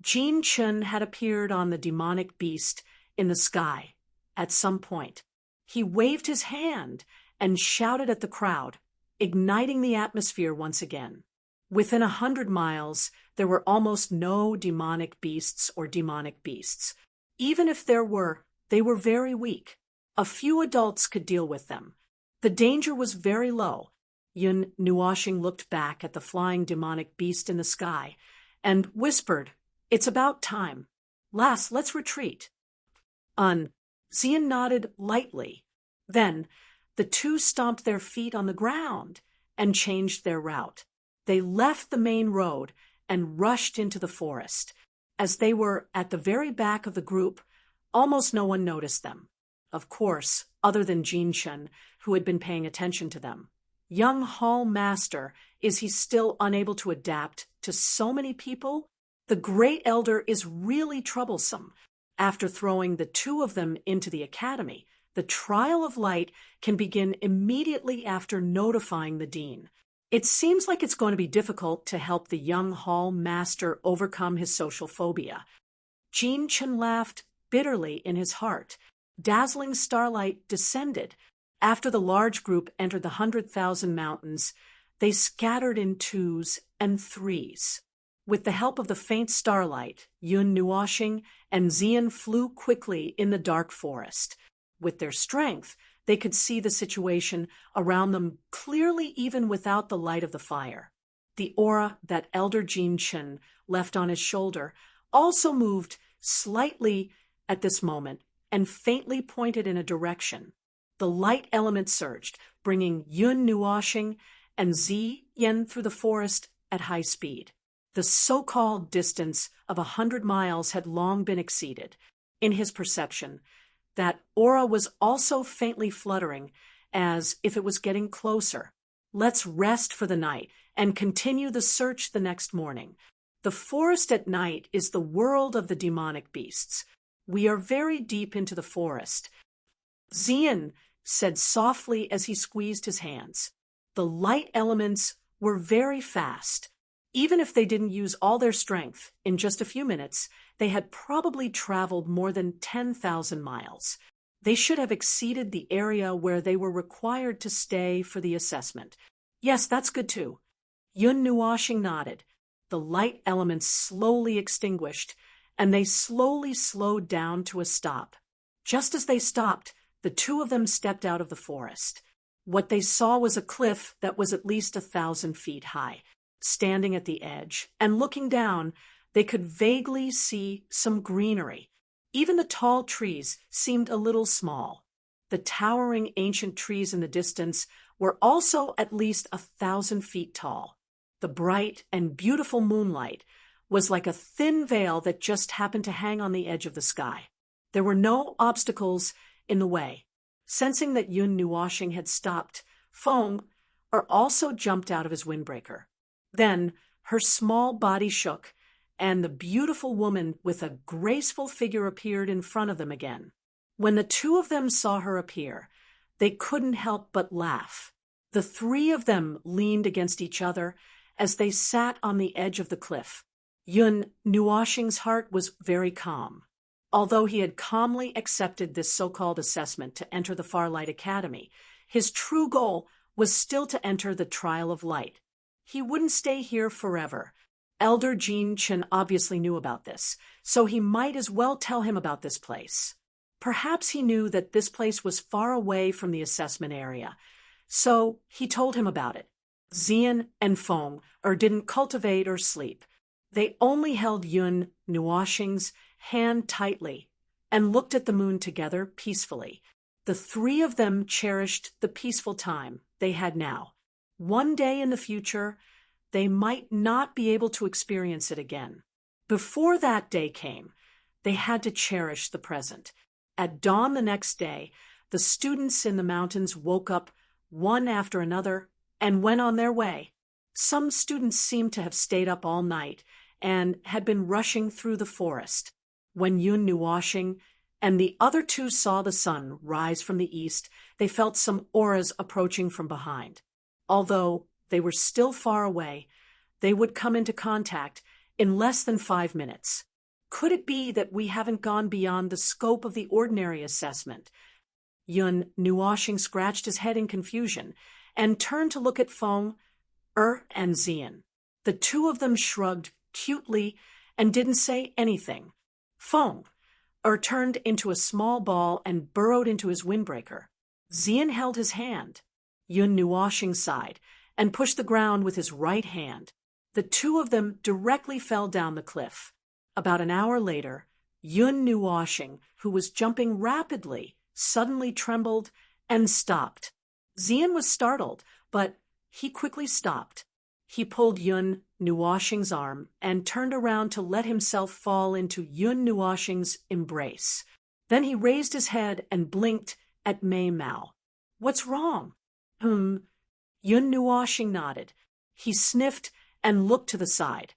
Jin Chun had appeared on the demonic beast in the sky at some point. He waved his hand and shouted at the crowd, igniting the atmosphere once again. Within 100 miles, there were almost no demonic beasts or demonic beasts. Even if there were, they were very weak. A few adults could deal with them. The danger was very low. Yun Nuoxing looked back at the flying demonic beast in the sky and whispered, "It's about time. Let's retreat." Xian nodded lightly. Then the two stomped their feet on the ground and changed their route. They left the main road and rushed into the forest. As they were at the very back of the group, almost no one noticed them. Of course, other than Jin Chun, who had been paying attention to them. Young Hall Master, is he still unable to adapt to so many people? The Great Elder is really troublesome. After throwing the two of them into the academy, the trial of light can begin immediately after notifying the dean. It seems like it's going to be difficult to help the young Hall Master overcome his social phobia. Jin Chun laughed bitterly in his heart. Dazzling starlight descended. After the large group entered the 100,000 mountains, they scattered in twos and threes. With the help of the faint starlight, Yun Nuoxing and Xian flew quickly in the dark forest. With their strength, they could see the situation around them clearly even without the light of the fire. The aura that Elder Jin Chen left on his shoulder also moved slightly at this moment and faintly pointed in a direction. The light element surged, bringing Yun Nuoxing and Xian through the forest at high speed. The so-called distance of 100 miles had long been exceeded. In his perception, that aura was also faintly fluttering, as if it was getting closer. Let's rest for the night and continue the search the next morning. The forest at night is the world of the demonic beasts. We are very deep into the forest. Xian said softly as he squeezed his hands. The light elements were very fast. Even if they didn't use all their strength, in just a few minutes, they had probably traveled more than 10,000 miles. They should have exceeded the area where they were required to stay for the assessment. Yes, that's good too. Yun Nuoxing nodded. The light elements slowly extinguished, and they slowly slowed down to a stop. Just as they stopped, the two of them stepped out of the forest. What they saw was a cliff that was at least 1,000 feet high. Standing at the edge and looking down, they could vaguely see some greenery. Even the tall trees seemed a little small. The towering ancient trees in the distance were also at least 1,000 feet tall. The bright and beautiful moonlight was like a thin veil that just happened to hang on the edge of the sky. There were no obstacles in the way. Sensing that Yun Nuoxing had stopped, Feng also jumped out of his windbreaker. Then her small body shook, and the beautiful woman with a graceful figure appeared in front of them again. When the two of them saw her appear, they couldn't help but laugh. The three of them leaned against each other as they sat on the edge of the cliff. Yun Nuoxing's heart was very calm. Although he had calmly accepted this so-called assessment to enter the Farlight Academy, his true goal was still to enter the Trial of Light. He wouldn't stay here forever. Elder Jin Chen obviously knew about this, so he might as well tell him about this place. Perhaps he knew that this place was far away from the assessment area, so he told him about it. Xian and Feng didn't cultivate or sleep. They only held Yun Nuoxing's hand tightly and looked at the moon together peacefully. The three of them cherished the peaceful time they had now. One day in the future, they might not be able to experience it again. Before that day came, they had to cherish the present. At dawn the next day, the students in the mountains woke up one after another and went on their way. Some students seemed to have stayed up all night and had been rushing through the forest. When Yun Nuoxing and the other two saw the sun rise from the east, they felt some auras approaching from behind. Although they were still far away, they would come into contact in less than 5 minutes. Could it be that we haven't gone beyond the scope of the ordinary assessment? Yun Nuoxing scratched his head in confusion and turned to look at Feng and Xian. The two of them shrugged cutely and didn't say anything. Feng turned into a small ball and burrowed into his windbreaker. Xian held his hand. Yun Nuoxing sighed and pushed the ground with his right hand. The two of them directly fell down the cliff. About an hour later, Yun Nuoxing, who was jumping rapidly, suddenly trembled and stopped. Xian was startled, but he quickly stopped. He pulled Yun Nuoxing's arm and turned around to let himself fall into Yun Nuoxing's embrace. Then he raised his head and blinked at Mei Mao. "What's wrong?" Yun Nuoxing nodded. He sniffed and looked to the side.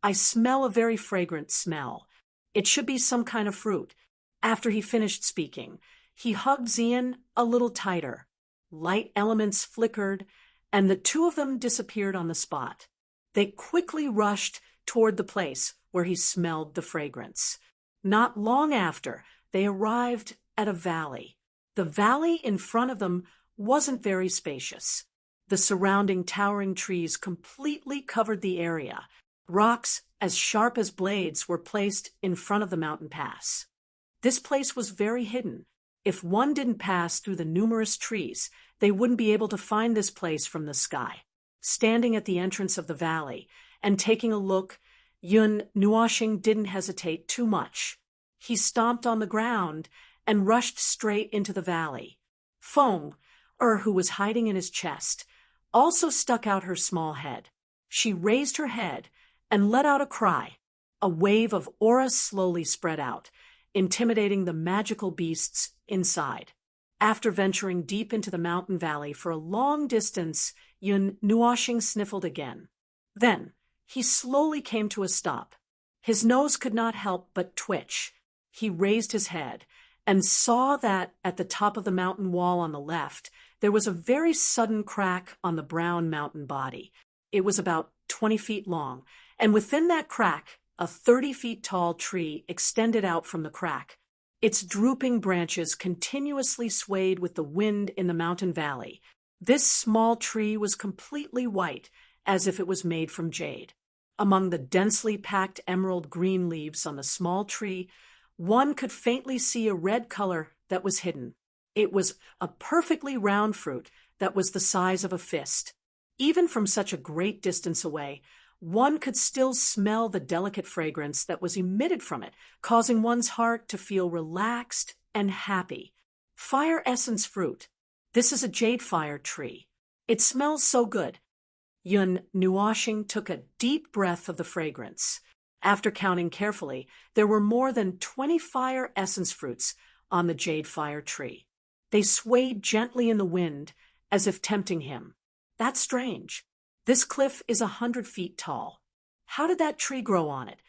"I smell a very fragrant smell. It should be some kind of fruit." After he finished speaking, he hugged Xian a little tighter. Light elements flickered, and the two of them disappeared on the spot. They quickly rushed toward the place where he smelled the fragrance. Not long after, they arrived at a valley. The valley in front of them wasn't very spacious. The surrounding towering trees completely covered the area. Rocks as sharp as blades were placed in front of the mountain pass. This place was very hidden. If one didn't pass through the numerous trees, they wouldn't be able to find this place from the sky. Standing at the entrance of the valley and taking a look, Yun Nuoxing didn't hesitate too much. He stomped on the ground and rushed straight into the valley. Feng, who was hiding in his chest, also stuck out her small head. She raised her head and let out a cry. A wave of aura slowly spread out, intimidating the magical beasts inside. After venturing deep into the mountain valley for a long distance, Yun Nuoxing sniffled again. Then, he slowly came to a stop. His nose could not help but twitch. He raised his head and saw that at the top of the mountain wall on the left, there was a very sudden crack on the brown mountain body. It was about 20 feet long, and within that crack, a 30 feet tall tree extended out from the crack. Its drooping branches continuously swayed with the wind in the mountain valley. This small tree was completely white, as if it was made from jade. Among the densely packed emerald green leaves on the small tree, one could faintly see a red color that was hidden. It was a perfectly round fruit that was the size of a fist. Even from such a great distance away, one could still smell the delicate fragrance that was emitted from it, causing one's heart to feel relaxed and happy. Fire essence fruit. This is a jade fire tree. It smells so good. Yun Nuoxing took a deep breath of the fragrance. After counting carefully, there were more than 20 fire essence fruits on the jade fire tree. They swayed gently in the wind, as if tempting him. That's strange. This cliff is 100 feet tall. How did that tree grow on it?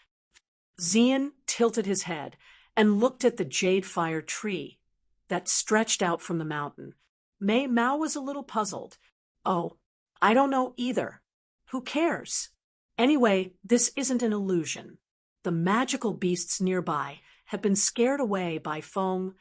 Xian tilted his head and looked at the jade fire tree that stretched out from the mountain. Mei Mao was a little puzzled. Oh, I don't know either. Who cares? Anyway, this isn't an illusion. The magical beasts nearby have been scared away by Feng.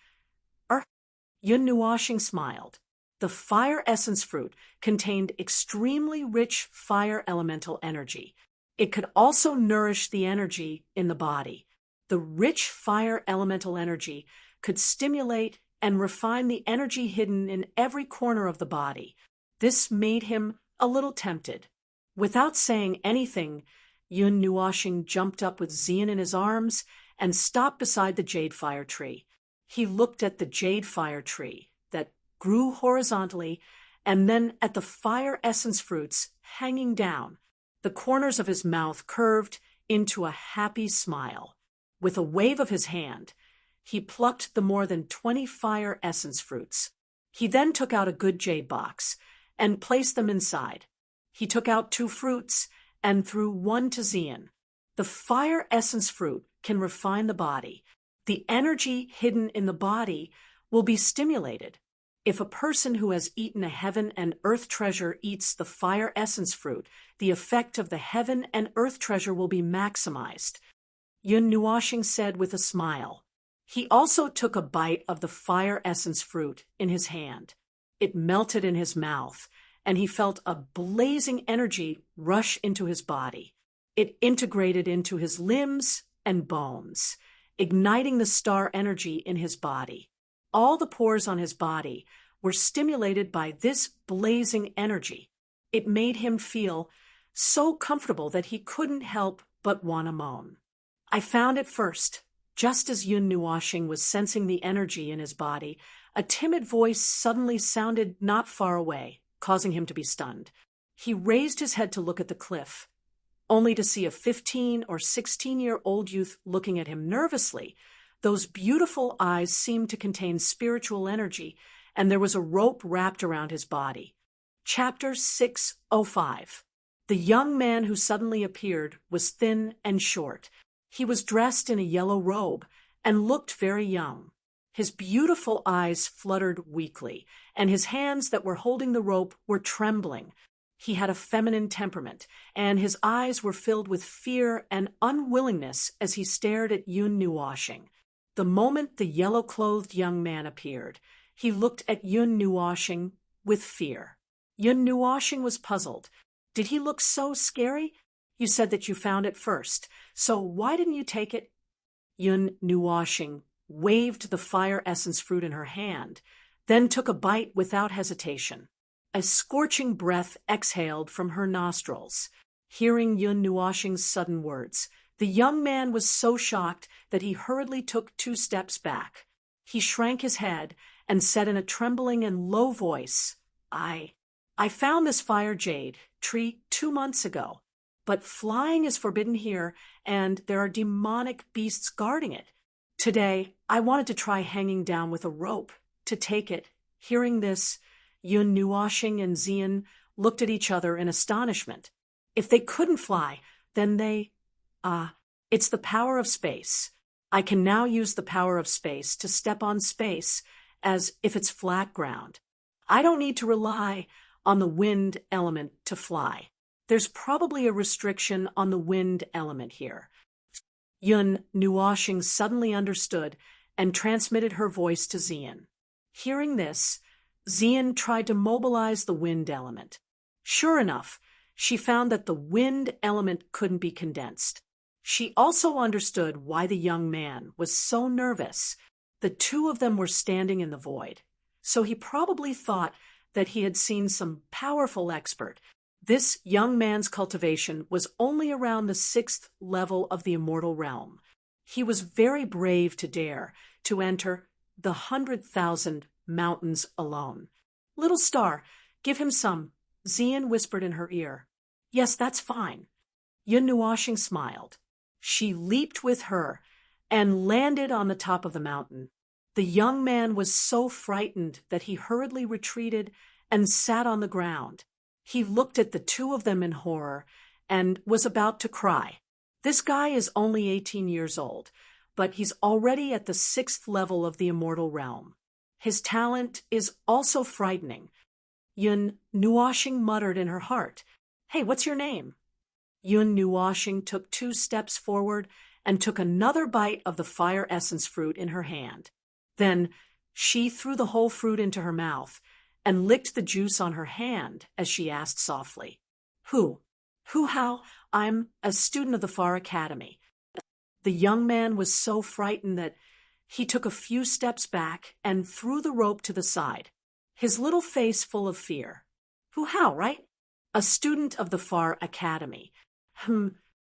Yun Nuoxing smiled. The fire essence fruit contained extremely rich fire elemental energy. It could also nourish the energy in the body. The rich fire elemental energy could stimulate and refine the energy hidden in every corner of the body. This made him a little tempted. Without saying anything, Yun Nuoxing jumped up with Xian in his arms and stopped beside the jade fire tree. He looked at the jade fire tree that grew horizontally and then at the fire essence fruits hanging down. The corners of his mouth curved into a happy smile. With a wave of his hand, he plucked the more than 20 fire essence fruits. He then took out a good jade box and placed them inside. He took out 2 fruits and threw one to Xian. The fire essence fruit can refine the body. The energy hidden in the body will be stimulated. If a person who has eaten a heaven and earth treasure eats the fire essence fruit, the effect of the heaven and earth treasure will be maximized. Yun Nuoxing said with a smile. He also took a bite of the fire essence fruit in his hand. It melted in his mouth, and he felt a blazing energy rush into his body. It integrated into his limbs and bones, igniting the star energy in his body. All the pores on his body were stimulated by this blazing energy. It made him feel so comfortable that he couldn't help but want to moan. I found it first. Just as Yun Nuoxing was sensing the energy in his body, a timid voice suddenly sounded not far away, causing him to be stunned. He raised his head to look at the cliff, only to see a 15 or 16-year-old youth looking at him nervously. Those beautiful eyes seemed to contain spiritual energy, and there was a rope wrapped around his body. Chapter 605. The young man who suddenly appeared was thin and short. He was dressed in a yellow robe and looked very young. His beautiful eyes fluttered weakly, and his hands that were holding the rope were trembling. He had a feminine temperament, and his eyes were filled with fear and unwillingness as he stared at Yun Nuoxing. The moment the yellow-clothed young man appeared, he looked at Yun Nuoxing with fear. Yun Nuoxing was puzzled. Did he look so scary? You said that you found it first, so why didn't you take it? Yun Nuoxing waved the fire essence fruit in her hand, then took a bite without hesitation. A scorching breath exhaled from her nostrils. Hearing Yun Nuoxing's sudden words, the young man was so shocked that he hurriedly took 2 steps back. He shrank his head and said in a trembling and low voice, I found this fire jade tree 2 months ago, but flying is forbidden here and there are demonic beasts guarding it. Today, I wanted to try hanging down with a rope to take it. Hearing this, Yun Nuoxing and Xian looked at each other in astonishment. If they couldn't fly, then it's the power of space. I can now use the power of space to step on space as if it's flat ground. I don't need to rely on the wind element to fly. There's probably a restriction on the wind element here. Yun Nuoxing suddenly understood and transmitted her voice to Xian. Hearing this, Xian tried to mobilize the wind element. Sure enough, she found that the wind element couldn't be condensed. She also understood why the young man was so nervous. The 2 of them were standing in the void, so he probably thought that he had seen some powerful expert. This young man's cultivation was only around the 6th level of the immortal realm. He was very brave to dare to enter the 100,000 mountains alone. Little star, give him some, Xian whispered in her ear. Yes, that's fine. Yun Nuoxing smiled. She leaped with her and landed on the top of the mountain. The young man was so frightened that he hurriedly retreated and sat on the ground. He looked at the 2 of them in horror and was about to cry. This guy is only 18 years old, but he's already at the 6th level of the immortal realm. His talent is also frightening. Yun Nuoxing muttered in her heart, Hey, what's your name? Yun Nuoxing took 2 steps forward and took another bite of the fire essence fruit in her hand. Then she threw the whole fruit into her mouth and licked the juice on her hand as she asked softly, Who how? I'm a student of the Far Academy. The young man was so frightened that he took a few steps back and threw the rope to the side, his little face full of fear. Who how, right? A student of the Far Academy.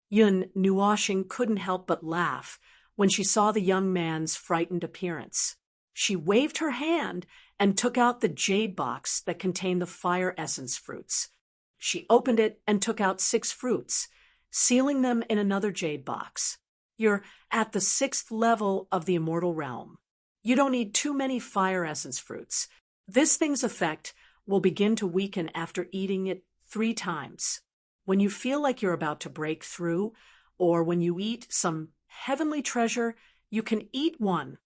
Yun Nuoxing couldn't help but laugh when she saw the young man's frightened appearance. She waved her hand and took out the jade box that contained the fire essence fruits. She opened it and took out 6 fruits, sealing them in another jade box. You're at the 6th level of the immortal realm. You don't need too many fire essence fruits. This thing's effect will begin to weaken after eating it 3 times. When you feel like you're about to break through, or when you eat some heavenly treasure, you can eat one.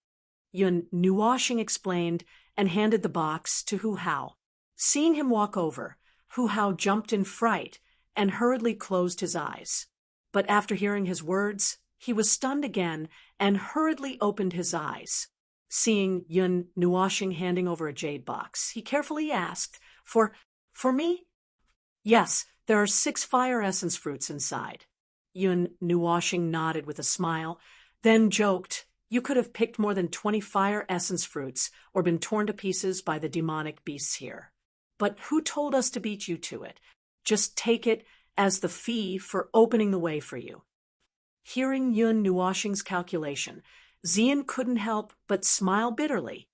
Yun Nuoxing explained and handed the box to Hu Hao. Seeing him walk over, Hu Hao jumped in fright and hurriedly closed his eyes. But after hearing his words, he was stunned again and hurriedly opened his eyes. Seeing Yun Nuoxing handing over a jade box, he carefully asked, For me? Yes, there are 6 fire essence fruits inside. Yun Nuoxing nodded with a smile, then joked, You could have picked more than 20 fire essence fruits or been torn to pieces by the demonic beasts here. But who told us to beat you to it? Just take it as the fee for opening the way for you. Hearing Yun Nuoxing's calculation, Xian couldn't help but smile bitterly.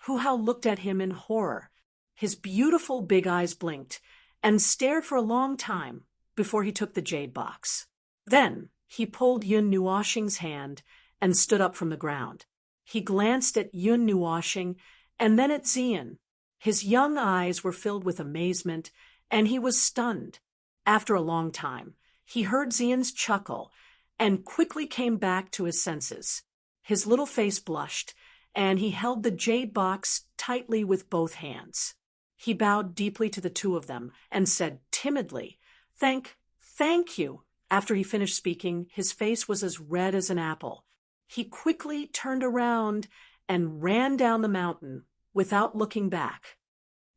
Hu Hao looked at him in horror. His beautiful big eyes blinked and stared for a long time before he took the jade box. Then he pulled Yun Nuoxing's hand and stood up from the ground. He glanced at Yun Nuoxing and then at Xian. His young eyes were filled with amazement, and he was stunned. After a long time, he heard Xian's chuckle and quickly came back to his senses. His little face blushed, and he held the jade box tightly with both hands. He bowed deeply to the 2 of them and said timidly, Thank you. After he finished speaking, his face was as red as an apple. He quickly turned around and ran down the mountain without looking back.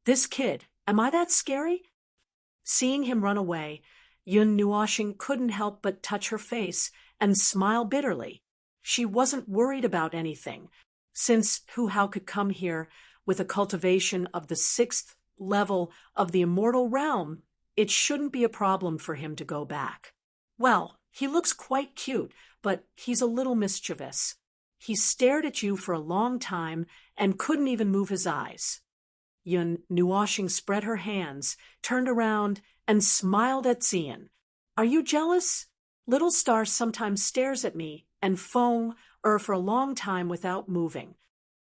This kid, am I that scary? Seeing him run away, Yun Nuoxing couldn't help but touch her face and smile bitterly. She wasn't worried about anything, since Hu Hao could come here with a cultivation of the 6th level of the immortal realm. It shouldn't be a problem for him to go back. Well, he looks quite cute, but he's a little mischievous. He stared at you for a long time and couldn't even move his eyes. Yun Nuoxing spread her hands, turned around, and smiled at Xian. Are you jealous? Little Star sometimes stares at me and Feng for a long time without moving.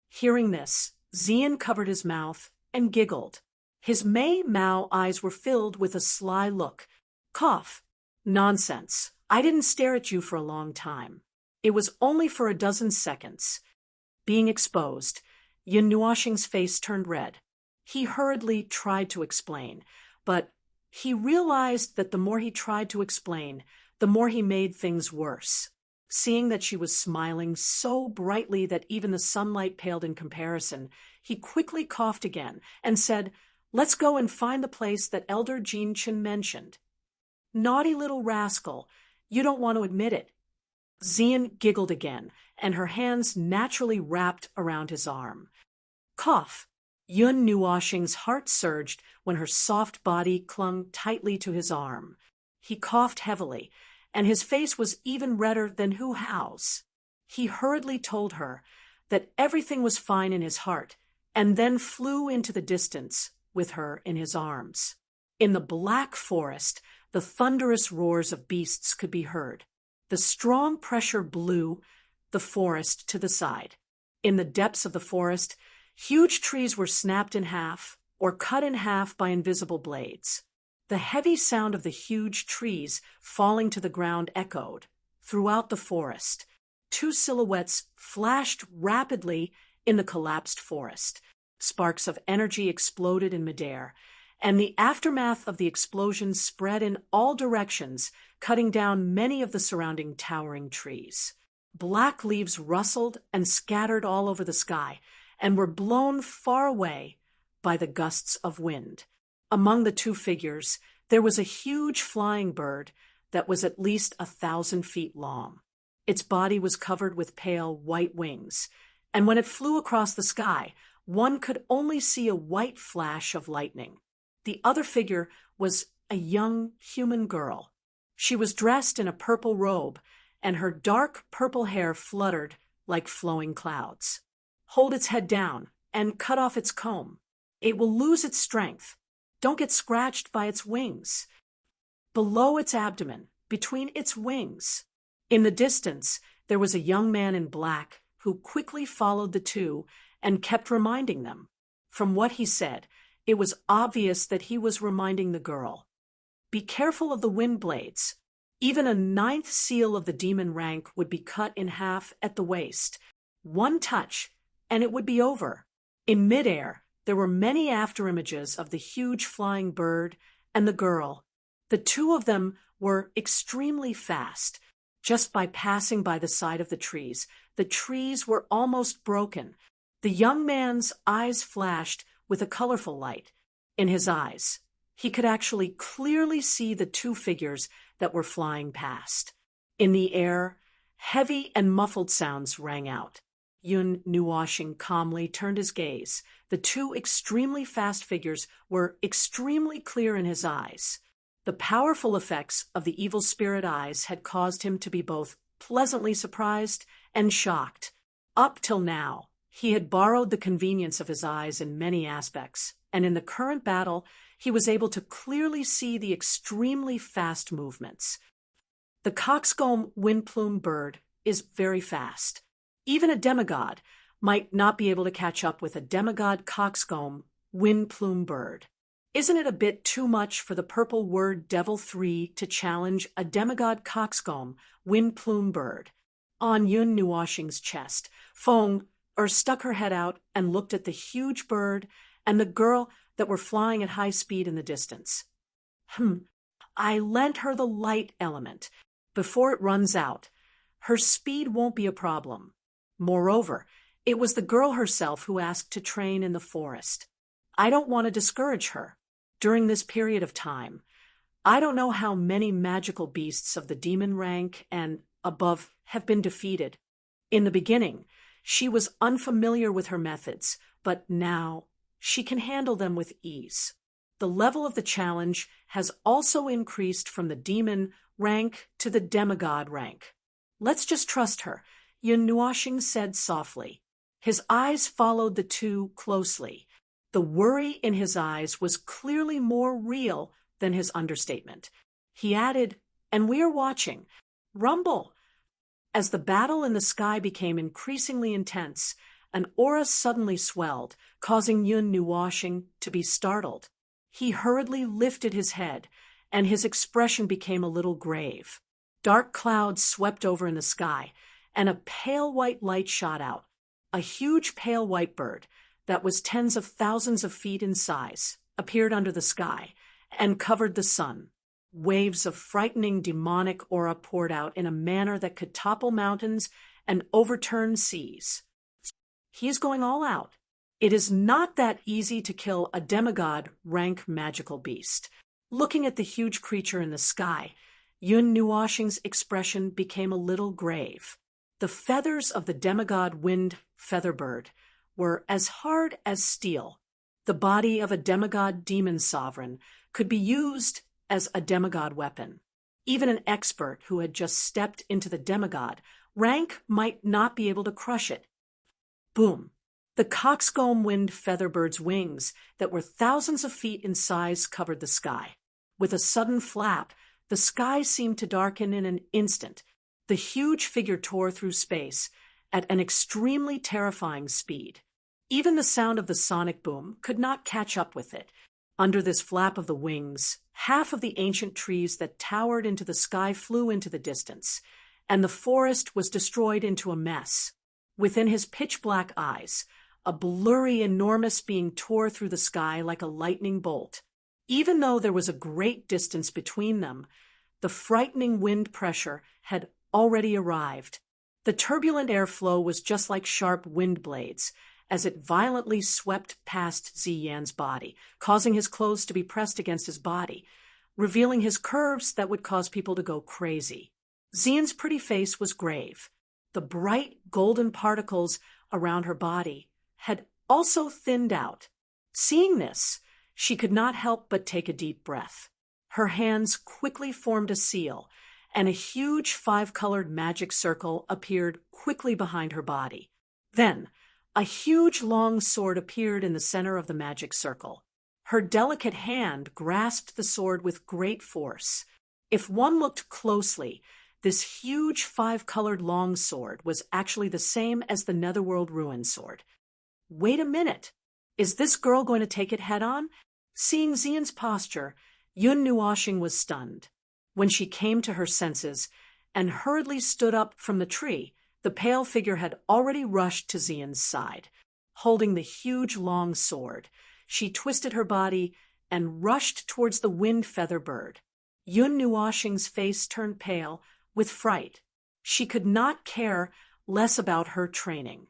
Hearing this, Xian covered his mouth and giggled. His Mei Mao eyes were filled with a sly look. Cough. Nonsense. I didn't stare at you for a long time. It was only for a dozen seconds. Being exposed, Yun Nuoxing's face turned red. He hurriedly tried to explain, but he realized that the more he tried to explain, the more he made things worse. Seeing that she was smiling so brightly that even the sunlight paled in comparison, he quickly coughed again and said, "Let's go and find the place that Elder Jean Chen mentioned." Naughty little rascal, you don't want to admit it. Xian giggled again, and her hands naturally wrapped around his arm. Cough. Yun Nuoxing's heart surged when her soft body clung tightly to his arm. He coughed heavily, and his face was even redder than Hu Hao's. He hurriedly told her that everything was fine in his heart, and then flew into the distance with her in his arms. In the black forest, the thunderous roars of beasts could be heard. The strong pressure blew the forest to the side. In the depths of the forest, huge trees were snapped in half or cut in half by invisible blades. The heavy sound of the huge trees falling to the ground echoed throughout the forest. Two silhouettes flashed rapidly in the collapsed forest. Sparks of energy exploded in midair, and the aftermath of the explosion spread in all directions, cutting down many of the surrounding towering trees. Black leaves rustled and scattered all over the sky, and were blown far away by the gusts of wind. Among the two figures, there was a huge flying bird that was at least 1,000 feet long. Its body was covered with pale white wings, and when it flew across the sky, one could only see a white flash of lightning. The other figure was a young human girl. She was dressed in a purple robe, and her dark purple hair fluttered like flowing clouds. Hold its head down and cut off its comb. It will lose its strength. Don't get scratched by its wings. Below its abdomen, between its wings. In the distance, there was a young man in black who quickly followed the two and kept reminding them. From what he said, it was obvious that he was reminding the girl. Be careful of the wind blades. Even a 9th seal of the demon rank would be cut in half at the waist. One touch, and it would be over. In midair, there were many afterimages of the huge flying bird and the girl. The two of them were extremely fast. Just by passing by the side of the trees were almost broken. The young man's eyes flashed with a colorful light. In his eyes, he could actually clearly see the two figures that were flying past. In the air, heavy and muffled sounds rang out. Yun Nuoxing calmly turned his gaze. The two extremely fast figures were extremely clear in his eyes. The powerful effects of the evil spirit eyes had caused him to be both pleasantly surprised and shocked. Up till now, he had borrowed the convenience of his eyes in many aspects, and in the current battle, he was able to clearly see the extremely fast movements. The coxcomb windplume bird is very fast. Even a demigod might not be able to catch up with a demigod coxcomb windplume bird. Isn't it a bit too much for the purple word Devil 3 to challenge a demigod coxcomb windplume bird? On Yun Nuoxing's chest, Feng stuck her head out and looked at the huge bird and the girl that were flying at high speed in the distance. I lent her the light element. Before it runs out, her speed won't be a problem. Moreover, it was the girl herself who asked to train in the forest. I don't want to discourage her. During this period of time, I don't know how many magical beasts of the demon rank and above have been defeated. In the beginning, she was unfamiliar with her methods, but now she can handle them with ease. The level of the challenge has also increased from the demon rank to the demigod rank. Let's just trust her, Yun Nuoxing said softly. His eyes followed the two closely. The worry in his eyes was clearly more real than his understatement. He added, "And we are watching. Rumble." As the battle in the sky became increasingly intense, an aura suddenly swelled, causing Yun Nuoxing to be startled. He hurriedly lifted his head, and his expression became a little grave. Dark clouds swept over in the sky, and a pale white light shot out. A huge pale white bird that was tens of thousands of feet in size appeared under the sky and covered the sun. Waves of frightening demonic aura poured out in a manner that could topple mountains and overturn seas. He is going all out. It is not that easy to kill a demigod rank magical beast. Looking at the huge creature in the sky, Yun Nuoxing's expression became a little grave. The feathers of the demigod winged featherbird were as hard as steel. The body of a demigod demon sovereign could be used as a demigod weapon. Even an expert who had just stepped into the demigod rank might not be able to crush it. Boom! The coxcomb-winged featherbird's wings that were thousands of feet in size covered the sky. With a sudden flap, the sky seemed to darken in an instant. The huge figure tore through space at an extremely terrifying speed. Even the sound of the sonic boom could not catch up with it. Under this flap of the wings, half of the ancient trees that towered into the sky flew into the distance, and the forest was destroyed into a mess. Within his pitch-black eyes, a blurry, enormous being tore through the sky like a lightning bolt. Even though there was a great distance between them, the frightening wind pressure had already arrived. The turbulent airflow was just like sharp wind blades, as it violently swept past Ziyan's body, causing his clothes to be pressed against his body, revealing his curves that would cause people to go crazy. Ziyan's pretty face was grave. The bright golden particles around her body had also thinned out. Seeing this, she could not help but take a deep breath. Her hands quickly formed a seal, and a huge five-colored magic circle appeared quickly behind her body. Then, a huge long sword appeared in the center of the magic circle. Her delicate hand grasped the sword with great force. If one looked closely, this huge five-colored long sword was actually the same as the Netherworld Ruin sword. Wait a minute. Is this girl going to take it head-on? Seeing Ziyan's posture, Yun Nuoxing was stunned. When she came to her senses and hurriedly stood up from the tree, the pale figure had already rushed to Ziyan's side. Holding the huge long sword, she twisted her body and rushed towards the wind feather bird. Yun Nuoxing's face turned pale with fright. She could not care less about her training.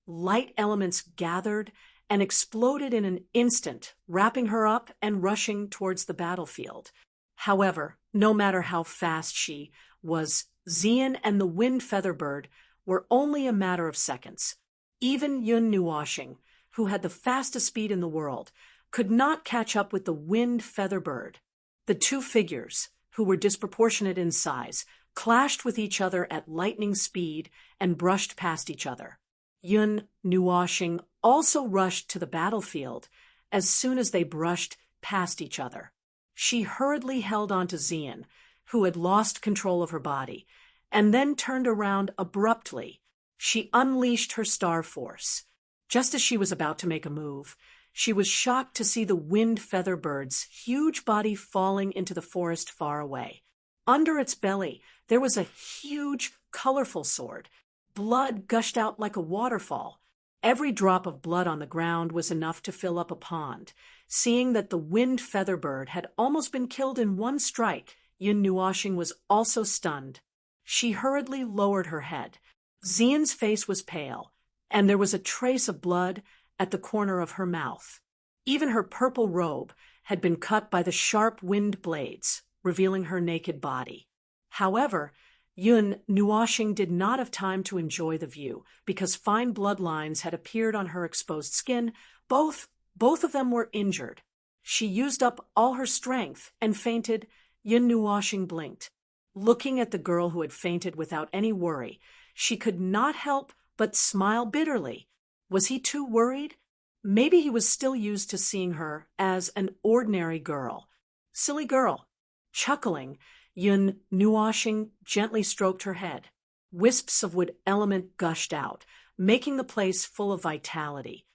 Light elements gathered and exploded in an instant, wrapping her up and rushing towards the battlefield. However, no matter how fast she was, Ziyan and the wind feather bird were only a matter of seconds. Even Yun Nuoxing, who had the fastest speed in the world, could not catch up with the wind feather bird. The two figures, who were disproportionate in size, clashed with each other at lightning speed and brushed past each other. Yun Nuoxing also rushed to the battlefield as soon as they brushed past each other. She hurriedly held on to Ziyan, who had lost control of her body, and then turned around abruptly. She unleashed her star force. Just as she was about to make a move, she was shocked to see the wind feather bird's huge body falling into the forest far away. Under its belly, there was a huge, colorful sword. Blood gushed out like a waterfall. Every drop of blood on the ground was enough to fill up a pond. Seeing that the wind feather bird had almost been killed in one strike, Yun Nuoxing was also stunned. She hurriedly lowered her head. Ziyan's face was pale, and there was a trace of blood at the corner of her mouth. Even her purple robe had been cut by the sharp wind blades. revealing her naked body. However, Yun Nuoxing did not have time to enjoy the view, because fine bloodlines had appeared on her exposed skin. Both of them were injured. She used up all her strength and fainted. Yun Nuoxing blinked. Looking at the girl who had fainted without any worry, she could not help but smile bitterly. Was he too worried? Maybe he was still used to seeing her as an ordinary girl. Silly girl. Chuckling, Yun Nuoxing gently stroked her head. Wisps of wood element gushed out, making the place full of vitality.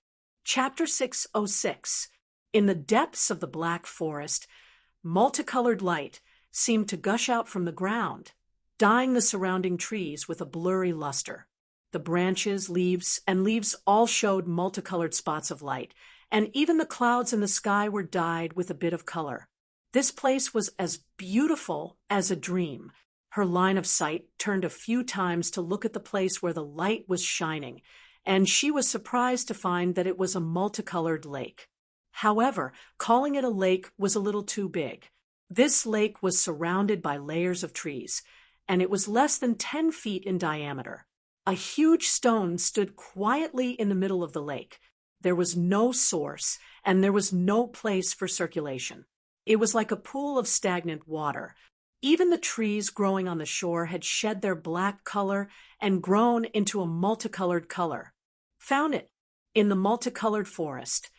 Chapter 606. In the depths of the black forest, multicolored light seemed to gush out from the ground, dyeing the surrounding trees with a blurry luster. The branches, leaves all showed multicolored spots of light, and even the clouds in the sky were dyed with a bit of color. This place was as beautiful as a dream. Her line of sight turned a few times to look at the place where the light was shining, and she was surprised to find that it was a multicolored lake. However, calling it a lake was a little too big. This lake was surrounded by layers of trees, and it was less than 10 feet in diameter. A huge stone stood quietly in the middle of the lake. There was no source, and there was no place for circulation. It was like a pool of stagnant water. Even the trees growing on the shore had shed their black color and grown into a multicolored color. Found it. In the multicolored forest,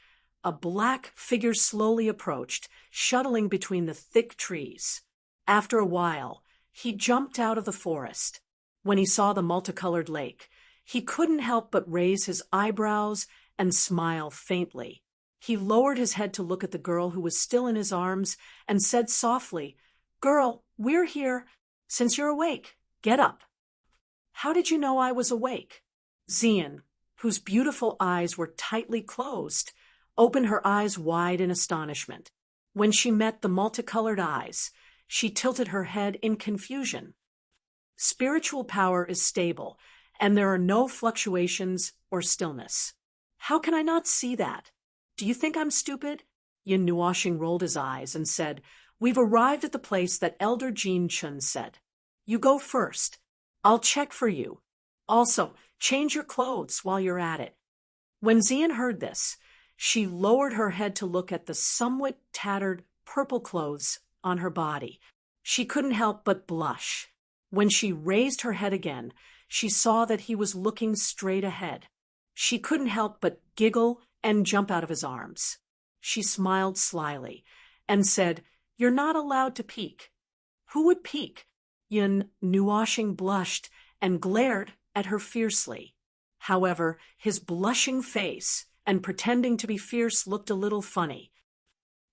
a black figure slowly approached, shuttling between the thick trees. After a while, he jumped out of the forest. When he saw the multicolored lake, he couldn't help but raise his eyebrows and smile faintly. He lowered his head to look at the girl who was still in his arms and said softly, "Girl, we're here. Since you're awake, get up." "How did you know I was awake?" Xian, whose beautiful eyes were tightly closed, opened her eyes wide in astonishment. When she met the multicolored eyes, she tilted her head in confusion. Spiritual power is stable, and there are no fluctuations or stillness. How can I not see that? Do you think I'm stupid? Yin Nuoxing rolled his eyes and said, "We've arrived at the place that Elder Jean Chun said. You go first. I'll check for you. Also, change your clothes while you're at it." When Xian heard this, she lowered her head to look at the somewhat tattered purple clothes on her body. She couldn't help but blush. When she raised her head again, she saw that he was looking straight ahead. She couldn't help but giggle and jump out of his arms. She smiled slyly and said, "You're not allowed to peek." "Who would peek?" Yin Nuoxing blushed and glared at her fiercely. However, his blushing face and pretending to be fierce looked a little funny.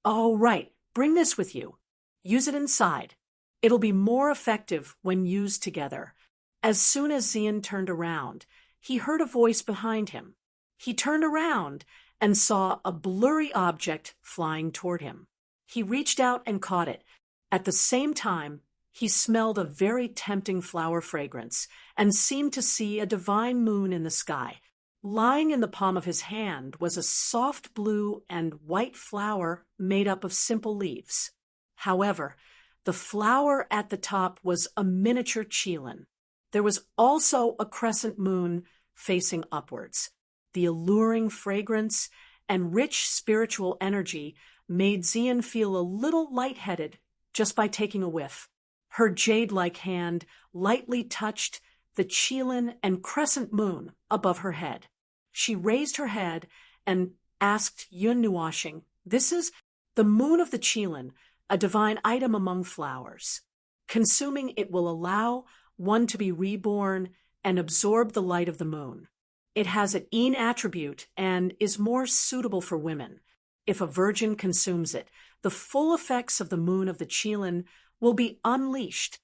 "Oh, right, bring this with you. Use it inside. It'll be more effective when used together." As soon as Xian turned around, he heard a voice behind him. He turned around and saw a blurry object flying toward him. He reached out and caught it. At the same time, he smelled a very tempting flower fragrance and seemed to see a divine moon in the sky. Lying in the palm of his hand was a soft blue and white flower made up of simple leaves. However, the flower at the top was a miniature qilin. There was also a crescent moon facing upwards. The alluring fragrance and rich spiritual energy made Xian feel a little lightheaded just by taking a whiff. Her jade-like hand lightly touched the qilin and crescent moon above her head. She raised her head and asked Yun Nuoxing, "This is the moon of the qilin, a divine item among flowers. Consuming it will allow one to be reborn and absorb the light of the moon. It has an yin attribute and is more suitable for women. If a virgin consumes it, the full effects of the moon of the qilin will be unleashed."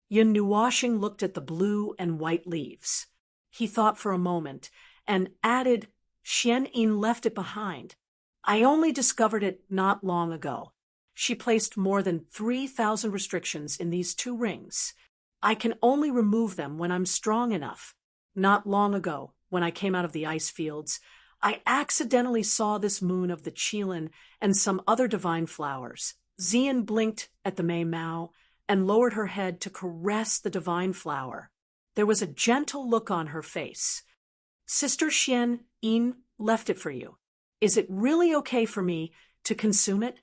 Yun Nuoxing looked at the blue and white leaves. He thought for a moment and added, "Xian Yin left it behind. I only discovered it not long ago. She placed more than 3,000 restrictions in these 2 rings. I can only remove them when I'm strong enough. Not long ago, when I came out of the ice fields, I accidentally saw this moon of the qilin and some other divine flowers. Xian blinked at the Mei Mao and lowered her head to caress the divine flower. There was a gentle look on her face. Sister Xian Yin left it for you. Is it really okay for me to consume it?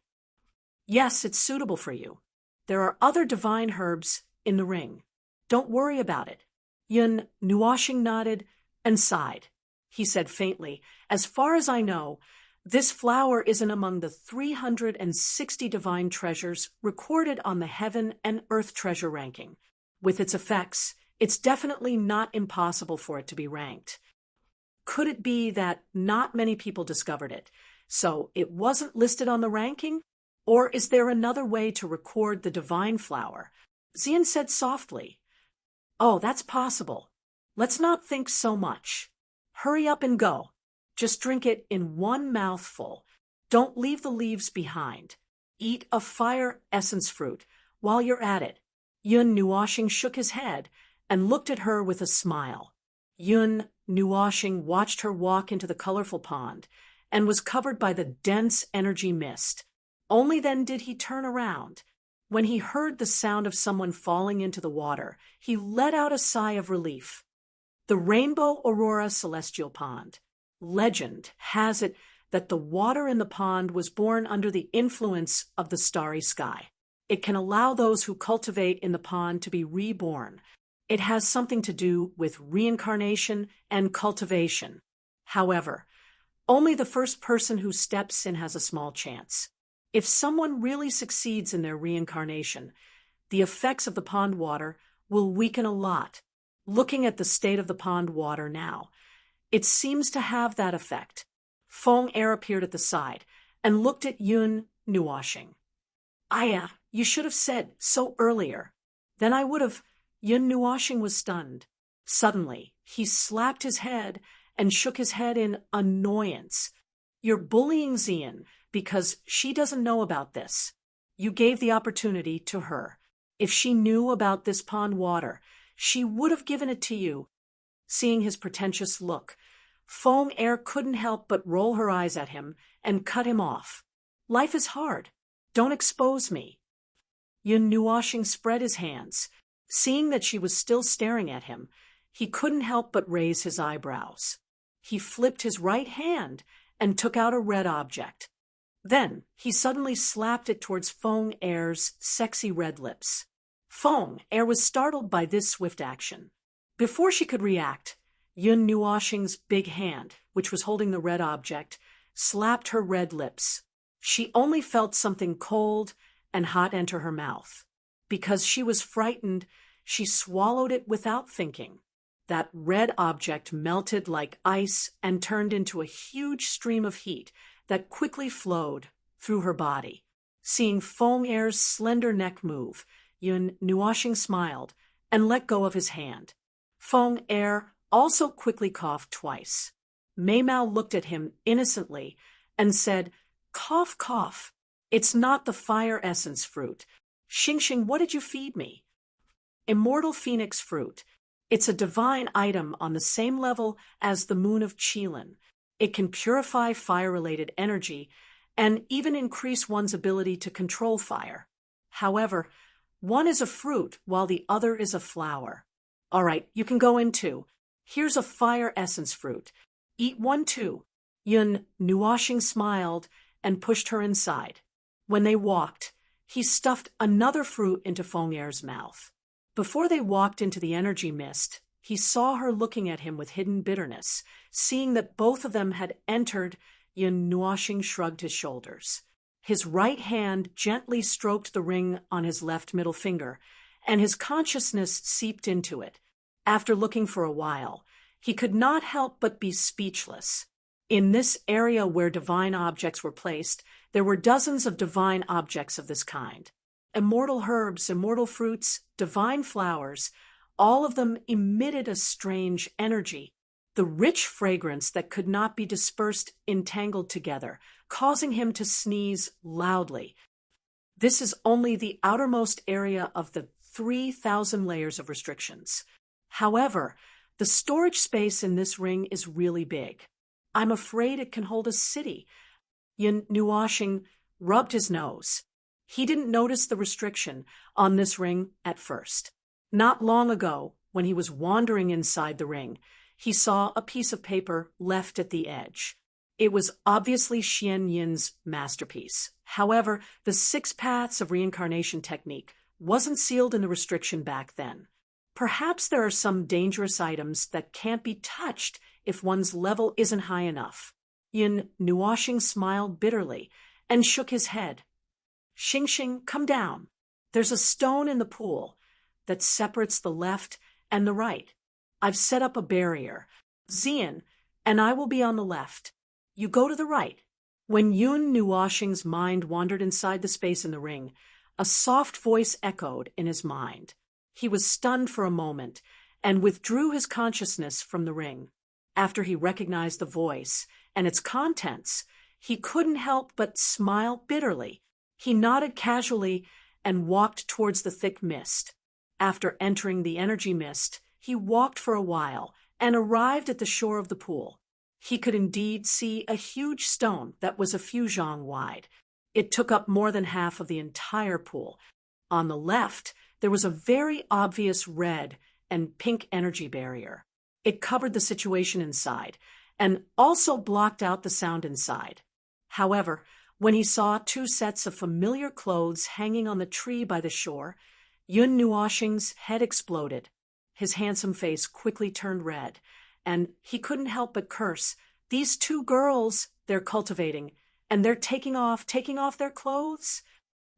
Yes, it's suitable for you. There are other divine herbs in the ring. Don't worry about it. Yun Nuoshing nodded and sighed. He said faintly, as far as I know, this flower isn't among the 360 divine treasures recorded on the Heaven and Earth treasure ranking. With its effects, it's definitely not impossible for it to be ranked. Could it be that not many people discovered it, so it wasn't listed on the ranking? Or is there another way to record the divine flower? Xian said softly. Oh, that's possible. Let's not think so much. Hurry up and go. Just drink it in one mouthful. Don't leave the leaves behind. Eat a fire essence fruit while you're at it. Yun Nuoshing shook his head and looked at her with a smile. Yun Nuoshing watched her walk into the colorful pond and was covered by the dense energy mist. Only then did he turn around. When he heard the sound of someone falling into the water, he let out a sigh of relief. The Rainbow Aurora Celestial Pond. Legend has it that the water in the pond was born under the influence of the starry sky. It can allow those who cultivate in the pond to be reborn. It has something to do with reincarnation and cultivation. However, only the first person who steps in has a small chance. If someone really succeeds in their reincarnation, the effects of the pond water will weaken a lot. Looking at the state of the pond water now, it seems to have that effect. Feng Er appeared at the side and looked at Yun Nuoshing. Aya, you should have said so earlier. Then I would have. Yun Nuoshing was stunned. Suddenly, he slapped his head and shook his head in annoyance. You're bullying Xian because she doesn't know about this. You gave the opportunity to her. If she knew about this pond water, she would have given it to you. Seeing his pretentious look, Feng Er couldn't help but roll her eyes at him and cut him off. Life is hard. Don't expose me. Yun Nuoshing spread his hands. Seeing that she was still staring at him, he couldn't help but raise his eyebrows. He flipped his right hand and took out a red object. Then he suddenly slapped it towards Feng Er's sexy red lips. Feng Er was startled by this swift action. Before she could react, Yun Nuoshing's big hand, which was holding the red object, slapped her red lips. She only felt something cold and hot enter her mouth. Because she was frightened, she swallowed it without thinking. That red object melted like ice and turned into a huge stream of heat that quickly flowed through her body. Seeing Feng Er's slender neck move, Yun Nuoshing smiled and let go of his hand. Feng Er also quickly coughed twice. Mei Mao looked at him innocently and said, Cough, cough. It's not the fire essence fruit. Xingxing, what did you feed me? Immortal phoenix fruit. It's a divine item on the same level as the moon of Qilin. It can purify fire-related energy and even increase one's ability to control fire. However, one is a fruit while the other is a flower. All right, you can go in too. Here's a fire essence fruit. Eat one too. Yun Nuoshing smiled and pushed her inside. When they walked, he stuffed another fruit into Feng Er's mouth. Before they walked into the energy mist, he saw her looking at him with hidden bitterness. Seeing that both of them had entered, Yun Nuoshing shrugged his shoulders. His right hand gently stroked the ring on his left middle finger, and his consciousness seeped into it. After looking for a while, he could not help but be speechless. In this area where divine objects were placed, there were dozens of divine objects of this kind. Immortal herbs, immortal fruits, divine flowers, all of them emitted a strange energy, the rich fragrance that could not be dispersed entangled together, causing him to sneeze loudly. This is only the outermost area of the 3,000 layers of restrictions. However, the storage space in this ring is really big. I'm afraid it can hold a city. Yun Nuoshing rubbed his nose. He didn't notice the restriction on this ring at first. Not long ago, when he was wandering inside the ring, he saw a piece of paper left at the edge. It was obviously Xian Yin's masterpiece. However, the 6 paths of reincarnation technique wasn't sealed in the restriction back then. Perhaps there are some dangerous items that can't be touched if one's level isn't high enough. Yin Nuoxing smiled bitterly and shook his head. Xingxing, come down. There's a stone in the pool that separates the left and the right. I've set up a barrier. Xian and I will be on the left. You go to the right. When Yun Nuoxing's mind wandered inside the space in the ring, a soft voice echoed in his mind. He was stunned for a moment and withdrew his consciousness from the ring. After he recognized the voice and its contents, he couldn't help but smile bitterly. He nodded casually and walked towards the thick mist. After entering the energy mist, he walked for a while and arrived at the shore of the pool. He could indeed see a huge stone that was a few zhang wide. It took up more than half of the entire pool. On the left, there was a very obvious red and pink energy barrier. It covered the situation inside and also blocked out the sound inside. However, when he saw 2 sets of familiar clothes hanging on the tree by the shore, Yun Nuoxing's head exploded. His handsome face quickly turned red, and he couldn't help but curse. These 2 girls they're cultivating, and they're taking off their clothes?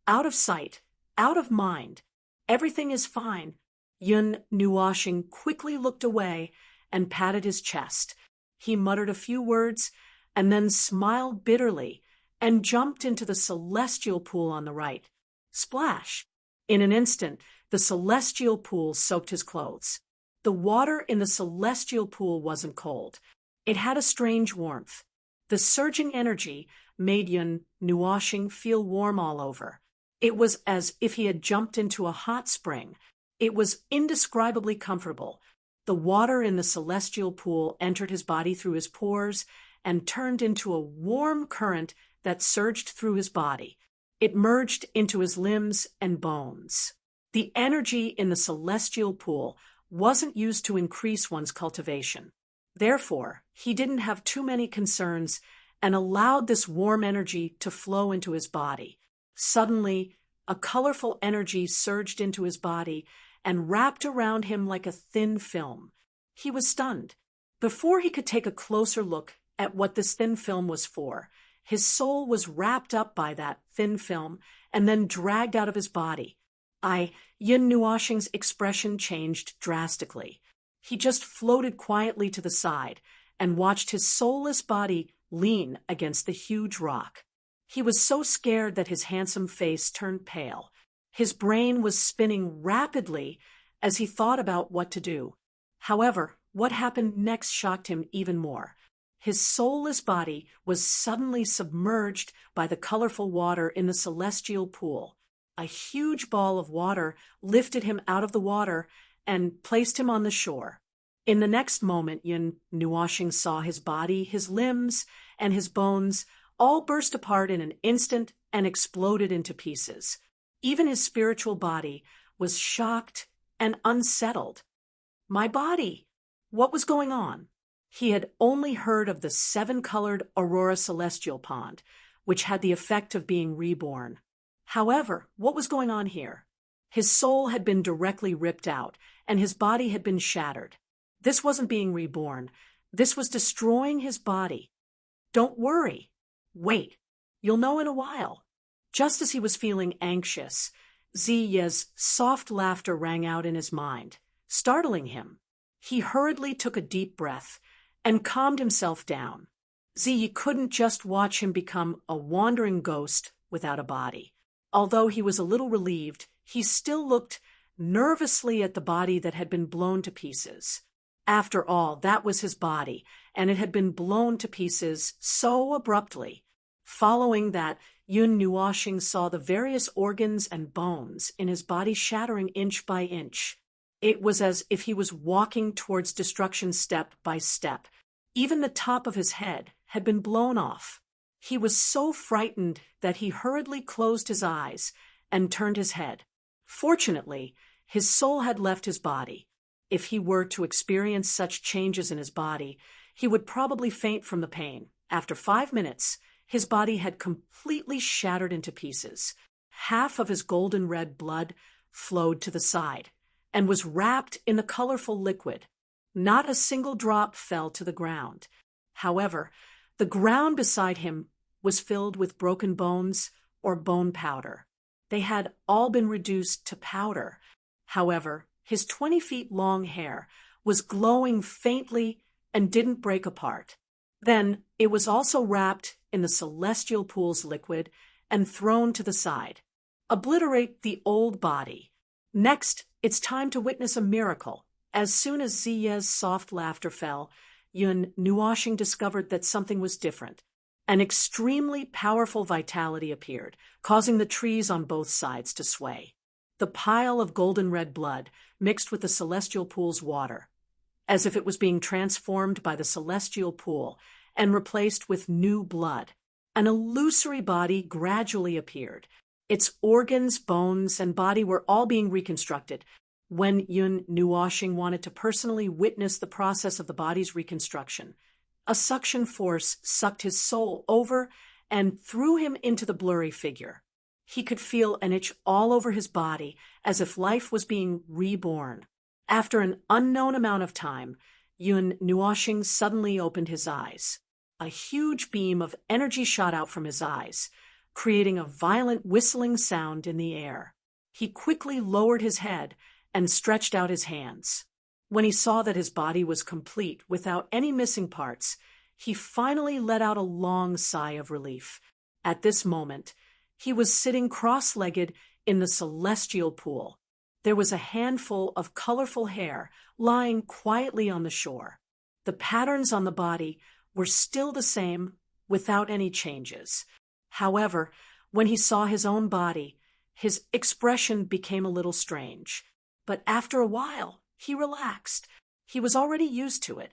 Out of sight, out of mind. Everything is fine. Yun Nuoxing quickly looked away and patted his chest. He muttered a few words and then smiled bitterly and jumped into the celestial pool on the right. Splash! In an instant, the celestial pool soaked his clothes. The water in the celestial pool wasn't cold. It had a strange warmth. The surging energy made Yun Nuoxing feel warm all over. It was as if he had jumped into a hot spring. It was indescribably comfortable. The water in the celestial pool entered his body through his pores and turned into a warm current that surged through his body. It merged into his limbs and bones. The energy in the celestial pool wasn't used to increase one's cultivation. Therefore, he didn't have too many concerns and allowed this warm energy to flow into his body. Suddenly, a colorful energy surged into his body and wrapped around him like a thin film. He was stunned. Before he could take a closer look at what this thin film was for, his soul was wrapped up by that thin film and then dragged out of his body. Yin Nuoxing's expression changed drastically. He just floated quietly to the side and watched his soulless body lean against the huge rock. He was so scared that his handsome face turned pale. His brain was spinning rapidly as he thought about what to do. However, what happened next shocked him even more. His soulless body was suddenly submerged by the colorful water in the celestial pool. A huge ball of water lifted him out of the water and placed him on the shore. In the next moment, Yin Nuoxing saw his body, his limbs, and his bones all burst apart in an instant and exploded into pieces. Even his spiritual body was shocked and unsettled. My body! What was going on? He had only heard of the 7-colored Aurora Celestial Pond, which had the effect of being reborn. However, what was going on here? His soul had been directly ripped out, and his body had been shattered. This wasn't being reborn. This was destroying his body. Don't worry. Wait. You'll know in a while. Just as he was feeling anxious, Ziye's soft laughter rang out in his mind, startling him. He hurriedly took a deep breath and calmed himself down. Ziyi couldn't just watch him become a wandering ghost without a body. Although he was a little relieved, he still looked nervously at the body that had been blown to pieces. After all, that was his body, and it had been blown to pieces so abruptly. Following that, Yun Nuoxing saw the various organs and bones in his body shattering inch by inch. It was as if he was walking towards destruction step by step. Even the top of his head had been blown off. He was so frightened that he hurriedly closed his eyes and turned his head. Fortunately, his soul had left his body. If he were to experience such changes in his body, he would probably faint from the pain. After 5 minutes, his body had completely shattered into pieces. Half of his golden red blood flowed to the side and was wrapped in the colorful liquid. Not a single drop fell to the ground. However, the ground beside him was filled with broken bones or bone powder. They had all been reduced to powder. However, his 20 feet long hair was glowing faintly and didn't break apart. Then it was also wrapped in the celestial pool's liquid and thrown to the side. Obliterate the old body. Next, it's time to witness a miracle. As soon as Ziya's soft laughter fell, Yun Nuoshing discovered that something was different. An extremely powerful vitality appeared, causing the trees on both sides to sway. The pile of golden red blood mixed with the celestial pool's water, as if it was being transformed by the celestial pool and replaced with new blood. An illusory body gradually appeared. Its organs, bones, and body were all being reconstructed. When Yun Nuoshing wanted to personally witness the process of the body's reconstruction, a suction force sucked his soul over and threw him into the blurry figure. He could feel an itch all over his body, as if life was being reborn. After an unknown amount of time, Yun Nuoshing suddenly opened his eyes. A huge beam of energy shot out from his eyes, creating a violent whistling sound in the air. He quickly lowered his head and stretched out his hands. When he saw that his body was complete without any missing parts, he finally let out a long sigh of relief. At this moment, he was sitting cross-legged in the celestial pool. There was a handful of colorful hair lying quietly on the shore. The patterns on the body were still the same, without any changes. However, when he saw his own body, his expression became a little strange. But after a while, he relaxed. He was already used to it.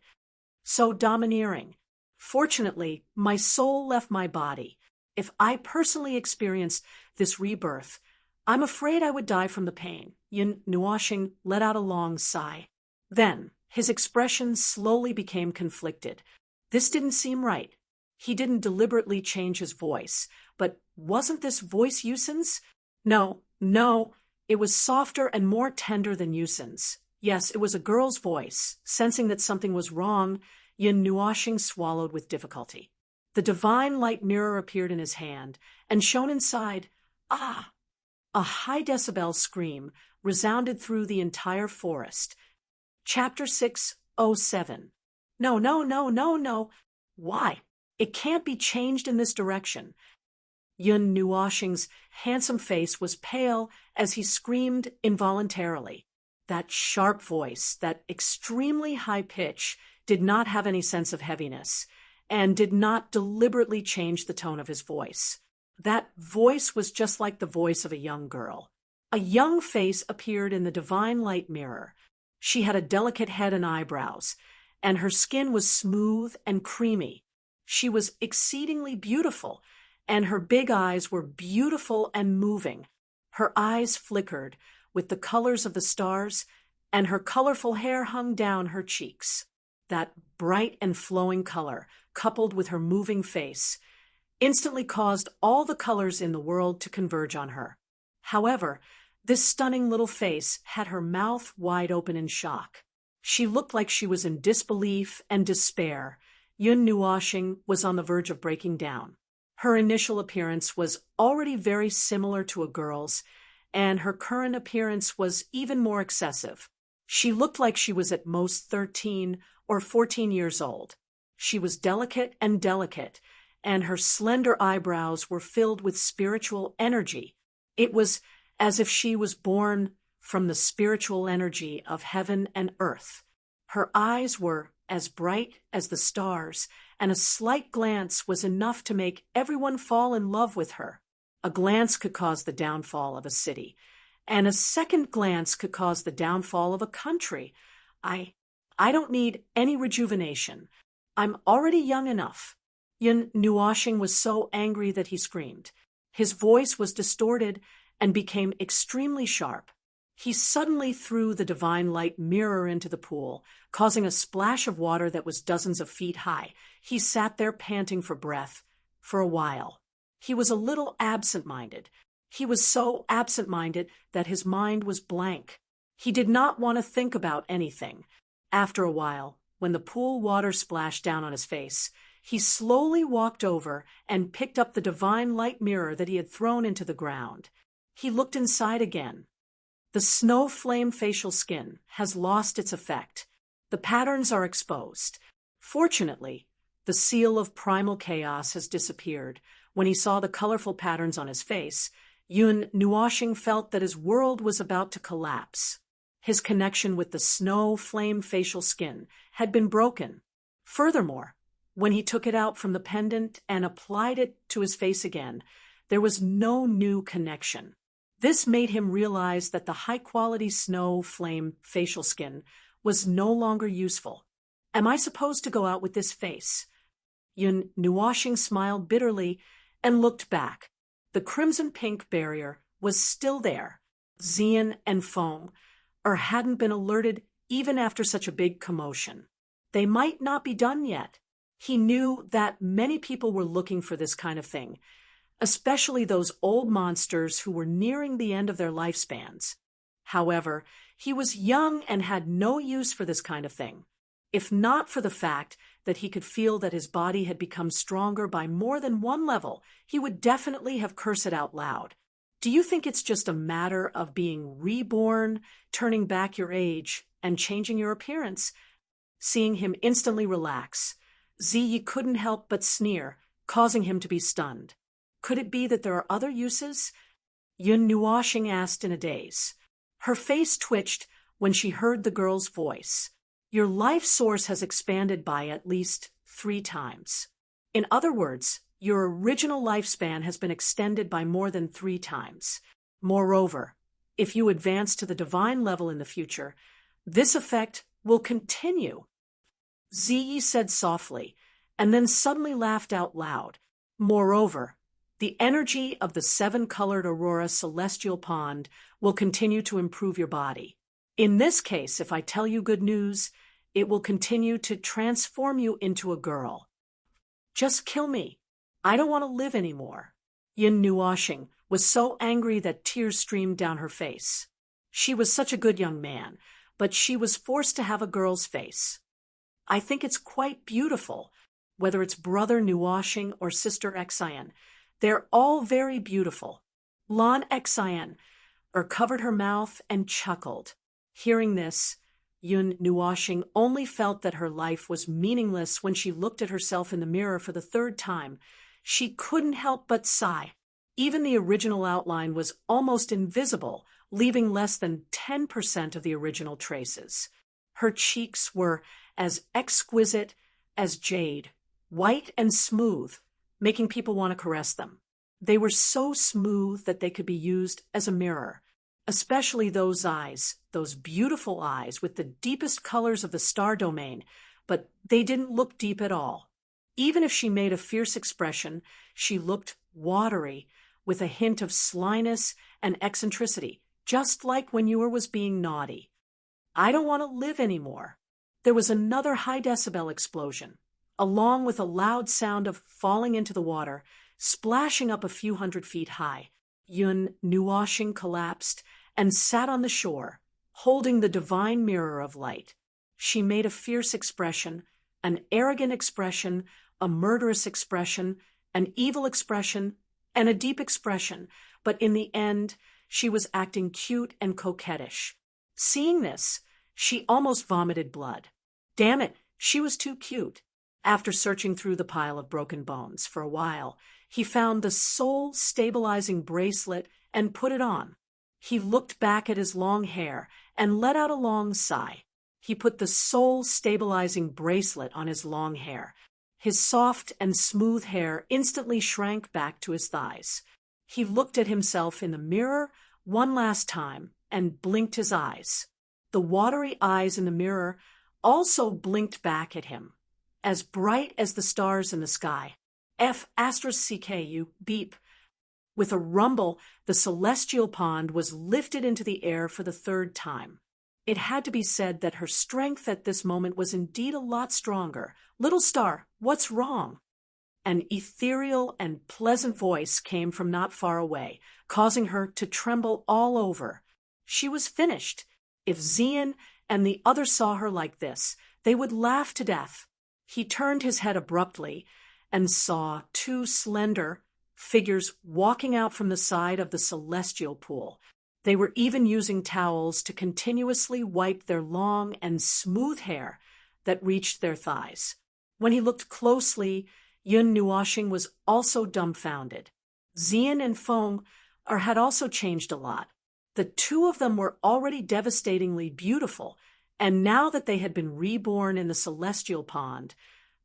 So domineering. Fortunately, my soul left my body. If I personally experienced this rebirth, I'm afraid I would die from the pain. Yun Nuoshing let out a long sigh. Then, his expression slowly became conflicted. This didn't seem right. He didn't deliberately change his voice. But wasn't this voice Yusin's? No. It was softer and more tender than Yusin's. Yes, it was a girl's voice. Sensing that something was wrong, Yun Nuoshing swallowed with difficulty. The divine light mirror appeared in his hand and shone inside. Ah! A high-decibel scream resounded through the entire forest. Chapter 607. No. Why? It can't be changed in this direction. Yun Nuoshing's handsome face was pale as he screamed involuntarily. That sharp voice, that extremely high pitch, did not have any sense of heaviness, and did not deliberately change the tone of his voice. That voice was just like the voice of a young girl. A young face appeared in the divine light mirror. She had a delicate head and eyebrows, and her skin was smooth and creamy. She was exceedingly beautiful, and her big eyes were beautiful and moving. Her eyes flickered with the colors of the stars, and her colorful hair hung down her cheeks. That bright and flowing color, coupled with her moving face, instantly caused all the colors in the world to converge on her. However, this stunning little face had her mouth wide open in shock. She looked like she was in disbelief and despair. Yun Nuoshing was on the verge of breaking down. Her initial appearance was already very similar to a girl's, and her current appearance was even more excessive. She looked like she was at most 13 or 14 years old. She was delicate, and her slender eyebrows were filled with spiritual energy. It was as if she was born from the spiritual energy of heaven and earth. Her eyes were as bright as the stars, and a slight glance was enough to make everyone fall in love with her. A glance could cause the downfall of a city, and a second glance could cause the downfall of a country. I don't need any rejuvenation. I'm already young enough. Yun Nuashing was so angry that he screamed. His voice was distorted and became extremely sharp. He suddenly threw the divine light mirror into the pool, causing a splash of water that was dozens of feet high. He sat there panting for breath for a while. He was a little absent-minded. He was so absent-minded that his mind was blank. He did not want to think about anything. After a while, when the pool water splashed down on his face, he slowly walked over and picked up the divine light mirror that he had thrown into the ground. He looked inside again. The snow flame facial skin has lost its effect. The patterns are exposed. Fortunately, the seal of primal chaos has disappeared. When he saw the colorful patterns on his face, Yun Nuashing felt that his world was about to collapse. His connection with the snow flame facial skin had been broken. Furthermore, when he took it out from the pendant and applied it to his face again, there was no new connection. This made him realize that the high-quality snow flame facial skin was no longer useful. Am I supposed to go out with this face? Yun Nuashing smiled bitterly and looked back. The crimson-pink barrier was still there. Xian and Feng hadn't been alerted even after such a big commotion. They might not be done yet. He knew that many people were looking for this kind of thing, especially those old monsters who were nearing the end of their lifespans. However, he was young and had no use for this kind of thing, if not for the fact that he could feel that his body had become stronger by more than one level. He would definitely have cursed it out loud. Do you think it's just a matter of being reborn, turning back your age, and changing your appearance? Seeing him instantly relax, Ziyi couldn't help but sneer, causing him to be stunned. Could it be that there are other uses? Yun Nuashing asked in a daze. Her face twitched when she heard the girl's voice. Your life source has expanded by at least 3 times. In other words, your original lifespan has been extended by more than 3 times. Moreover, if you advance to the divine level in the future, this effect will continue. Ziyi said softly, and then suddenly laughed out loud. Moreover, the energy of the 7-colored Aurora Celestial Pond will continue to improve your body. In this case, if I tell you good news, it will continue to transform you into a girl. Just kill me. I don't want to live anymore. Yun Nuashing was so angry that tears streamed down her face. She was such a good young man, but she was forced to have a girl's face. I think it's quite beautiful, whether it's brother Nuashing or sister Xian. They're all very beautiful. Lan Xian covered her mouth and chuckled. Hearing this, Yun Nuashing only felt that her life was meaningless when she looked at herself in the mirror for the 3rd time. She couldn't help but sigh. Even the original outline was almost invisible, leaving less than 10% of the original traces. Her cheeks were as exquisite as jade, white and smooth, making people want to caress them. They were so smooth that they could be used as a mirror, especially those eyes, those beautiful eyes with the deepest colors of the star domain, but they didn't look deep at all. Even if she made a fierce expression, she looked watery, with a hint of slyness and eccentricity, just like when Yor was being naughty. I don't want to live anymore. There was another high-decibel explosion, along with a loud sound of falling into the water, splashing up a few hundred feet high. Yun Nuashing collapsed and sat on the shore, holding the divine mirror of light. She made a fierce expression, an arrogant expression, a murderous expression, an evil expression, and a deep expression, but in the end, she was acting cute and coquettish. Seeing this, she almost vomited blood. Damn it, she was too cute. After searching through the pile of broken bones for a while, he found the soul-stabilizing bracelet and put it on. He looked back at his long hair and let out a long sigh. He put the soul-stabilizing bracelet on his long hair. His soft and smooth hair instantly shrank back to his thighs. He looked at himself in the mirror one last time and blinked his eyes. The watery eyes in the mirror also blinked back at him, as bright as the stars in the sky. F asterisk CKU, beep. With a rumble, the celestial pond was lifted into the air for the third time. It had to be said that her strength at this moment was indeed a lot stronger. "Little star, what's wrong?" An ethereal and pleasant voice came from not far away, causing her to tremble all over. She was finished. If Zian and the others saw her like this, they would laugh to death. He turned his head abruptly and saw two slender figures walking out from the side of the celestial pool. They were even using towels to continuously wipe their long and smooth hair that reached their thighs. When he looked closely, Yun Nuoxing was also dumbfounded. Zian and Feng had also changed a lot. The two of them were already devastatingly beautiful, and now that they had been reborn in the celestial pond,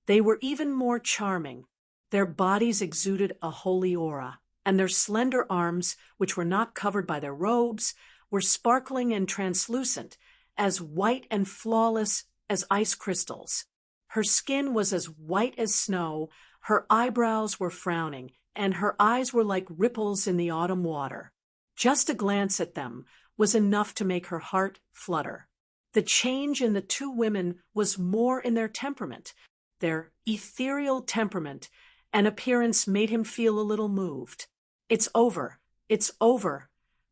they were even more charming. Their bodies exuded a holy aura, and their slender arms, which were not covered by their robes, were sparkling and translucent, as white and flawless as ice crystals. Her skin was as white as snow, her eyebrows were frowning, and her eyes were like ripples in the autumn water. Just a glance at them was enough to make her heart flutter. The change in the two women was more in their temperament. Their ethereal temperament and appearance made him feel a little moved. "It's over. It's over.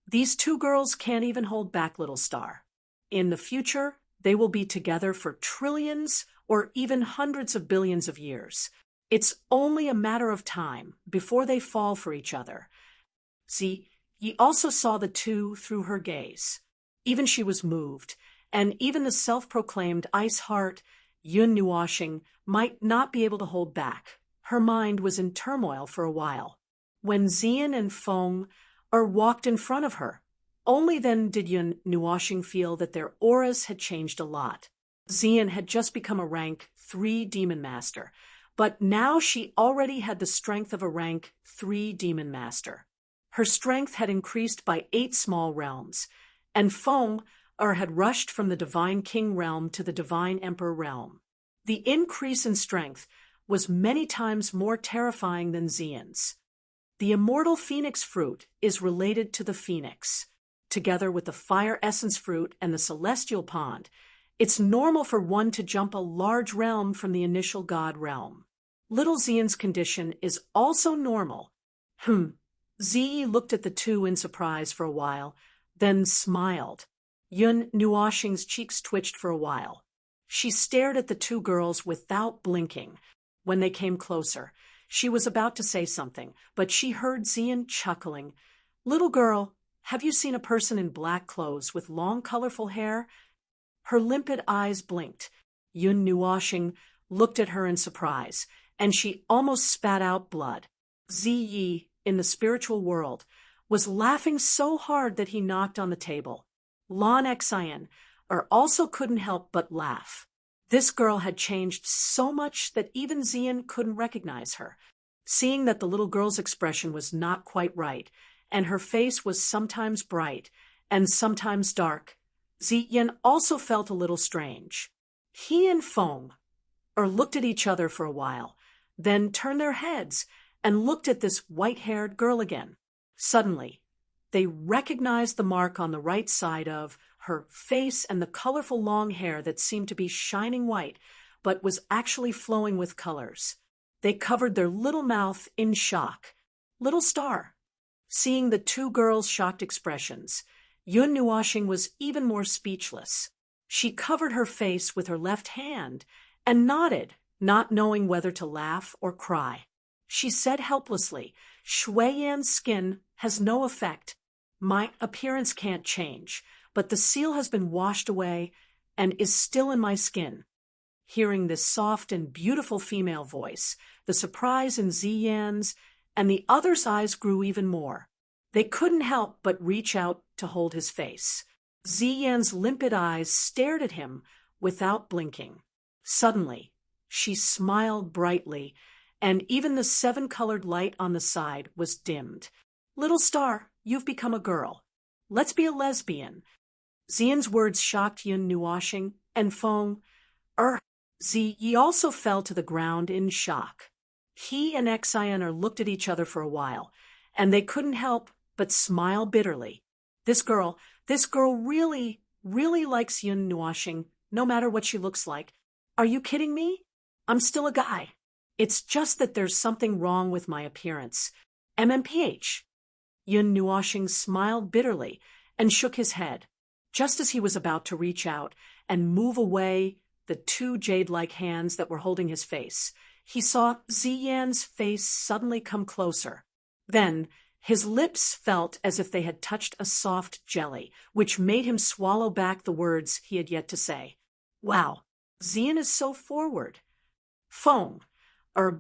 These two girls can't even hold back, little star. In the future, they will be together for trillions or even hundreds of billions of years. It's only a matter of time before they fall for each other." See, ye also saw the two through her gaze. Even she was moved, and even the self-proclaimed ice heart, Yun Nuoxing, might not be able to hold back. Her mind was in turmoil for a while. When Zian and Feng walked in front of her, only then did Yun Nuoxing feel that their auras had changed a lot. Zian had just become a rank 3 Demon Master, but now she already had the strength of a rank 3 Demon Master. Her strength had increased by 8 small realms, and Feng had rushed from the Divine King realm to the Divine Emperor realm. The increase in strength was many times more terrifying than Zian's. The immortal phoenix fruit is related to the phoenix. Together with the fire essence fruit and the celestial pond, it's normal for one to jump a large realm from the initial god realm. Little Zian's condition is also normal. Ziyi looked at the two in surprise for a while, then smiled. Yun Nuoxing's cheeks twitched for a while. She stared at the two girls without blinking. When they came closer, she was about to say something, but she heard Zian chuckling. "Little girl, have you seen a person in black clothes with long, colorful hair?" Her limpid eyes blinked. Yun Nuoxing looked at her in surprise, and she almost spat out blood. Ziyi, in the spiritual world, was laughing so hard that he knocked on the table. Lan Xian also couldn't help but laugh. This girl had changed so much that even Zian couldn't recognize her. Seeing that the little girl's expression was not quite right, and her face was sometimes bright and sometimes dark, Ziyan also felt a little strange. He and Feng looked at each other for a while, then turned their heads and looked at this white-haired girl again. Suddenly, they recognized the mark on the right side of her face and the colorful long hair that seemed to be shining white, but was actually flowing with colors. They covered their little mouth in shock. "Little star." Seeing the two girls' shocked expressions, Yun Nuoxing was even more speechless. She covered her face with her left hand and nodded, not knowing whether to laugh or cry. She said helplessly, "Shui Yan's skin has no effect. My appearance can't change, but the seal has been washed away and is still in my skin." Hearing this soft and beautiful female voice, the surprise in Ziyan's and the others' eyes grew even more. They couldn't help but reach out to hold his face. Ziyan's limpid eyes stared at him without blinking. Suddenly, she smiled brightly, and even the 7-colored light on the side was dimmed. "Little star, you've become a girl. Let's be a lesbian." Ziyan's words shocked Yun Nuoxing and Feng. Ziyi also fell to the ground in shock. He and Xianer looked at each other for a while, and they couldn't help but smile bitterly. This girl really, really likes Yun Nuoxing, no matter what she looks like. Are you kidding me? I'm still a guy. It's just that there's something wrong with my appearance. MMPH. Yun Nuoxing smiled bitterly and shook his head. Just as he was about to reach out and move away the two jade-like hands that were holding his face, he saw Ziyan's face suddenly come closer. Then, his lips felt as if they had touched a soft jelly, which made him swallow back the words he had yet to say. Wow, Ziyan is so forward. Feng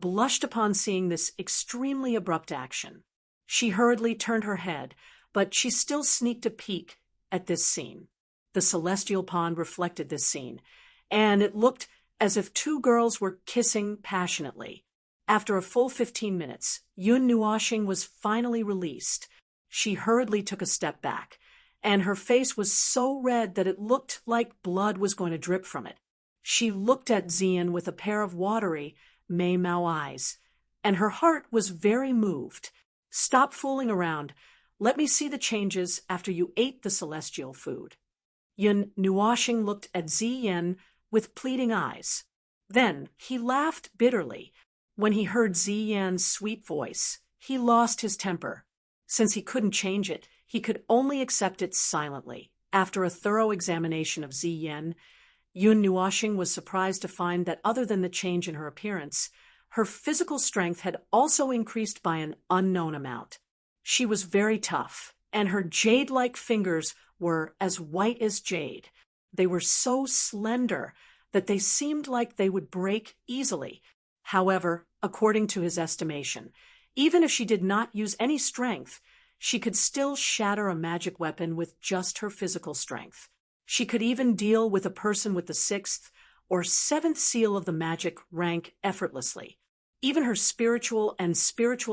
blushed upon seeing this extremely abrupt action. She hurriedly turned her head, but she still sneaked a peek at this scene. The celestial pond reflected this scene, and it looked as if two girls were kissing passionately. After a full 15 minutes, Yun Nuoxing was finally released. She hurriedly took a step back, and her face was so red that it looked like blood was going to drip from it. She looked at Ziyan with a pair of watery, Mei-Mao eyes, and her heart was very moved. Stop fooling around. Let me see the changes after you ate the celestial food. Yun Nuoxing looked at Ziyan with pleading eyes. Then he laughed bitterly. When he heard Ziyan's sweet voice, he lost his temper. Since he couldn't change it, he could only accept it silently. After a thorough examination of Ziyan, Yun Nuoxing was surprised to find that other than the change in her appearance, her physical strength had also increased by an unknown amount. She was very tough, and her jade-like fingers were as white as jade. They were so slender that they seemed like they would break easily. However, according to his estimation, even if she did not use any strength, she could still shatter a magic weapon with just her physical strength. She could even deal with a person with the 6th or 7th seal of the magic rank effortlessly. Even her spiritual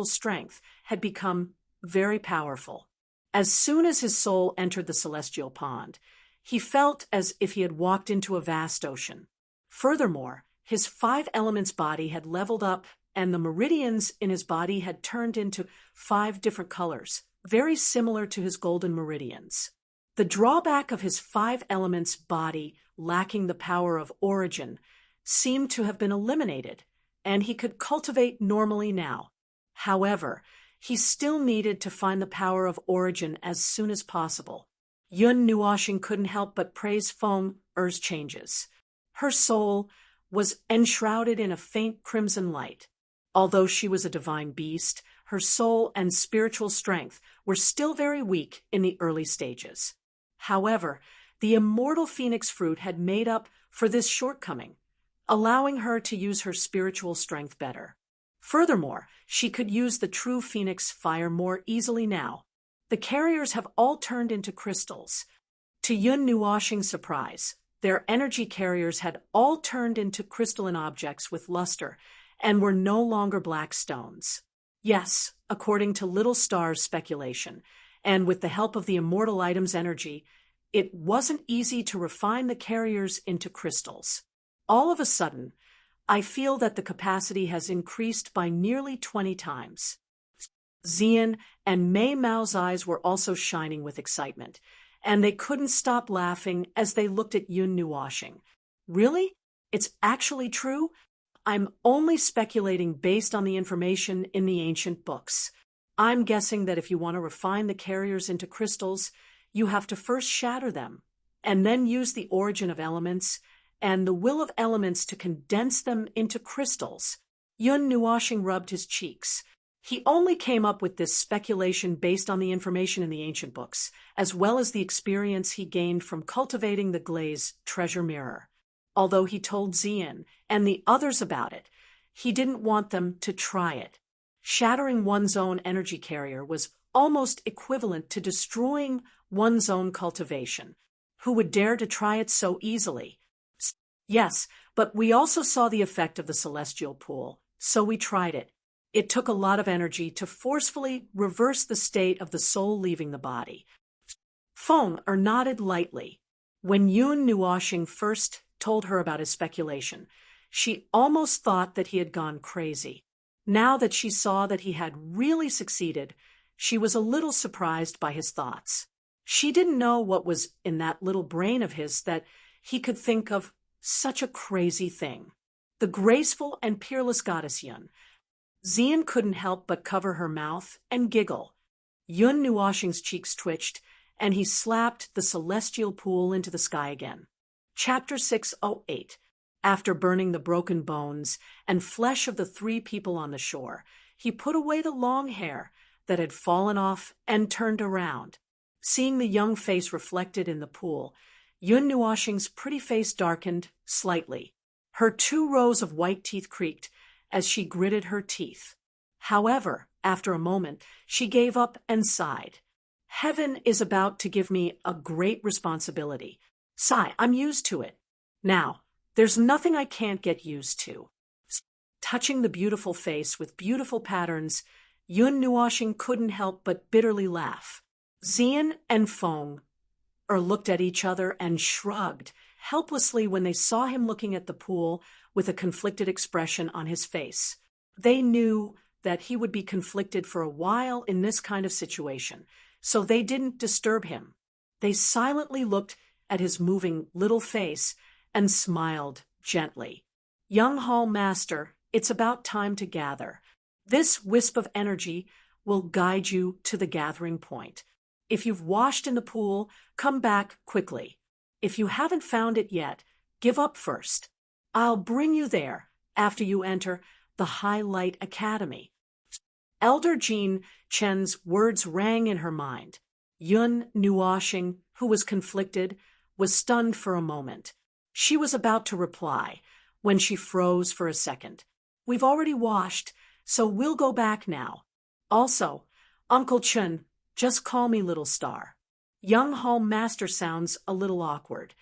strength had become very powerful. As soon as his soul entered the celestial pond, he felt as if he had walked into a vast ocean. Furthermore, his 5 elements body had leveled up, and the meridians in his body had turned into 5 different colors, very similar to his golden meridians. The drawback of his 5 elements body lacking the power of origin seemed to have been eliminated, and he could cultivate normally now. However, he still needed to find the power of origin as soon as possible. Yun Nuoxing couldn't help but praise Feng Er's changes. Her soul was enshrouded in a faint crimson light. Although she was a divine beast, her soul and spiritual strength were still very weak in the early stages. However, the immortal phoenix fruit had made up for this shortcoming, allowing her to use her spiritual strength better. Furthermore, she could use the true phoenix fire more easily now. The carriers have all turned into crystals. To Yun Nuoxing's surprise, their energy carriers had all turned into crystalline objects with luster and were no longer black stones. Yes, according to Little Star's speculation, and with the help of the immortal item's energy, it wasn't easy to refine the carriers into crystals. All of a sudden, I feel that the capacity has increased by nearly 20 times. Ziyan and Mei-Mao's eyes were also shining with excitement, and they couldn't stop laughing as they looked at Yun Nuoxing. Really? It's actually true? I'm only speculating based on the information in the ancient books. I'm guessing that if you want to refine the carriers into crystals, you have to first shatter them, and then use the origin of elements and the will of elements to condense them into crystals. Yun Nuoxing rubbed his cheeks. He only came up with this speculation based on the information in the ancient books, as well as the experience he gained from cultivating the Glaze treasure mirror. Although he told Ziyan and the others about it, he didn't want them to try it. Shattering one's own energy carrier was almost equivalent to destroying one's own cultivation. Who would dare to try it so easily? Yes, but we also saw the effect of the celestial pool, so we tried it. It took a lot of energy to forcefully reverse the state of the soul leaving the body. Feng nodded lightly. When Yun Nuoxing first told her about his speculation, she almost thought that he had gone crazy. Now that she saw that he had really succeeded, she was a little surprised by his thoughts. She didn't know what was in that little brain of his that he could think of such a crazy thing. The graceful and peerless goddess Yun. Xian couldn't help but cover her mouth and giggle. Yun Nuoxing's cheeks twitched, and he slapped the celestial pool into the sky again. Chapter 608. After burning the broken bones and flesh of the 3 people on the shore, he put away the long hair that had fallen off and turned around. Seeing the young face reflected in the pool, Yun Nuoxing's pretty face darkened slightly. Her 2 rows of white teeth creaked as she gritted her teeth. However, after a moment, she gave up and sighed. Heaven is about to give me a great responsibility. Sigh, I'm used to it. Now, there's nothing I can't get used to. Touching the beautiful face with beautiful patterns, Yun Nuoxing couldn't help but bitterly laugh. Xian and Feng looked at each other and shrugged helplessly when they saw him looking at the pool with a conflicted expression on his face. They knew that he would be conflicted for a while in this kind of situation, so they didn't disturb him. They silently looked at his moving little face and smiled gently. Young Hall Master, it's about time to gather. This wisp of energy will guide you to the gathering point. If you've washed in the pool, come back quickly. If you haven't found it yet, give up first. I'll bring you there after you enter the Highlight Academy. Elder Jean Chen's words rang in her mind. Yun Nuoxing, who was conflicted, was stunned for a moment. She was about to reply when she froze for a second. We've already washed, so we'll go back now. Also, Uncle Chen, just call me Little Star. Young Hall Master sounds a little awkward.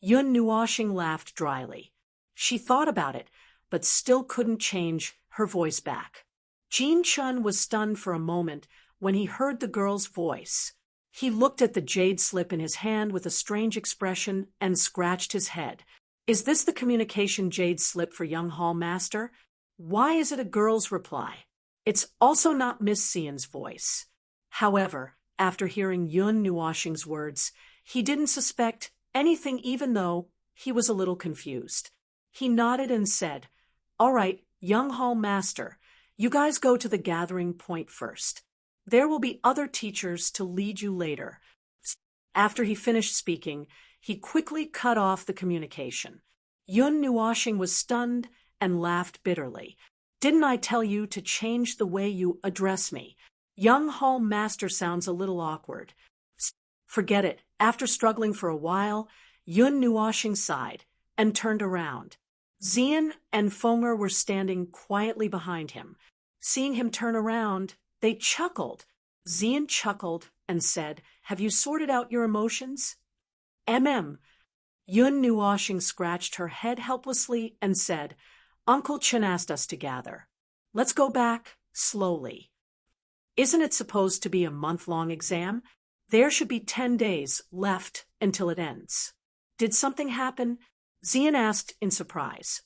Yun Nuoxing laughed dryly. She thought about it, but still couldn't change her voice back. Jean Chun was stunned for a moment when he heard the girl's voice. He looked at the jade slip in his hand with a strange expression and scratched his head. Is this the communication jade slip for Young Hall Master? Why is it a girl's reply? It's also not Miss Xian's voice. However, after hearing Yun Nuoxing's words, he didn't suspect anything even though he was a little confused. He nodded and said, All right, Young Hall Master, you guys go to the gathering point first. There will be other teachers to lead you later. After he finished speaking, he quickly cut off the communication. Yun Nuoxing was stunned and laughed bitterly. Didn't I tell you to change the way you address me? Young Hall Master sounds a little awkward. Forget it. After struggling for a while, Yun Nuoxing sighed and turned around. Xian and Fenger were standing quietly behind him. Seeing him turn around, they chuckled. Xian chuckled and said, Have you sorted out your emotions? Yun Nuoxing scratched her head helplessly and said, Uncle Chen asked us to gather. Let's go back slowly. Isn't it supposed to be a month-long exam? There should be 10 days left until it ends. Did something happen? Xian asked in surprise.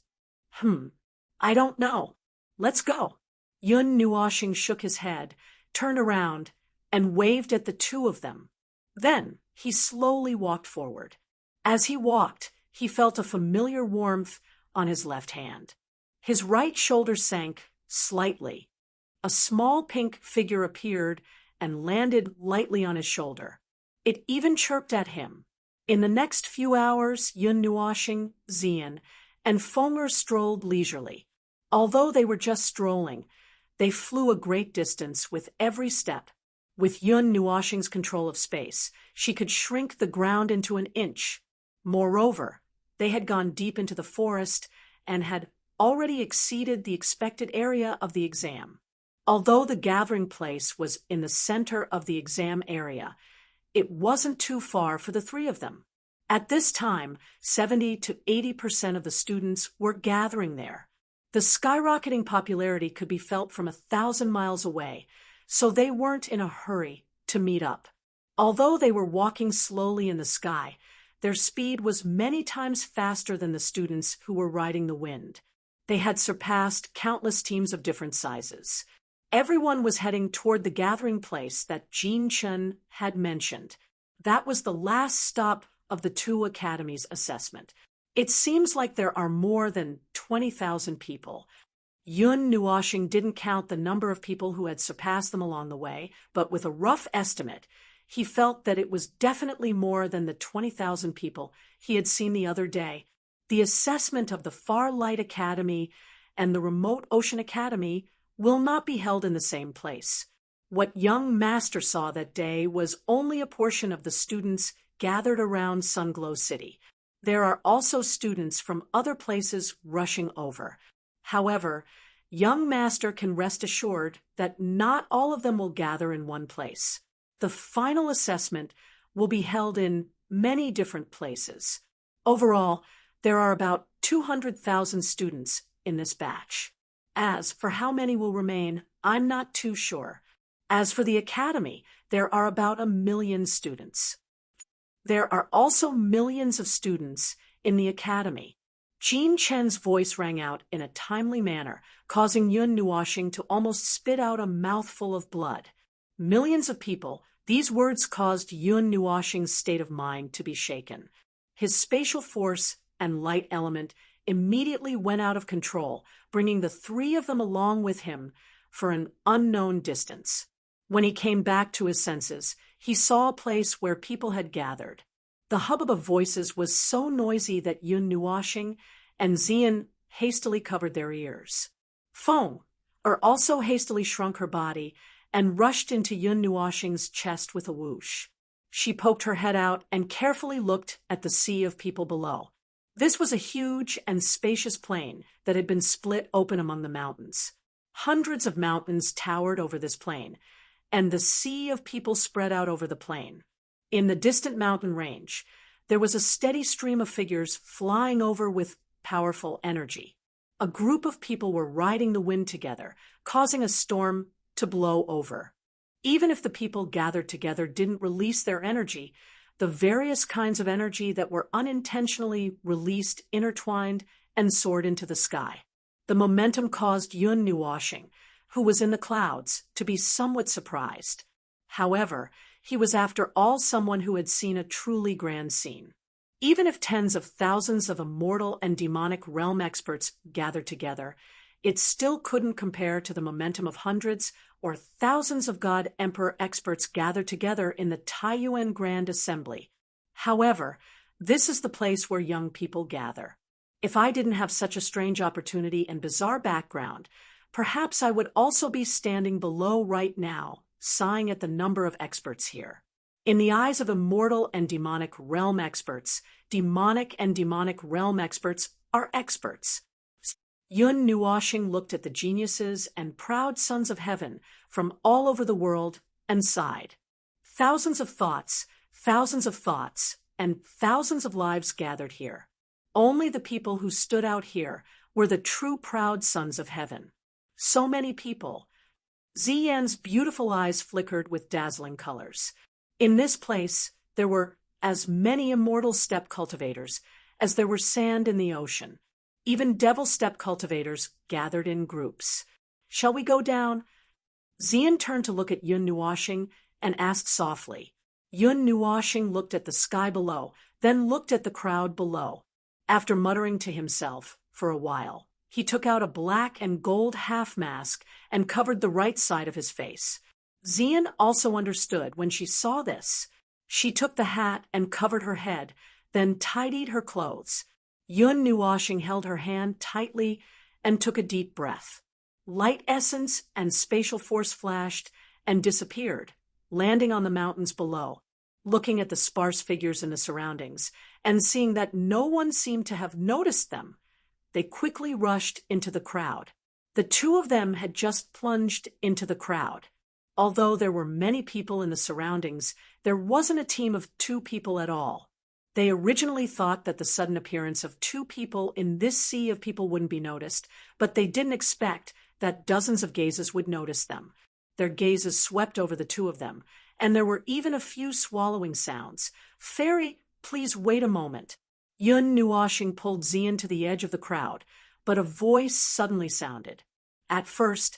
I don't know. Let's go. Yun Nuoxing shook his head, turned around, and waved at the 2 of them. Then he slowly walked forward. As he walked, he felt a familiar warmth on his left hand. His right shoulder sank slightly. A small pink figure appeared and landed lightly on his shoulder. It even chirped at him. In the next few hours, Yun Nuoxing, Xian, and Fenger strolled leisurely. Although they were just strolling, they flew a great distance with every step. With Yun Nuoxing's control of space, she could shrink the ground into an inch. Moreover, they had gone deep into the forest and had already exceeded the expected area of the exam. Although the gathering place was in the center of the exam area, it wasn't too far for the 3 of them. At this time, 70 to 80% of the students were gathering there. The skyrocketing popularity could be felt from 1,000 miles away, so they weren't in a hurry to meet up. Although they were walking slowly in the sky, their speed was many times faster than the students who were riding the wind. They had surpassed countless teams of different sizes. Everyone was heading toward the gathering place that Jean Chen had mentioned. That was the last stop of the two academies' assessment. It seems like there are more than 20,000 people. Yun Nuoxing didn't count the number of people who had surpassed them along the way, but with a rough estimate, he felt that it was definitely more than the 20,000 people he had seen the other day. The assessment of the Far Light Academy and the Remote Ocean Academy will not be held in the same place. What young Master saw that day was only a portion of the students gathered around Sunglow City. There are also students from other places rushing over. However, young Master can rest assured that not all of them will gather in one place. The final assessment will be held in many different places. Overall, there are about 200,000 students in this batch. As for how many will remain, I'm not too sure. As for the academy, there are about 1 million students. There are also millions of students in the academy. Jean Chen's voice rang out in a timely manner, causing Yun Nuoxing to almost spit out a mouthful of blood. Millions of people, these words caused Yun Nuoxing's state of mind to be shaken. His spatial force and light element immediately went out of control, bringing the three of them along with him for an unknown distance. When he came back to his senses, he saw a place where people had gathered. The hubbub of voices was so noisy that Yun Nuoxing and Xian hastily covered their ears. Feng also hastily shrunk her body and rushed into Yun Nuoxing's chest with a whoosh. She poked her head out and carefully looked at the sea of people below. This was a huge and spacious plain that had been split open among the mountains. Hundreds of mountains towered over this plain, and the sea of people spread out over the plain. In the distant mountain range, there was a steady stream of figures flying over with powerful energy. A group of people were riding the wind together, causing a storm to blow over. Even if the people gathered together didn't release their energy, the various kinds of energy that were unintentionally released intertwined and soared into the sky. The momentum caused Yun Nuoxing, who was in the clouds, to be somewhat surprised. However, he was after all someone who had seen a truly grand scene. Even if tens of thousands of immortal and demonic realm experts gathered together, it still couldn't compare to the momentum of hundreds or thousands of God Emperor experts gathered together in the Taiyuan Grand Assembly. However, this is the place where young people gather. If I didn't have such a strange opportunity and bizarre background, perhaps I would also be standing below right now, sighing at the number of experts here. In the eyes of immortal and demonic realm experts, demonic and demonic realm experts are experts. Yun Nuoxing looked at the geniuses and proud sons of heaven from all over the world and sighed. Thousands of thoughts, and thousands of lives gathered here. Only the people who stood out here were the true proud sons of heaven. So many people. Ziyan's beautiful eyes flickered with dazzling colors. In this place, there were as many immortal steppe cultivators as there were sand in the ocean. Even devil steppe cultivators gathered in groups. Shall we go down? Xian turned to look at Yun Nuoxing and asked softly. Yun Nuoxing looked at the sky below, then looked at the crowd below. After muttering to himself for a while, he took out a black and gold half-mask and covered the right side of his face. Xian also understood when she saw this. She took the hat and covered her head, then tidied her clothes. Yun Nuoxing held her hand tightly and took a deep breath. Light essence and spatial force flashed and disappeared, landing on the mountains below. Looking at the sparse figures in the surroundings and seeing that no one seemed to have noticed them, they quickly rushed into the crowd. The two of them had just plunged into the crowd. Although there were many people in the surroundings, there wasn't a team of two people at all. They originally thought that the sudden appearance of two people in this sea of people wouldn't be noticed, but they didn't expect that dozens of gazes would notice them. Their gazes swept over the two of them, and there were even a few swallowing sounds. Fairy, please wait a moment. Yun Nuoxing pulled Xian to the edge of the crowd, but a voice suddenly sounded. At first,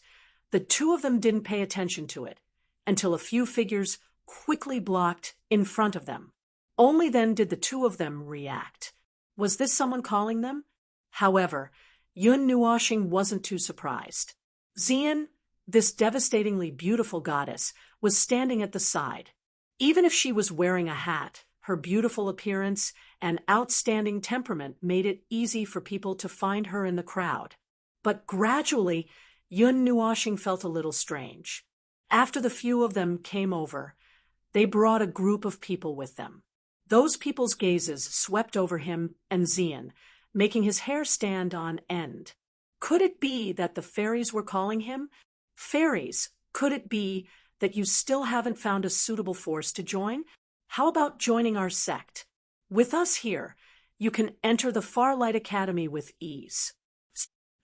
the two of them didn't pay attention to it, until a few figures quickly blocked in front of them. Only then did the two of them react. Was this someone calling them? However, Yun Nuoxing wasn't too surprised. Xian, this devastatingly beautiful goddess, was standing at the side. Even if she was wearing a hat, her beautiful appearance and outstanding temperament made it easy for people to find her in the crowd. But gradually, Yun Nuoxing felt a little strange. After the few of them came over, they brought a group of people with them. Those people's gazes swept over him and Xian, making his hair stand on end. Could it be that the fairies were calling him? Fairies, could it be that you still haven't found a suitable force to join? How about joining our sect? With us here, you can enter the Farlight Academy with ease.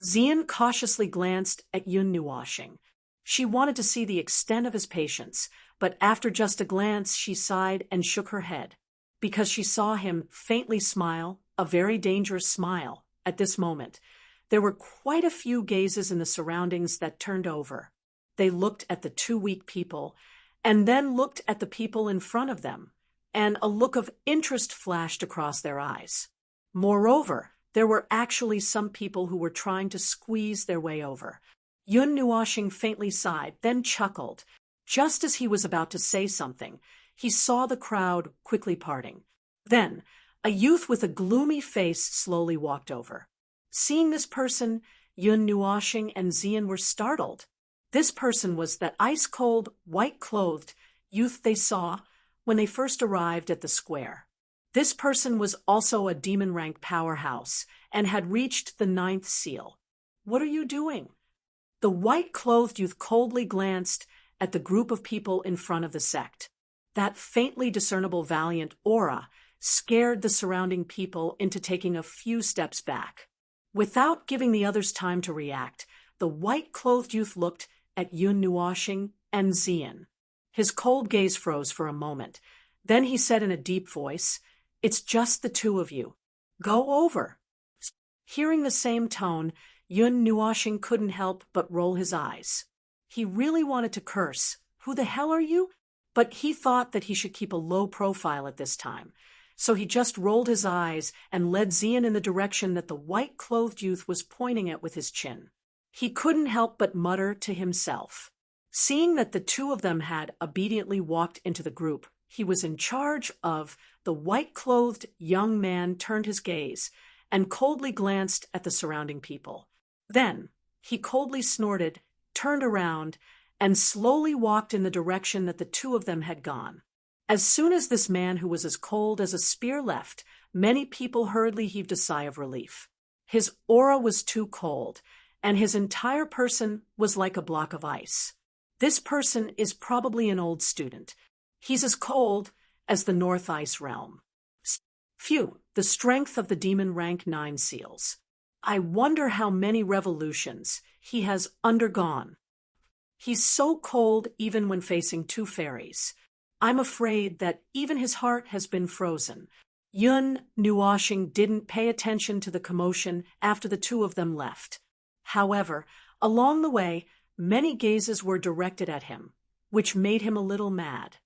Xian cautiously glanced at Yun Nuoxing. She wanted to see the extent of his patience, but after just a glance she sighed and shook her head, because she saw him faintly smile, a very dangerous smile, at this moment. There were quite a few gazes in the surroundings that turned over. They looked at the two weak people, and then looked at the people in front of them, and a look of interest flashed across their eyes. Moreover, there were actually some people who were trying to squeeze their way over. Yun Nuoxing faintly sighed, then chuckled. Just as he was about to say something, he saw the crowd quickly parting. Then, a youth with a gloomy face slowly walked over. Seeing this person, Yun Nuoxing and Xian were startled. This person was that ice-cold, white-clothed youth they saw when they first arrived at the square. This person was also a demon-rank powerhouse and had reached the 9th seal. What are you doing? The white-clothed youth coldly glanced at the group of people in front of the sect. That faintly discernible valiant aura scared the surrounding people into taking a few steps back. Without giving the others time to react, the white-clothed youth looked at Yun Nuoxing and Xian. His cold gaze froze for a moment. Then he said in a deep voice, "It's just the two of you. Go over." Hearing the same tone, Yun Nuoxing couldn't help but roll his eyes. He really wanted to curse, "Who the hell are you?" But he thought that he should keep a low profile at this time. So he just rolled his eyes and led Xian in the direction that the white-clothed youth was pointing at with his chin. He couldn't help but mutter to himself. Seeing that the two of them had obediently walked into the group he was in charge of, the white-clothed young man turned his gaze and coldly glanced at the surrounding people. Then he coldly snorted, turned around, and slowly walked in the direction that the two of them had gone. As soon as this man who was as cold as a spear left, many people hurriedly heaved a sigh of relief. His aura was too cold, and his entire person was like a block of ice. This person is probably an old student. He's as cold as the North Ice Realm. Phew, the strength of the demon rank 9 seals. I wonder how many revolutions he has undergone. He's so cold even when facing two fairies. I'm afraid that even his heart has been frozen. Yun Nuoxing didn't pay attention to the commotion after the two of them left. However, along the way, many gazes were directed at him, which made him a little mad.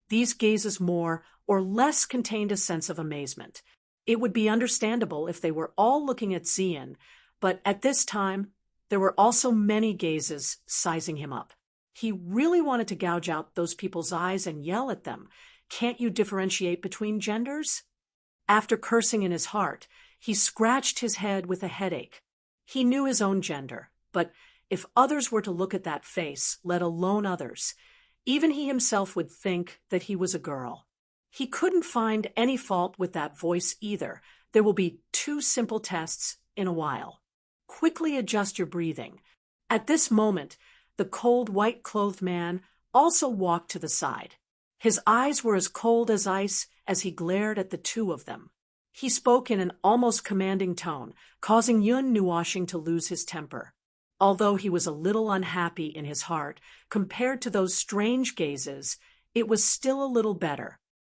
These gazes more or less contained a sense of amazement. It would be understandable if they were all looking at Xian, but at this time, there were also many gazes sizing him up. He really wanted to gouge out those people's eyes and yell at them, "Can't you differentiate between genders?" After cursing in his heart, he scratched his head with a headache. He knew his own gender, but if others were to look at that face, let alone others, even he himself would think that he was a girl. He couldn't find any fault with that voice either. There will be 2 simple tests in a while. Quickly adjust your breathing. At this moment, the cold white-clothed man also walked to the side. His eyes were as cold as ice as he glared at the two of them. He spoke in an almost commanding tone, causing Yun Nuoxing to lose his temper. Although he was a little unhappy in his heart, compared to those strange gazes, it was still a little better.